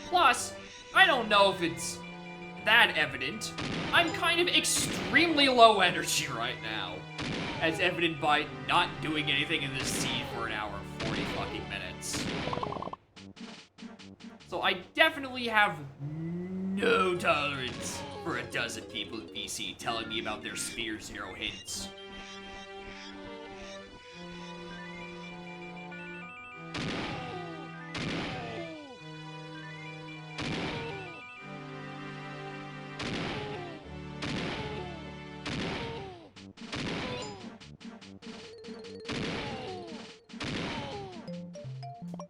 Plus, I don't know if it's that evident, I'm kind of extremely low energy right now. As evident by not doing anything in this scene for an hour and 40 fucking minutes. So I definitely have no tolerance for a dozen people in BC telling me about their Sphere Zero hints.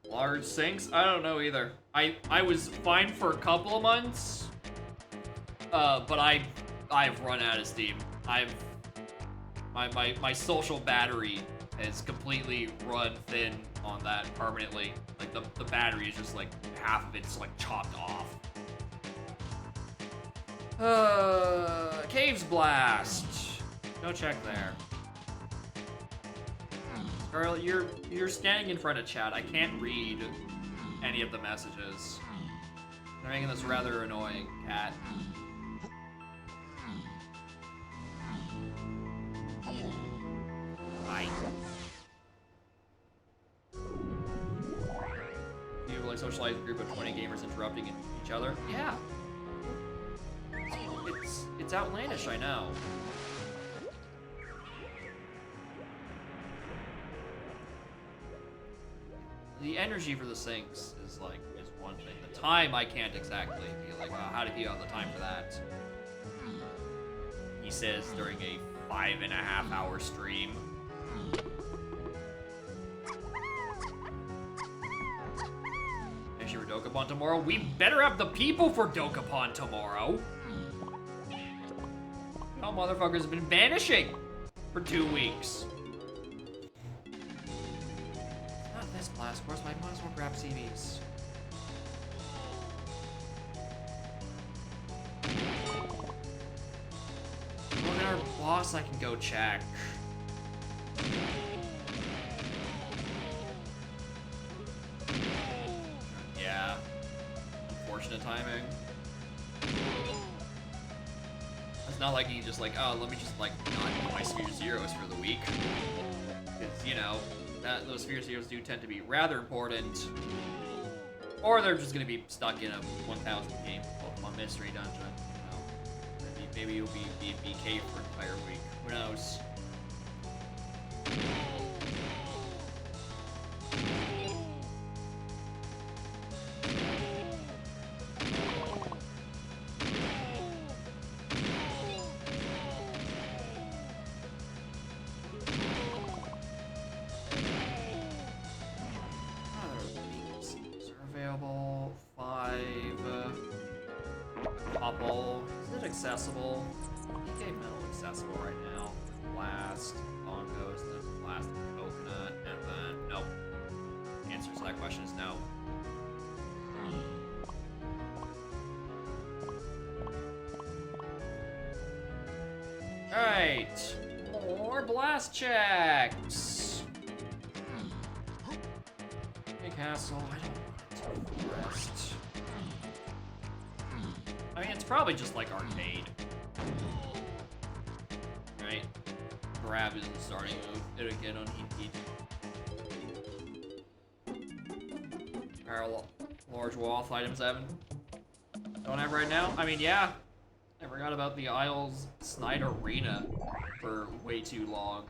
Large sinks? I don't know either. I was fine for a couple of months, but I've run out of steam. My social battery has completely run thin on that permanently. Like the battery is just like half of it's like chopped off. Caves Blast. Go check there. Scarlet, you're standing in front of chat. I can't read any of the messages. They're making this rather annoying, Cat. Hi. You like socialize a group of 20 gamers interrupting each other? Yeah. It's outlandish, I know. The energy for the sinks is one thing. The time I can't exactly be like, how do you have the time for that? He says during a 5.5 hour stream. Is your Dokapon tomorrow? We better have the people for Dokapon tomorrow. Oh, motherfuckers have been vanishing for 2 weeks. This blast course, I might as well grab CVs. Look at our boss, I can go check. Yeah. Unfortunate timing. It's not like he just like, oh, let me just like not do my Sphere Zeros for the week. Because, you know, those Sphere Zeros do tend to be rather important. Or they're just gonna be stuck in a 1000 game Pokemon Mystery Dungeon. You know, maybe you'll be BK for an entire week. Who knows? Accessible. DK Metal accessible right now. Blast, bongos, then blast coconut, and then nope. The answer to that question is no. Alright. More blast checks. Big Castle, I don't want to rest. I mean, it's probably just like arcade. Right? Grab is the starting move. It'll get on heat. Our large wealth item 7. Don't have right now? I mean, yeah. I forgot about the Isles Snide Arena for way too long.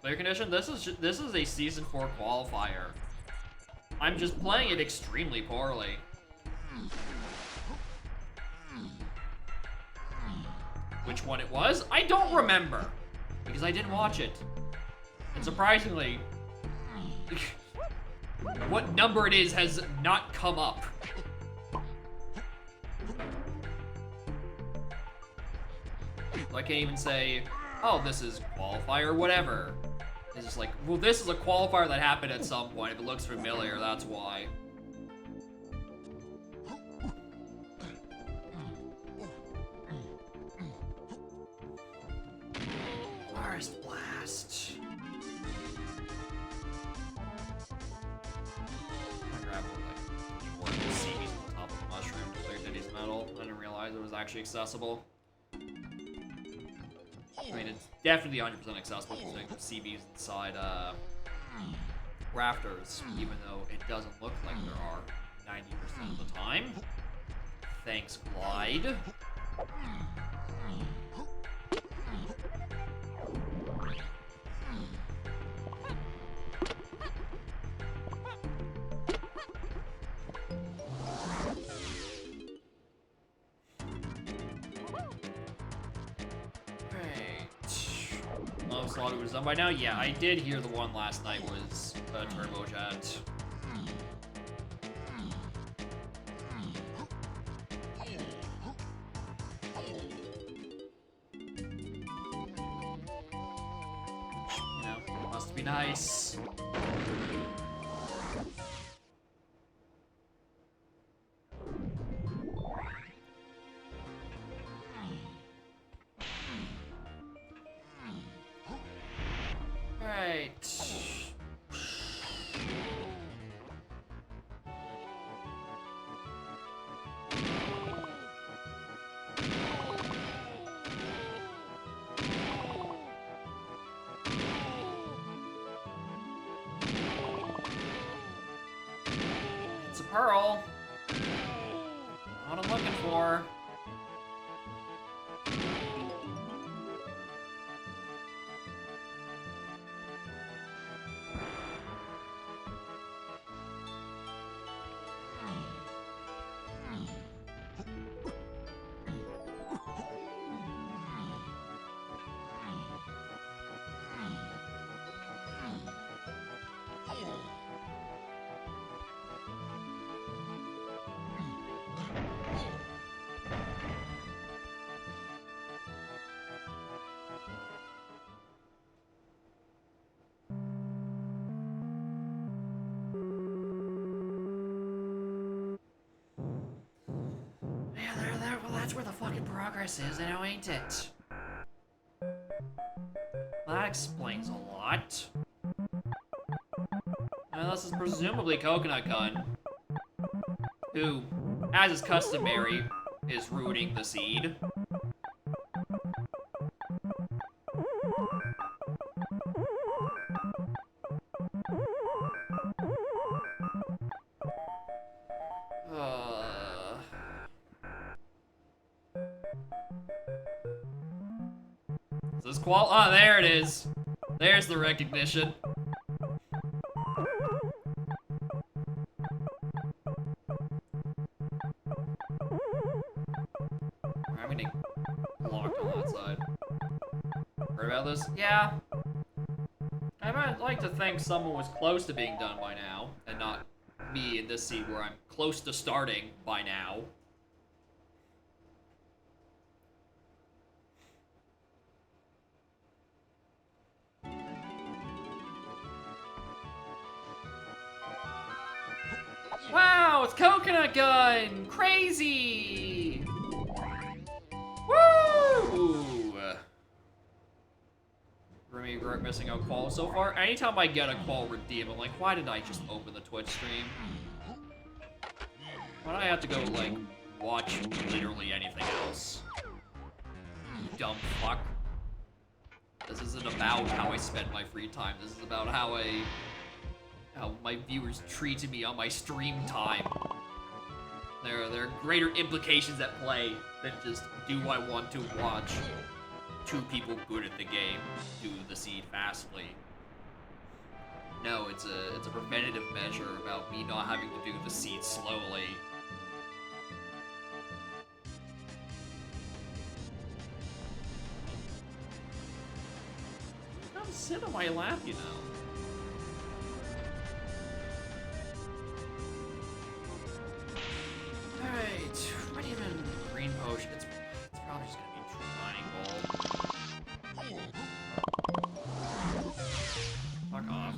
Player condition, this is a Season 4 qualifier. I'm just playing it extremely poorly. Which one it was? I don't remember, because I didn't watch it. And surprisingly, what number it is has not come up. I can't even say, oh, this is qualifier or whatever. It's just like, well, this is a qualifier that happened at some point. If it looks familiar, that's why. Forest Blast. I grab one like CVs on top of the mushroom to clear Diddy's metal. I didn't realize it was actually accessible. I mean, it's definitely 100% accessible considering the CVs inside rafters, even though it doesn't look like there are 90% of the time. Thanks, Glide. Slaughter was done by now? Yeah, I did hear the one last night was a turbojet. You know, must be nice. Pearl. What I'm looking for. That's where the fucking progress is now, ain't it? That explains a lot. Now, this is presumably Coconut Gun, who, as is customary, is rooting the seed. Oh, there it is. There's the recognition. I'm getting locked on that side. Heard about this? Yeah. I might like to think someone was close to being done by now, and not me in this seat where I'm close to starting by now. Wow, it's Coconut Gun! Crazy! Woo! Remy, we're missing out qual so far. Anytime I get a qual redeem, I'm like, why did I just open the Twitch stream? Why do I have to go, like, watch literally anything else? You dumb fuck. This isn't about how I spend my free time. This is about how my viewers treated me on my stream time. There are greater implications at play than just do I want to watch two people good at the game do the seed fastly. No, it's a preventative measure about me not having to do the seed slowly. Come sit on my lap, you know. Alright, what even green potion? It's probably just gonna be triangle. Fuck off.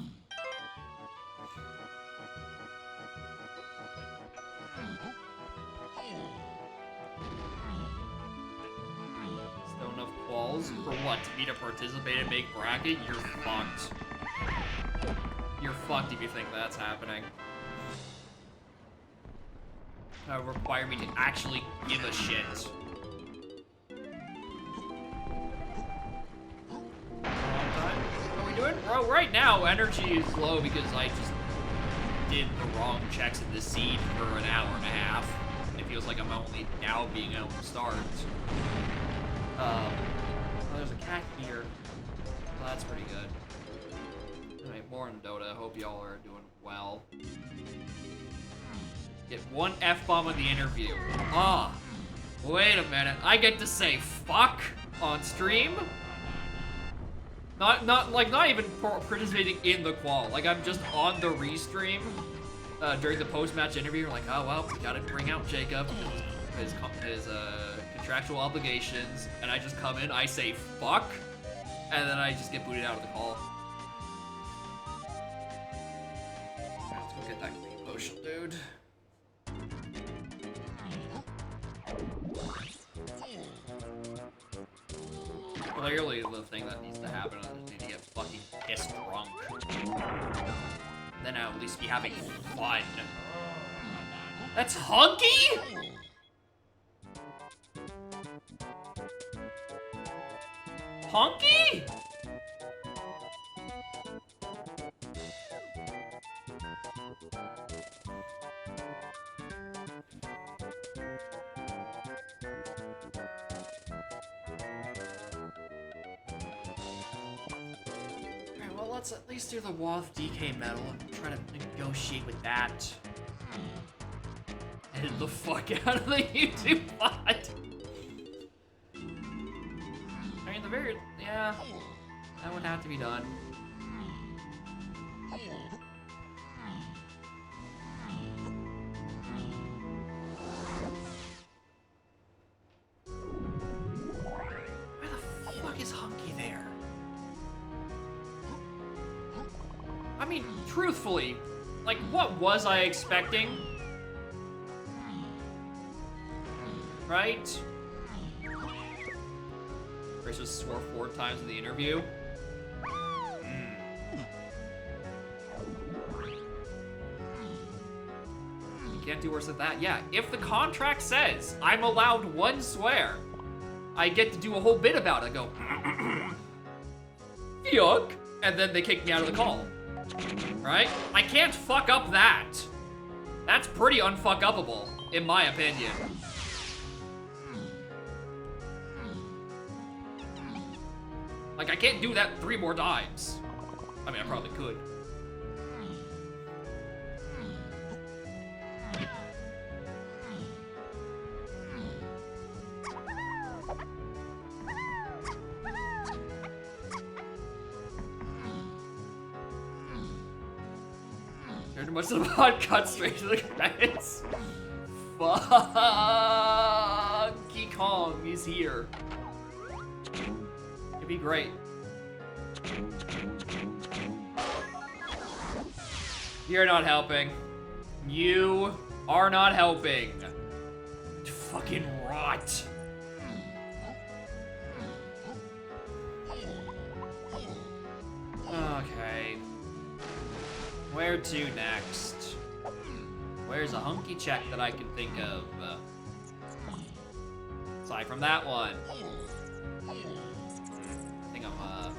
Still enough quals? For what? To me to participate and make bracket? You're fucked. You're fucked if you think that's happening. Require me to actually give a shit. How are we doing? Well, right now, energy is low because I just did the wrong checks in the seed for an hour and a half. It feels like I'm only now being able to start. Oh, there's a cat here. Well, that's pretty good. Alright, more in Dota. I hope y'all are doing well. Get one F-bomb in the interview. Ah, wait a minute. I get to say fuck on stream? Not even participating in the qual. Like, I'm just on the restream during the post-match interview. Like, oh, well, we gotta bring out Jacob. His contractual obligations. And I just come in, I say fuck, and then I just get booted out of the call. Let's go get that green potion, dude. Clearly, the thing that needs to happen is I need to get fucking pissed drunk. Then I'll at least be having fun. That's Hunky? Hunky? Alright, well, let's at least do the Wath DK medal and try to negotiate with that. Edit the fuck out of the YouTube bot. I mean, yeah, that would have to be done. Where the fuck is Hunky there? I mean, truthfully, like, what was I expecting? Right? Grace just swore 4 times in the interview. You can't do worse than that. Yeah, if the contract says I'm allowed 1 swear, I get to do a whole bit about it. I go, yuck, and then they kick me out of the call. Right? I can't fuck up that. That's pretty unfuck-upable, in my opinion. Like, I can't do that 3 more times. I mean, I probably could. Too much of the pod cut straight to the credits. Funky Kong is here. It'd be great. You're not helping. You are not helping. Fucking rot. Okay. Where to next? Where's a hunky check that I can think of? Aside from that one. I think I'm gonna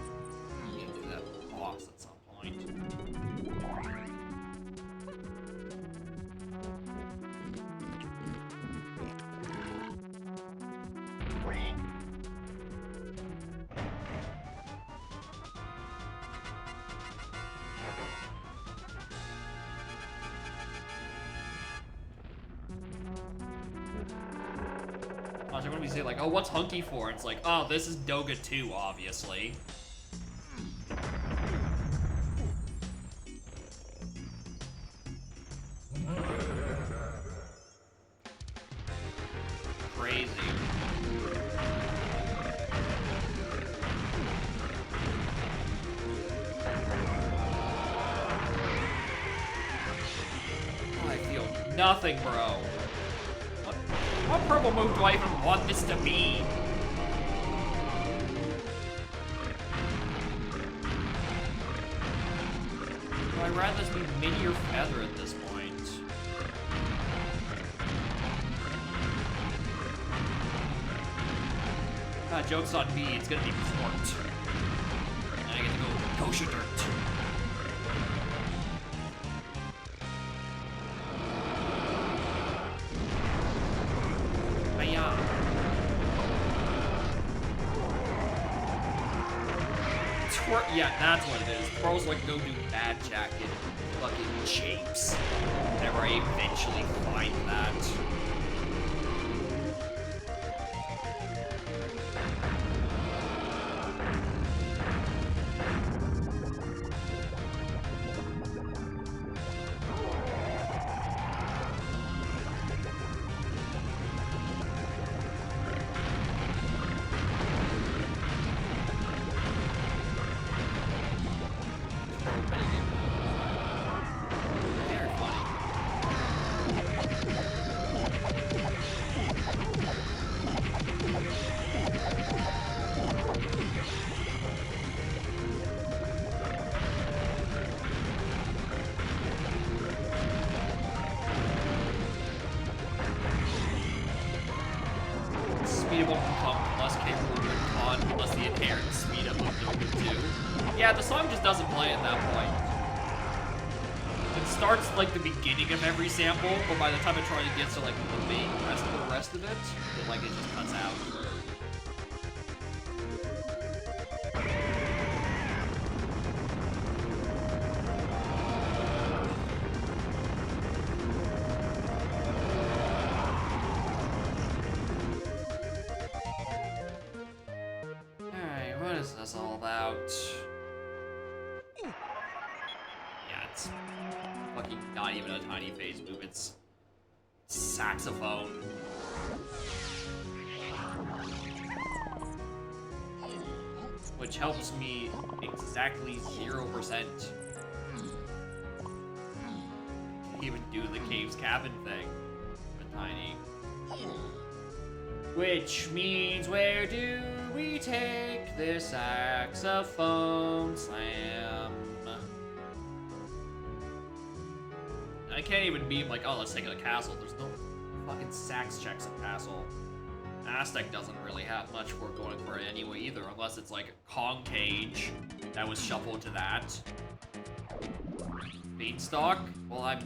do that boss at some point. I'm gonna be saying like, oh, what's Hunky for? And it's like, oh, this is Doga 2, obviously. Crazy. Oh, I feel nothing, bro. What purple move do I even want this to be? I'd rather this be Mini or Feather at this point. Joke's on me, it's gonna be court. And I get to go kosher dirt. Hiya. Yeah, that's what it is. Twirl's like no new bad jacket. Fucking shapes. Whenever I eventually find that. Speed up will become less capable of con, plus the inherent speed up of Donk 2. Yeah, the song just doesn't play at that point. It starts like the beginning of every sample, but by the time it tries to get to like the main rest of it, it just cuts out. What is this all about? Yeah, it's fucking not even a tiny phase move, it's saxophone. Which helps me exactly 0% even do the cave's cabin thing with Tiny. Which means, where do we take this saxophone slam? I can't even be like, oh, let's take it to castle. There's no fucking sax checks at castle. Aztec doesn't really have much for going for it anyway either, unless it's like Kong Cage that was shuffled to that. Beanstalk? Well,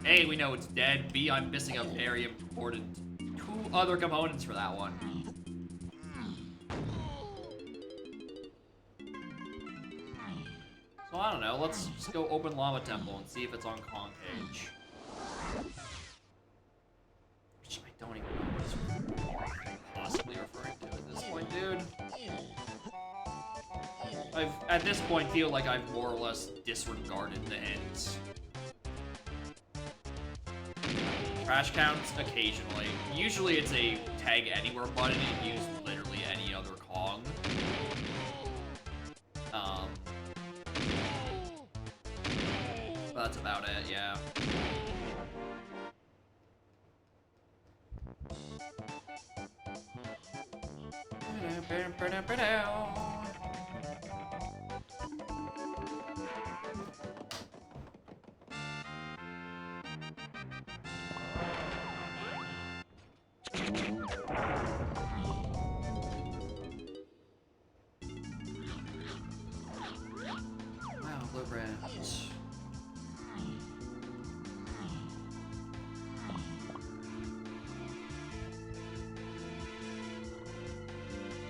A, we know it's dead. B, I'm missing a very important other components for that one. So I don't know, let's just go open Llama Temple and see if it's on Kong Cage. Which I don't even know what it's possibly referring to at this point, dude. At this point, feel like I've more or less disregarded the ends. Trash counts occasionally. Usually it's a tag anywhere button and use literally any other Kong. But that's about it, yeah. Wow, blueprint.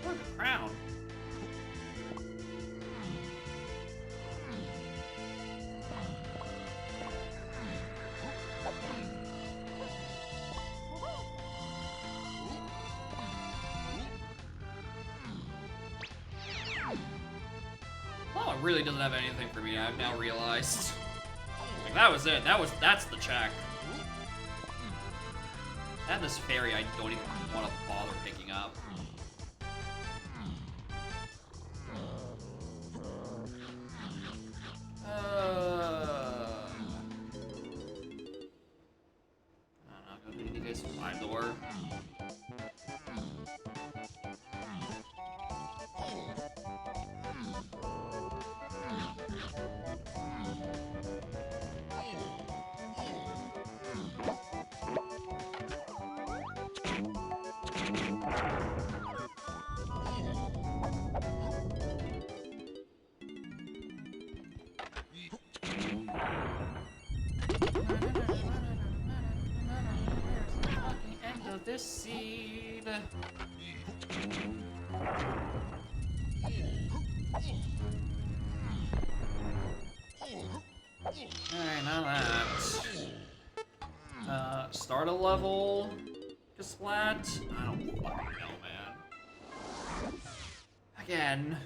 What a crown. Oh, it really doesn't have anything for me. I've now realized. Like, that was it. That's the check. And this fairy I don't even want to bother picking up. I don't know. Did you guys find the word? this seed. Alright, now that. Start a level. Splat? I don't fucking know, man. Again,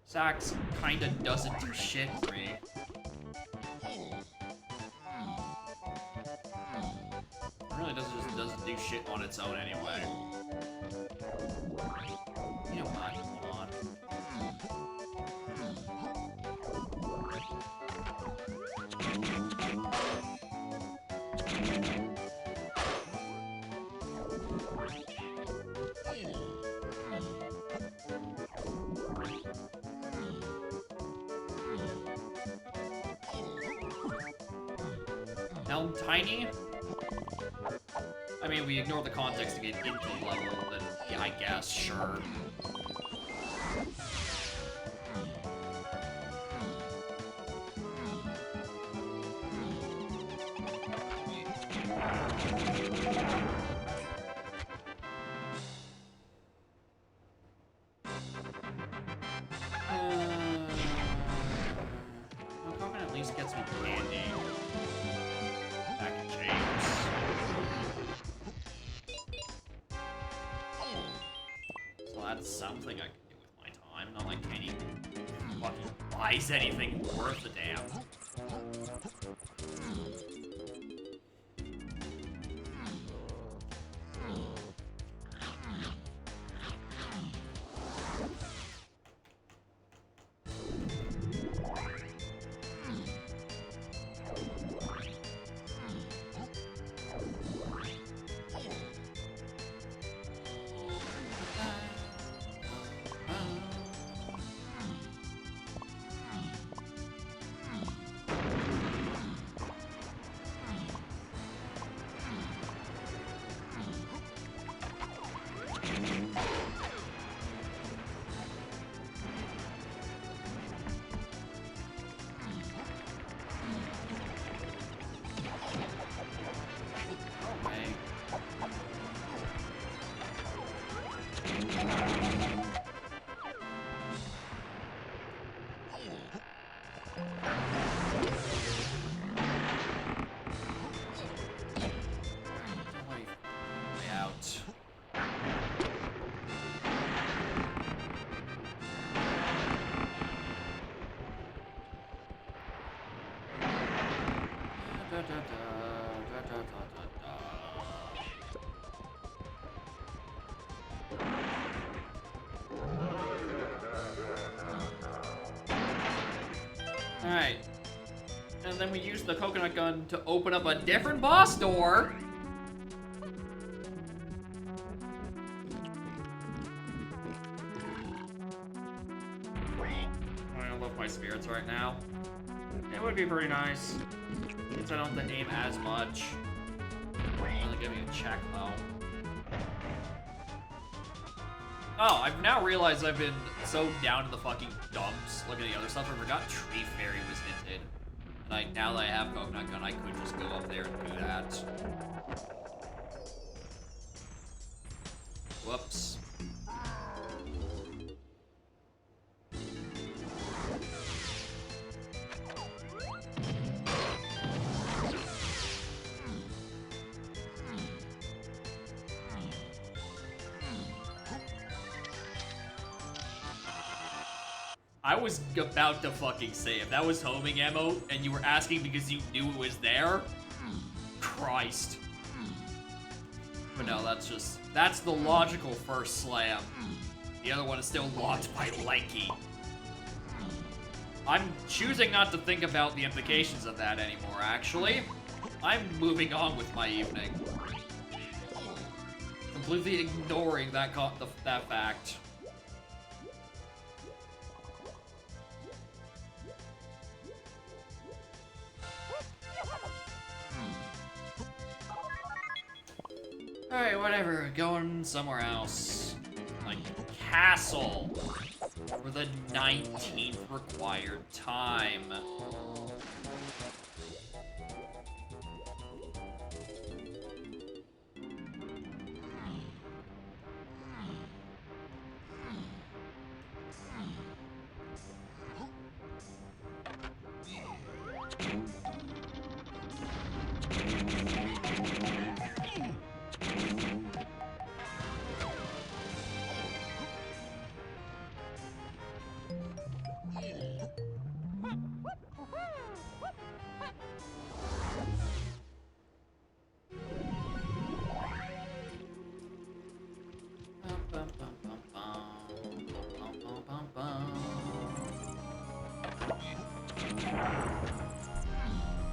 Sax kinda doesn't do shit for me. It really doesn't do shit on its own anyway. You know what? Hold on. Elm tiny? I mean, we ignore the context to get into the level, then yeah, I guess, sure. Well, coconut at least gets me candy. Back in James. So that's something I can do with my time. Not like Kenny fucking buys anything worth a damn. Alright. And then we use the coconut gun to open up a different boss door. I don't love my spirits right now. It would be pretty nice. Since I don't have to aim as much. Only give me a check though. Oh, I've now realized I've been so down in the fucking dumps looking at the other stuff, I forgot Tree Fairy was hinted. And now that I have Coconut Gun, I could just go up there and do that. Whoops. I was about to fucking say, if that was homing ammo and you were asking because you knew it was there, Christ. But no, that's the logical first slam. The other one is still locked by Lanky. I'm choosing not to think about the implications of that anymore, actually. I'm moving on with my evening. Completely ignoring that fact. Alright, whatever. Going somewhere else. Like, castle. For the 19th required time.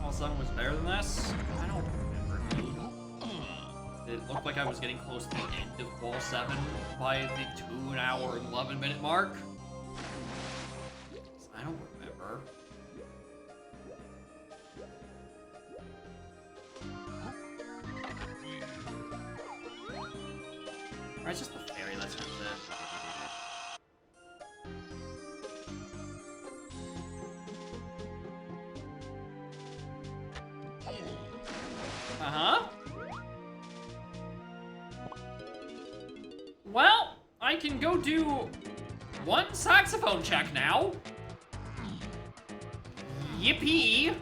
All 7 was better than this? I don't remember. It looked like I was getting close to the end of Ball 7 by the 2 hour and 11-minute mark. I don't remember. Or it's just the fairy, that's just it. Uh-huh. Well, I can go do one saxophone check now. Yippee!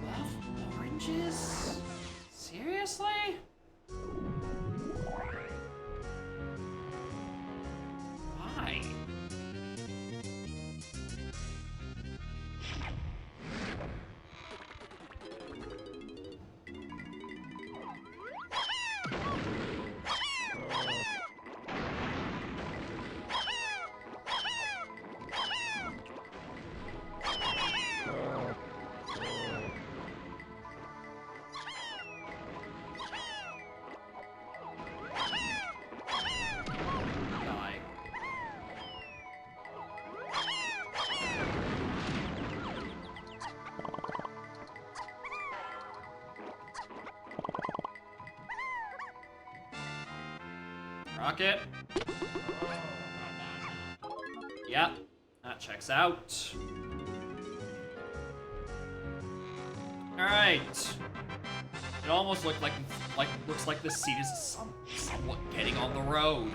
Buff oranges? Seriously? Why? Die. Rocket. Yep, that checks out. Alright. It almost looked looks like the seat is somewhat getting on the road.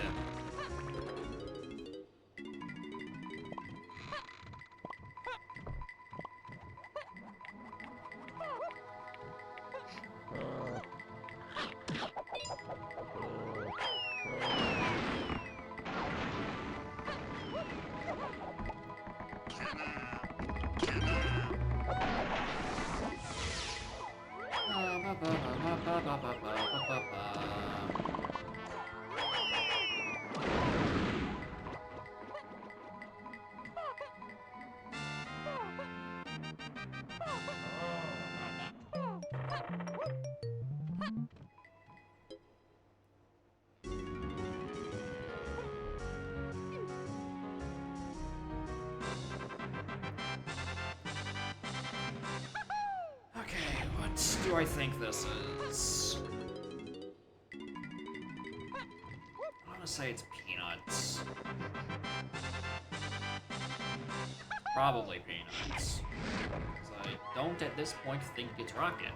Okay, what do I think this is? I want to say it's peanuts. Probably peanuts. Because I don't at this point think it's rocket.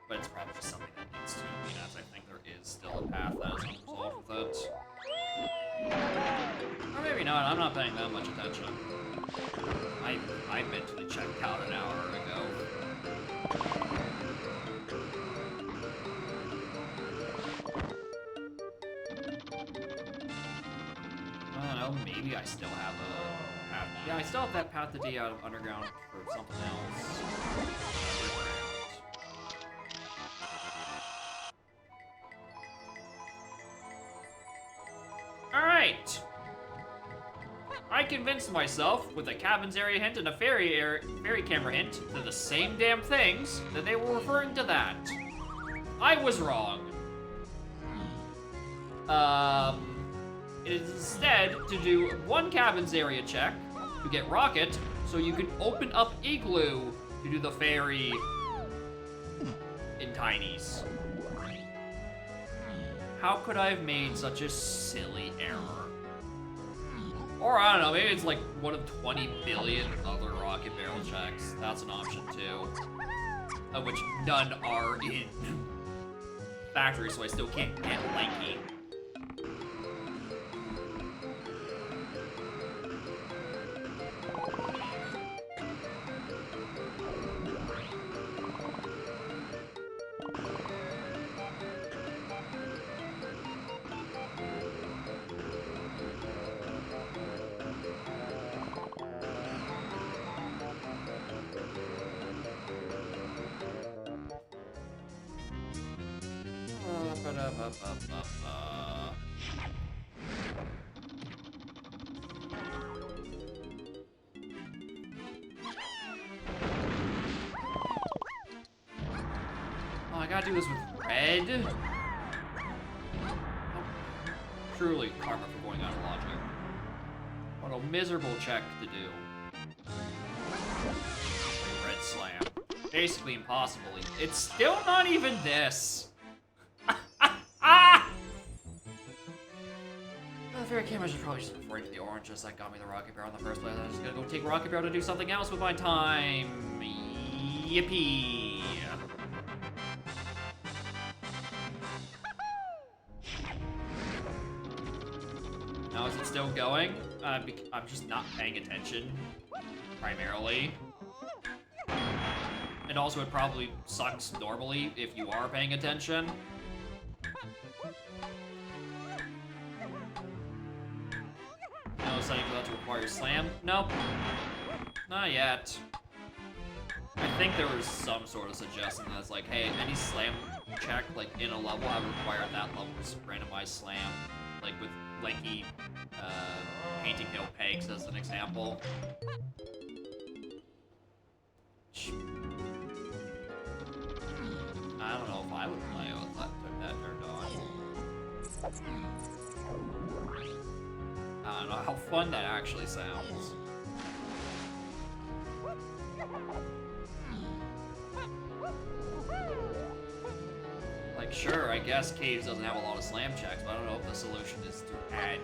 But it's probably just something that needs to be peanuts. I think there is still a path that is unresolved with it. Or maybe not, I'm not paying that much attention. I mentally checked out an hour ago. I don't know, maybe I still have a path. Yeah, I still have that path to D out of underground for something else. Alright! I convinced myself, with a cabins area hint and a fairy camera hint, to the same damn things, that they were referring to that. I was wrong. It is instead to do one cabins area check to get rocket, so you can open up igloo to do the fairy in tinies. How could I have made such a silly error? Or, I don't know, maybe it's like one of 20 billion other rocket barrel checks. That's an option too. Of which none are in factory, so I still can't get lanky. Oh, I gotta do this with red? Oh, truly, karma for going out of logic. What a miserable check to do. Red slam. Basically impossible. It's still not even this. The fairy cameras are probably just referring to the oranges that got me the rocket barrel in the first place. I'm just gonna go take rocket barrel to do something else with my time. Yippee. Now is it still going? I'm just not paying attention, primarily. And also it probably sucks normally if you are paying attention. No setting for that to require slam? Nope. Not yet. I think there was some sort of suggestion that's like, hey, any slam check like in a level, I would require that level's randomized slam. Like with lanky painting hill pegs as an example. I don't know if I would play with that turned on. I don't know how fun that actually sounds. Like, sure, I guess Caves doesn't have a lot of slam checks, but I don't know if the solution is to add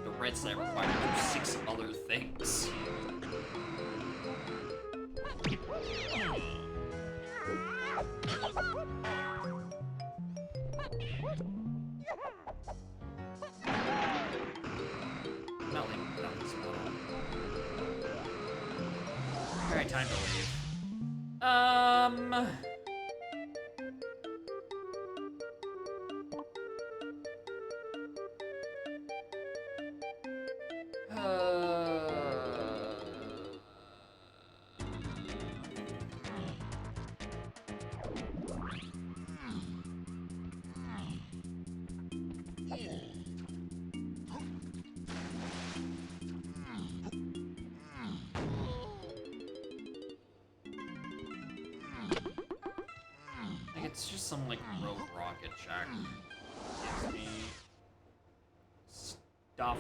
the red slam requirement to 6 other things. Nothing's little. Alright, time to leave. It's just some, like, rogue rocket check. Gives me stuff.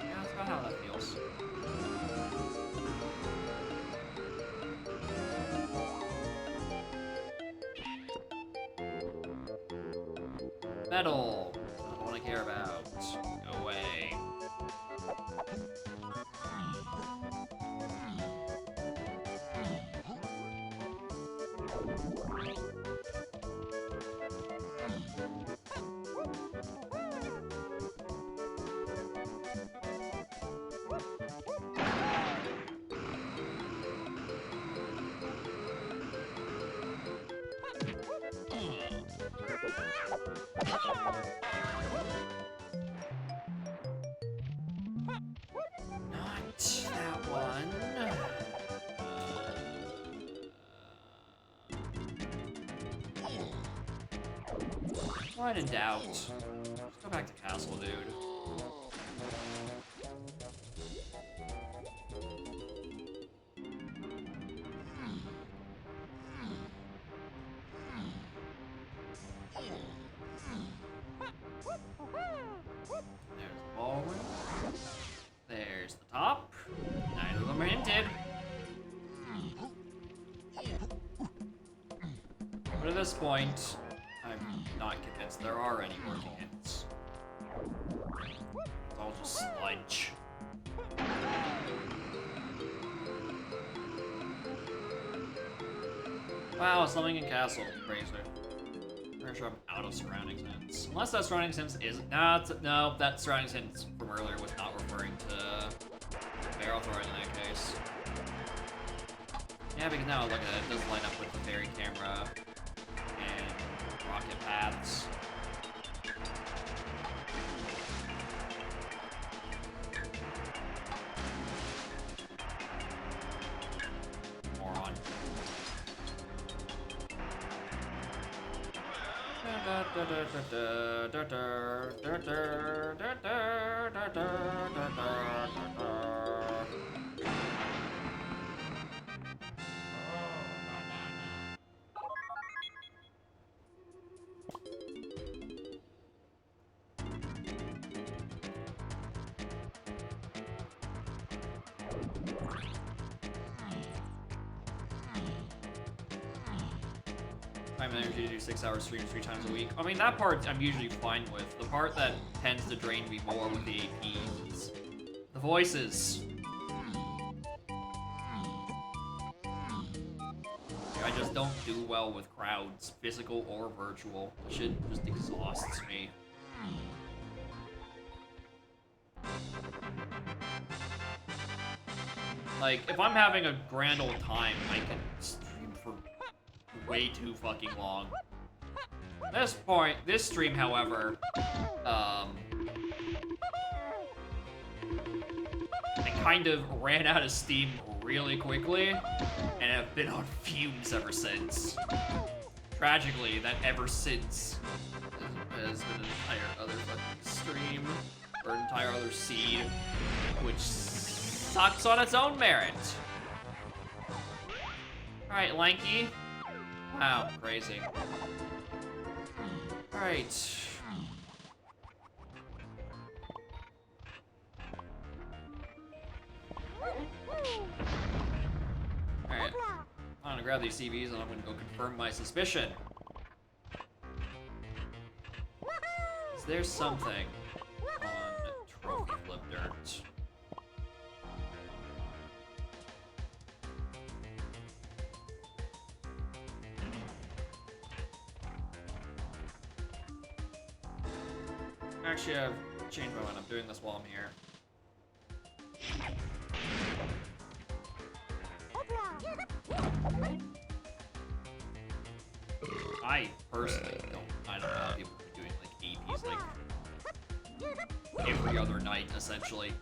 Yeah, that's about how that feels. Metal! Not the one I care about. Go away. Not that one. When in doubt, let's go back to castle, dude. There's the ballroom. There's the top. Neither of them are hinted. But at this point, I'm not convinced there are any working hints. It's all just sludge. Wow, something in castle. Crazy. Pretty sure I'm out of surroundings hints. Unless that surroundings hints is no, that surroundings hints from earlier was not referring to barrel throwing in that case. Yeah, because now look at it, it does line up with the fairy camera and rocket paths. Moron. Time and energy to do 6-hour streams 3 times a week. I mean, that part I'm usually fine with. The part that tends to drain me more with the APs is the voices. I just don't do well with crowds, physical or virtual. Shit just exhausts me. Like, if I'm having a grand old time, I can stream for way too fucking long. At this point, this stream, however, I kind of ran out of steam really quickly, and have been on fumes ever since. Tragically, that ever since has been an entire other fucking stream, or an entire other seed, which sucks on its own merit. Alright, Lanky. Wow, crazy. Alright. Alright. I'm gonna grab these CVs and I'm gonna go confirm my suspicion. Is there something on Trophy Flip Dirt? Actually, I've changed my mind. I'm doing this while I'm here. I personally I don't know how people are doing like APs like every other night, essentially.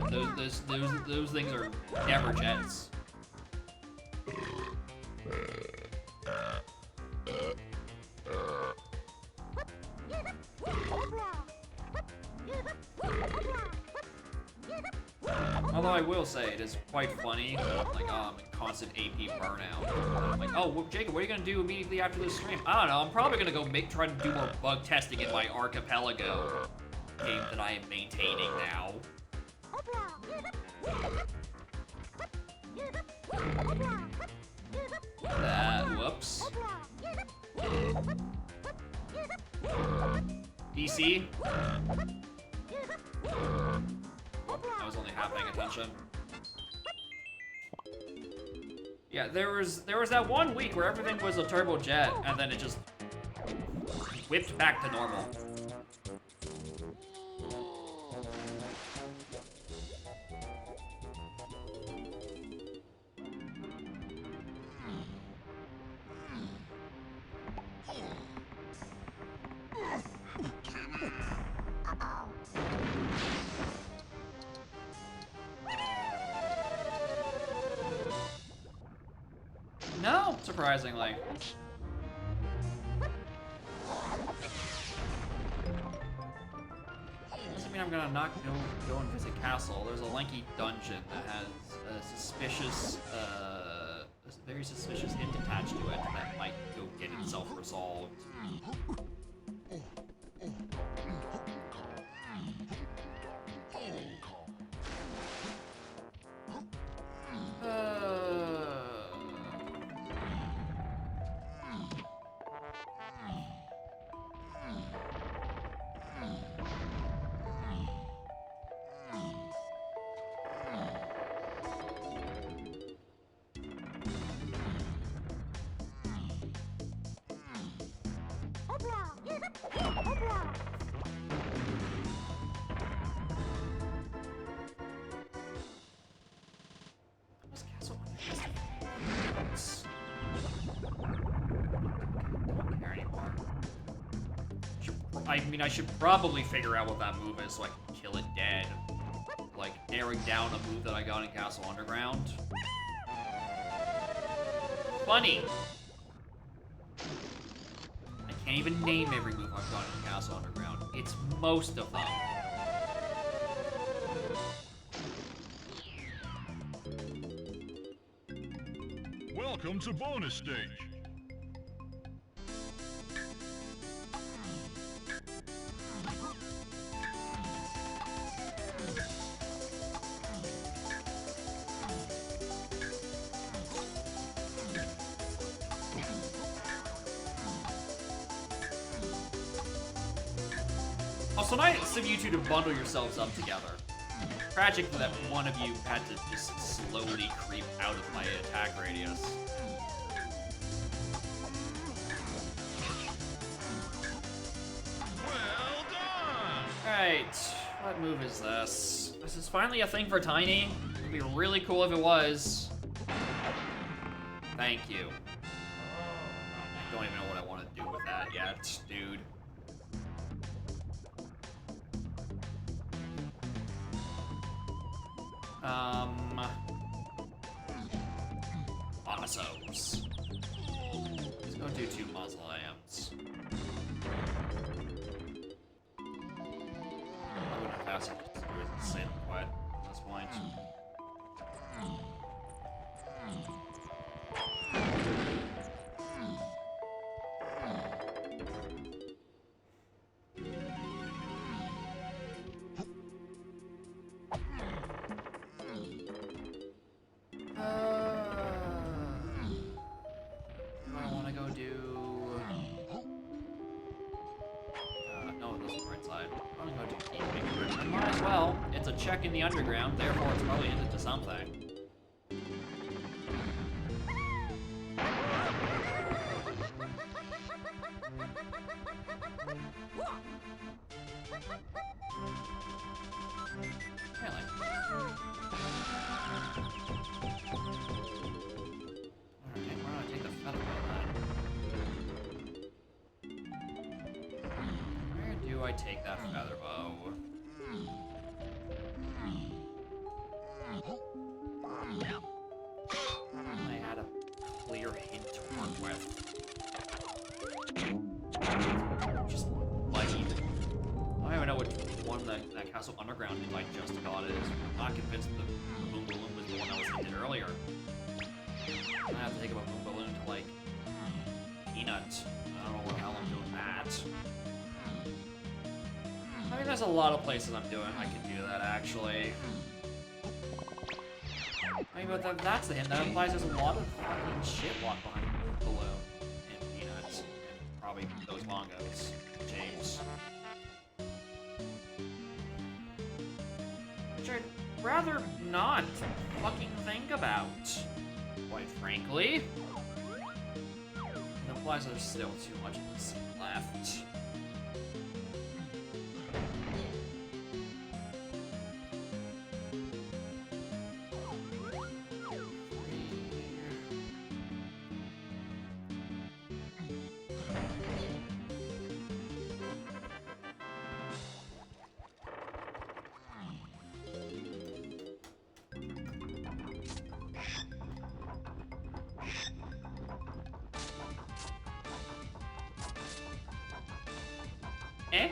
Those things are never jets. Although I will say, it is quite funny, like, I'm in constant AP burnout. I'm like, oh, well, Jacob, what are you gonna do immediately after this stream? I don't know, I'm probably gonna go try to do more bug testing in my Archipelago game that I am maintaining now. Whoops. DC? I was only half paying attention. Yeah, there was that one week where everything was a turbojet, and then it just whipped back to normal. No, surprisingly. Doesn't mean I'm gonna not go and visit Castle. There's a lanky dungeon that has a suspicious, a very suspicious hint attached to it that might go get itself resolved. I mean, I should probably figure out what that move is so I can kill it dead. Like, narrowing down a move that I got in Castle Underground. Funny! I can't even name every move I've got in Castle Underground. It's most of them. Welcome to bonus stage. Also, nice of you two to bundle yourselves up together. Tragic that one of you had to just slowly creep out of my attack radius. Well done! Alright, what move is this? This is finally a thing for Tiny. It'd be really cool if it was. Thank you. I don't even know what I want to do with that yet, dude. Awesome. Let's go do 2 mausoleums. I wouldn't have asked to do it the same quite at this point. Check in the underground, therefore it's probably into something. Really? Alright, why don't I take the feather bow then? Where do I take that feather bow? I had a clear hint to work with. Just like even. I don't even know which one that Castle Underground I just got is. I'm not convinced the Boom Balloon was the one that was hinted earlier. I have to think about Boom Balloon to like Peanut. I don't know what the hell I'm doing that. I mean, there's a lot of places I'm doing. I can do that actually. I mean, but that's the hint. That implies there's a lot of fucking shit locked behind Balloon and Peanuts. And probably those bongos. James. Which I'd rather not fucking think about. Quite frankly. It implies there's still too much of this left. Eh?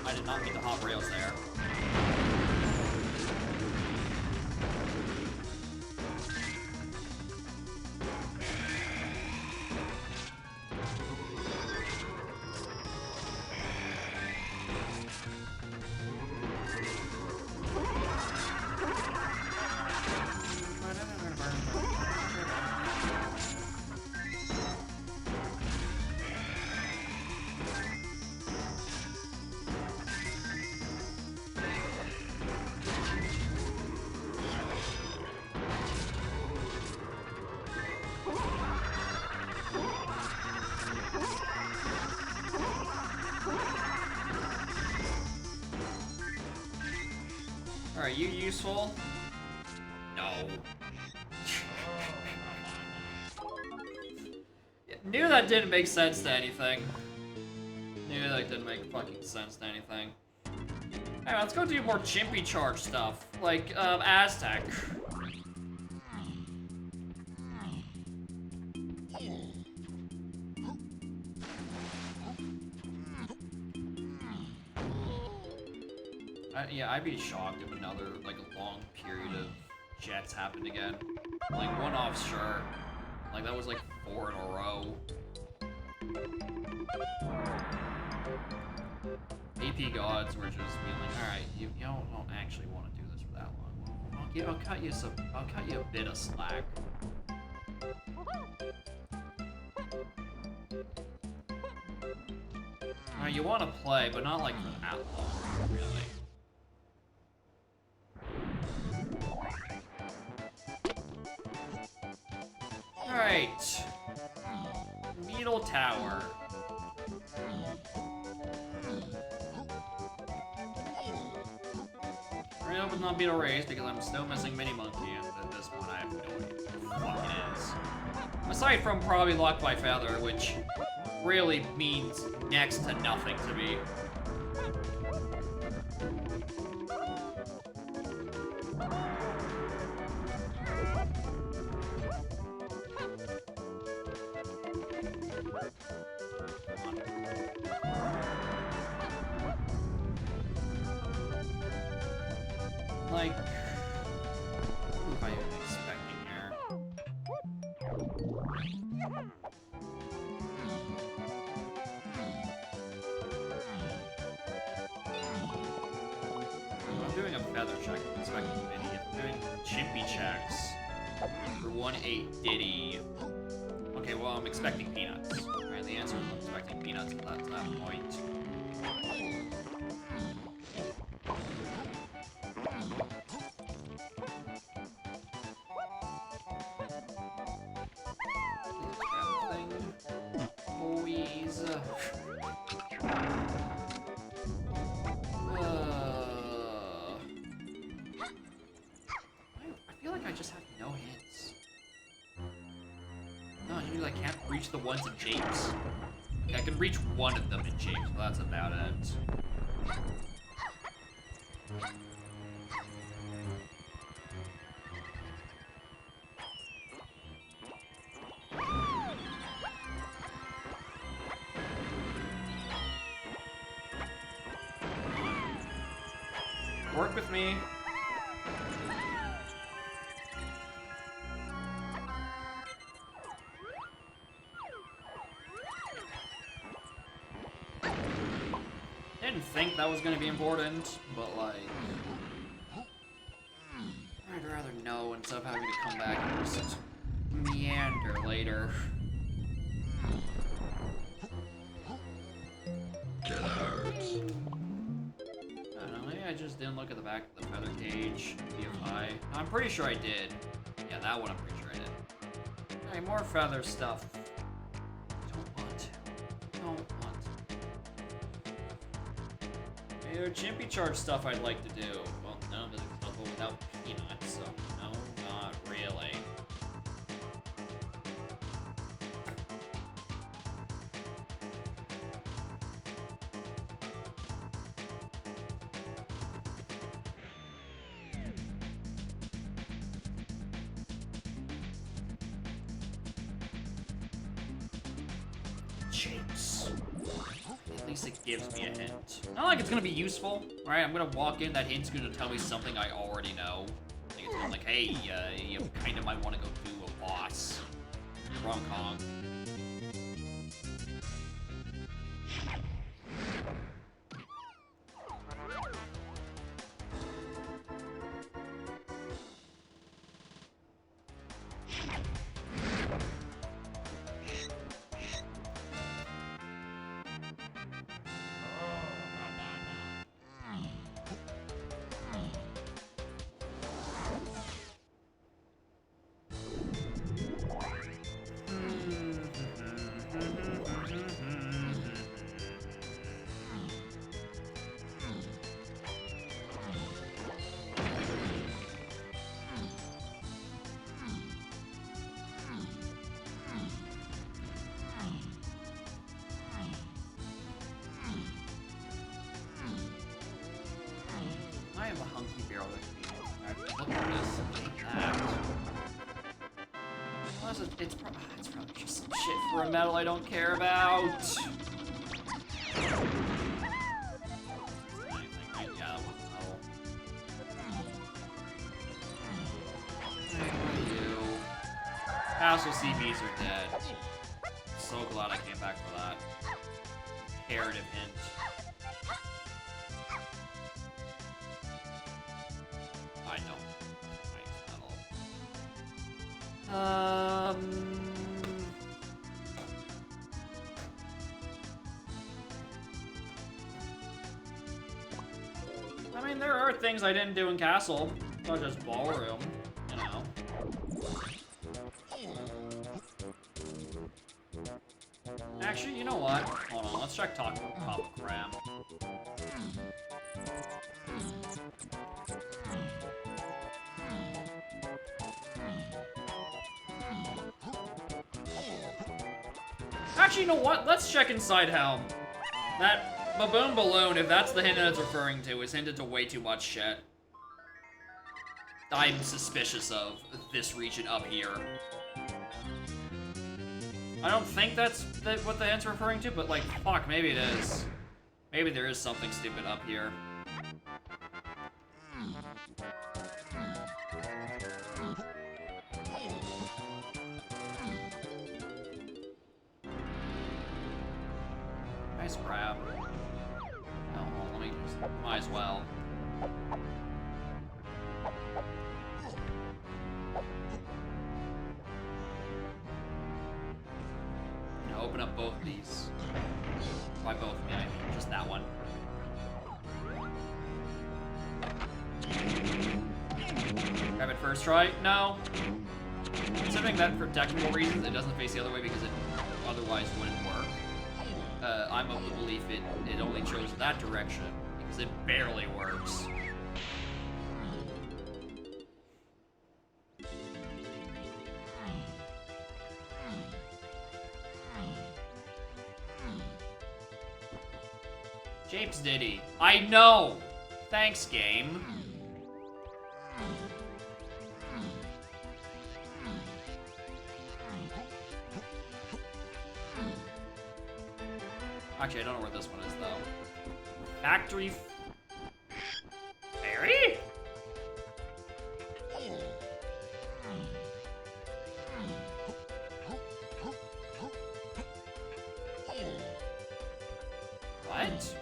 I did not mean to hop rails there. Alright, you useful? No. Knew that didn't make sense to anything. Knew that didn't make fucking sense to anything. Alright, let's go do more chimpy charge stuff. Like, Aztec. Yeah, I'd be shocked if another, like, a long period of jets happened again. Like, one off, sure. Like, that was like 4 in a row. AP gods were just being like, alright, you don't actually want to do this for that long. I'll cut you a bit of slack. Alright, you want to play, but not like for that long, really. Alright. Needle Tower. Real will not be a race because I'm still missing Mini Monkey, and at this point I have no idea what it is. Aside from probably Locked by Feather, which really means next to nothing to me. Like, who am I even expecting here? I'm doing a feather check. I'm expecting Mini. I'm doing chimpy checks for 1-8 Diddy. Okay, well, I'm expecting peanuts. Right, the answer is I'm expecting peanuts at that point. The ones in James. Yeah, I can reach one of them in James, but that's about it. Work with me. Didn't think that was gonna be important, but like, I'd rather know instead of having to come back and just meander later. Get hurt. I don't know, maybe I just didn't look at the back of the feather cage, BFI. I'm pretty sure I did. Yeah, that one I'm pretty sure I did. Alright, more feather stuff. Don't want to. Hey, chimpy charge stuff I'd like to do. Well, none of it is possible without peanuts, so no, not really. James. At least it gives me a hint. Not like it's gonna be useful, right? I'm gonna walk in, that hint's gonna tell me something I already know. Like it's like, hey, you kinda might wanna go do a boss. Wrong Kong. have a hunky barrel that can be. Look at this. That. It's probably just some shit for a medal I don't care about. Yeah, Castle CBs are dead. So glad I came back for that. Imperative hint. I know. I mean, there are things I didn't do in Castle, such as Ballroom, you know. Actually, you know what? Hold on, let's check Top Ram. Actually, you know what? Let's check inside Helm. That baboon balloon, if that's the hint that it's referring to, is hinted to way too much shit. I'm suspicious of this region up here. I don't think that's what the hint's referring to, but like, fuck, maybe it is. Maybe there is something stupid up here. Nice grab. Oh, let me just, might as well. You know, open up both of these. By both, yeah, I mean just that one. Grab it first try? No. Considering that for technical reasons, it doesn't face the other way because it otherwise wouldn't work. I'm of the belief it only chose that direction because it barely works. Japes Diddy. I know! Thanks, game. Actually, I don't know where this one is, though. Factory... Fairy? What?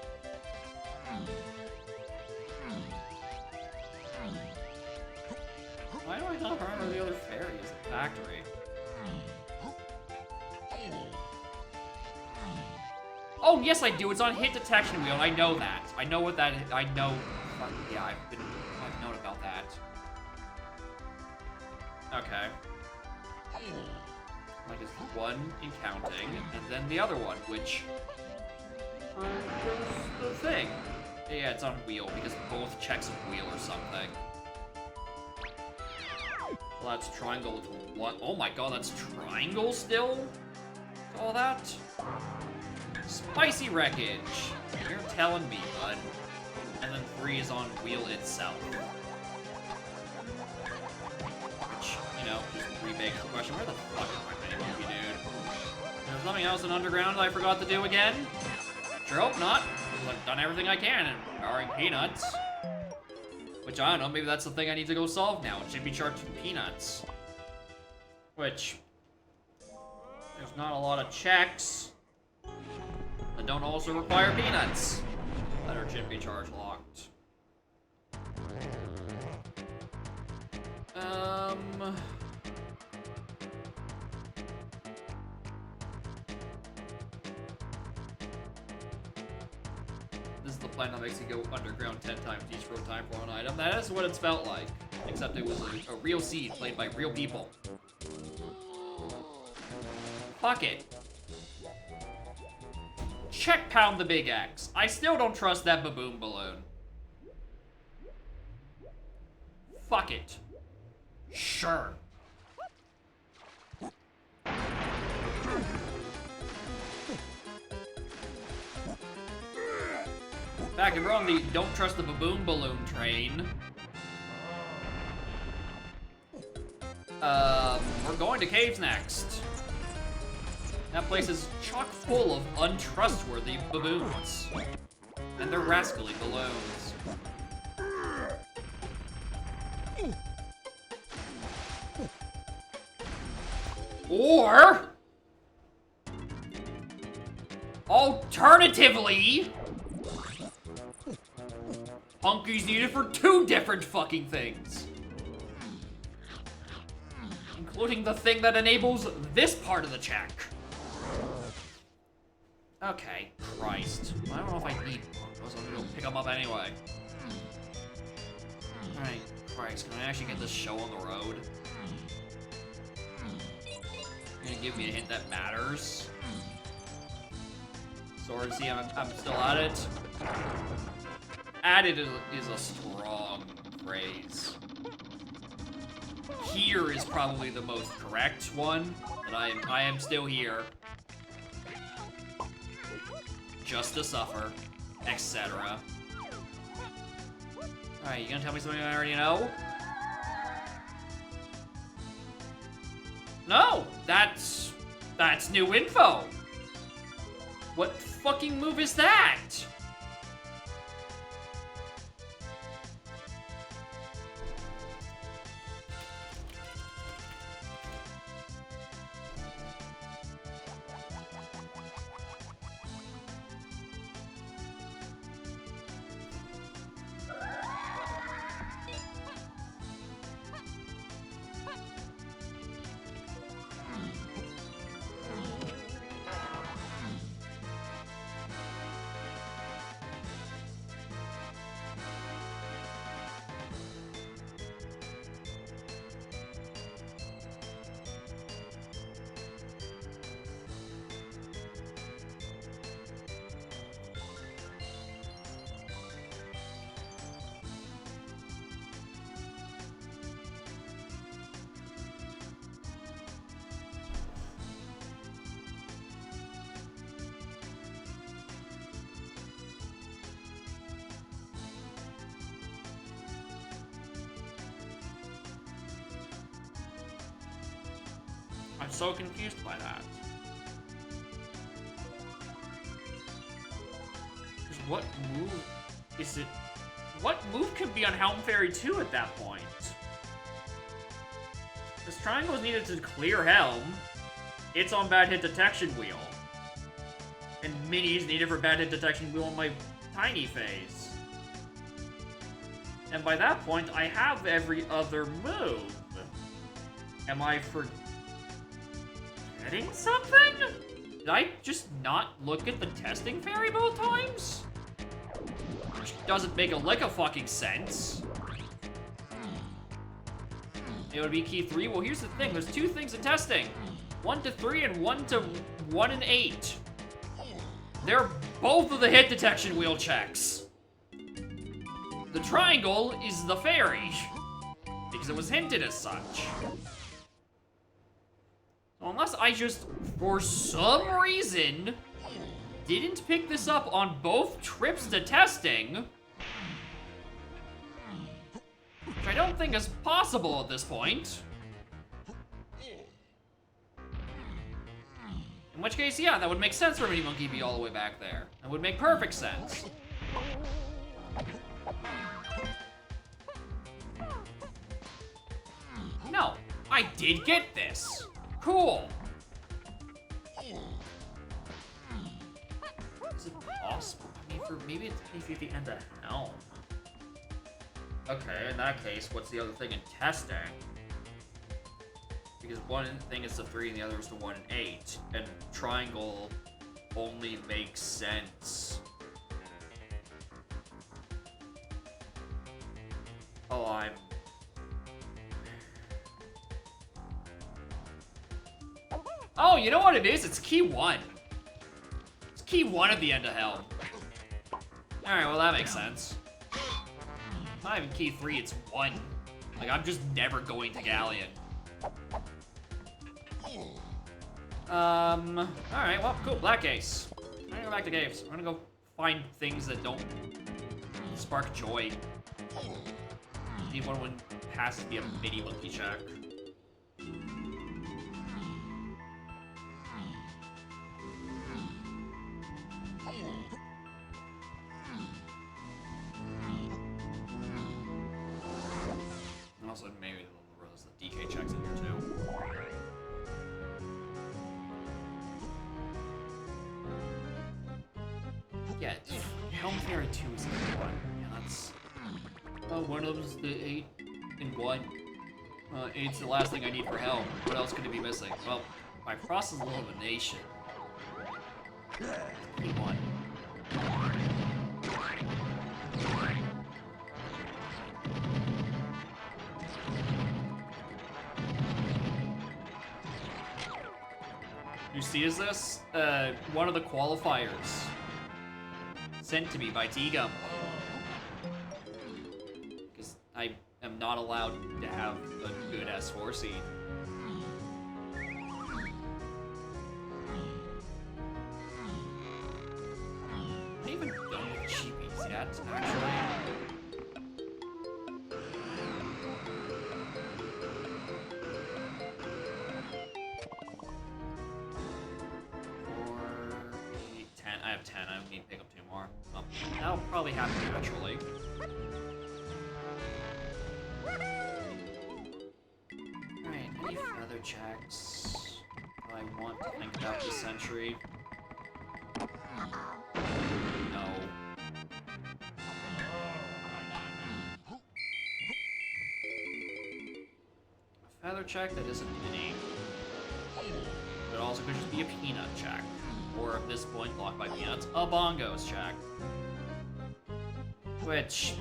Why do I not remember the other fairies at the factory? Oh, yes, I do. It's on hit detection wheel. I know that. I know what that is. I know. Yeah, I've known about that. Okay. Like, it's one in counting, and then the other one, which... the thing. Yeah, it's on wheel, because both checks of wheel or something. Well, that's triangle to what? Oh my god, that's triangle still? All that? Spicy wreckage. You're telling me, bud. And then 3 is on wheel itself. Which, you know, just remakes the question, where the fuck is my mini movie, dude? There's nothing else in Underground I forgot to do again? Sure hope not, because I've done everything I can, and barring peanuts. Which, I don't know, maybe that's the thing I need to go solve now. It should be charged with peanuts. Which, there's not a lot of checks that don't also require peanuts that are should be charge locked. This is the plan that makes you go underground 10 times each road time for one item. That is what it's felt like, except it was a real seed played by real people. Fuck it. Check pound the big X. I still don't trust that baboon balloon. Fuck it. Sure. Back and we're on the don't trust the baboon balloon train. We're going to caves next. That place is chock full of untrustworthy baboons. And their rascally balloons. Or... alternatively... Punky's needed for 2 different fucking things. Including the thing that enables this part of the check. Okay, Christ. I don't know if I need those. I'm gonna pick them up anyway. Alright, Christ, can I actually get this show on the road? You're gonna give me a hint that matters? Sword, see, I'm still at it. Added is a strong phrase. Here is probably the most correct one, and I am still here. Just to suffer, etc. Alright, you gonna tell me something I already know? No! That's new info! What fucking move is that? I'm so confused by that. Because what move is it? What move could be on Helm Fairy 2 at that point? This triangle is needed to clear Helm. It's on bad hit detection wheel. And Mini is needed for bad hit detection wheel on my tiny phase. And by that point, I have every other move. Am I forgetting something? Did I just not look at the testing fairy both times? Which doesn't make a lick of fucking sense. It would be key 3. Well, here's the thing. There's 2 things in testing. 1 to 3 and 1 to 1 and 8. They're both of the hit detection wheel checks. The triangle is the fairy. Because it was hinted as such. So unless I just, for some reason, didn't pick this up on both trips to testing, which I don't think is possible at this point. In which case, yeah, that would make sense for Mini Monkey to be all the way back there. That would make perfect sense. No, I did get this. Cool. Is it possible? I mean, maybe it's maybe the end of Helm. Okay, in that case, what's the other thing in testing? Because one thing is the 3 and the other is the 1 and 8, and triangle only makes sense. Oh, I'm... Oh, you know what it is? It's key 1. It's key 1 at the end of Helm. Alright, well that makes sense. It's not even key 3, it's 1. Like, I'm just never going to Galleon. Alright, well, cool, Black Ace. I'm gonna go back to caves. I'm gonna go find things that don't spark joy. The one has to be a mini monkey check. And also maybe there's the DK checks in here too. Yeah, Helm Fairy 2 is the one. Yeah, that's... Oh, one of them's the 8 in 1. 8's the last thing I need for Helm. What else could it be missing? Well, my process of elimination. P1. You see, is this? One of the qualifiers sent to me by T-Gum. Because I am not allowed to have a good S4 seed. I haven't done with cheapies yet, actually. I have 10. I need to pick up 2 more. Well, that'll probably happen naturally. Alright, any feather checks? Do I want to think about this century? No. A feather check that isn't mini. But also could just be a peanut check. Or at this point, blocked by peanuts, a bongos check. Which...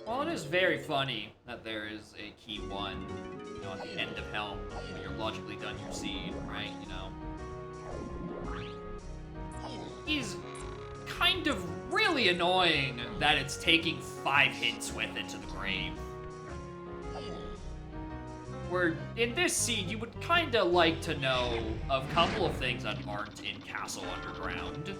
Well, it is very funny that there is a key 1, you know, at the end of Helm, when you're logically done your seed, right, you know? He's kind of really annoying that it's taking 5 hits with it to the grave. Where, in this seed, you would kinda like to know a couple of things that aren't in Castle Underground.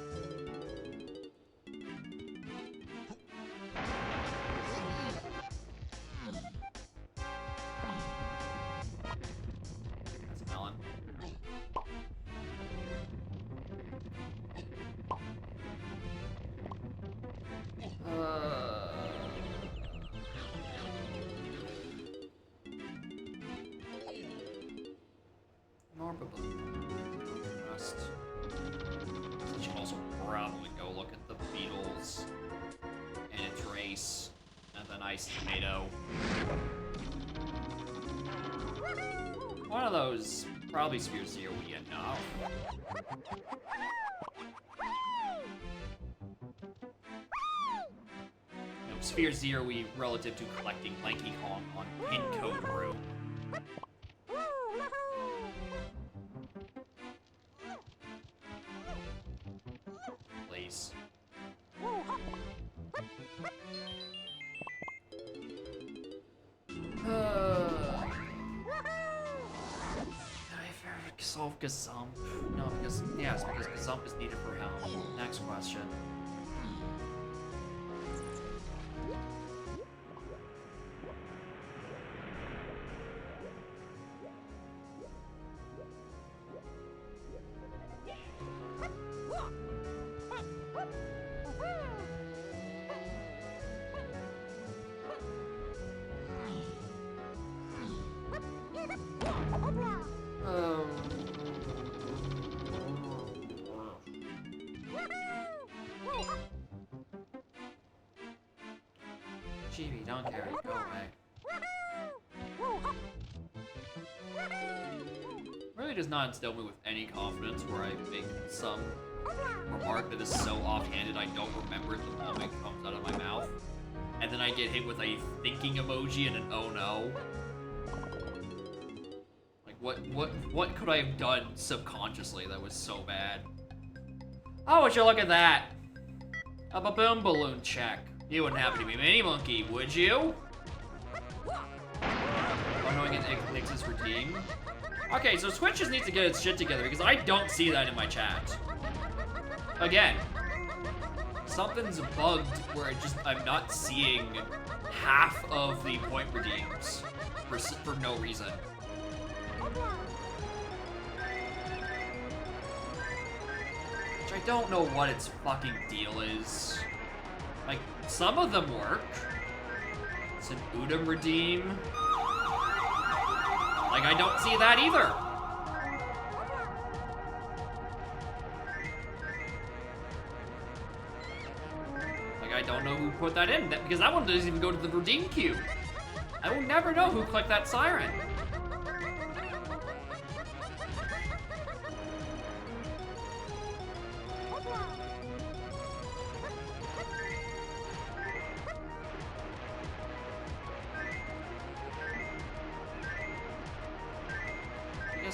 You should also probably go look at the Beatles and its race, and then Ice Tomato. One of those, probably Sphere Zero, would be enough. You know, Sphere Zero relative to collecting Lanky Kong on Pin Code Room. Please. Solve Gazump? No, because Gazump is needed for Helm. Next question. Chibi, don't carry, go away. Really does not instill me with any confidence where I make some remark that is so offhanded I don't remember it the moment it comes out of my mouth. I get hit with a thinking emoji and an oh no. Like, what could I have done subconsciously that was so bad? Oh, would you look at that? A baboon balloon check. You wouldn't happen to be Mini Monkey, would you? Oh, knowing Nix's routine. Okay, so Twitch just needs to get its shit together because I don't see that in my chat. Again, something's bugged where I'm not seeing half of the point redeems for no reason. Which I don't know what its fucking deal is. Like, some of them work. It's an Udam redeem. Like, I don't see that either. Like, I don't know who put that in, because that one doesn't even go to the redeem queue. I will never know who clicked that siren.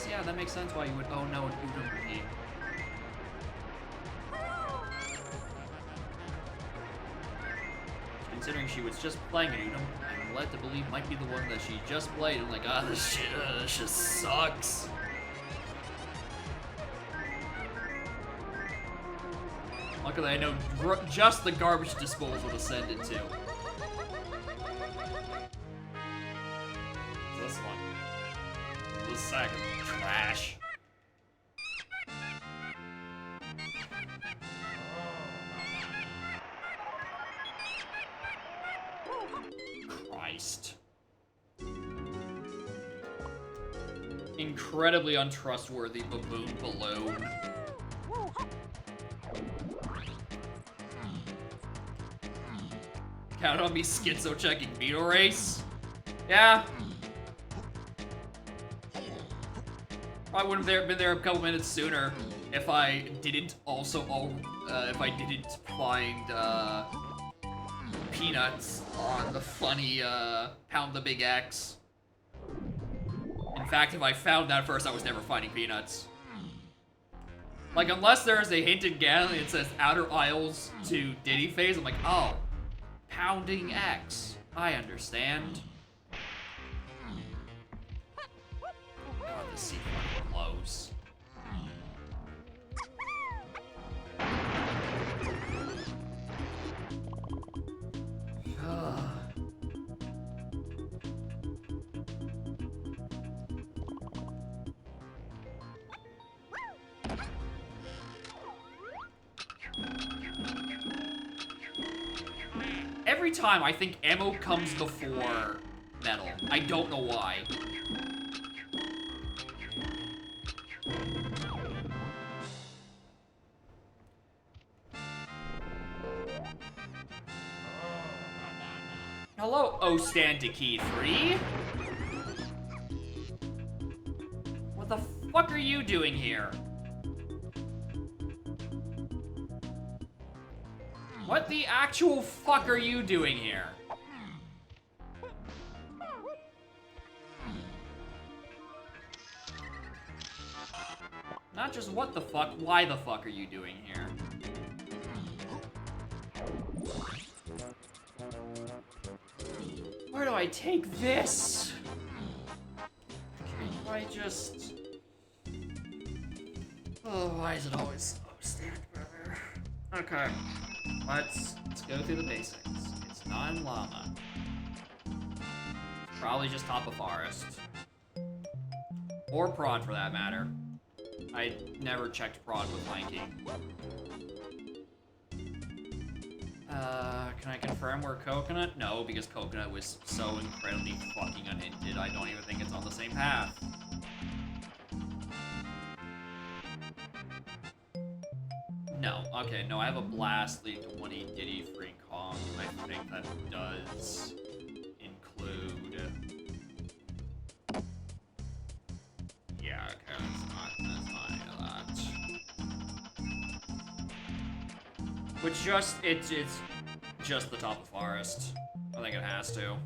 Yeah, that makes sense why you would oh no an Udam redeem. Considering she was just playing an Udam, I'm led to believe might be the one that she just played. I'm like, ah, this just sucks. Luckily, I know just the garbage disposal to send it to. This one. This sack of trash. Christ. Incredibly untrustworthy baboon balloon. Count on me schizo-checking Beetle Race? Yeah. I would have been there a couple minutes sooner if I didn't if I didn't find peanuts on the funny Pound the Big X. In fact, if I found that first, I was never finding peanuts. Like, unless there is a hint in Galley that says Outer Isles to Diddy Phase, I'm like, oh, Pounding X. I understand. God, this seat fucking blows. Every time I think ammo comes before metal. I don't know why. Hello, Ostandiki 3. What the fuck are you doing here? What the actual fuck are you doing here? Not just what the fuck, why the fuck are you doing here? Where do I take this? Can I just... Oh, why is it always so stand brother? Okay. Let's go through the basics. It's not in llama. It's probably just top of forest. Or prod for that matter. I never checked prod with flanking. Can I confirm we're coconut? No, because coconut was so incredibly fucking unhinted, I don't even think it's on the same path. No, okay, no, I have a blast leading to 1E Diddy Free Kong. I think that does include... Yeah, okay, that's not that. Which it's just the top of forest. I think it has to.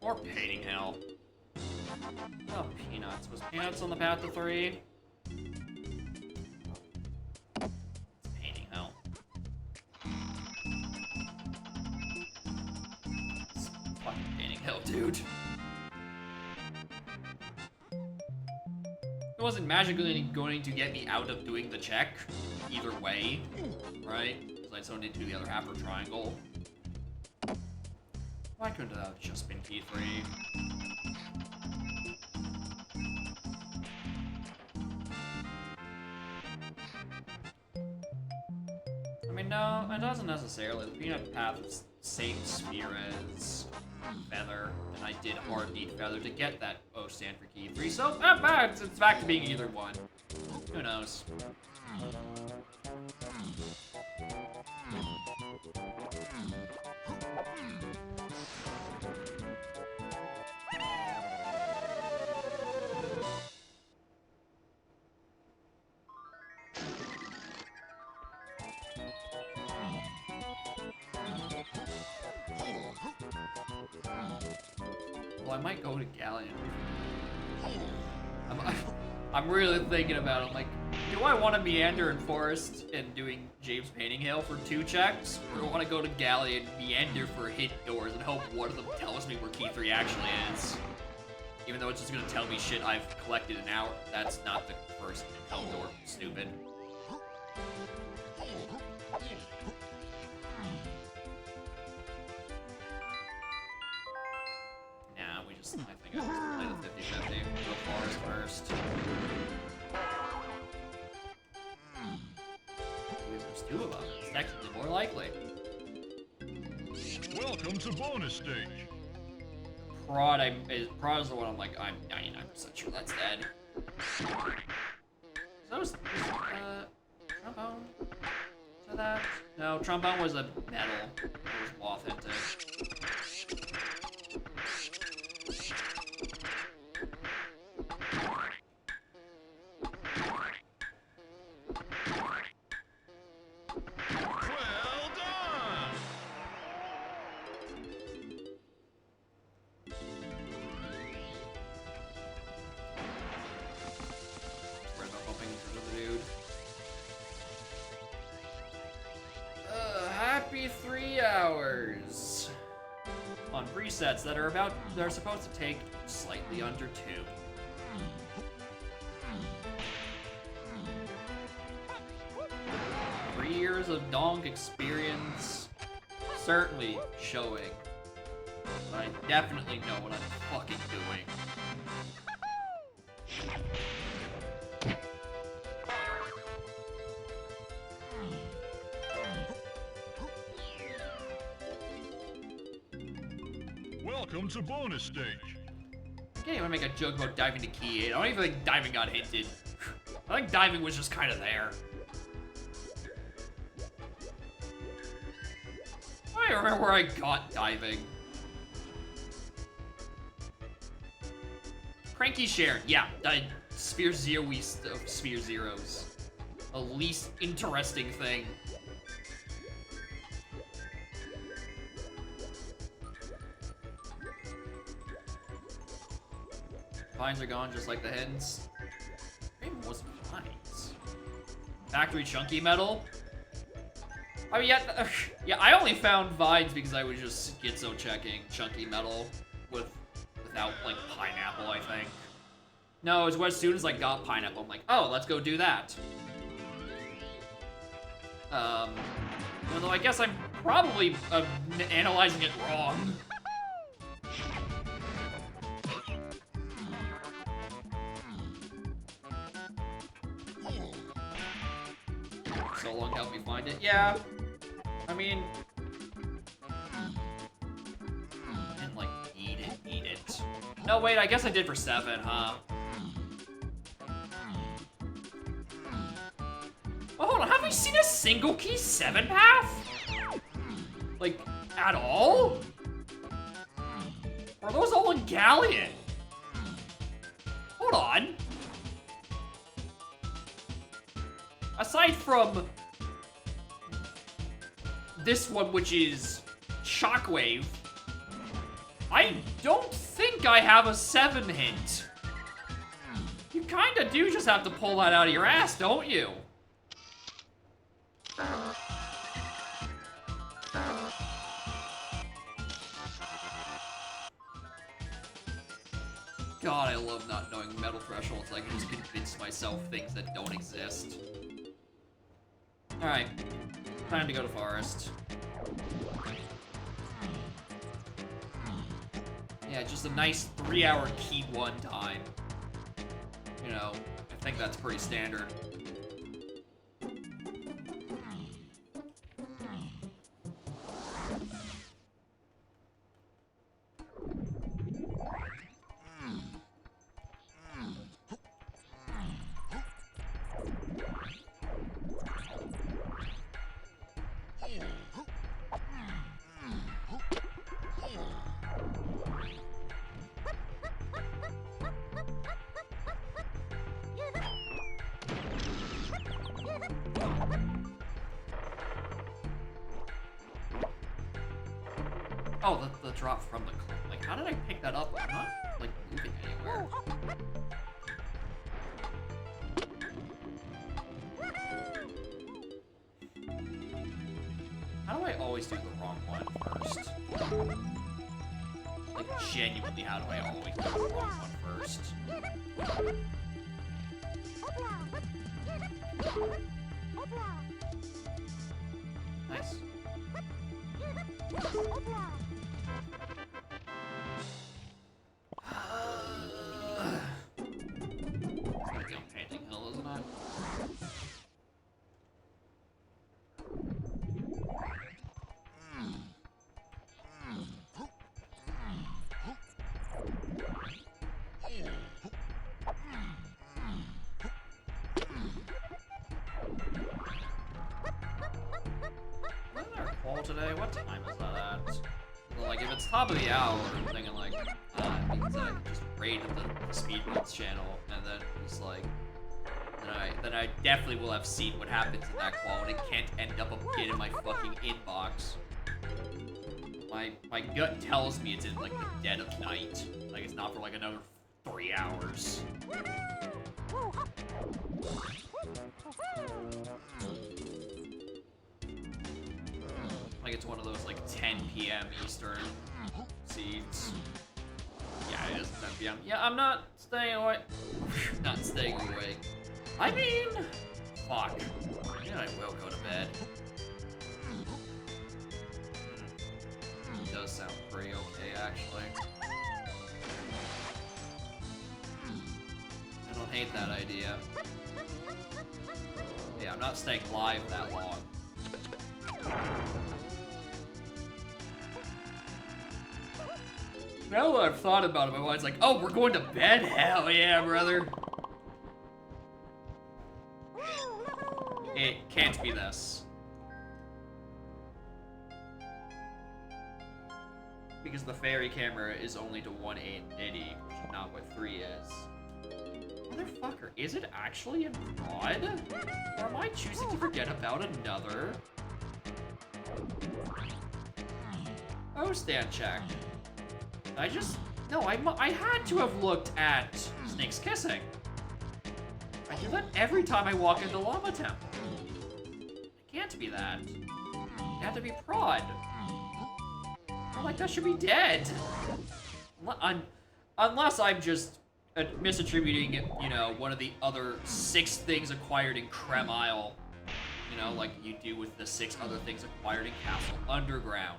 Or painting hell. Oh, Peanuts. Was Peanuts on the path to 3? It's painting hell. It's fucking painting hell, dude. It wasn't magically going to get me out of doing the check either way, right? Because I still need to do the other half of triangle. Why couldn't that have just been key 3? I mean, no, it doesn't necessarily. The peanut path is the same sphere as Feather, and I did hard need Feather to get that O stand for key 3, so it's back to being either one. Who knows? Well, I might go to Galleon. I'm really thinking about it. I'm like, do I want to meander in Forest and doing James Painting Hail for 2 checks? Or do I want to go to Galleon, meander for hit doors, and hope one of them tells me where key 3 actually is? Even though it's just going to tell me shit I've collected an hour. That's not the first hell door, stupid. I think I just play the 50-50. Go Forest first. Because there's 2 of them. It's technically more likely. Welcome to bonus stage. Prod is the one I'm like, I'm 99% sure that's dead. So was Trombone? So that? No, Trombone was a metal. It was authentic. Happy 3 hours on presets that are supposed to take slightly under 2. Three years of donk experience certainly showing. But I definitely know what I'm fucking doing. Welcome to bonus stage. I can't even make a joke about diving to key 8. I don't even think diving got hinted. I think diving was just kind of there. I don't remember where I got diving. Cranky shared. Yeah, Sphere Zero of Sphere Zeros. The least interesting thing. Vines are gone just like the hens. Maybe it wasn't vines. Factory chunky metal. I mean, yeah, I only found vines because I was just schizo checking chunky metal without like pineapple, I think. No, it's as soon as I got pineapple, I'm like, oh, let's go do that. Although I guess I'm probably analyzing it wrong. So long help me find it. Yeah. I mean, I didn't like eat it. No, wait, I guess I did for 7, huh? Oh, hold on, have we seen a single key 7 path? Like, at all? Or are those all in Galleon? Hold on. Aside from this one, which is Shockwave, I don't think I have a 7 hint. You kinda do just have to pull that out of your ass, don't you? God, I love not knowing metal thresholds. I can just convince myself things that don't exist. Alright. Time to go to forest. Yeah, just a nice 3-hour key 1 time. You know, I think that's pretty standard. Oh, the drop from the cliff. Like, how did I pick that up? I'm not, like, moving anywhere. How do I always do the wrong one first? Like, genuinely, how do I always do the wrong one first? Nice. Gotta go painting hill, isn't it? Wasn't there a call today? What time is that at? Well, like, if it's top of the hour, I'm thinking, like, it means that I can just raid the Speedruns channel, and then it's like, then I definitely will have seen what happens in that call, and it can't end up again in my fucking inbox. My gut tells me it's in, like, the dead of night. Like, it's not for, like, another 3 hours. Like, it's one of those, like, 10 p.m. Eastern seeds. Yeah, it is 10 p.m. Yeah, I'm not staying awake. Not staying awake. I mean, fuck. Yeah, I will go to bed. It does sound pretty okay, actually. I don't hate that idea. Yeah, I'm not staying live that long. Now that I've thought about it, my mind's like, oh, we're going to bed? Hell yeah, brother. It can't be this. Because the fairy camera is only to 1/8 nitty, which is not what 3 is. Motherfucker, is it actually in prod? Or am I choosing to forget about another? Oh, stand check. No, I had to have looked at Snake's Kissing. I do that every time I walk into Llama Temple. It can't be that. It had to be prod. I'm like, that should be dead. Unless I'm just misattributing, you know, one of the other 6 things acquired in Creme Isle. You know, like you do with the 6 other things acquired in Castle Underground.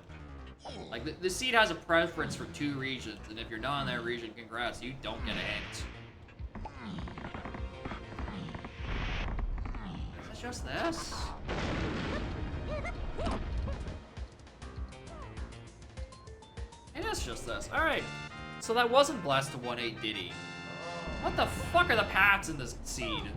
Like, the seed has a preference for 2 regions, and if you're not in that region, congrats, you don't get a hint. Is it just this? It is just this. Alright. So that wasn't blessed to 1/8 Diddy. What the fuck are the paths in this seed?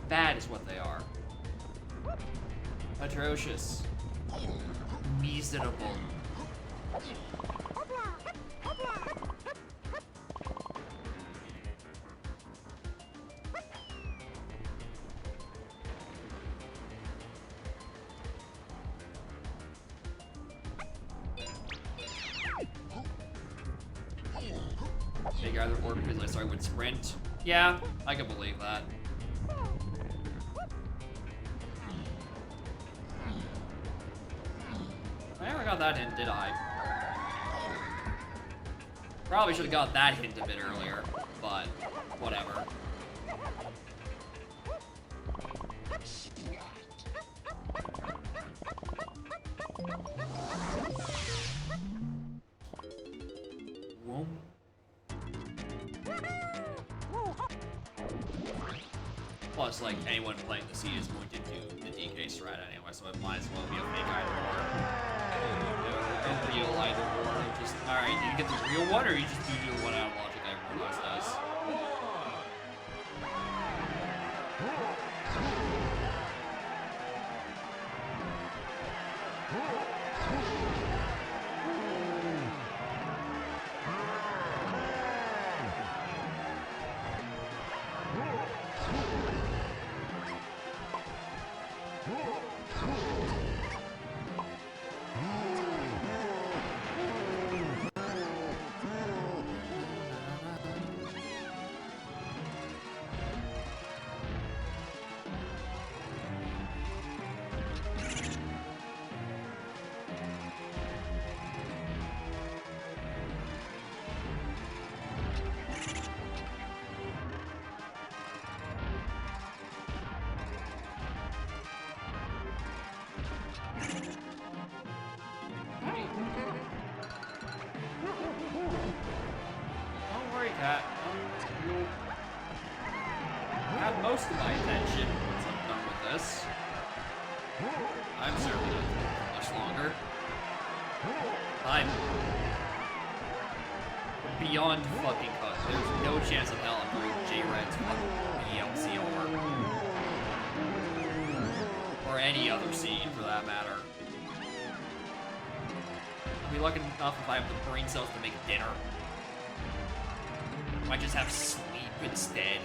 Bad is what they are. Atrocious. Miserable. Take either or because I started with sprint. Yeah, I can believe that. I never got that hint, did I? Probably should have got that hint a bit earlier, but whatever. Whoom. Plus, like, anyone playing the seed is going to do the DK strat anyway, so it might as well be a fake either or. A real either or. Just, alright, do you get the real one, or you just do the one out of logic everyone else does? Don't worry, Cat. You'll have most of my attention once I'm done with this. I'm certainly not taking much longer. I'm beyond fucking cut. There's no chance of hell I'm doing J-Red's fucking BLC or any other scene for that matter. I'll be lucky enough if I have the brain cells to make dinner. I just have sleep instead.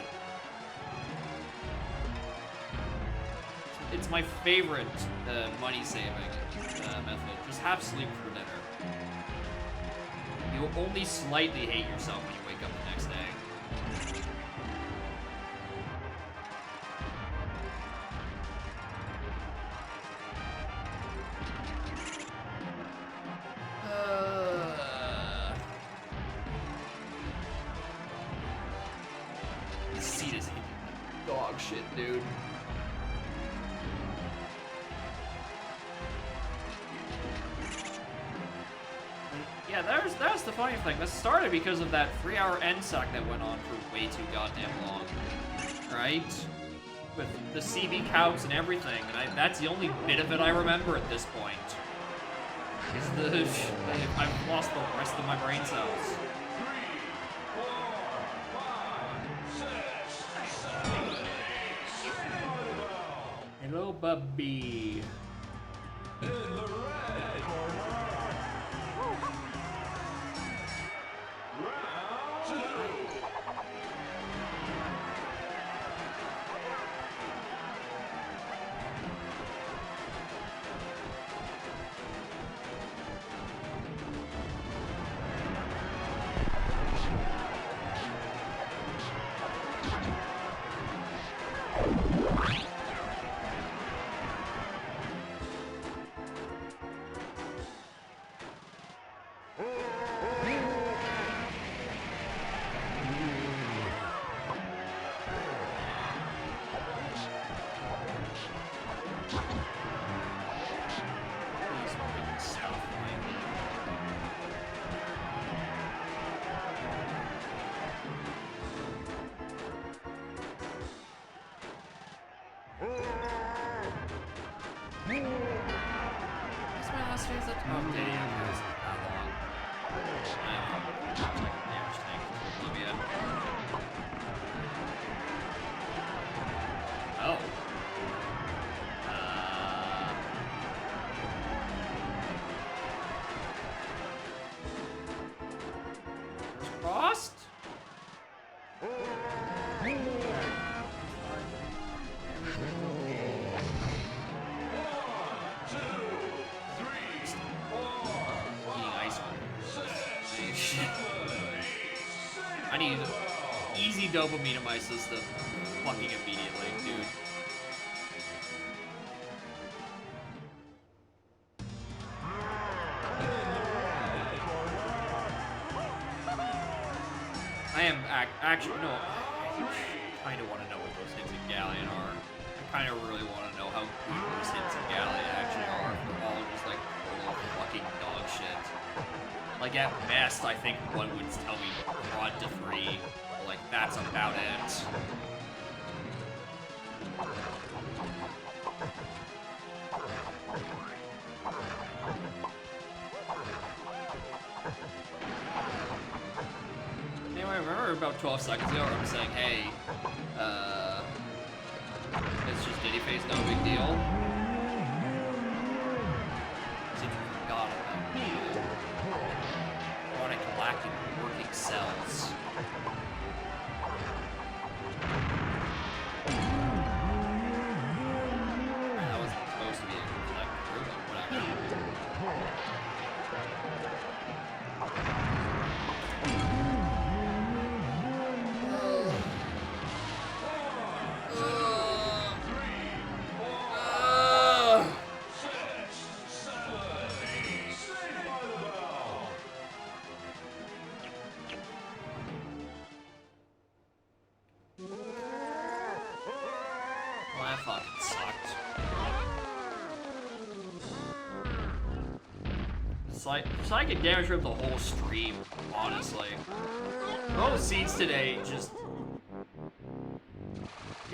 It's my favorite money-saving method. Just have sleep for dinner. You'll only slightly hate yourself when you wake up the next day. This seat is dog shit, dude. Yeah, that's the funny thing. This started because of that 3-hour NSAC that went on for way too goddamn long, right? With the CB counts and everything, and that's the only bit of it I remember at this point. Is I've lost the rest of my brain cells. Hello, Bubby. easy dopamine in my system. Fucking immediately, dude. I am actually, no, I kind of want to know what those hits in Galleon are. I kind of really want to know how good those hits in Galleon actually are. They're all just like total fucking dog shit. Like at best, I think one would tell me quad to 3, but like that's about it. Anyway, I remember about 12 seconds ago where I'm saying, hey, it's just Diddy Face, no big deal. Seems we forgot about the chronic lacking working cells. That wasn't supposed to be a reflect through, but whatever. Well, that fucking sucked. Psychic damage ripped the whole stream, honestly. Those scenes today just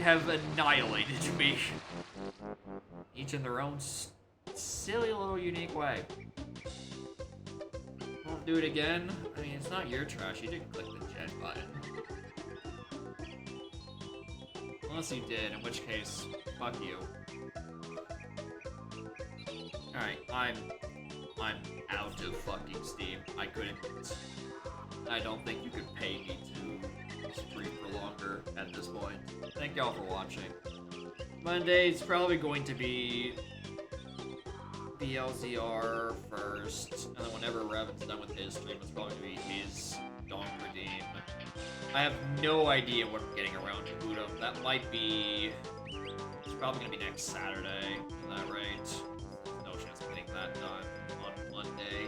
have annihilated me. Each in their own silly little unique way. Won't do it again. I mean, it's not your trash. You didn't click the jet button. Unless you did, in which case, fuck you. Alright, I'm out of fucking Steam. I don't think you could pay me to stream for longer at this point. Thank y'all for watching. Monday's probably going to be BLZR first, and then whenever Revan's done with his stream, it's probably going to be his Donk Redeem. I have no idea what I'm getting around to boot up. That might be... It's probably going to be next Saturday, is that right? There's no chance of getting that done on Monday.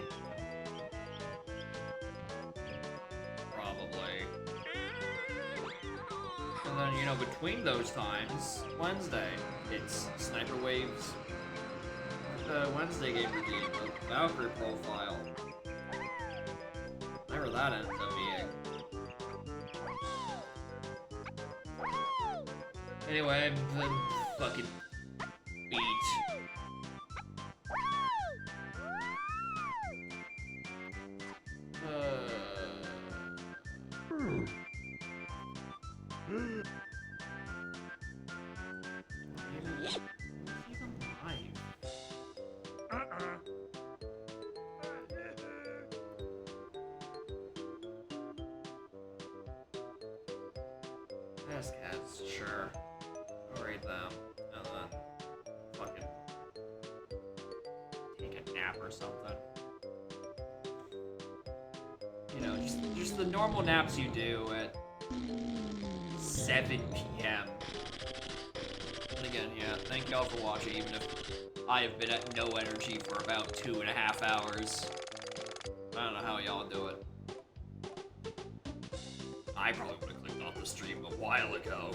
Probably. And then, you know, between those times, Wednesday, it's Sniper Waves. The Wednesday game redeem, the Valkyrie profile. Whatever that ends up being. Anyway, I'm the fucking beat. Yes, cats, sure. I'll read them, and then fucking take a nap or something. You know, just the normal naps you do at 7 p.m. And again, yeah, thank y'all for watching, even if I have been at no energy for about 2.5 hours. I don't know how y'all do it. I probably would have clicked off the stream a while ago.